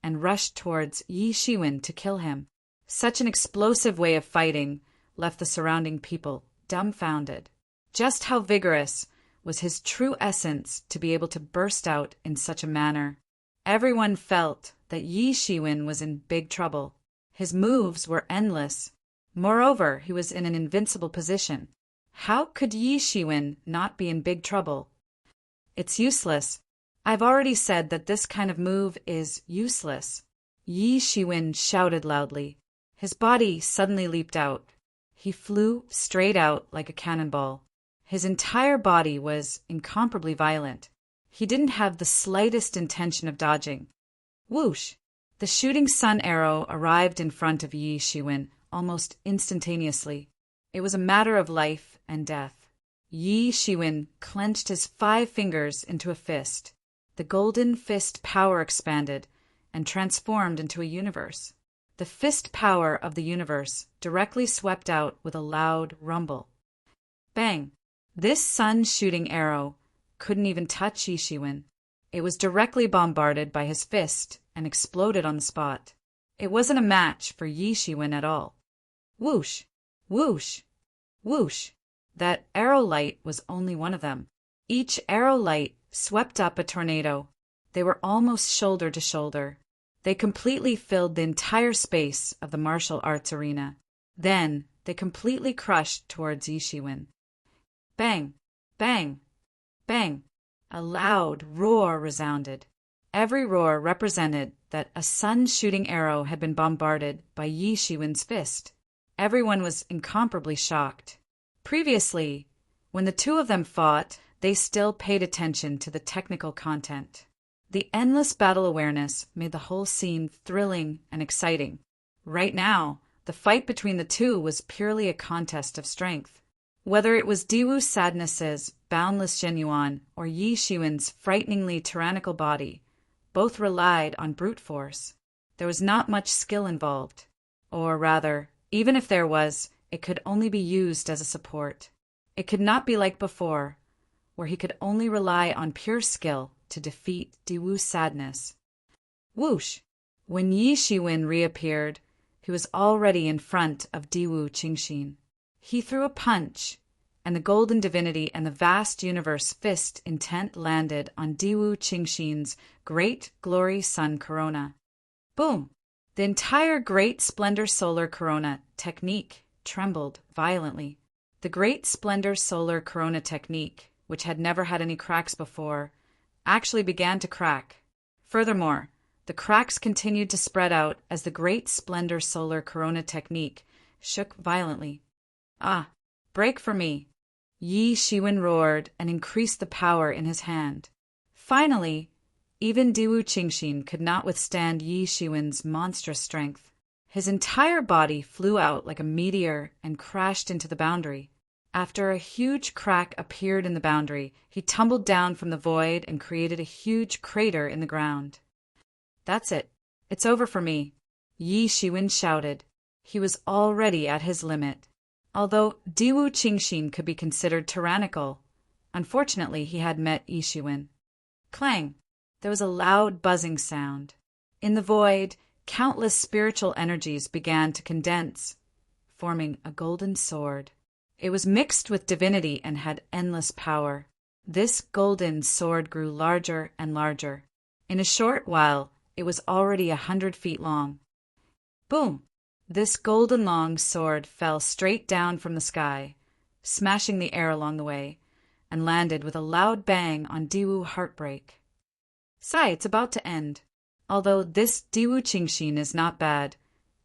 and rushed towards Yi Shiwen to kill him. Such an explosive way of fighting left the surrounding people dumbfounded. Just how vigorous was his true essence to be able to burst out in such a manner? Everyone felt that Yi Shiwen was in big trouble. His moves were endless. Moreover, he was in an invincible position. How could Yi Shiwen not be in big trouble? It's useless. I've already said that this kind of move is useless. Yi Shiwen shouted loudly. His body suddenly leaped out. He flew straight out like a cannonball. His entire body was incomparably violent. He didn't have the slightest intention of dodging. Whoosh! The shooting sun arrow arrived in front of Yi Shiwen almost instantaneously. It was a matter of life and death. Yi Shiwen clenched his 5 fingers into a fist. The golden fist power expanded and transformed into a universe. The fist power of the universe directly swept out with a loud rumble. Bang! This sun-shooting arrow couldn't even touch Yi Shiwen. It was directly bombarded by his fist and exploded on the spot. It wasn't a match for Yi Shiwen at all. Whoosh! Whoosh! Whoosh! That arrow light was only one of them. Each arrow light swept up a tornado. They were almost shoulder to shoulder. They completely filled the entire space of the martial arts arena. Then they completely crushed towards Yi Shiwen. Bang! Bang! Bang! A loud roar resounded. Every roar represented that a sun-shooting arrow had been bombarded by Yi Shiwen's fist. Everyone was incomparably shocked. Previously, when the two of them fought, they still paid attention to the technical content. The endless battle awareness made the whole scene thrilling and exciting. Right now, the fight between the two was purely a contest of strength. Whether it was Diwu Sadness's boundless genuine or Yi Shiwen's frighteningly tyrannical body, both relied on brute force. There was not much skill involved. Or rather, even if there was, it could only be used as a support. It could not be like before, where he could only rely on pure skill to defeat Diwu Sadness. Whoosh! When Yi Shiwen reappeared, he was already in front of Diwu Qingxin. He threw a punch, and the golden divinity and the vast universe fist intent landed on Diwu Qingxin's great glory sun corona. Boom! The entire great splendor solar corona technique trembled violently. The great splendor solar corona technique, which had never had any cracks before, actually began to crack. Furthermore, the cracks continued to spread out as the great splendor solar corona technique shook violently. Ah, break for me! Yi Shiwen roared and increased the power in his hand. Finally, even Diwu Qingxin could not withstand Yi Shiwen's monstrous strength. His entire body flew out like a meteor and crashed into the boundary. After a huge crack appeared in the boundary, he tumbled down from the void and created a huge crater in the ground. That's it. It's over for me, Yi Shiwen shouted. He was already at his limit. Although Diwu Qingxin could be considered tyrannical, Unfortunately, he had met Yi Shiwen. Clang! There was a loud buzzing sound. In the void, countless spiritual energies began to condense, forming a golden sword. It was mixed with divinity and had endless power. This golden sword grew larger and larger. In a short while, it was already 100 feet long. Boom! This golden long sword fell straight down from the sky, smashing the air along the way, and landed with a loud bang on Diwu Heartbreak. Sigh, it's about to end. Although this Diwu Qingxin is not bad,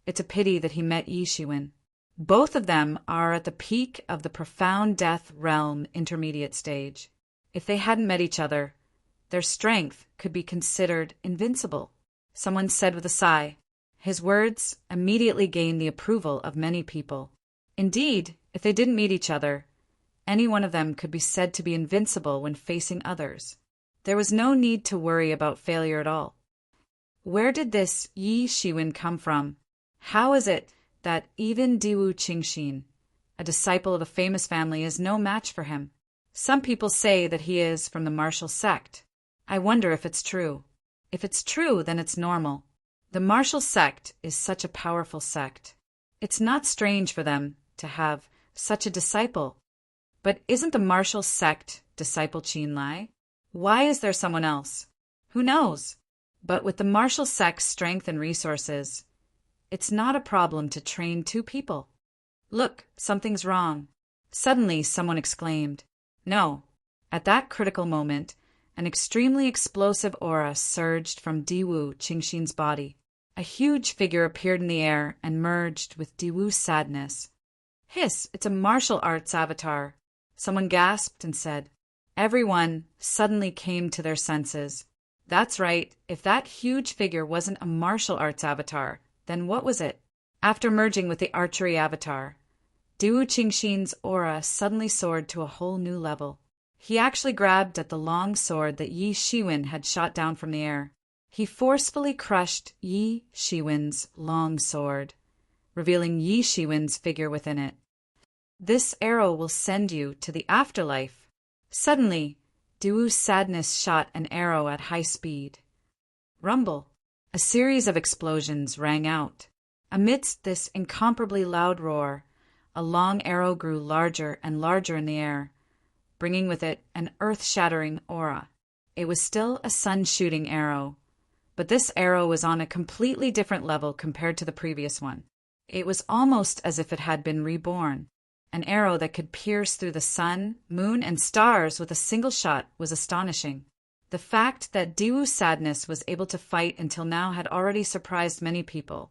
it's a pity that he met Yi Shiwen. Both of them are at the peak of the profound death realm intermediate stage. If they hadn't met each other, their strength could be considered invincible. Someone said with a sigh. His words immediately gained the approval of many people. Indeed, if they didn't meet each other, any one of them could be said to be invincible when facing others. There was no need to worry about failure at all. Where did this Yi Shiwen come from? How is it that even Diwu Qingxin, a disciple of a famous family, is no match for him? Some people say that he is from the martial sect. I wonder if it's true. If it's true, then it's normal. The martial sect is such a powerful sect. It's not strange for them to have such a disciple. But isn't the martial sect disciple Qin Lai? Why is there someone else? Who knows? But with the martial sect's strength and resources, it's not a problem to train two people. Look, something's wrong. Suddenly, someone exclaimed. No. At that critical moment, an extremely explosive aura surged from Diwu Qingxin's body. A huge figure appeared in the air and merged with Diwu's sadness. Hiss, it's a martial arts avatar. Someone gasped and said. Everyone suddenly came to their senses. That's right, if that huge figure wasn't a martial arts avatar, then what was it? After merging with the archery avatar, Diwu Qingxin's aura suddenly soared to a whole new level. He actually grabbed at the long sword that Yi Shiwen had shot down from the air. He forcefully crushed Yi Shiwen's long sword, revealing Yi Shiwen's figure within it. This arrow will send you to the afterlife. Suddenly, Diwu's sadness shot an arrow at high speed. Rumble. A series of explosions rang out. Amidst this incomparably loud roar, a long arrow grew larger and larger in the air, bringing with it an earth-shattering aura. It was still a sun-shooting arrow, but this arrow was on a completely different level compared to the previous one. It was almost as if it had been reborn. An arrow that could pierce through the sun, moon, and stars with a single shot was astonishing. The fact that Diwu's sadness was able to fight until now had already surprised many people,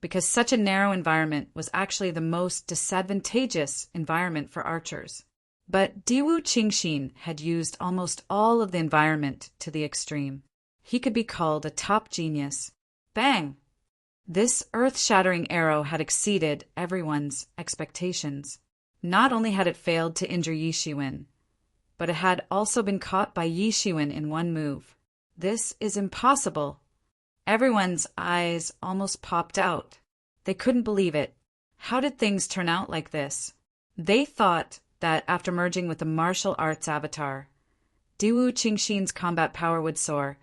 because such a narrow environment was actually the most disadvantageous environment for archers. But Diwu Qingxin had used almost all of the environment to the extreme. He could be called a top genius. Bang! This earth-shattering arrow had exceeded everyone's expectations. Not only had it failed to injure Yi Shiwen, but it had also been caught by Yi Shiwen in one move. This is impossible. Everyone's eyes almost popped out. They couldn't believe it. How did things turn out like this? They thought that after merging with the martial arts avatar, Diwu Qingxin's combat power would soar,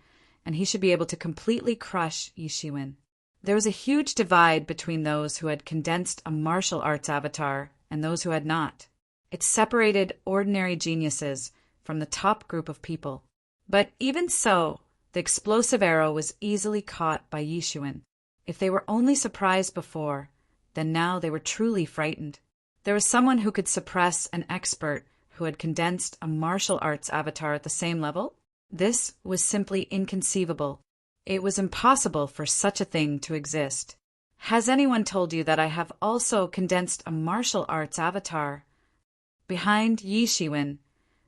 and he should be able to completely crush Yi Shiwen. There was a huge divide between those who had condensed a martial arts avatar and those who had not. It separated ordinary geniuses from the top group of people. But even so, the explosive arrow was easily caught by Yi Shiwen. If they were only surprised before, then now they were truly frightened. There was someone who could suppress an expert who had condensed a martial arts avatar at the same level? This was simply inconceivable. It was impossible for such a thing to exist. Has anyone told you that I have also condensed a martial arts avatar? Behind Yi Shiwen,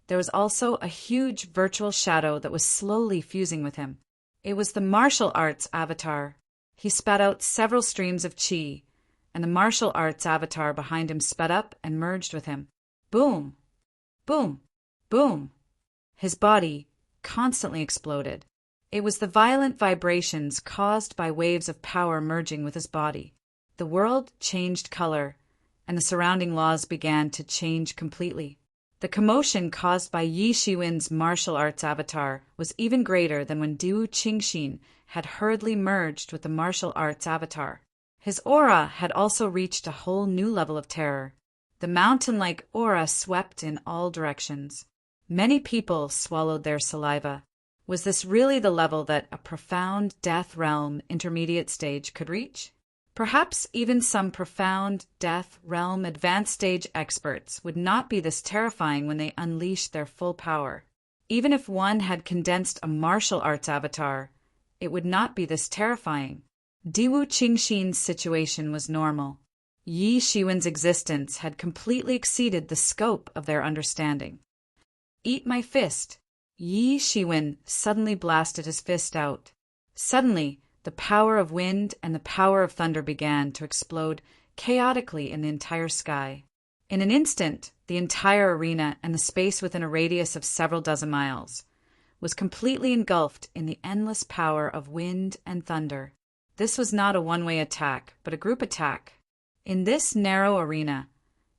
there was also a huge virtual shadow that was slowly fusing with him. It was the martial arts avatar. He spat out several streams of qi, and the martial arts avatar behind him sped up and merged with him. Boom! Boom! Boom! His body constantly exploded. It was the violent vibrations caused by waves of power merging with his body. The world changed color, and the surrounding laws began to change completely. The commotion caused by Yi Shiwen's martial arts avatar was even greater than when Diwu Qingxin had hurriedly merged with the martial arts avatar. His aura had also reached a whole new level of terror. The mountain-like aura swept in all directions. Many people swallowed their saliva. Was this really the level that a profound death realm intermediate stage could reach? Perhaps even some profound death realm advanced stage experts would not be this terrifying when they unleashed their full power. Even if one had condensed a martial arts avatar, it would not be this terrifying. Diwu Qingxin's situation was normal. Yi Shiwen's existence had completely exceeded the scope of their understanding. "Eat my fist." Yi Shiwen suddenly blasted his fist out. Suddenly, the power of wind and the power of thunder began to explode chaotically in the entire sky. In an instant, the entire arena and the space within a radius of several dozen miles was completely engulfed in the endless power of wind and thunder. This was not a one-way attack, but a group attack. In this narrow arena,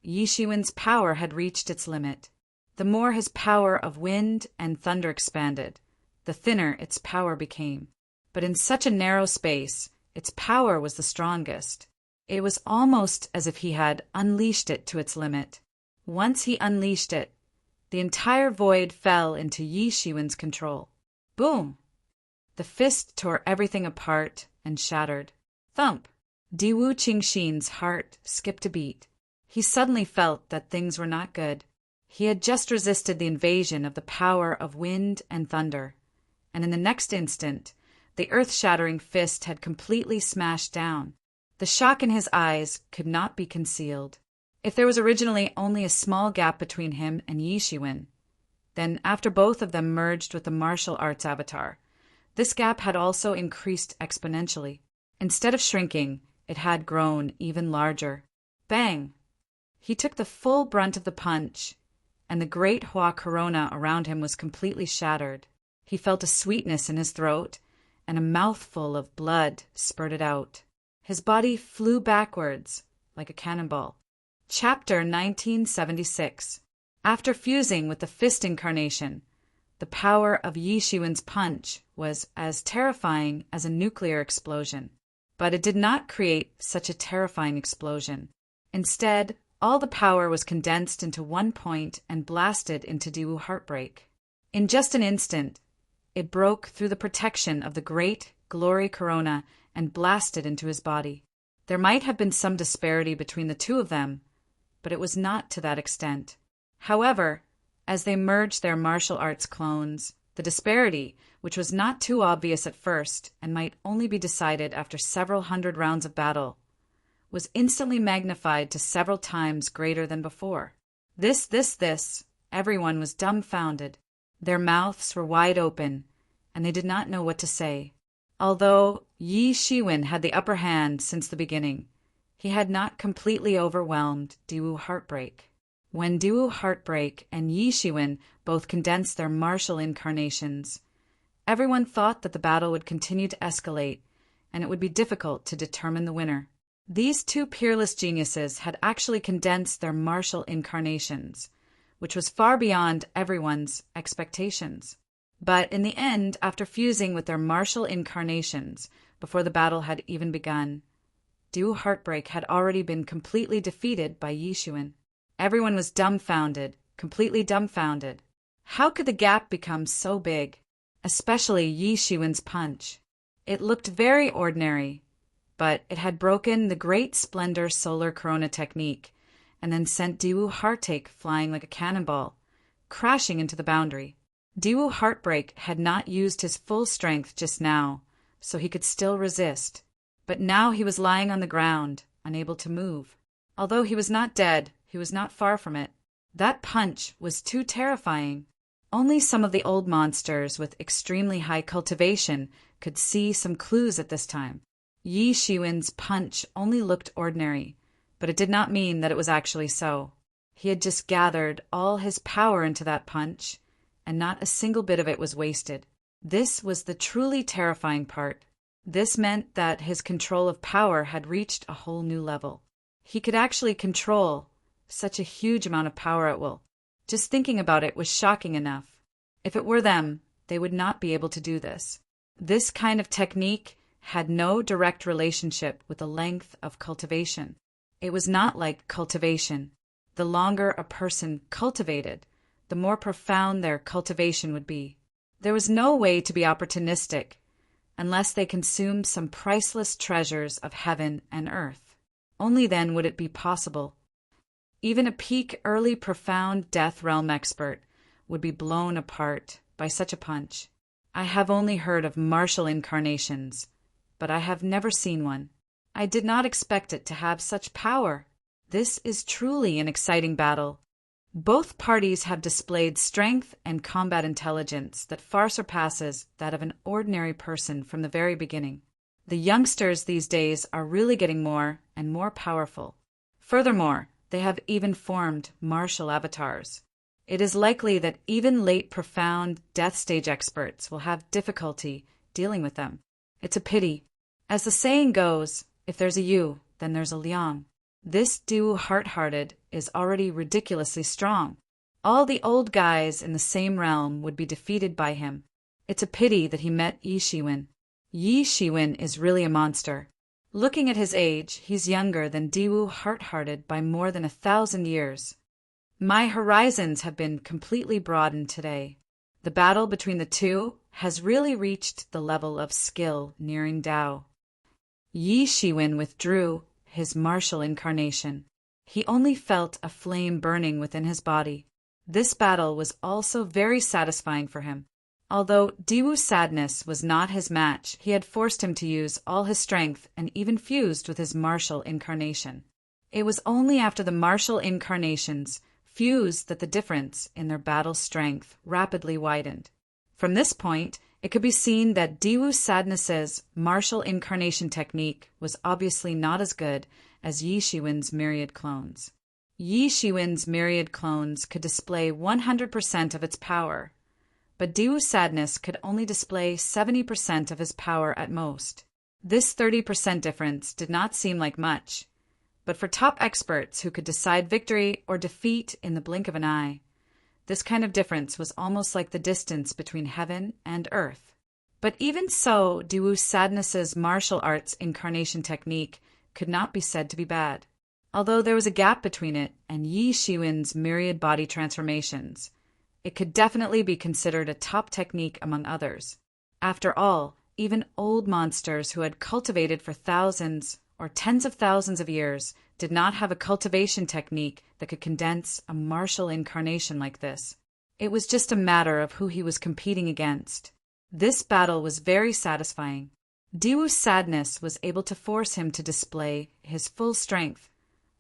Yi Shiwen's power had reached its limit. The more his power of wind and thunder expanded, the thinner its power became. But in such a narrow space, its power was the strongest. It was almost as if he had unleashed it to its limit. Once he unleashed it, the entire void fell into Yi Shiwen's control. Boom! The fist tore everything apart and shattered. Thump! Diwu Qingxin's heart skipped a beat. He suddenly felt that things were not good. He had just resisted the invasion of the power of wind and thunder, and in the next instant, the earth-shattering fist had completely smashed down. The shock in his eyes could not be concealed. If there was originally only a small gap between him and Yi Shiwen, then after both of them merged with the martial arts avatar, this gap had also increased exponentially. Instead of shrinking, it had grown even larger. Bang! He took the full brunt of the punch, and the great Hua corona around him was completely shattered. He felt a sweetness in his throat, and a mouthful of blood spurted out. His body flew backwards like a cannonball. Chapter 1976. After fusing with the fist incarnation, the power of Yi Shiwen's punch was as terrifying as a nuclear explosion. But it did not create such a terrifying explosion. Instead, all the power was condensed into one point and blasted into Diwu Heartbreak. In just an instant, it broke through the protection of the great glory corona and blasted into his body. There might have been some disparity between the two of them, but it was not to that extent. However, as they merged their martial arts clones, the disparity, which was not too obvious at first and might only be decided after several hundred rounds of battle, was instantly magnified to several times greater than before. Everyone was dumbfounded. Their mouths were wide open, and they did not know what to say. Although Yi Shiwen had the upper hand since the beginning, he had not completely overwhelmed Diwu Heartbreak. When Diwu Heartbreak and Yi Shiwen both condensed their martial incarnations, everyone thought that the battle would continue to escalate, and it would be difficult to determine the winner. These two peerless geniuses had actually condensed their martial incarnations, which was far beyond everyone's expectations. But in the end, after fusing with their martial incarnations before the battle had even begun, Diwu Heartbreak had already been completely defeated by Yi Shiwen. Everyone was dumbfounded, completely dumbfounded. How could the gap become so big? Especially Yi Shiwen's punch. It looked very ordinary, but it had broken the Great Splendor Solar Corona technique and then sent Diwu Heartache flying like a cannonball, crashing into the boundary. Diwu Heartbreak had not used his full strength just now, so he could still resist. But now he was lying on the ground, unable to move. Although he was not dead, he was not far from it. That punch was too terrifying. Only some of the old monsters with extremely high cultivation could see some clues at this time. Yi Shiwen's punch only looked ordinary, but it did not mean that it was actually so. He had just gathered all his power into that punch, and not a single bit of it was wasted. This was the truly terrifying part. This meant that his control of power had reached a whole new level. He could actually control such a huge amount of power at will. Just thinking about it was shocking enough. If it were them, they would not be able to do this. This kind of technique had no direct relationship with the length of cultivation. It was not like cultivation. The longer a person cultivated, the more profound their cultivation would be. There was no way to be opportunistic unless they consumed some priceless treasures of heaven and earth. Only then would it be possible. Even a peak early profound death realm expert would be blown apart by such a punch. I have only heard of martial incarnations, but I have never seen one. I did not expect it to have such power. This is truly an exciting battle. Both parties have displayed strength and combat intelligence that far surpasses that of an ordinary person from the very beginning. The youngsters these days are really getting more and more powerful. Furthermore, they have even formed martial avatars. It is likely that even late profound death stage experts will have difficulty dealing with them. It's a pity. As the saying goes, if there's a Yu, then there's a Liang. This Diwu Heart-Hearted is already ridiculously strong. All the old guys in the same realm would be defeated by him. It's a pity that he met Yi Shiwen. Yi Shiwen is really a monster. Looking at his age, he's younger than Diwu Heart-Hearted by more than 1,000 years. My horizons have been completely broadened today. The battle between the two has really reached the level of skill nearing Tao. Yi Shiwen withdrew his martial incarnation. He only felt a flame burning within his body. This battle was also very satisfying for him. Although Diwu's sadness was not his match, he had forced him to use all his strength and even fused with his martial incarnation. It was only after the martial incarnations fused that the difference in their battle strength rapidly widened. From this point, it could be seen that Diwu Sadness's martial incarnation technique was obviously not as good as Yi Shiwen's myriad clones. Yi Shiwen's myriad clones could display 100% of its power, but Diwu Sadness could only display 70% of his power at most. This 30% difference did not seem like much, but for top experts who could decide victory or defeat in the blink of an eye, this kind of difference was almost like the distance between heaven and earth. But even so, Diwu Sadness's martial arts incarnation technique could not be said to be bad. Although there was a gap between it and Yi Shiwen's myriad body transformations, it could definitely be considered a top technique among others. After all, even old monsters who had cultivated for thousands or tens of thousands of years did not have a cultivation technique that could condense a martial incarnation like this. It was just a matter of who he was competing against. This battle was very satisfying. Diwu's sadness was able to force him to display his full strength,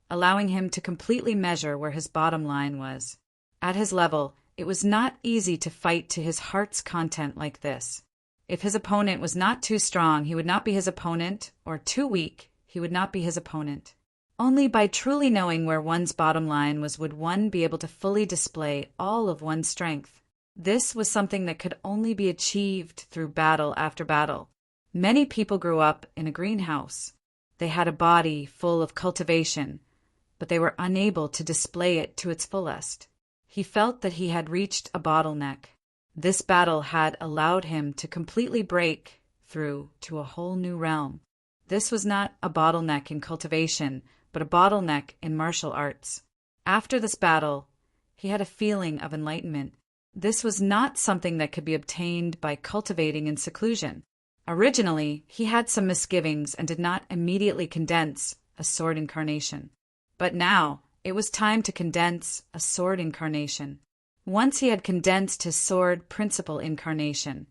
allowing him to completely measure where his bottom line was. At his level, it was not easy to fight to his heart's content like this. If his opponent was not too strong, he would not be his opponent, or too weak, he would not be his opponent. Only by truly knowing where one's bottom line was would one be able to fully display all of one's strength. This was something that could only be achieved through battle after battle. Many people grew up in a greenhouse. They had a body full of cultivation, but they were unable to display it to its fullest. He felt that he had reached a bottleneck. This battle had allowed him to completely break through to a whole new realm. This was not a bottleneck in cultivation, but a bottleneck in martial arts. After this battle, he had a feeling of enlightenment. This was not something that could be obtained by cultivating in seclusion. Originally, he had some misgivings and did not immediately condense a sword incarnation. But now, it was time to condense a sword incarnation. Once he had condensed his sword principle incarnation,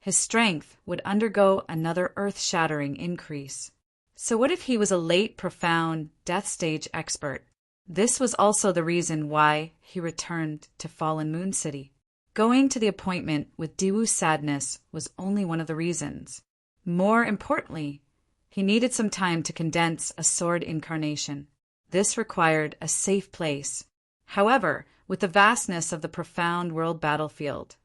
his strength would undergo another earth-shattering increase. So what if he was a late, profound, death stage expert? This was also the reason why he returned to Fallen Moon City. Going to the appointment with Diwu Sadness was only one of the reasons. More importantly, he needed some time to condense a sword incarnation. This required a safe place. However, with the vastness of the profound world battlefield,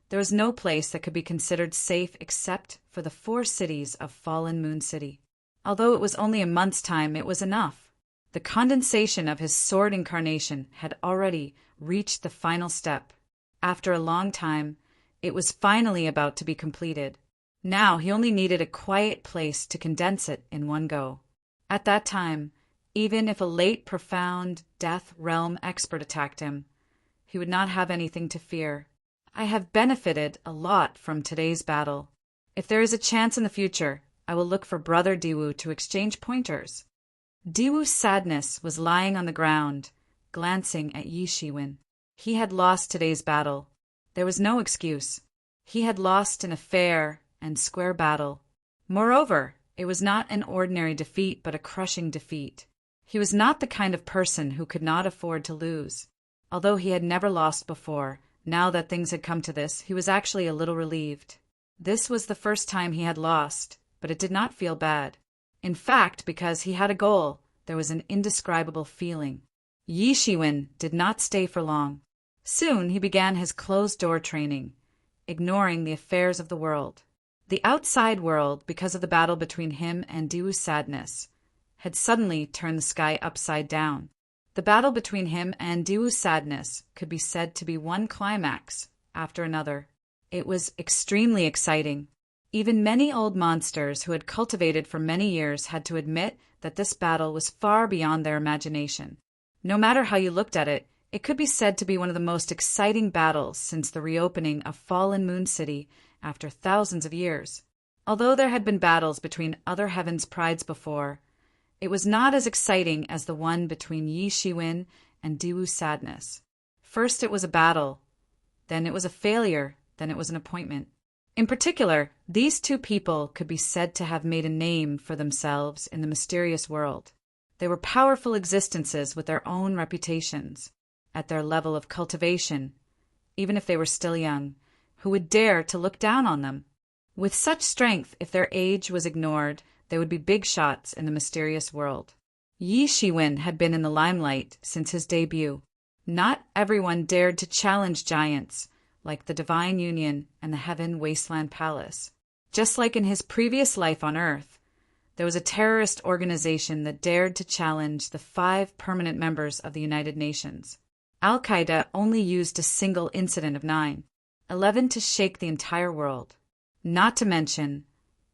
there was no place that could be considered safe except for the 4 cities of Fallen Moon City. Although it was only a month's time, it was enough. The condensation of his sword incarnation had already reached the final step. After a long time, it was finally about to be completed. Now he only needed a quiet place to condense it in one go. At that time, even if a late, profound, death realm expert attacked him, he would not have anything to fear. I have benefited a lot from today's battle. If there is a chance in the future, I will look for Brother Diwu to exchange pointers. Diwu's sadness was lying on the ground, glancing at Yi Shiwen. He had lost today's battle. There was no excuse. He had lost in a fair and square battle. Moreover, it was not an ordinary defeat but a crushing defeat. He was not the kind of person who could not afford to lose. Although he had never lost before, now that things had come to this, he was actually a little relieved. This was the first time he had lost, but it did not feel bad. In fact, because he had a goal, there was an indescribable feeling. Yi Shiwen did not stay for long. Soon he began his closed-door training, ignoring the affairs of the world. The outside world, because of the battle between him and Diwu's sadness, had suddenly turned the sky upside down. The battle between him and Diwu's sadness could be said to be one climax after another. It was extremely exciting. Even many old monsters who had cultivated for many years had to admit that this battle was far beyond their imagination. No matter how you looked at it, it could be said to be one of the most exciting battles since the reopening of Fallen Moon City after thousands of years. Although there had been battles between other heavens' prides before, it was not as exciting as the one between Yi Shiwen and Diwu's sadness. First it was a battle, then it was a failure, then it was an appointment. In particular, these two people could be said to have made a name for themselves in the mysterious world. They were powerful existences with their own reputations, at their level of cultivation, even if they were still young. Who would dare to look down on them? With such strength, if their age was ignored, they would be big shots in the mysterious world. Yi Shiwen had been in the limelight since his debut. Not everyone dared to challenge giants like the Divine Union and the Heaven Wasteland Palace. Just like in his previous life on Earth, there was a terrorist organization that dared to challenge the 5 permanent members of the United Nations. Al-Qaeda only used a single incident of 9, 11 to shake the entire world. Not to mention,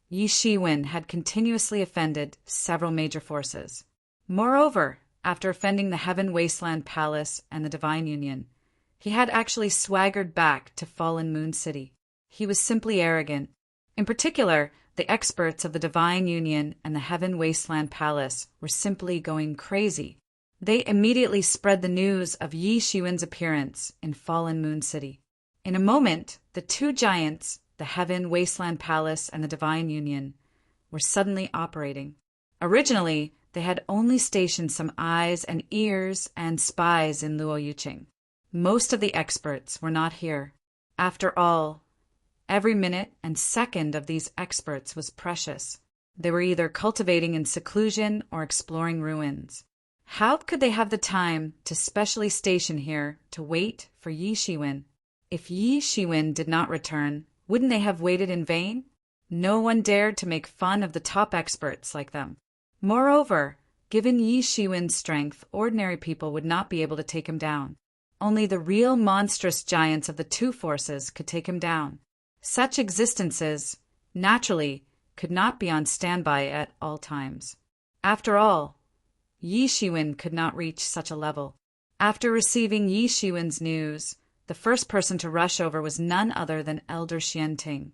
Yi Shiwen had continuously offended several major forces. Moreover, after offending the Heaven Wasteland Palace and the Divine Union, he had actually swaggered back to Fallen Moon City. He was simply arrogant. In particular, the experts of the Divine Union and the Heaven Wasteland Palace were simply going crazy. They immediately spread the news of Yi Shiwen's appearance in Fallen Moon City. In a moment, the 2 giants, the Heaven Wasteland Palace and the Divine Union, were suddenly operating. Originally, they had only stationed some eyes and ears and spies in Luo Yuqing. Most of the experts were not here. After all, every minute and second of these experts was precious. They were either cultivating in seclusion or exploring ruins. How could they have the time to specially station here to wait for Yi Shiwen? If Yi Shiwen did not return, wouldn't they have waited in vain? No one dared to make fun of the top experts like them. Moreover, given Yi Shiwen's strength, ordinary people would not be able to take him down. Only the real monstrous giants of the 2 forces could take him down. Such existences, naturally, could not be on standby at all times. After all, Yi Shiwen could not reach such a level. After receiving Yi Shiwen's news, the first person to rush over was none other than Elder Xianting.